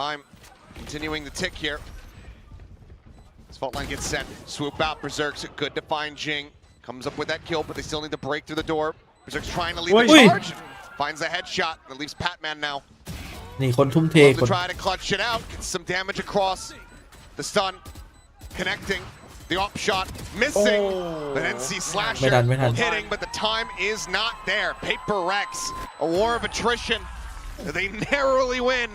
Time continuing the tick here. This fault line gets sent. Swoop out. Berserk's good to find Jing. Comes up with that kill, but they still need to break through the door. Berserk's trying to lead the charge. Finds the headshot. That leaves Patman now. นี่คนทุ่มเทคน Try to clutch it out. Gets some damage across. The stun. Connecting. The op shot. Missing. The NC slasher hitting, but the time is not there. PRX. A war of attrition. They narrowly win.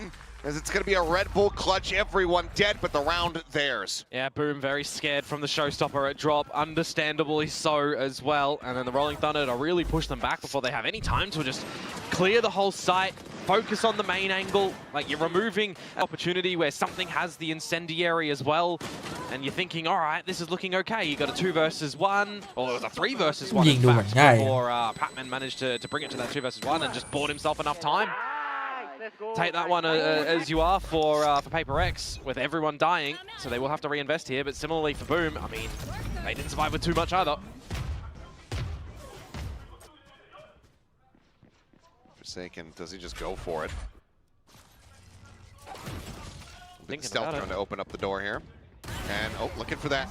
As it's going to be a Red Bull clutch, everyone dead, but the round theirs. Yeah, Boom very scared from the showstopper at drop, understandably so as well. And then the Rolling Thunder to really push them back before they have any time to just clear the whole site, focus on the main angle. Like you're removing an opportunity where something has the incendiary as well. And you're thinking, all right, this is looking okay. You got a 2 versus 1, or it was a 3 versus 1 in fact, before Patman managed to bring it to that 2 versus 1 and just bought himself enough time. Take that one as you are for PRX with everyone dying, so they will have to reinvest here. But similarly for Boom, I mean, they didn't survive with too much either. Forsaken, does he just go for it? Big stealth trying to open up the door here, and looking for that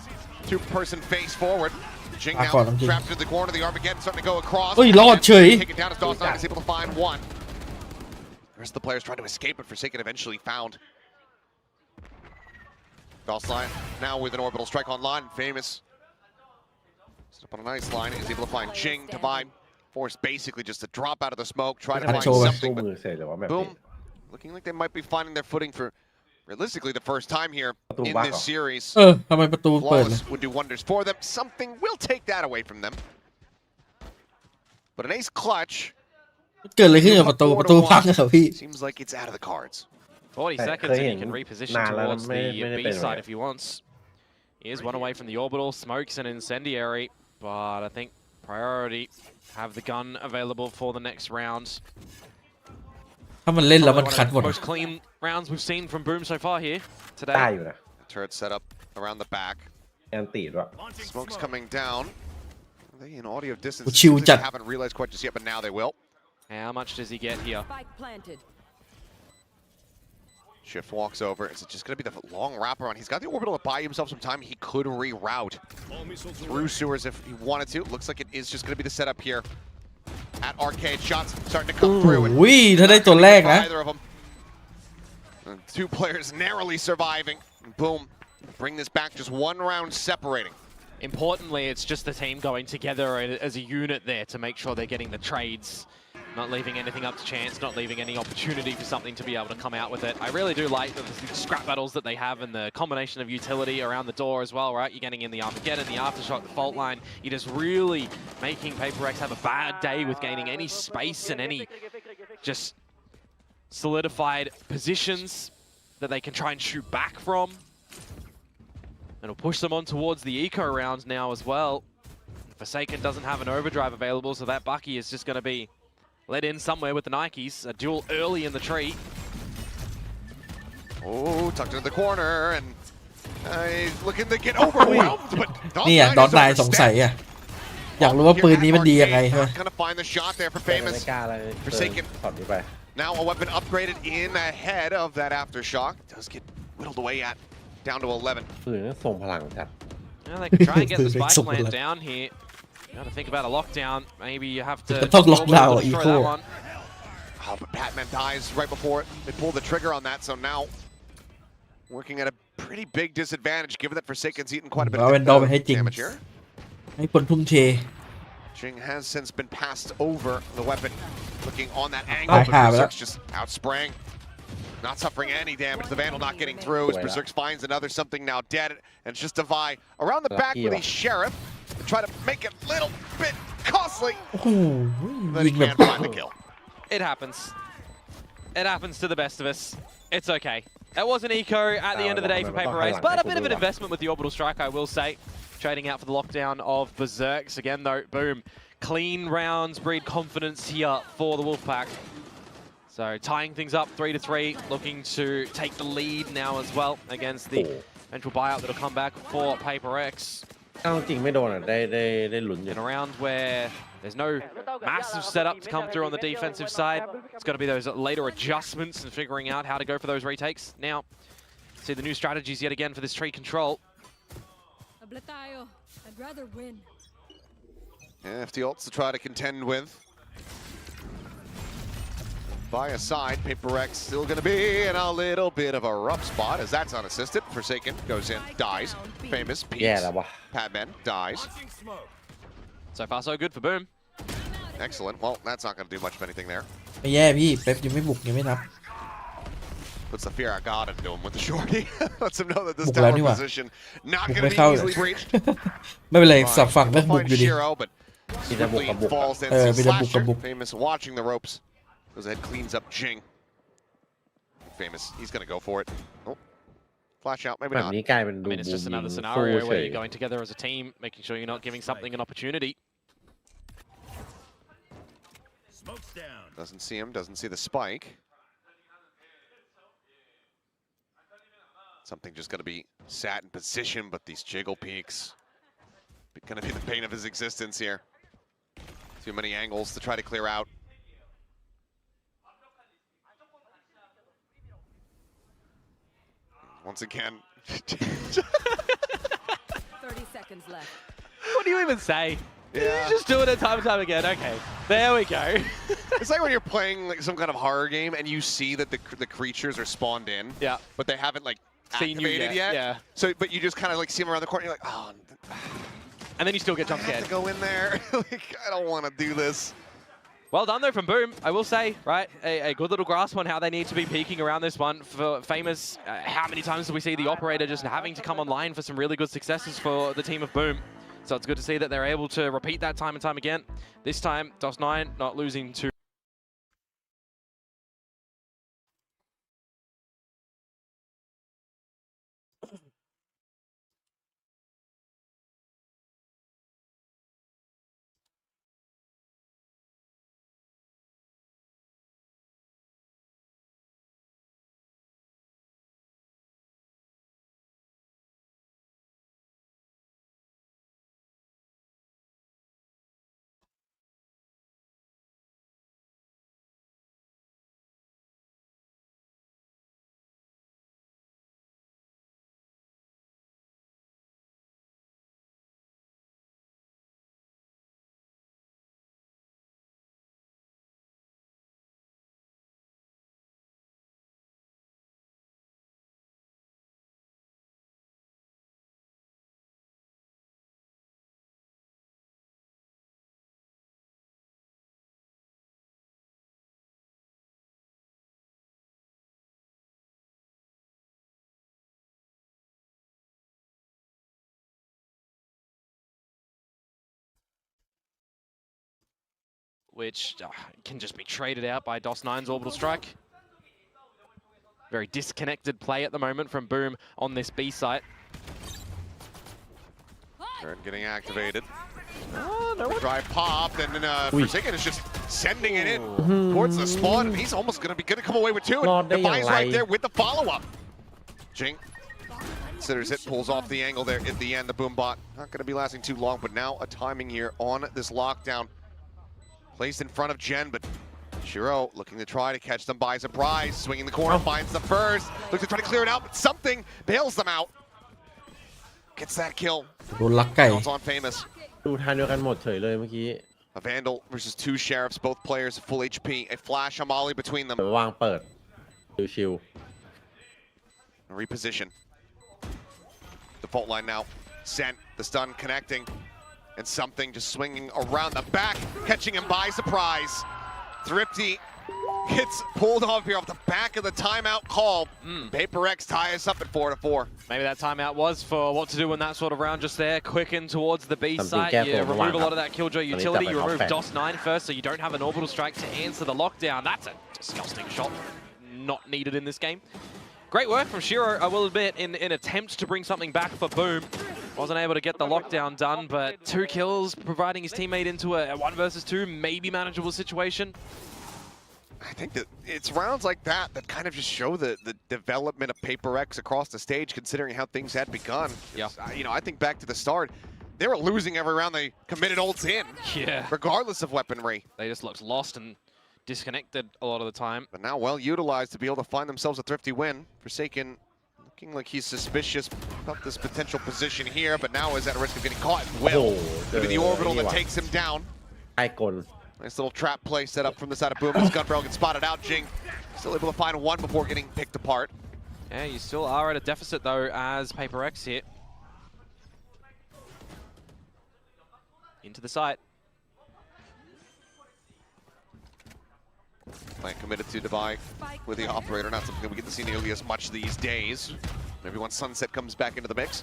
2-person face forward. Jing now trapped to the corner. The Armageddon starting to go across. โอ้ยรอดเฉย Taken down as DOS 9 is able to find one. The rest of the players trying to escape, but Forsaken eventually found. DOS line now with an orbital strike online. Famous set up on a nice line. Is able to find Jing to buy. Forced basically just to drop out of the smoke, try to find something. But Boom, looking like they might be finding their footing for realistically the first time here in this series. ทำไมประตูเปิด Flawless would do wonders for them. Something will take that away from them. But an ace clutch. เกิดอะไรขึ้นกับประตูพังเหรอพี่ Seems like it's out of the cards. 40 seconds and he can reposition towards the B side if he wants. He is one away from the orbital, smokes an incendiary, but I think priority have the gun available for the next round. ถ้ามันเล่นแล้วมันคัดหมด Most clean rounds we've seen from Boom so far here today. ได้อยู่นะ Turret set up around the back. แอนตีด้วย Smoke's coming down. They in audio distance. ชิวจัด They haven't realized quite just yet, but now they will. How much does he get here? Shift walks over. Is it just going to be the long wraparound? He's got the orbital to buy himself some time. He could reroute through sewers if he wanted to. Looks like it is just going to be the setup here at Arcade. Shots starting to come through. อุ้ยถ้าได้ตัวแรกนะ Either of them. And 2 players narrowly surviving. Boom. Bring this back. Just 1 round separating. Importantly, it's just the team going together as a unit there to make sure they're getting the trades. Not leaving anything up to chance, not leaving any opportunity for something to be able to come out with it. I really do like the scrap battles that they have and the combination of utility around the door as well, right? You're getting in the Armageddon, the Aftershock, the fault line. You're just really making PRX have a bad day with gaining any space and any just solidified positions that they can try and shoot back from. It'll push them on towards the eco rounds now as well. Forsaken doesn't have an overdrive available, so that Bucky is just going to be let in somewhere with the Nikes. A duel early in the tree. Oh, tucked into the corner, and he's looking to get overwhelmed. But นี่อ่ะดอทนายสงสัยอ่ะอยากรู้ว่าปืนนี้มันดียังไงใช่ไหม Gonna find the shot there for Famous. Forsaken Now a weapon upgraded in ahead of that aftershock. Does get whittled away at down to 11. ปืนทรงพลังจัด Now they can try and get the spike plant down here. Got to think about a lockdown. Maybe you have to ต้องล็อกดาวน์ destroy อีโค that one. Oh, but Patman dies right before they pull the trigger on that, so now working at a pretty big disadvantage given that Forsaken's eaten quite a bit เอาเป็นดอมให้จริง damage here. ให้คนทุ่มเท Jing has since been passed over the weapon. Looking on that I angle, but have it. Berserk's just outsprang. Not suffering any damage. The Vandal not getting through as Berserk finds another something now dead. And it's just Devi around the back with his Sheriff to try to make it a little bit costly. โอ้โห But ยิ he งแบบ can't find the kill. It happens. It happens to the best of us. It's okay. That was an eco at the end of the day for PRX, but a bit of an investment with the orbital strike, I will say. Trading out for the lockdown of Berserks. Again, though, boom. Clean rounds breed confidence here for the Wolfpack. So tying things up 3-3, looking to take the lead now as well against the eventual buyout that'll come back for PRX. เอาจริงไม่โดนอ่ะได้ลุ้นอยู่ In a round where there's no massive setup to come through on the defensive side, it's got to be those later adjustments and figuring out how to go for those retakes. Now, see the new strategies yet again for this tree control. I'd rather win. Yeah, FT ults to try to contend with. By a side, PRX still going to be in a little bit of a rough spot as that's unassisted. Forsaken goes in, dies. Famous, peeks. แย่แล้ววะ Padman dies. So far, so good for Boom. Excellent. Well, that's not going to do much of anything there. ไม่แย่พี่เป๊ปยังไม่บุกยังไม่นับ Puts the fear of God into him with the shorty. Lets him know that this บุกแล้ว tower นี่หว่า position not บุก going ไม่ to be เข้า easily breached. ไม่เป็นไรสับ Fine. ฝั่งก็ We'll บุก find อยู่ดี Shiro, but swiftly Kabuk. falls in. Bida Slasher, Kabuk. Famous watching the ropes. Goes ahead, cleans up Jing. Famous, he's going to go for it. Oh, flash out, maybe แบบ not. นี้กลายเป็น I ดู mean, it's บู just มยิง another สู้ scenario เฉ where ย you're going together as a team, making sure you're not giving something an opportunity. Doesn't see him, doesn't see the spike. Something just going to be sat in position, but these jiggle peaks going to be the pain of his existence here. Too many angles to try to clear out. Once again. 30 seconds left. What do you even say? Yeah. You just do it time and time again. Okay, there we go. It's like when you're playing like some kind of horror game and you see that the creatures are spawned in. Yeah. But they haven't like Seen you activated yet, yet. yeah. So, but you just kind of like see them around the corner. You're like, oh, And then you still get I jump have scared. to go in there. Like, I don't want to do this. Well done though from Boom, I will say, right? A good little grasp on how they need to be peeking around this one. For Famous, how many times do we see the operator just having to come online for some really good successes for the team of Boom? So it's good to see that they're able to repeat that time and time again. This time, DOS9 not losing to which can just be traded out by DOS9's orbital strike. Very disconnected play at the moment from Boom on this B site. Turn getting activated. Drive popped, and then Forsaken is just sending it in towards the spawn, and he's almost going to come away with two. And Devi's right there with the follow-up. Jing considers it, pulls off the angle there at the end. The Boom bot not going to be lasting too long, but now a timing here on this lockdown. Placed in front of Jen, but Shiro looking to try to catch them by surprise. Swinging the corner, finds the first. Looks to try to clear it out, but something bails them out. Gets that kill. โดนลักไก่ It's on Famous. ดูทางเดียวกันหมดเฉยเลยเมื่อกี้ A Vandal versus 2 Sheriffs, both players full HP. A flash, a molly between them. วางเปิดชิว Reposition. Default line now. Sent. The stun connecting. And something just swinging around the back, catching him by surprise. Thrifty gets pulled off here off the back of the timeout call. PRX tie us up at 4-4. Maybe that timeout was for what to do in that sort of round just there. Quicken towards the B site. You remove a lot of that Killjoy utility. You remove DOS9 first, so you don't have an orbital strike to answer the lockdown. That's a disgusting shot. Not needed in this game. Great work from Shiro, I will admit, in attempt to bring something back for Boom. Wasn't able to get the lockdown done, but 2 kills, providing his teammate into a 1 versus 2, maybe manageable situation. I think that it's rounds like that that kind of just show the development of PRX across the stage, considering how things had begun. Yeah. You know, I think back to the start, they were losing every round they committed ults in. Yeah. Regardless of weaponry. They just looked lost and disconnected a lot of the time. But now well utilized to be able to find themselves a thrifty win. Forsaken looking like he's suspicious about this potential position here, but now is at risk of getting caught. Will. Maybe the orbital that takes him down. ๆไอ้กล Nice little trap play set up from the side of Boom. This Gunbarrel gets spotted out. Jing still able to find one before getting picked apart. Yeah, you still are at a deficit though as PRX hit. Into the site. Plant committed to Divide with the operator. Not something that we get to see nearly as much these days. Maybe once Sunset comes back into the mix.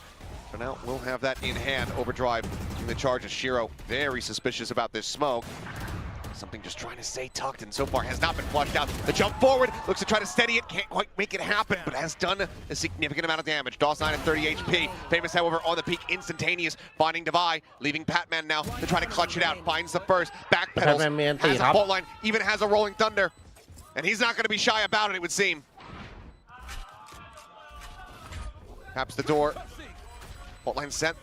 For now, we'll have that in hand. Overdrive in the charge of Shiro. Very suspicious about this smoke. Something just trying to stay tucked and so far has not been flushed out. The jump forward looks to try to steady it. Can't quite make it happen, but has done a significant amount of damage. DOS9 at 30 HP. Famous, however, on the peak, instantaneous. Finding Divide, leaving Patman now to try to clutch it out. Finds the first. Backpedals. Has a fault line. Even has a rolling thunder. And he's not going to be shy about it, it would seem. Taps the door. Fault line sent.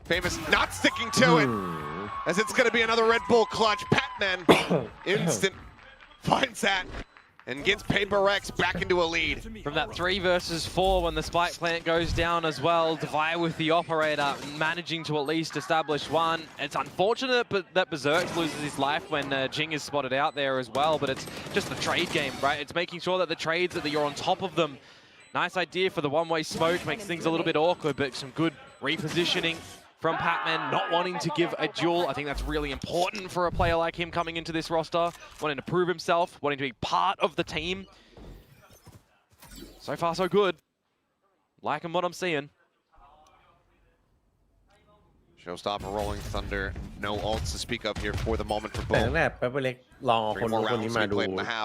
Famous not sticking to it. As it's going to be another Red Bull clutch. Patman, instant, finds that. And gets PRX back into a lead. From that 3 versus 4 when the spike plant goes down as well. Divide with the operator, managing to at least establish one. It's unfortunate but that Berserk loses his life when Jing is spotted out there as well, but it's just the trade game, right? It's making sure that the trades, that you're on top of them. Nice idea for the one-way smoke, makes things a little bit awkward, but some good repositioning from Patman, not wanting to give a duel. I think that's really important for a player like him coming into this roster, wanting to prove himself, wanting to be part of the team. So far, so good. Liking what I'm seeing. Showstopper, Rolling Thunder, no ults to speak of here for the moment for แต่ตั้ Boom. งแต่แป๊บเล็กลองเอาคนนี้มาดู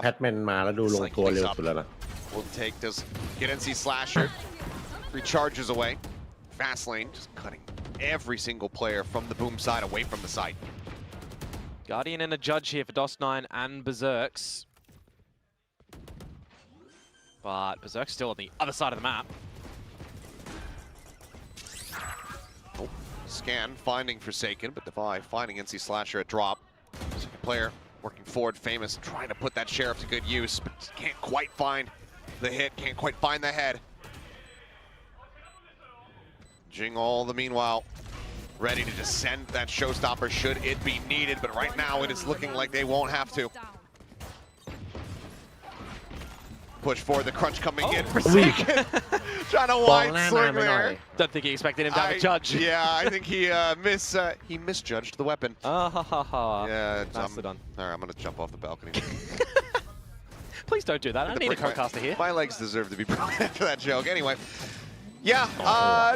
แพทแมนมาแล้วดูลงตัวเร็วสุดแล้วนะ Will take, does get NC Slasher, recharges away. Fast lane, just cutting every single player from the Boom side away from the site. Guardian and a judge here for DOS9 and Berserks. But Berserk's still on the other side of the map. Oh, scan, finding Forsaken, but Divide finding NC Slasher at drop. Second player working forward, Famous, trying to put that Sheriff to good use, but can't quite find the hit, can't quite find the head. Jing all the meanwhile ready to just send that showstopper should it be needed, but right now it is looking like they won't have to. Push forward, the crunch coming in. Forsaken trying to wide swing there. Don't think he expected him to have a judge. Yeah, I think he misjudged the weapon. Yeah, nicely done. All right, I'm gonna jump off the balcony. Please don't do that. I need a co-caster here. My legs deserve to be broken after that joke. Anyway. Yeah,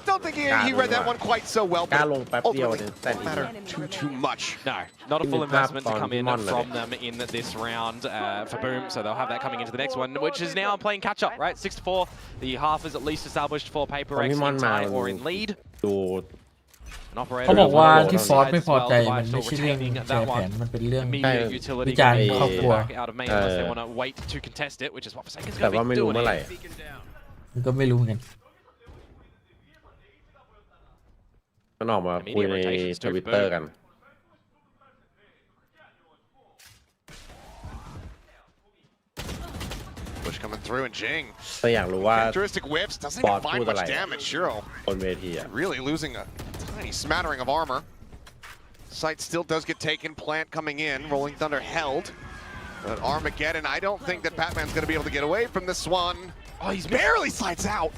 don't think he read that one quite so well, but ultimately didn't matter too much. No, not a full investment to come in from them in this round for Boom, so they'll have that coming into the next one, which is now playing catch-up, right? 6-4, the half is at least established for PRX in tie or in lead. เขาบอกว่าที่ฟอสไม่พอใจมันไม่ใช่เรื่องแชร์แผนมันเป็นเรื่องวิจารณ์ครอบครัว แต่ว่าไม่รู้เมื่อไหร่ ก็ไม่รู้เหมือนกัน มันออกมาคุยในทวิตเตอร์กัน coming through and Jing. แต่อยากรู้ว่า Characteristic whips doesn't even find much damage. Shiro บนเวทีอะ really losing a tiny smattering of armor. Sight still does get taken. Plant coming in. Rolling Thunder held. But Armageddon, I don't think that Batman's going to be able to get away from this one. Oh, he's barely sights out.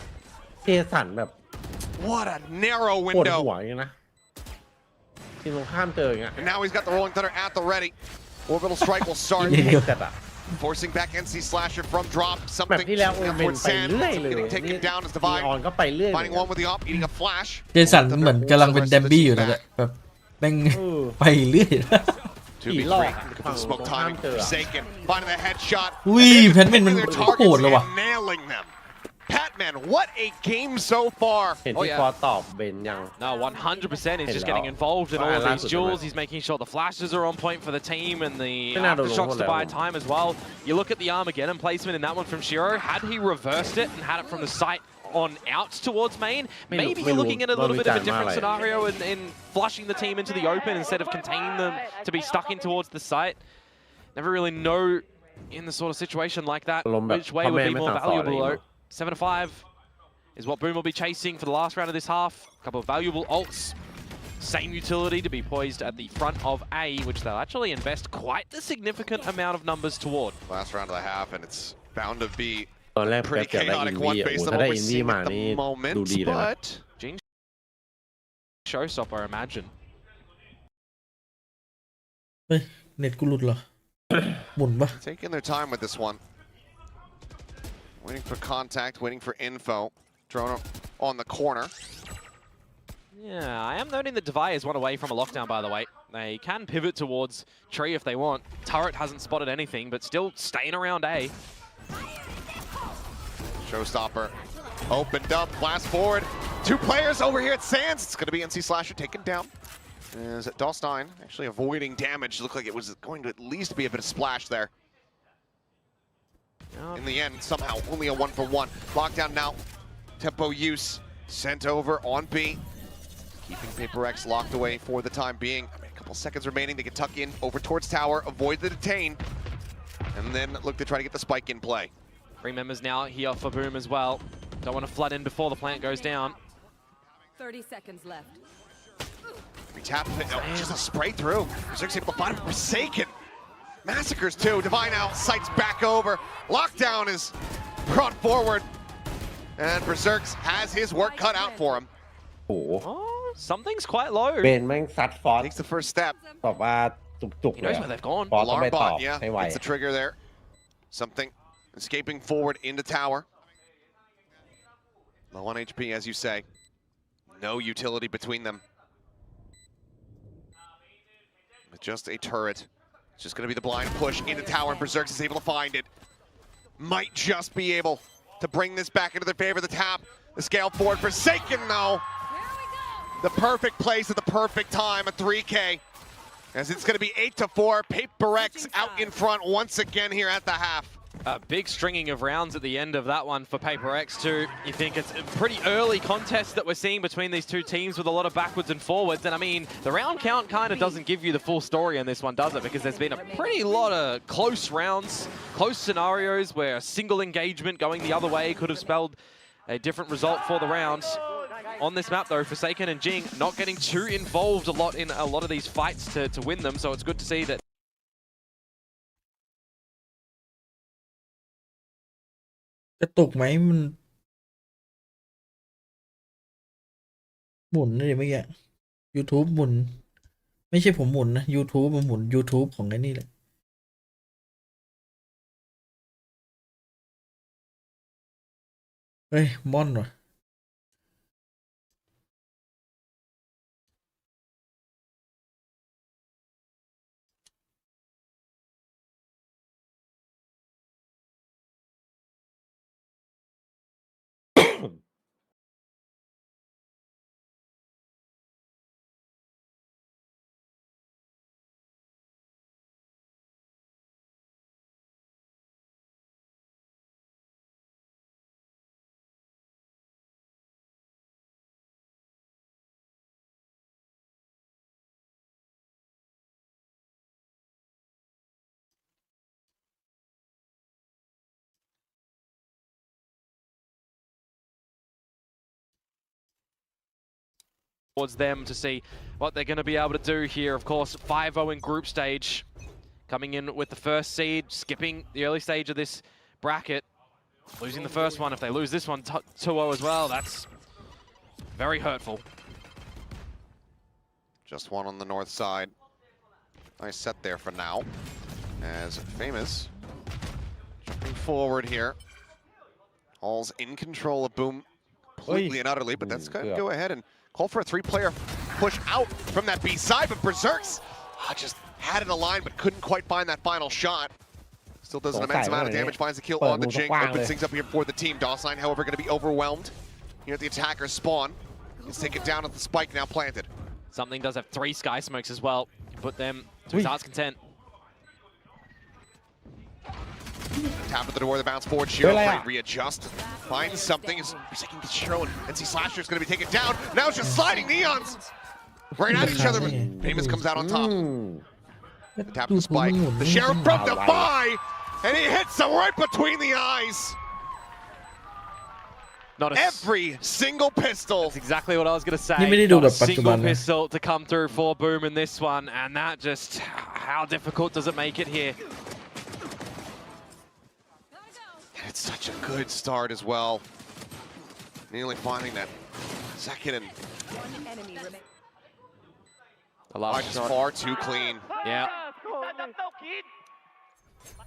เจสันแบบ What a narrow ปวด window. หัวอย่างนี้นะทีมตรงข้ามเจออย่างเงี้ย And now he's got the Rolling Thunder at the ready. Orbital Strike will start. จัดอะ Forcing back NC Slasher from drop. แบบ Something ที่แล้วโอเมน towards ไป Sand. เรื่อยเลย Getting taken down as นี Divine. ออนก็ไปเรื่อย Finding one with the op, eating a flash. เจสันเหมือนกำลังเป็นแดมบี้อยู่แล้วแหละแบบแม่งไปเรื่อย 2v3. Looking for the smoke timing. Forsaken. Finding the headshot. อุ้ยแพทแมนมัน Their โหด targets เลยว่ะ and nailing them. Patman, what a game so far. เห็นที่ฟอร์ตอบเบนยัง No, 100%. He's just getting involved in all of these duels. He's making sure the flashes are on point for the team and the aftershocks to buy time as well. You look at the Armageddon placement in that one from Shiro. Had he reversed it and had it from the site on out towards main, maybe you're looking at a little bit of a different scenario in flushing the team into the open instead of containing them to be stuck in towards the site. Never really know in the sort of situation like that which way would be more valuable though. 7-5 is what Boom will be chasing for the last round of this half. A couple of valuable ults. Same utility to be poised at the front of A, which they'll actually invest quite a significant amount of numbers toward. Last round of the half, and it's bound to be ตอนแรก pretty แป๊บอยากได้อิน chaotic วี one โอ้ based on ถ้า what ได้ we're อินวี seeing มา at นี่ the ดู moment. ดีเลยนะ But Showstopper, I imagine. เฮ้ยเน็ตกูหลุดเหรอ หมุนปะ taking their time with this one. Waiting for contact, waiting for info. Drone on the corner. Yeah, I am noting that Devi is one away from a lockdown, by the way. They can pivot towards tree if they want. Turret hasn't spotted anything, but still staying around A. Showstopper opened up, blast forward. Two players over here at Sands. It's going to be NC Slasher taken down. Is Dalstein actually avoiding damage? Looked like it was going to at least be a bit of splash there. In the end, somehow, only a 1-for-1. Lockdown now. Tempo use sent over on B. Keeping PRX locked away for the time being. A couple seconds remaining. They can tuck in over towards tower, avoid the detain, and then look to try to get the spike in play. 3 members now here for Boom as well. Don't want to flood in before the plant goes down. 30 seconds left. We tap it. Oh, just a spray through. Berserk's able to find him. Forsaken. Massacres too. Divine out. Sights back over. Lockdown is brought forward. And Berserk's has his work cut out for him. โอ้โห Oh, something's quite low. เบนแม่งซัดฟอร์ต Takes the first step. แบบว่าจุก He ๆเลย knows where they've gone. ฟอร์ตต้อง Alarm ไปต่อ bot, yeah. ให้ไว It's the trigger there. Something escaping forward into tower. Low on HP, as you say. No utility between them. With just a turret. It's just going to be the blind push into tower, and Berserk is able to find it. Might just be able to bring this back into their favor. The tap, the scale forward. Forsaken, though. The perfect place at the perfect time, a 3K. As it's going to be 8-4. PRX out in front once again here at the half. A big stringing of rounds at the end of that one for PRX too. You think it's a pretty early contest that we're seeing between these two teams with a lot of backwards and forwards. And I mean, the round count kind of doesn't give you the full story on this one, does it? Because there's been a pretty lot of close rounds, close scenarios where a single engagement going the other way could have spelled a different result for the rounds. On this map though, Forsaken and Jing not getting too involved a lot in a lot of these fights to win them. So it's good to see thatจะตกไหมมันหมุนเลยเมื่อกี้ YouTube หมุน ไม่ใช่ผมหมุนนะ YouTube มันหมุน YouTube ของไอ้นี่แหละเฮ้ยม่อนว่ะ towards them to see what they're going to be able to do here. Of course, 5-0 in group stage, coming in with the first seed, skipping the early stage of this bracket, losing the first one. If they lose this one, 2-0 as well, that's very hurtful. Just one on the north side. Nice set there for now. As Famous jumping forward here. All's in control of Boom completely and utterly, but that's going to go ahead and call for a 3-player push out from that B side, but Berserks just had it aligned but couldn't quite find that final shot. Still does an immense amount of damage, finds the kill on the Jing, opens things up here for the team. DOS9, however, going to be overwhelmed here at the attacker's spawn. He's taken down at the spike, now planted. Something does have 3 Sky Smokes as well. Put them to his heart's content. Tap at the door, the bounce forward. Shiro might readjust, finds something. Is forsaking Shiro, and NC Slasher is going to be taken down. Now it's just sliding Neons right at each other. But Famous comes out on top. The tap the spike. The Sheriff broke the buy, and he hits him right between the eyes. Not every single pistol. That's exactly what I was going to say. Not a single pistol to come through for Boom in this one, and that just, how difficult does it make it here? It's such a good start as well. Nearly finding that second and the last shot. Far too clean. Yeah.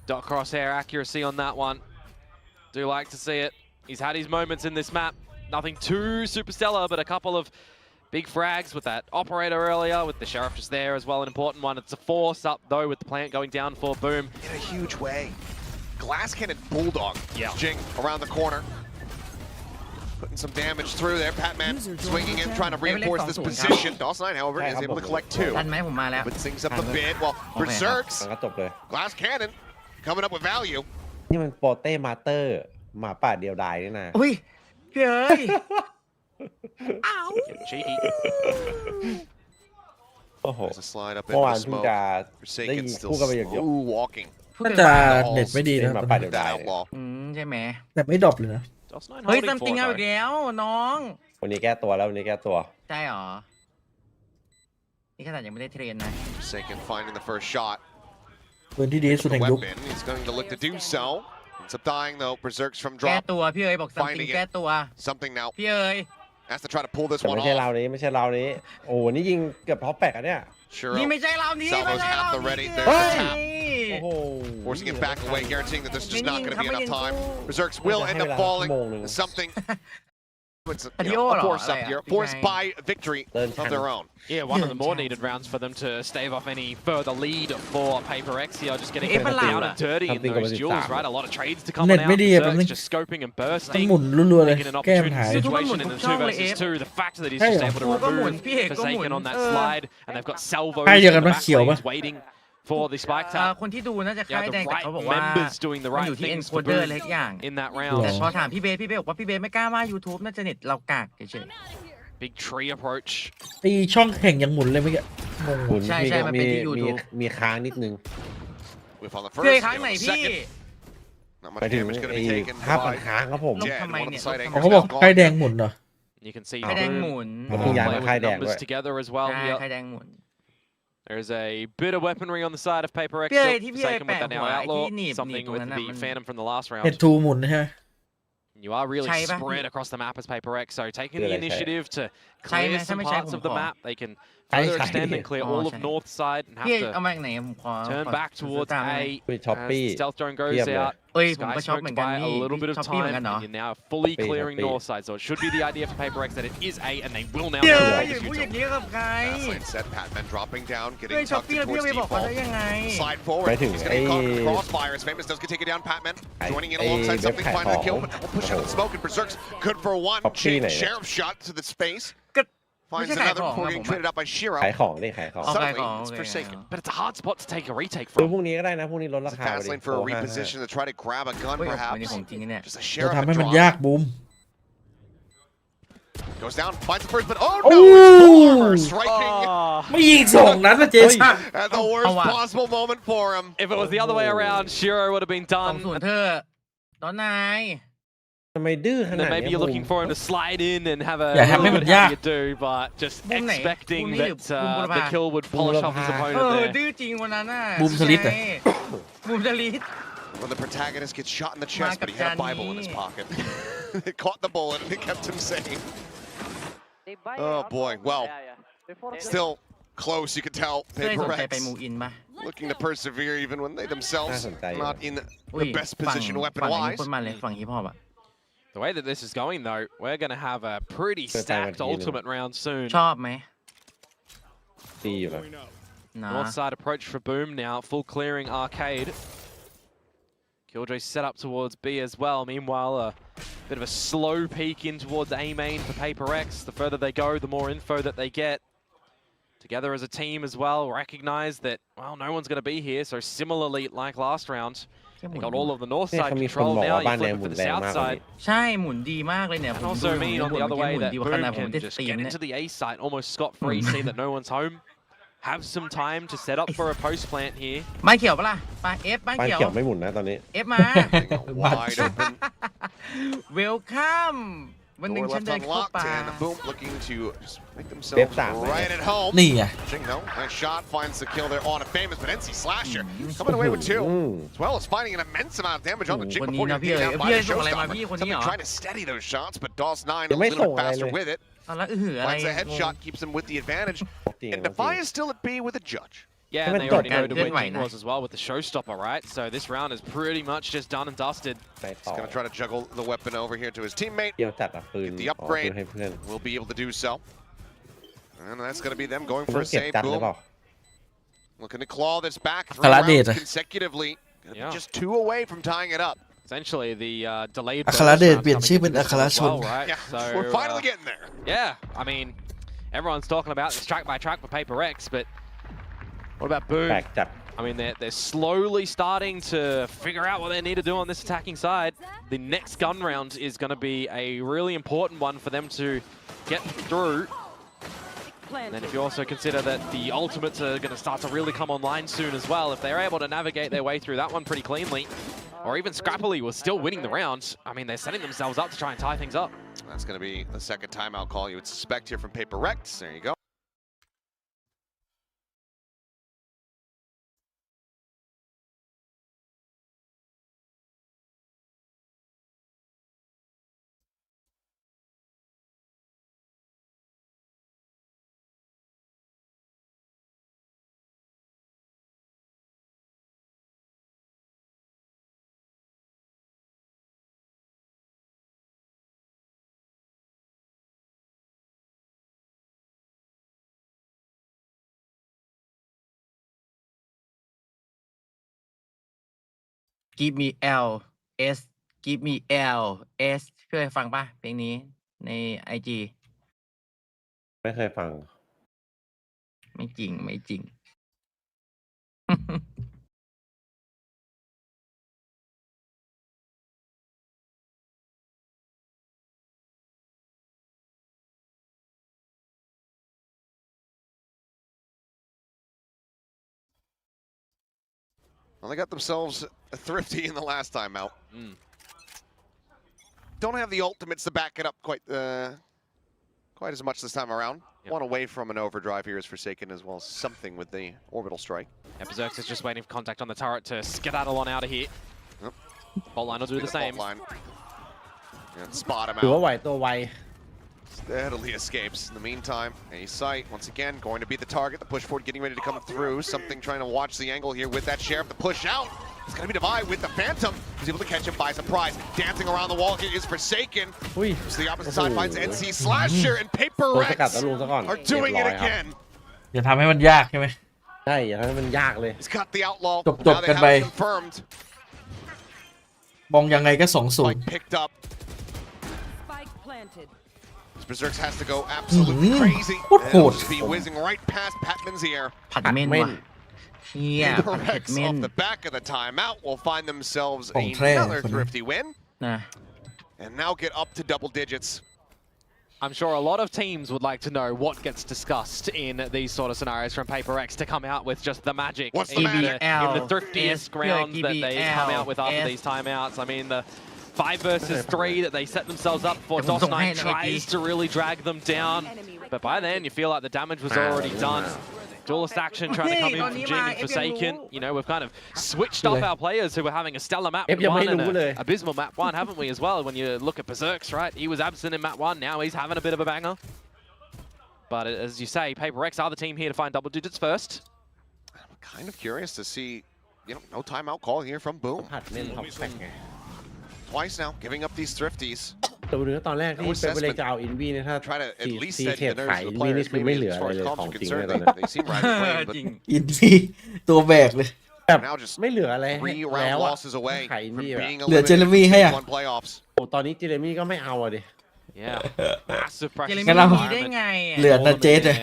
Dot crosshair accuracy on that one. Do like to see it. He's had his moments in this map. Nothing too super stellar, but a couple of big frags with that operator earlier, with the Sheriff just there as well, an important one. It's a force up though with the plant going down for Boom. In a huge way. Glass Cannon Bulldog. Yeah. Jing around the corner. Putting some damage through there. Patman swinging in, trying to reinforce this position. DOS9, however, is able to collect 2. But things up a bit. Well, Berserks, Glass Cannon, coming up with value. นี่มันโปเต้มาเตอร์หมาป่าเดียวดายนี่นะ อุ้ยพี่เอ๋ย Cheeky. โอ้โห There's a slide up เมื่อ into วาน the เพิ่ง smoke. จะได้ยิน Forsaken คู่ still กันไปอย่างเดียว slow walking. น่าจะเน็ตไม่ดีนะ หมาป่าเดียว That ดาย outlaw. ใช่ไหม แต่ไม่ดรอปเลยนะ DOS9 เฮ้ย holding ซัมติง for เอา it อีกแล้วน้อง วันนี้แก้ตัวแล้ววันนี้แก้ตัว ใช่หรอ นี่ขนาดยังไม่ได้เทรนนะ Forsaken finding the first shot. ปืนที่ดีที่สุด The แห่งยุค weapon. He's going to look to do so. Ends up dying though. Berserks from แก้ drop. ตัวพี่เอ๋ยบอกซัมติงแก้ตัว Something now. พี่เอ๋ย Has to try to pull this แต่ one ไม่ใช่ off. เรานี้ไม่ใช่เรานี้โอ้โหนี่ยิงเกือบท็อปแปกอะเนี่ย Shiro นี่ไม่ใช่เรานี้ Salvo's ไม่ใช่เรา half the นี้ ready. There's the tap. โอ้โห Forcing it back away, guaranteeing that there's just not going to be enough time. ไม่ยิง Berserks will end up falling. ชั่วโมงหนึ่ง Something. It's a, Adio a เหรอ force up อะไรอะ here. พี่ Forced ไง by victory เดิน of ชัน their own. Yeah, one of the more needed rounds for them to stave off any further lead for PRX here, just getting down and dirty in those duels, right? A lot of trades to come Net out. ไม่ดีอะ Berserk's แป๊บนึง just scoping and ต้อง bursting. หมุนรัวๆเลย Making an แก้ปัญ opportunity หา situation in the 2 versus 2. The fact that he's just able to remove Forsaken on that slide, and they've got Salvos ใช่เดียว in กัน the ปะ back เขียวปะ lanes waiting for the spike tap. คนที่ดูน่าจะคล้าย Yeah, แดง the แต่ right เขาบอกว่า members doing the มัน right อยู่ที่ things for encoder Boom อะไรทุกอย่าง in that หร round. แต่พอถามพี่เบสบอกว่าพี่เบสไม่กล้ามา YouTube น่าจะเน็ตเรากากเฉย Big tree approach. ตีช่องแข่งยังหมุนเลยเมื่อกี้งง หมุน ใช่ใช่มันเป็นที่ YouTube มีค้างนิดนึง Whiff on the ๆพี่เอ๋ย first. ครั้งไหน hit on the พี่ second. Not ไป much ถึง damage going to ไอ้ be taken ภาพมัน by ค้างครับผม ลบ Jet. ทำไม One of เนี่ the ย side ลบทำไม เขาบอก angles ใคร now แดง gone. หมุนเหรอ You can see ไข่แดงหมุน มันต้องย้ายมาค่ายแดง numbers ด้วย together as well ใช่ here. ไข่แดงหมุน There's a bit of weaponry on the side of PRX. พี่เอ๋ย Still ที่พี่เอ๋ย forsaken with that แปะ now หัวไอ้ outlaw. ที่หนีบ Something ตรง with นั้นน่ะ the มัน Phantom from the last เน็ต round. ทูหมุนใช่ไหม You are really ใช่ปะ spread across the map as PRX, so taking the ใช่ initiative to ใช่ไหม clear ถ้า some ไม่ใช่ parts ผม of the ขอ map. They can ใช่ further ใช่ extend and clear อ๋อ all of ใช่ north side and พี่ have เอา to มาจากไหนผมขอ turn back towards ตามให้ A ไปช้อปปี้ as Stealth Drone เทีย goes บเลย out. เอ้ยผม Sky ก็ชอบ smoked เหมือนกัน by นี่ a little bit of ชอบพี่เหมือน time, กันเหรอ and you're now fully Shopee, clearing Shopee. north side. So it should be the idea for PRX that it is A, and they will now เดี๋ยว know อย่า what พูด to อย่าง do. นี้กับใคร Lane set. Patman dropping down, เฮ้ย getting ช้อป tucked ปี้ in แล้วพี่ towards ไปบอกเขาได้ default. ยังไง Slide forward. ไปถึง He's going to be caught in the ไอ้ crossfire as Famous does get taken down. Patman ไอ้ joining in ไอ้ alongside เว็บ something, ขาย finding ข the อง kill, but double push out the smoke, and Berserks good for one. Shopee Jing, ไหนเนี่ย Sheriff shot to the space. ก็ Finds ไม่ใช่ขาย another ของ before นะ getting ผม traded out by Shiro. ขายของดิขายของ เอา Suddenly, ขายของ it's โอเค Forsaken. But it's a hard spot to take a retake ซื้อ from. พรุ่งนี้ก็ได้นะพรุ่งนี้ลดรา It's a คา fast lane for a reposition to try to grab a gun, เฮ้ยวัน perhaps. นี้ของจริงเนี่ย Just a จะ Sheriff ทำให้มัน drop. ยากบูม Goes down, finds the first, but oh Ooh. no, it's full armor striking Oh, ไม่ยิงสองนัดนะเจสัน at the worst wow. possible moment for him. if it was the other way around, Shiro would have been สอง done. ศูนย์เธอตอนไหน ทำไมดื้อขนาด Then นี้ maybe you're looking for him to slide in and have a อย่าทำให้ little มัน bit ยาก how you do, but just มุมไหน expecting มุมนี้หรือ that มุมบุร the พา kill would polish off his เอ opponent อ there. ดื้อจริงวันนั้นน่ะ บูมสลิดเหรอ บูมสลิด When the protagonist gets shot in the chest, but he had a Bible in his pocket. It caught the bullet and it kept him safe. Oh boy, well, still close, you can tell. เคยสนใจไป PRX มูอินปะ looking to persevere even when they themselves not in อุ้ย the best ฝั่ง position ฝั่งนี้ weapon-wise. คนมาเลยฝั่งฮิปฮอปอะ The way that this is going, though, we're going to have a pretty stacked ultimate round soon. ชอบไหม ดีอยู่นะ นะ North side approach for Boom now, full clearing arcade. Killjoy set up towards B as well. Meanwhile, a bit of a slow peek in towards A main for PRX. The further they go, the more info that they get. Together as a team as well, recognize that, well, no one's going to be here. So similarly, like last round, they got all of the north เนี่ย side เขามีคน control. บอก Now ว่าบ้าน you แดง flip หมุ it น for the แรง south มากกว่า side. นี้ ใช่หมุนดีมากเลยเนี่ย And also mean on the other way that ดีกว่าข Boom นาดผม can ได้ just สตรีม get เนี่ย into the A site almost scot-free, see that no one's home. Have some time to set up for a post plant here. บ้านเขียวปะล่ะไปเอฟบ้าน บ้าน เขียว เขียวไม่หมุนนะตอนนี้ เอฟมา Wide open. เวลคัมวันหนึ่ง Door ฉัน left เดินเข้า unlocked ป่า and Boom looking to just make Bếp themselves tạm này. right at home. นี่ไง No, nice shot, finds the kill there on a famous, but NC Slasher coming away with two, as well as finding an immense amount of damage on the jig คน before นี้ you're นะ taken พี่ out เอ๋ by พี่ the เอ๋ส่งอะไรมา showstopper. พี่คนนี้ Something เหรอ trying to steady those shots, but DOS9 aยังไม่ little ส่ง bit อะไร faster เลย with it. ตอนแล้วอะไร Finds a headshot, keeps him with the advantage, จริง and Defy is still at B with a judge. Yeah, Come and on, they already Doc. know to Good win right now. was as well with the showstopper, right? So this round is pretty much just done and dusted. ไปต่อ He's gonna try to juggle the weapon over here to his teammate. เกี่ยวจัดอ่ะปืน Get the อ๋อ upgrade. ปืนให้เพื่อน Will be able to do so. And that's gonna be them going คุณ for ต้อ a งเก็บ save. จัดหรือ Boom. เปล่า Looking to claw this back 3 อัครเดช rounds อะ consecutively. Gonna be Yeah. just 2 away from tying it up. Essentially, the delayed อัคร bonus เดช rounds เปลี่ยน coming ชื่อ into เป็น this อัคร one as ชน well, right? Yeah, So, we're finally getting there. yeah, I mean, everyone's talking about this track by track for PRX, but what about Boom? แปลกจัด I mean, they're slowly starting to figure out what they need to do on this attacking side. The next gun round is going to be a really important one for them to get through. And then if you also consider that the ultimates are going to start to really come online soon as well, if they're able to navigate their way through that one pretty cleanly, or even scrappily was still winning the round, I mean, they're setting themselves up to try and tie things up. That's gonna be the second timeout call you would suspect here from PRX. There you go. Give me L S Give me L S เคยฟังป่ะเพลงนี้ใน IG ไม่เคยฟัง ไม่จริงไม่จริง Well, they got themselves a thrifty in the last timeout. Don't have the ultimates to back it up quite as much this time around. Yep. One away from an overdrive here is Forsaken, as well as something with the orbital strike. Yeah, Berserks is just waiting for contact on the turret to skedaddle on out of here. Yep. Fault line will do the Fault same. line. And spot him ถือว่า out. ไหวตัวไว Steadily escapes. In the meantime, a sight, once again, going to be the target. The push forward getting ready to come through. Something trying to watch the angle here with that Sheriff. The push out. It's going to be Divide with the Phantom. He's able to catch him by surprise. Dancing around the wall here is Forsaken. อุ้ย To the opposite side finds NC Slasher and โดนสกัด PRX แล้วลงซะก่อน are เรียบ doing ร้อ it ยครับ again. อย่าทำให้มันยากใช่ไหม ใช่อย่าทำให้มันยากเลย He's got the outlaw. Chụp Now theyกัน have ไป it confirmed. มองยังไงก็2-0 Spike picked up. Spike planted. Berserks has to go absolutely crazy. What And it'll hold? just be whizzing right past Patman's ear. ผัดเม่นว่ะเฮียผัด PRX เม่น off the back of the timeout will find themselves ของแท้ another คนนี้ thrifty win นะ and now get up to double digits. I'm sure a lot of teams would like to know what gets discussed in these sort of scenarios from PRX to come out with just the magic What's the in, magic? in the thriftiest Yes, rounds that they come GBL, out with after yes. these timeouts. I mean, 5 versus 3 that they set themselves up for. DOS9 tries to really drag them down, but by then you feel like the damage was already done. Duelist action trying to come in from Jing and Forsaken. You know, we've kind of switched up our players who were having a stellar map 1 and an abysmal map 1, haven't we, as well? When you look at Berserks, right? He was absent in map 1, now he's having a bit of a banger. But as you say, PRX are the team here to find double digits first. I'm kind of curious to see, you know, no timeout call here from Boom. ผัดเล่นท็อปแฟกไง Twice now, giving up these thrifties. แต่เนื้อตอนแรกที่เปเปเลยจะเอาอินวีเนี่ยถ้า Try to at least ซี steady เท the ป nerves ขาย of อิ the นวีนี่ players. คือไม่ Maybe เหลือ as อะไร far เล as ย comms ของ are จริงเลย concerned, ตอนนี้ they seem right away, but อินฟี่ตัวแบกเลย แบบ now just ไม่เหลืออะไร 3 round แล้วอะ losses away ขายอิน from วีอะ being เหลือ eliminated เจเรมี่ in ให้อ่ะ T1 playoffs. โอ้ตอนนี้เจเรมี่ก็ไม่เอาอะดิ Yeah, massive เจ pressure. เร งั้ มี่ นเรา มีได้ไง เหลือนะเจสเลย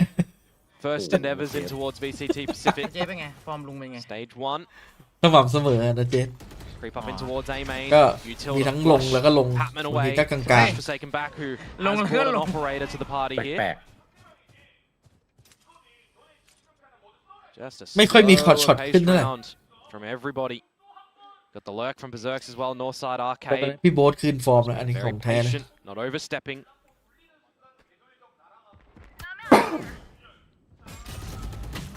First endeavors in towards VCT Pacific. เจเป็นไงฟอร์มลุงเป็นไง Stage 1. สม่ำเสมอนะเจส Creep up in towards A main. ก็ Utility มีทั้งลงแล้วก็ลง Patman บางที away. ก็กลาง Forsaken back who Long has and brought an long. operator to the party แป here. ลก Just a ๆไม่ค่อยมีคอร์ด slower ช็อตขึ้น paced เท่าไหร่ round from everybody. Got the lurk from Berserks as well, north side แต่ตอน arcade. นี้พี่โบ๊ทคืนฟอร์มแล้วอันนี้ข Very องแท้เลย patient, not overstepping.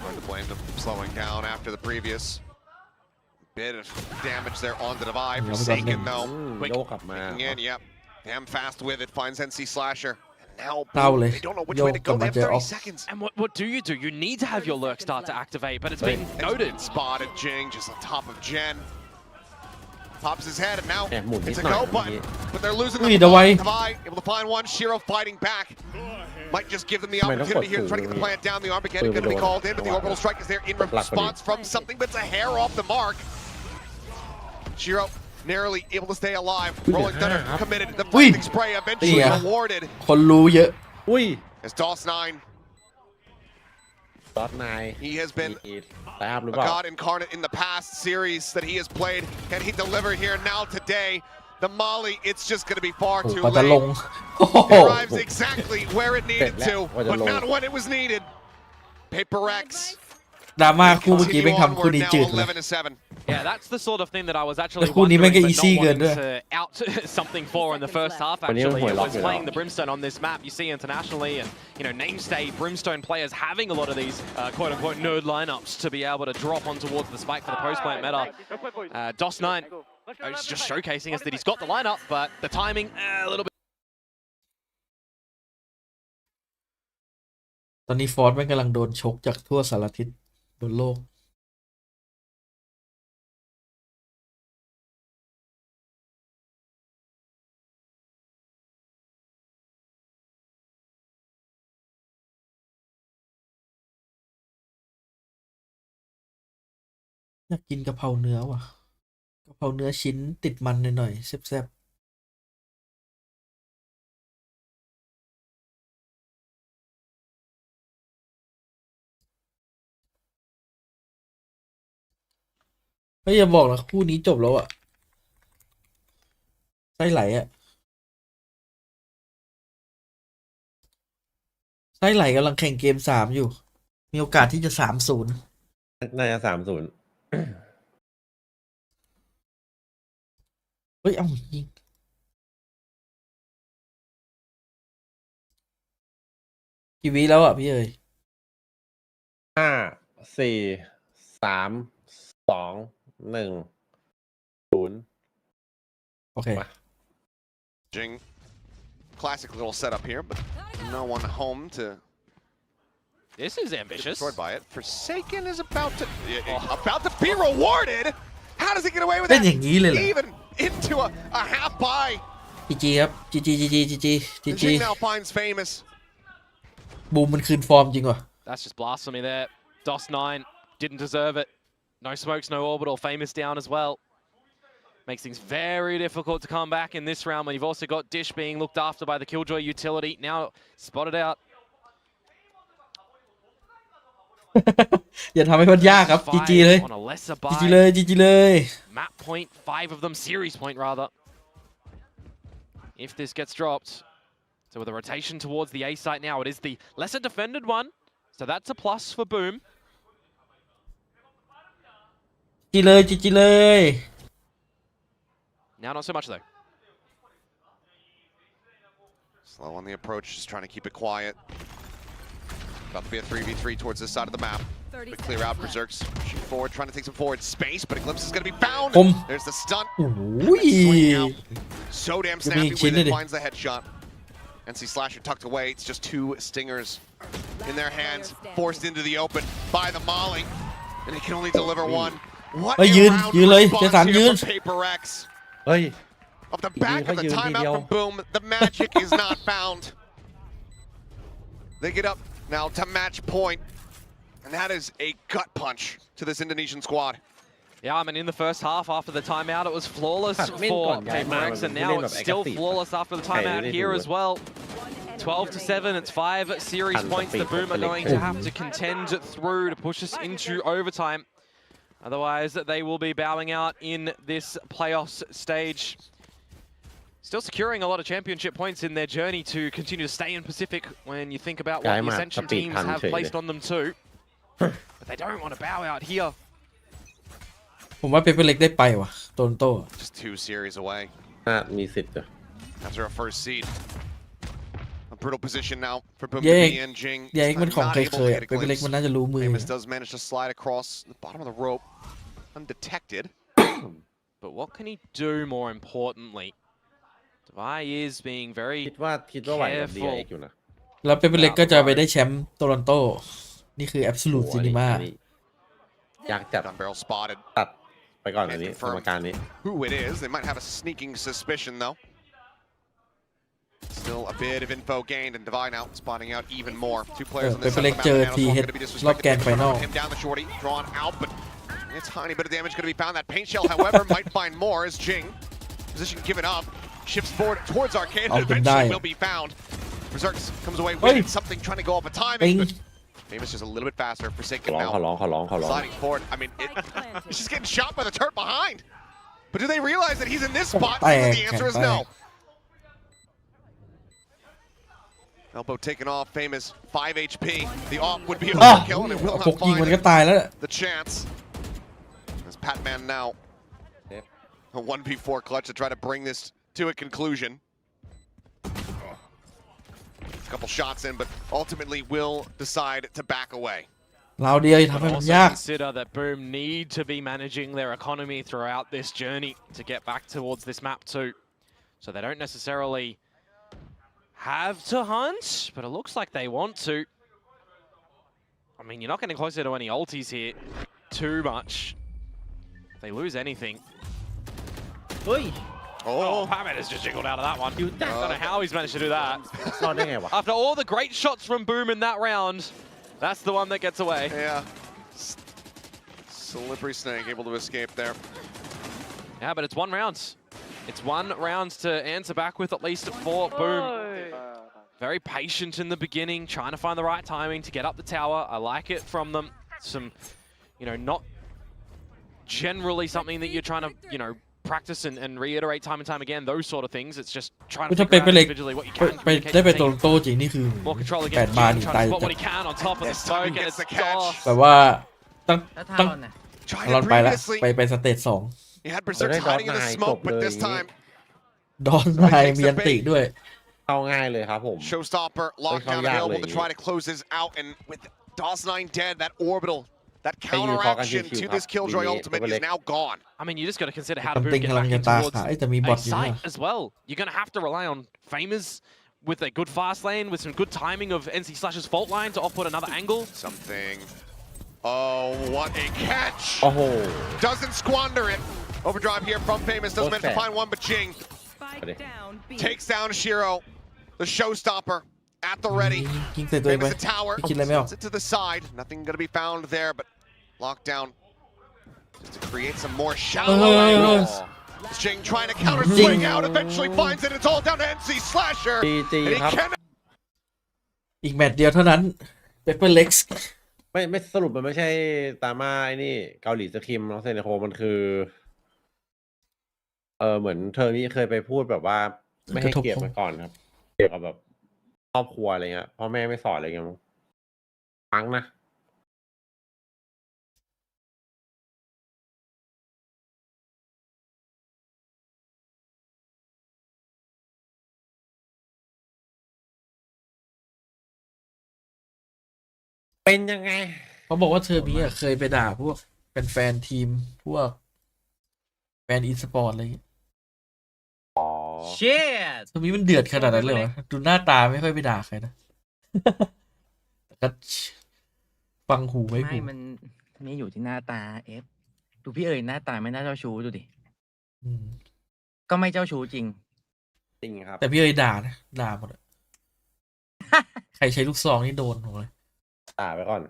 Going to blame them slowing down after the previous bit of damage there on the divide. Forsaken ๆ though, โยกกลับมา kicking in, yep. Damn fast with it, finds NC Slasher. And now เต้าเลย they don't know which โย way ก to กลับ go. มา They เจอ have ออฟ 30 seconds. And what do? You need to have your lurk start to activate, but it's been noted. Spotted Jing just on top of Jen. Pops his head and now แอบหมุนนิ it's ด a หน่อย go เมื่อ button. กี้ But they're losing Ui, the đâu vậy? divide. Able to find one. Shiro fighting back. Might just give them the Mày nó opportunity quật here to try to thủ get the luôn plant down. The Armageddon Ui, going to be đồ called in, but the đồ orbital strike is there in Lạc response from something, but it's a hair off the mark. Shiro narrowly able to stay alive. Rolling Thunder committed. The Ui. blazing spray eventually Iya. rewarded คนรู้เยอะ อุ้ย as DOS9. ตอดนาย He has been ตามหรือ a เปล่า god incarnate in the past series that he has played. Can he deliver here now today? The Molly, it's just going to be far โอ้ too กว่าจะลง late. โอ้โห It arrives exactly where it needed to, but not when it was needed. PRX ดราม่าคู่เมื่อกี้ continue เป็นทำคู่ onward นี้ now จืดเลย 11-7. Yeah, that's the sort of thing that I was actually Khu này mấy wondering, cái but easy not gần wanting nữa. to out something for in the first half. Còn nếu Actually, hồi it lọt was rồi playing đó. the Brimstone on this map. You see internationally, and you know, name-stay Brimstone players having a lot of these quote-unquote nerd lineups to be able to drop on towards the spike for the post-plant meta. DOS9 is just showcasing us that he's got the lineup, but the timing a little bit. ตอนนี้ฟอร์สแม่งกำลังโดนชกจากทั่วสารทิศบนโลก อยากกินกะเพราเนื้อว่ะกะเพราเนื้อชิ้นติดมันหน่อยๆแซ่บๆไม่อย่าบอกนะคู่นี้จบแล้วอะไส้ไหลอะไส้ไหลกำลังแข่งเกม3อยู่ มีโอกาสที่จะ3-0 น่าจะ30 เฮ้ย เอายิงกี่วิแล้วอ่ะพี่เอ๋ย 5 4 3 2 1 0 โอเค Jing, classic little setup here, but no one home to This is get ambitious. destroyed by it. Forsaken is about to be rewarded. How does he get away with เป็น that? อย่างนี้เลยเหรอ Even into a half buy. จีจีครับจีจีจีจีจีจีจีจี Jing now finds famous. บูมมันคืนฟอร์มจริงว่ะ That's just blasphemy there. DOS9 didn't deserve it. No smokes, no orbital. Famous down as well. Makes things very difficult to come back in this round when you've also got Dish being looked after by the Killjoy utility. Now spotted out. อย่าทำให้มันยากครับจีจีเลย On a lesser จีจี buy. เลยจีจีเลย Map point, 5 of them, series point rather. If this gets dropped. So with a rotation towards the A site now, it is the lesser defended one. So that's a plus for Boom. จีเลยจีจีเลย Now not so much though. Slow on the approach, just trying to keep it quiet. About to be a 3v3 towards this side of the map. But clear out, Berserk's pushing forward, trying to take some forward space, but a glimpse is going to be found. There's the stun. โอ้ย Swinging out. So damn snappy Give me a with it, chin. finds the headshot. NC Slasher tucked away. It's just 2 stingers in their hands, forced into the open by the Molly. And he can only deliver one. What a round response here from PRX. เฮ้ย Off the back of the timeout from Boom, the magic is not found. They get up now to match point. And that is a gut punch to this Indonesian squad. Yeah, I mean, in the first half, after the timeout, it was flawless for PRX, and now it's still flawless after the timeout here as well. 12-7, it's 5 series points the Boom are going to have to contend through to push us into overtime. Otherwise, they will be bowing out in this playoffs stage. Still securing a lot of championship points in their journey to continue to stay in Pacific when you think about what the Ascension teams have placed on them too. But they don't want to bow out here. ผมว่าเปเปอร์เล็กได้ไปว่ะโตนโต้ Just 2 series away มีสิทธิ์ after a first seed. A brutal position now for Boom แย to ก be in. Jing แยกมันของ not เค able to ย get ๆ a เปเปอร์เล็ก glimpse. มันน่าจะรู้มือ Famous does manage to slide across the bottom of the rope undetected. But what can he do more importantly? Devi is being very คิดว่าไหวกับ DRX อยู่นะ แล้วเปเปอร์เล็กก็จะไปได้แชมป์โตลอนโตนี่คือ absolute cinema อยากจัด Gun barrel spotted. ตัดไปก่อนอันนี้กรรมการนี้ Who it is? They might have a sneaking suspicion though. Still a bit of info gained, and Devi now spotting out even more. 2 players on this side of the map. Now going to be disrespected. Him down the shorty, drawn out, but a tiny bit of damage going to be found. That paint shell, however, might find more as Jing, position given up, shifts forward towards Arcade, and eventually will be found. Berserk comes away with something, trying to go off a timing, but Famous just a little bit faster. Forsaken now. ขอร้อง Sliding forward. I mean, he's just getting shot by the turret behind. But do they realize that he's in this spot? The answer is no. Elbow taken off. Famous 5 HP. The off would be a kill, and it will not ปกยิง find มันก็ตายแล้ว the chance. As Patman now a 1v4 clutch to try to bring this to a conclusion. A couple shots in, but ultimately will decide to back away. เราเดียวทำให้มันยาก consider that Boom need to be managing their economy throughout this journey to get back towards this map too. So they don't necessarily have to hunt, but it looks like they want to. I mean, you're not getting closer to any ultis here too much. If they lose anything. Oh, Pamet has just jiggled out of that one. I don't know how he's managed to do that. After all the great shots from Boom in that round, that's the one that gets away. Yeah. Slippery snake able to escape there. Yeah, but it's 1 round. It's 1 round to answer back with at least for Boom. Very patient in the beginning, trying to find the right timing to get up the tower. I like it from them. Some, you know, not generally something that you're trying to, you know, practice and reiterate time and time again, those sort of things. It's just trying to figure out individually what you can. ได้ไปโตลอนโตจริงนี่คือ More control 8 again. บาร์นี่ Trying ตาย to spot what he can on top of the smoke, and it's off. แบบว่าต้อง Tried เรา it ไปแล้ว previously. ไปสเตจ2 He had Berserk hiding in the smoke, but this time ดอนไนมีอันติด้วย เข้าง่ายเลยครับผม Showstopper lockdown available to try to close this out, and with DOS9 dead, that orbital, that counteraction to this Killjoy ultimate is now gone. I mean, you just got to consider how to Boom ตำติง get กำลัง back จะ in ตา towards ขายแต่มีบอ a ทอยู่ site นะ as well. You're going to have to rely on Famous with a good fast lane, with some good timing of NC Slash's fault line to off-put another angle. Something. Oh, what a catch! Oh. Doesn't squander it. Overdrive here from Famous. Doesn't manage to find one, but Jing takes down Shiro, the showstopper, at the ready. ยิงใส่ตัวเองไป Famous the tower. คิดอะไรไม่ออก Sets it to the side. Nothing going to be found there, but lockdown just to create some more shallow angles. Jing trying to counter swing out. Eventually finds it. It's all down to NC Slasher. And he cannot. อีกแมตช์เดียวเท่านั้นเปเปอร์เล็ก ไม่สรุปมันไม่ใช่ตาม่าไอ้นี่เกาหลีสคิมน้องเซนโคมันคือเหมือนเธอนี่เคยไปพูดแบบว่าไม่ให้เกียรติมาก่อนครับเกี่ยวกับแบบครอบครัวอะไรเงี้ยพ่อแม่ไม่สอนอะไรเงี้ยมั้งนะ เป็นยังไง เขาบอกว่าเธอมีอะเคยไปด่าพวกเป็นแฟนทีมพวกแฟนอีสปอร์ตอะไรอย่างเงี้ย อ๋อ เชี่ย เธอมีมันเดือดขนาดนั้นเลยวะดูหน้าตาไม่ค่อยไปด่าใครนะ แต่ก็ฟังหูไว้หู ไม่มันนี่อยู่ที่หน้าตาเอฟดูพี่เอ๋ยหน้าตาไม่น่าเจ้าชู้ดูดิ อืม ก็ไม่เจ้าชู้จริง จริงครับ แต่พี่เอ๋ยด่านะด่าหมดอะ ใครใช้ลูกซองนี่โดนหมดเลย ด่าไปก่อน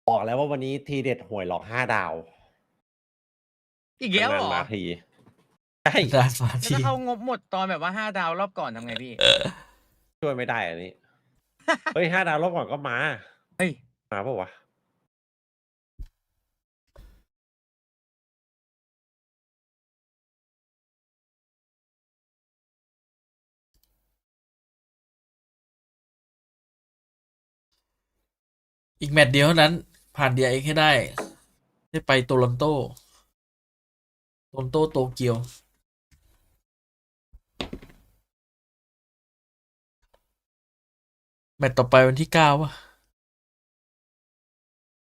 บอกแล้วว่าวันนี้ทีเด็ดหวยหลอก5 ดาว อีกแล้วเหรอ มาทีใช่ ด่าสา แล้ว ที ถ้าเขางบหมดตอนแบบว่า5 ดาวรอบก่อนทำไงพี่ ช่วยไม่ได้อันนี้ เฮ้ย5 ดาวรอบก่อนก็มา เฮ้ย มาปะวะ อีกแมตช์เดียวเท่านั้น ผ่าน DRX ให้ได้ไปโตลอนโตโตเกียว แมตช์ต่อไปวันที่9 วะ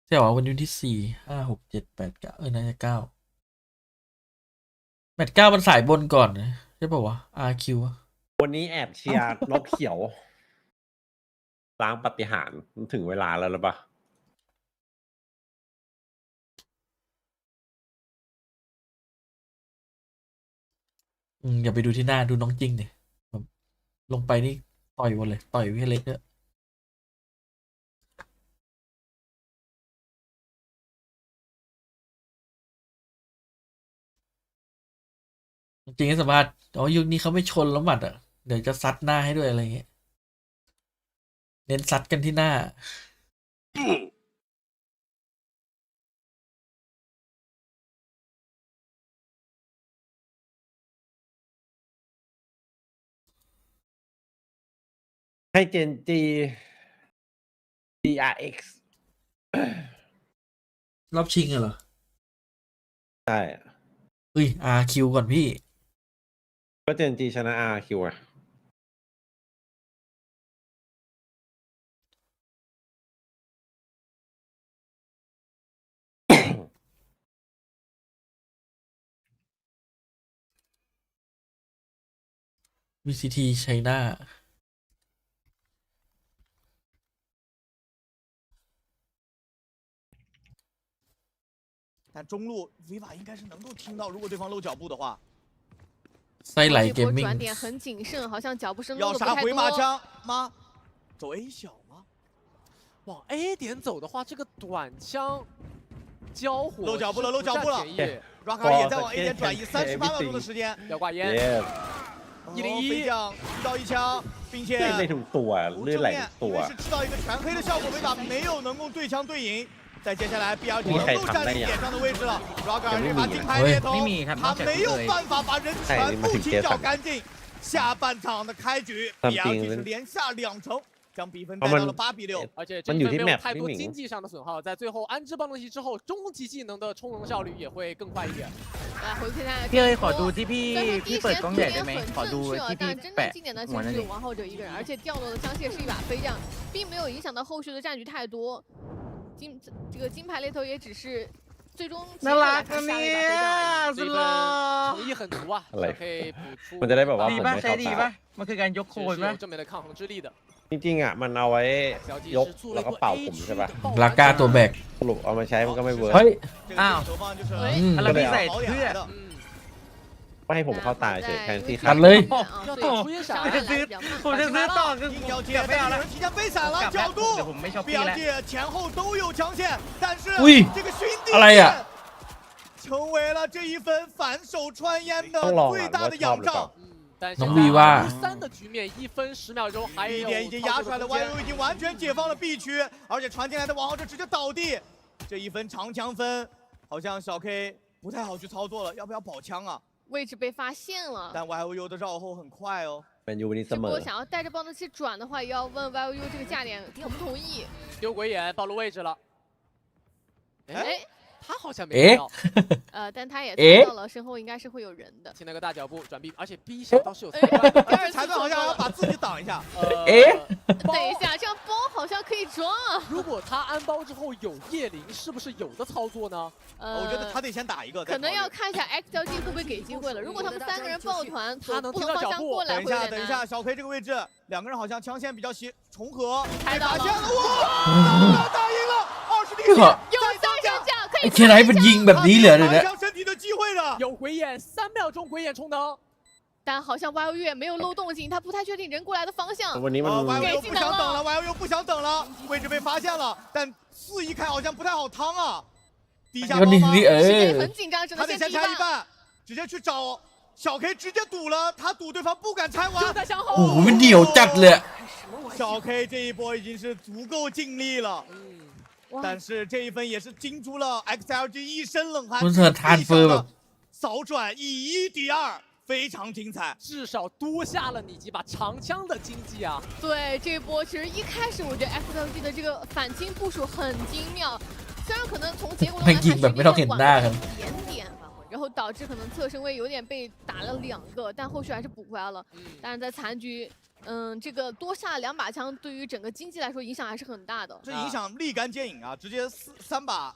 ใช่หรอวันที่4 5 6 7 8 9น่าจะ9แมตช์9มันสายบนก่อนนะใช่ป่าวะ RQ อะ วันนี้แอบเชียร์ นกเขียวล้างปาฏิหาริย์มันถึงเวลาแล้วหรือเปล่า อย่าไปดูที่หน้าดูน้องจริงเนี่ยลงไปนี่ต่อยหมดเลย ต่อยวิเล็กเนี่ยจริงๆสามารถยุคนี้เขาไม่ชนแล้วหมัดอ่ะ เดี๋ยวจะซัดหน้าให้ด้วยอะไรเงี้ย เน้นซัดกันที่หน้า ให้เจนจี DRX รอบชิงเหรอ ใช่ เฮ้ย RQ ก่อนพี่ ก็เจนจีชนะ RQ อ่ะ VCT ไชน่า 但中路 Viva 应该是能够听到，如果对方露脚步的话， ไส้ไหลเกมมิ่ง 转点很谨慎，好像脚步声要落的不太杀回马多。枪吗？走 A 小吗？往 A 点走的话，这个短枪交火漏脚步了，漏脚步了。Raka 也在往 A 点转移，38秒钟的时间，要挂烟。 飞将一刀一枪，并且 เล่นได้ทุกตัวเลื่อนไหลทุกตัว 是吃到一个全黑的效果，Viva没有能够对枪对赢。再接下来 BRG 能够占领点上的位置了 ，Raka 这把金牌猎头，他没有办法把人全部清剿干净。下半场的开局 ，BRG 是连下2城。 将比分带到了8比6，而且这一分没有太多经济上的损耗，在最后安置棒动器之后，终极技能的充能效率也会更快一点。พี่เอ๋ยขอดูที่พี่เปิดกล้องใหญ่ได้ไหมขอดูที่พี่แปะหัวนั่นเอง 王后者一个人，而且掉落的枪械是一把飞杖，并没有影响到后续的战局太多。这个金牌猎头也只是最终结果来看杀了一把飞杖而已。这一分诚意很足啊，可以补出。 มันจะได้แบบว่า ดี ผม ป่ะ ไม่ ใช้ เข้า ดี ตา ป่ะมันคือการยกโค 是 นป่ะ 有正面的抗衡之力的。 จริงๆอ่ะมันเอาไว้ยกแล้วก็เป่าผมใช่ป่ะ ลาก้าตัวแบก สรุปเอามาใช้มันก็ไม่เวิร์ก เฮ้ย อ้าวอะไรพี่ใส่เพื่อ ไม่ให้ผมเข้าตาเฉยแทนที่ ตัดเลย ผมจะซื้อต่อคือ 硬要接，ไม่เอา 被 ละ 人提前飞闪了角度 เดี๋ยวผมไม่ชอบพี่แล้ว ，BRG 前后都有强线，但是这个寻敌อะไรอ่ะ 成为了这一分反手穿烟的最大的仰仗。 但是น้องวีว่า 3的局面1分10秒钟，还有一点已经压出来的 YU 已经完全解放了 B 区，而且传进来的王浩哲直接倒地，这一分长枪分，好像小 K 不太好去操作了，要不要保枪啊？位置被发现了，但 YU 的绕后很快哦。 แมนยูวันนี้เส 这 มอ 波想要带着棒子器转的话，也要问 YU 这个价点同不同意。丢鬼眼暴露位置了。哎，他好像没到。但他也猜到了身后应该是会有人的。听了个大脚步转 B， 而且 B 小倒是有裁断，这裁断好像要把自己挡一下。等一下，这样包好像可以装啊。如果他安包之后有叶灵，是不是有的操作呢？我觉得他得先打一个，可能要看一下 XLG 会不会给机会了。如果他们3个人抱团，从不同方向过来，等一下，小 K 这个位置，2个人好像枪线比较重合，开到了，哇，打赢了，20比10，有3人架，可以。แค่ไหนเป็นยิงแบบนี้เลยเนี่ย身体的机会的，有鬼眼，3秒钟鬼眼充能。但好像 YO 月没有漏动静，他不太确定人过来的方向。YO 不想等了，YO 不想等了，位置被发现了，但4一开好像不太好趟啊。地下包吗？时间很紧张，只能先拆一半，直接去找小 K， 直接堵了，他堵对方不敢拆完。โอ้โหมันเหนียวจัดเลย小 K 这一波已经是足够尽力了。但是这一分也是惊出了 XLG 一身冷汗，扫转以1敌2，非常精彩，至少多下了你几把长枪的经济啊！对，这波其实一开始我觉得 XLG 的这个反清部署很精妙，虽然可能从结果来看是比较晚了一点点，然后导致可能侧身位有点被打了2个，但后续还是补回来了。但是在残局。这个多下2把枪，对于整个经济来说影响还是很大的。这影响立竿见影啊，直接3把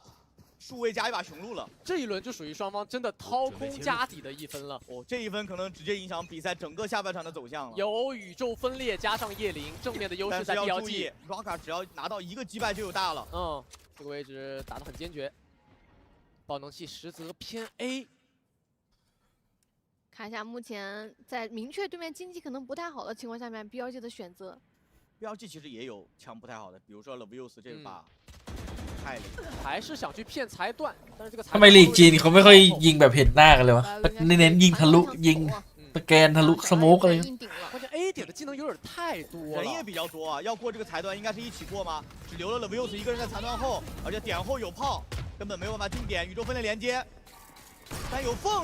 数位加1把雄鹿了。这一轮就属于双方真的掏空家底的1分了。这一分可能直接影响比赛整个下半场的走向了。有宇宙分裂加上叶灵，正面的优势在 PLG。Raka 只要拿到1个击败就有大了。这个位置打得很坚决。爆能器实则偏 A。看一下目前在明确对面经济可能不太好的情况下面 ，BLG 的选择。BLG 其实也有枪不太好的，比如说 Lotus 这把太灵，还是想去骗裁断，但是这个ทำไมลีกจีนเขาไม่ค่อยยิงแบบเห็นหน้ากันเลยวะเน้นยิงทะลุยิงตะแกนทะลุสโมกอะไร关键 A 点的技能有点太多了，人也比较多啊，要过这个裁断应该是一起过吗？只留了 Lotus 一个人在裁断后，而且点后有炮，根本没有办法进点，宇宙分裂连接。但有缝，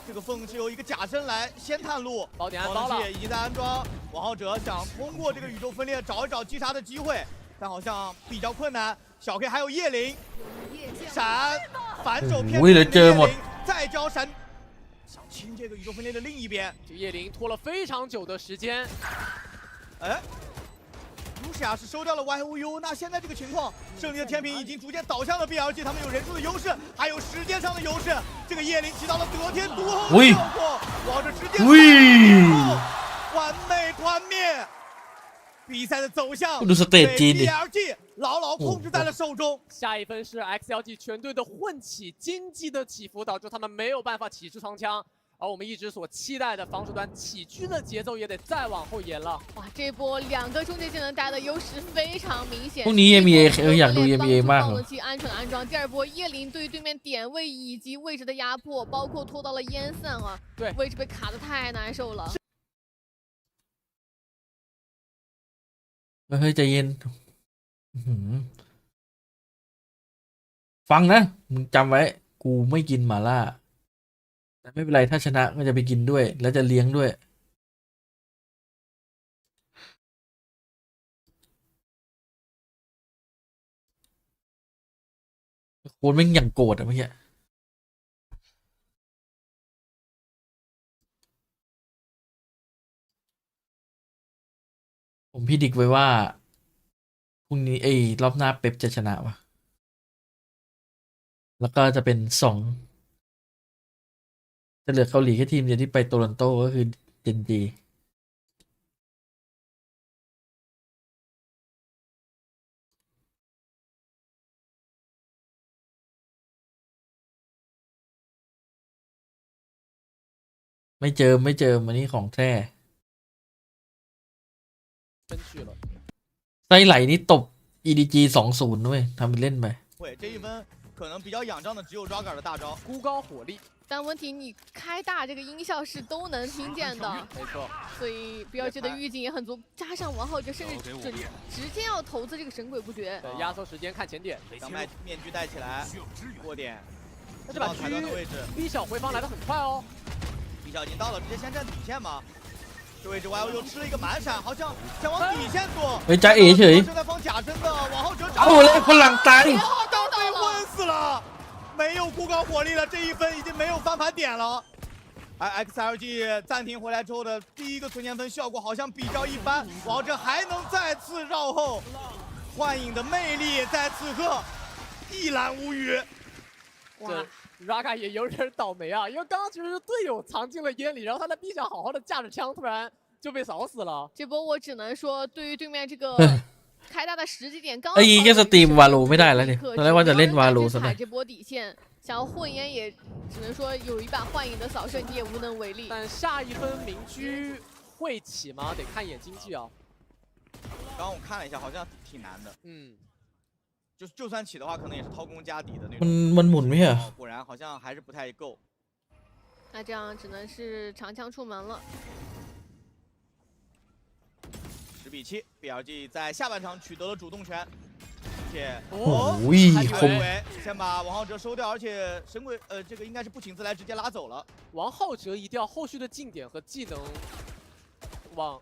这个缝是由一个假身来先探路，爆点安装了，已经在安装。王浩哲想通过这个宇宙分裂找一找击杀的机会，但好像比较困难。小 K 还有叶灵，闪反手骗叶灵，再交闪，想清这个宇宙分裂的另一边。这叶灵拖了非常久的时间，卢西亚是收掉了 YOU， 那现在这个情况，胜利的天平已经逐渐倒向了 BLG， 他们有人数的优势，还有时间上的优势。这个叶灵起到了得天独厚的效果，往着直接完美团灭。比赛的走向被 BLG 牢牢控制在了手中。下一分是 XLG 全队的混起，经济的起伏导致他们没有办法起出长枪。而我们一直所期待的防守端起居的节奏也得再往后延了。哇，这波2个终结技能带的优势非常明显。พรุ่งนี้ EMEA อยากดู EMEA มากเลย。安全安装，第2波叶灵对于对面点位以及位置的压迫，包括拖到了烟散啊，对，位置被卡得太难受了。เฮ้ยใจเย็นฟังนะมึงจำไว้กูไม่กินหม่าล่าแต่ไม่เป็นไรถ้าชนะก็จะไปกินด้วยแล้วจะเลี้ยงด้วยโคนแม่งอย่างโกรธอะเมื่อกี้ผมพิจิตรไว้ว่าพรุ่งนี้รอบหน้าเป๊ปจะชนะวะแล้วก็จะเป็น2จะเหลือเกาหลีแค่ทีมเดียวที่ไปโตรอนโตก็คือเจนจีไม่เจอวันนี้ของแท้ไส้ไหลนี่ตบ EDG 20ด้วยทำเป็นเล่นไป这一分可能比较仰仗的只有 Raka 的大招，孤高火力。但问题你开大这个音效是都能听见的，没错。所以 BLG 的预警也很足，加上王浩哲甚至直接要投资这个神鬼不绝。对，压缩时间看前点。想把面具戴起来，过点。这把裁断的位置 ，B 小回防来得很快哦。B 小已经到了，直接先占底线嘛。这位置 YO 又吃了一个满闪，好像想往底线躲。จ้าเอ๋เฉย正在放假身的王浩哲，โอ้แล้วคนหลังตาย被问死了。高火力了，这一分已经没有翻盘点了。而 XLG 暂停回来之后的第一个存钱分效果好像比较一般，王者还能再次绕后，幻影的魅力在此刻一览无余。哇 ，Raga 也有点倒霉啊，因为刚刚其实是队友藏进了烟里，然后他在 B 上好好的架着枪，突然就被扫死了。这波我只能说，对于对面这个开大的时机点，刚 ไอ้ยี่ก็สตรีมวาโลไม่ได้แล้วเนี่ยตอนแรกว่าจะเล่นวาโลซะหน่อย 这波底线，想要混烟也只能说有一把幻影的扫射，你也无能为力。但下一分明居会起吗？得看眼经济啊。刚刚我看了一下，好像挺难的。就算起的话，可能也是掏空加底的那种。มันหมุนไม่ใช่เหรอ 果然好像还是不太够。那这样只能是长枪出门了。10比7 ，BLG 在下半场取得了主动权，而且他以为先把王浩哲收掉，而且神鬼这个应该是不请自来直接拉走了。王浩哲一定要后续的进点和技能往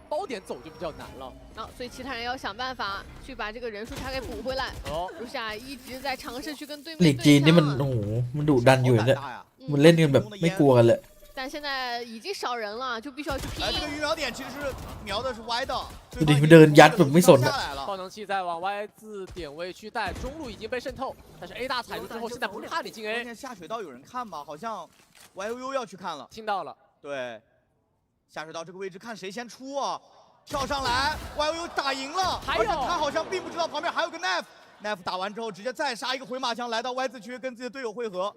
包点走就比较难了。所以其他人要想办法去把这个人数差给补回来。如夏一直在尝试去跟对面 ลีกจีนนี่มันโอ้โหมันดุดันอยู่เนี่ยมันเล่นกันแบบไม่กลัวกันเลย 但现在已经少人了，就必须要去拼。这个预瞄点其实是瞄的是歪的。ดูดิมันเดินยัดแบบไม่สนอะ 爆能器在往 Y 字点位去带，中路已经被渗透，但是 A 大踩住之后，现在不怕你进 A。关键下水道有人看吗？好像 YUU 要去看了。听到了。对，下水道这个位置看谁先出啊？跳上来 ，YUU 打赢了，而且他好像并不知道旁边还有个 knife。knife 打完之后，直接再杀一个回马枪，来到 Y 字区跟自己的队友汇合。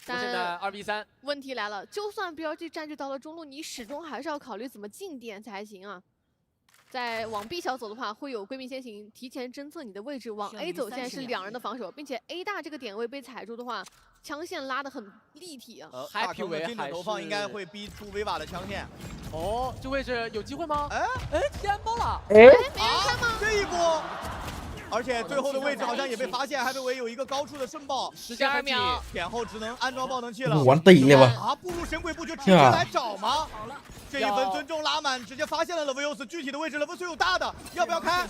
现在2v3。问题来了，就算 BLG 占据到了中路，你始终还是要考虑怎么进点才行啊。在往 B 小走的话，会有闺蜜先行提前侦测你的位置；往 A 走，现在是2人的防守，并且 A 大这个点位被踩住的话，枪线拉得很立体啊。Happy 为精准投放应该会逼出 Viva 的枪线。这位置有机会吗？提安包了。没人看吗？这一波。而且最后的位置好像也被发现，还被为有一个高处的瞬爆，12秒，点后只能安装爆能器了。玩ตีเลยวะ步入神鬼步就直接来找吗？这一分尊重拉满，直接发现了 Levios 具体的位置 ，Levios 有大的，要不要开？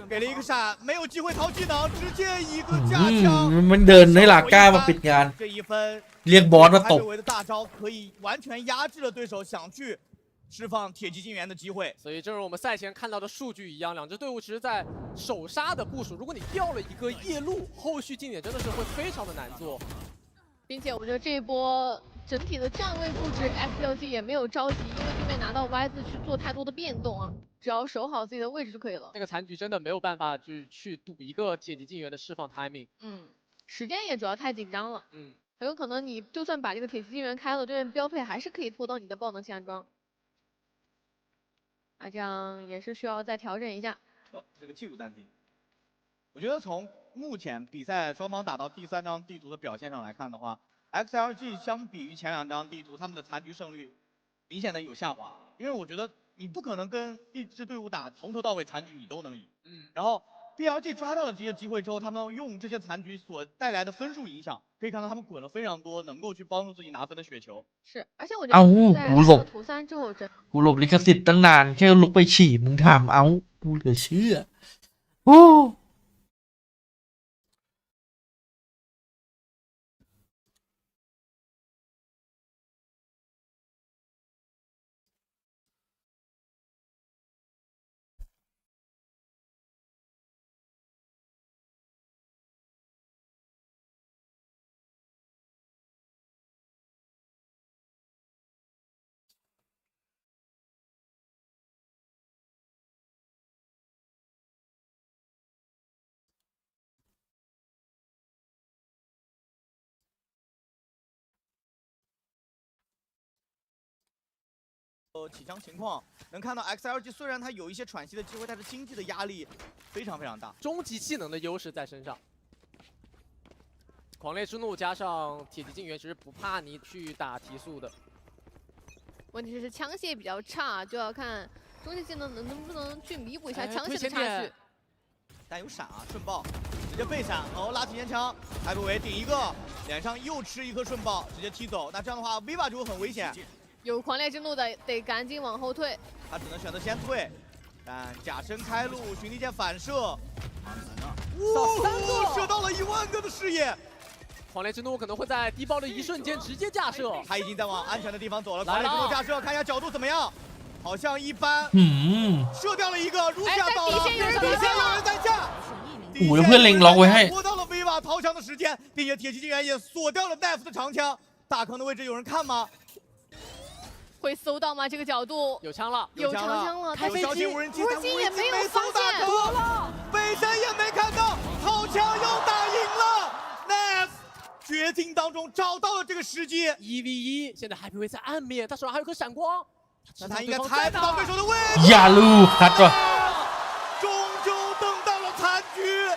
给了一个闪，没有机会掏技能，直接一个架枪。มันเดินให้ลาก้ามาปิดงาน 这一分เรียกบอสมาตบ 的大招可以完全压制了对手想去释放铁骑进援的机会。所以正如我们赛前看到的数据一样，两支队伍其实在首杀的部署，如果你掉了一个夜路，后续进点真的是会非常的难做。并且我觉得这一波整体的站位布置 ，XLG 也没有着急，因为对面拿到 Y 字去做太多的变动啊，只要守好自己的位置就可以了。那个残局真的没有办法去赌一个铁骑进援的释放 timing。时间也主要太紧张了。很有可能你就算把这个铁骑进援开了，对面标配还是可以拖到你的爆能器安装。这样也是需要再调整一下。这个技术暂停。我觉得从目前比赛双方打到第3张地图的表现上来看的话 ，XLG 相比于前2张地图，他们的残局胜率明显的有下滑。因为我觉得你不可能跟一支队伍打从头到尾残局你都能赢。然后 BLG 抓到了这些机会之后，他们用这些残局所带来的分数影响，可以看到他们滚了非常多能够去帮助自己拿分的血球。是，而且我觉得在图3之后，กูหลบลิขสิทธิ์ตั้งนานแค่ลุกไปฉี่มึงถามเอากูเหลือเชื่อโอ้起枪情况能看到 XLG 虽然它有一些喘息的机会，但是经济的压力非常大。终极技能的优势在身上，狂烈之怒加上铁骑进援，其实不怕你去打提速的。问题是枪械比较差，就要看终极技能能不能去弥补一下枪械的差距。但有闪啊，瞬爆，直接被闪，拉提前枪，艾布维顶一个，脸上又吃一颗瞬爆，直接踢走。那这样的话 ，Viva 就会很危险。有狂烈之怒的得赶紧往后退，他只能选择先退，但假身开路，寻敌剑反射，射到了10000个的视野。黄连之怒可能会在低爆的一瞬间直接架设，他已经在往安全的地方走了。黄连之怒架设，看一下角度怎么样？好像一般。射掉了一个，如下倒了，底线有人在架。我的เพื่อนเล็งล็อกไว้ให้。拖到了威瓦逃枪的时间，并且铁骑队员也锁掉了 knife 的长枪。大坑的位置有人看吗？ 会搜到吗？这个角度有枪了，有长枪了，开飞机，无人机也没有发现，多了，北山也没看到，好枪又打赢了 ，Nice， 绝境当中找到了这个时机，1v1，现在 Happy 在暗面，他手上还有颗闪光，那他应该猜不到对手的位置，呀路卡着，终究等到了残局，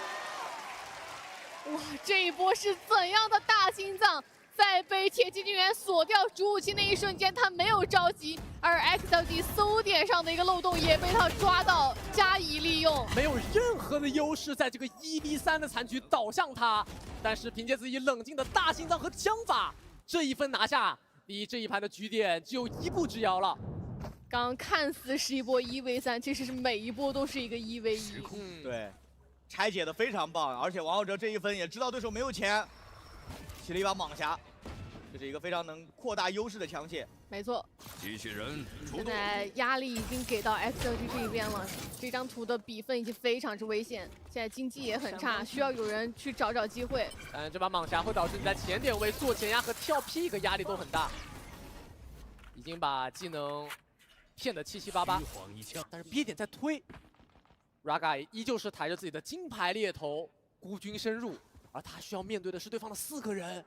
哇，这一波是怎样的大心脏？ 在被铁骑军员锁掉主武器那一瞬间，他没有着急，而 XLG 搜点上的一个漏洞也被他抓到，加以利用，没有任何的优势，在这个1v3的残局倒向他，但是凭借自己冷静的大心脏和枪法，这一分拿下，离这一盘的局点只有1步之遥了。刚看似是一波1v3，其实是每一波都是一个1v1。对，拆解的非常棒，而且王浩哲这一分也知道对手没有钱，起了一把蟒侠。 这是一个非常能扩大优势的枪械，没错。机器人出动。现在压力已经给到 XLG 这一边了，这张图的比分已经非常之危险，现在经济也很差，需要有人去找机会。但这把蟒侠会导致你在前点位做前压和跳 pick 压力都很大，已经把技能骗得七七八八，但是 B 点在推 ，Raga 依旧是抬着自己的金牌猎头孤军深入，而他需要面对的是对方的4个人。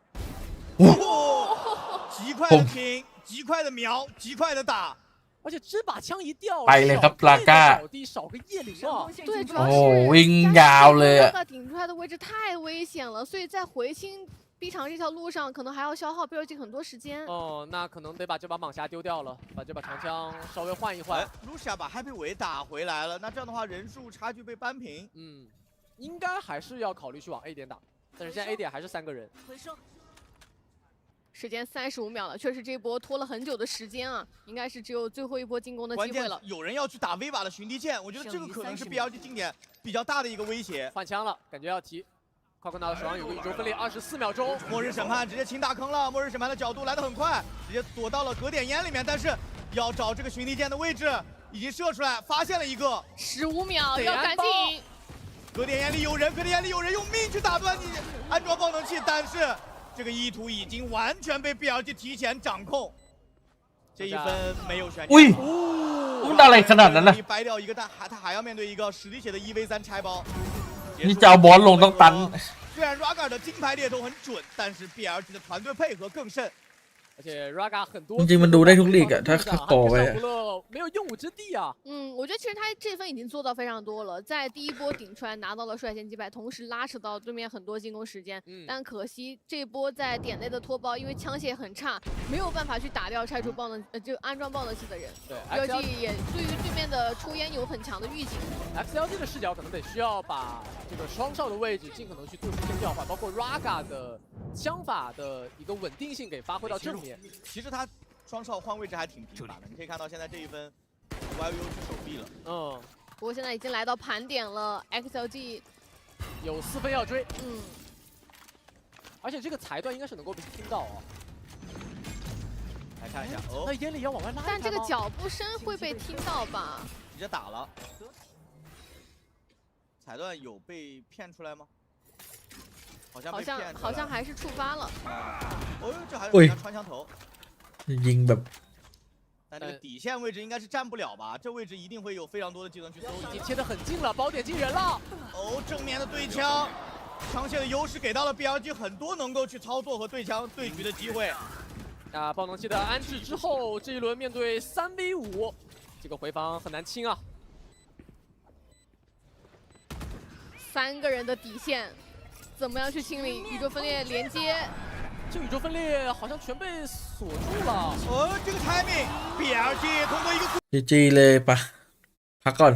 极快的停，极快的瞄，极快的打，而且这把枪一掉，ไปเลยครับลาก้า 少个叶灵啊！对，主要是 วิ่งยาวเลยอะ 顶出来的位置太危险了，所以在回清 B 场这条路上可能还要消耗 BLG 很多时间。哦，那可能得把这把蟒侠丢掉了，把这把长枪稍微换一换。卢西亚把 Happy 维打回来了，那这样的话人数差距被扳平。应该还是要考虑去往 A 点打，但是现在 A 点还是3个人。 时间35秒了，确实这一波拖了很久的时间啊，应该是只有最后一波进攻的机会了。有人要去打 V 瓦的巡敌舰，我觉得这个可能是 BLG 今年比较大的一个威胁。换枪了，感觉要提。快快拿到手上有个宇宙分裂，24秒钟。末日审判直接清大坑了，末日审判的角度来得很快，直接躲到了隔点烟里面，但是要找这个巡敌舰的位置，已经射出来，发现了一个。15秒，要赶紧。隔点烟里有人，隔点烟里有人用命去打断你安装爆能器，但是。 这个意图已经完全被 BLG 提前掌控，这一分没有悬念。อะไรขนาดนั้นน่ะ 掰掉一个，但他还要面对一个实力血的1v3拆包。你จะเอาบอลลงต้องตัน。虽然 Raga 的金牌猎头很准，但是 BLG 的团队配合更甚。 而且 Raga 很多， จริงๆมันดูได้ทุกลีกอะถ้าต่อไป 没有用武之地啊。我觉得其实他这分已经做到非常多了，在第一波顶出来拿到了率先击败，同时拉扯到对面很多进攻时间。但可惜这波在点内的拖包，因为枪械很差，没有办法去打掉拆除爆能就安装爆能器的人。对 ，BLG 也对于对面的抽烟有很强的预警。XLG 的视角可能得需要把这个双哨的位置尽可能去做出一些调换，包括 Raga 的枪法的一个稳定性给发挥到正面。其实他双哨换位置还挺频繁的，你可以看到现在这一分 YU 是手臂了。不过现在已经来到盘点了 ，XLG 有4分要追。而且这个裁断应该是能够被听到啊。来看一下，那烟里要往外拉。但这个脚步声会被听到吧？直接打了。裁断有被骗出来吗？好像还是触发了。这还有穿墙头。 ยิงแบบ 但这个底线位置应该是站不了吧？这位置一定会有非常多的技能去搜。已经切得很近了，包点进人了。正面的对枪，枪械的优势给到了 BLG 很多能够去操作和对枪对局的机会。爆能器的安置之后，这一轮面对3v5，这个回防很难清啊。3个人的底线，怎么样去清理？宇宙分裂连接。 这宇宙分裂好像全被锁住了。这个 timing，BLG 通过一个 GG เลยปะพักก่อน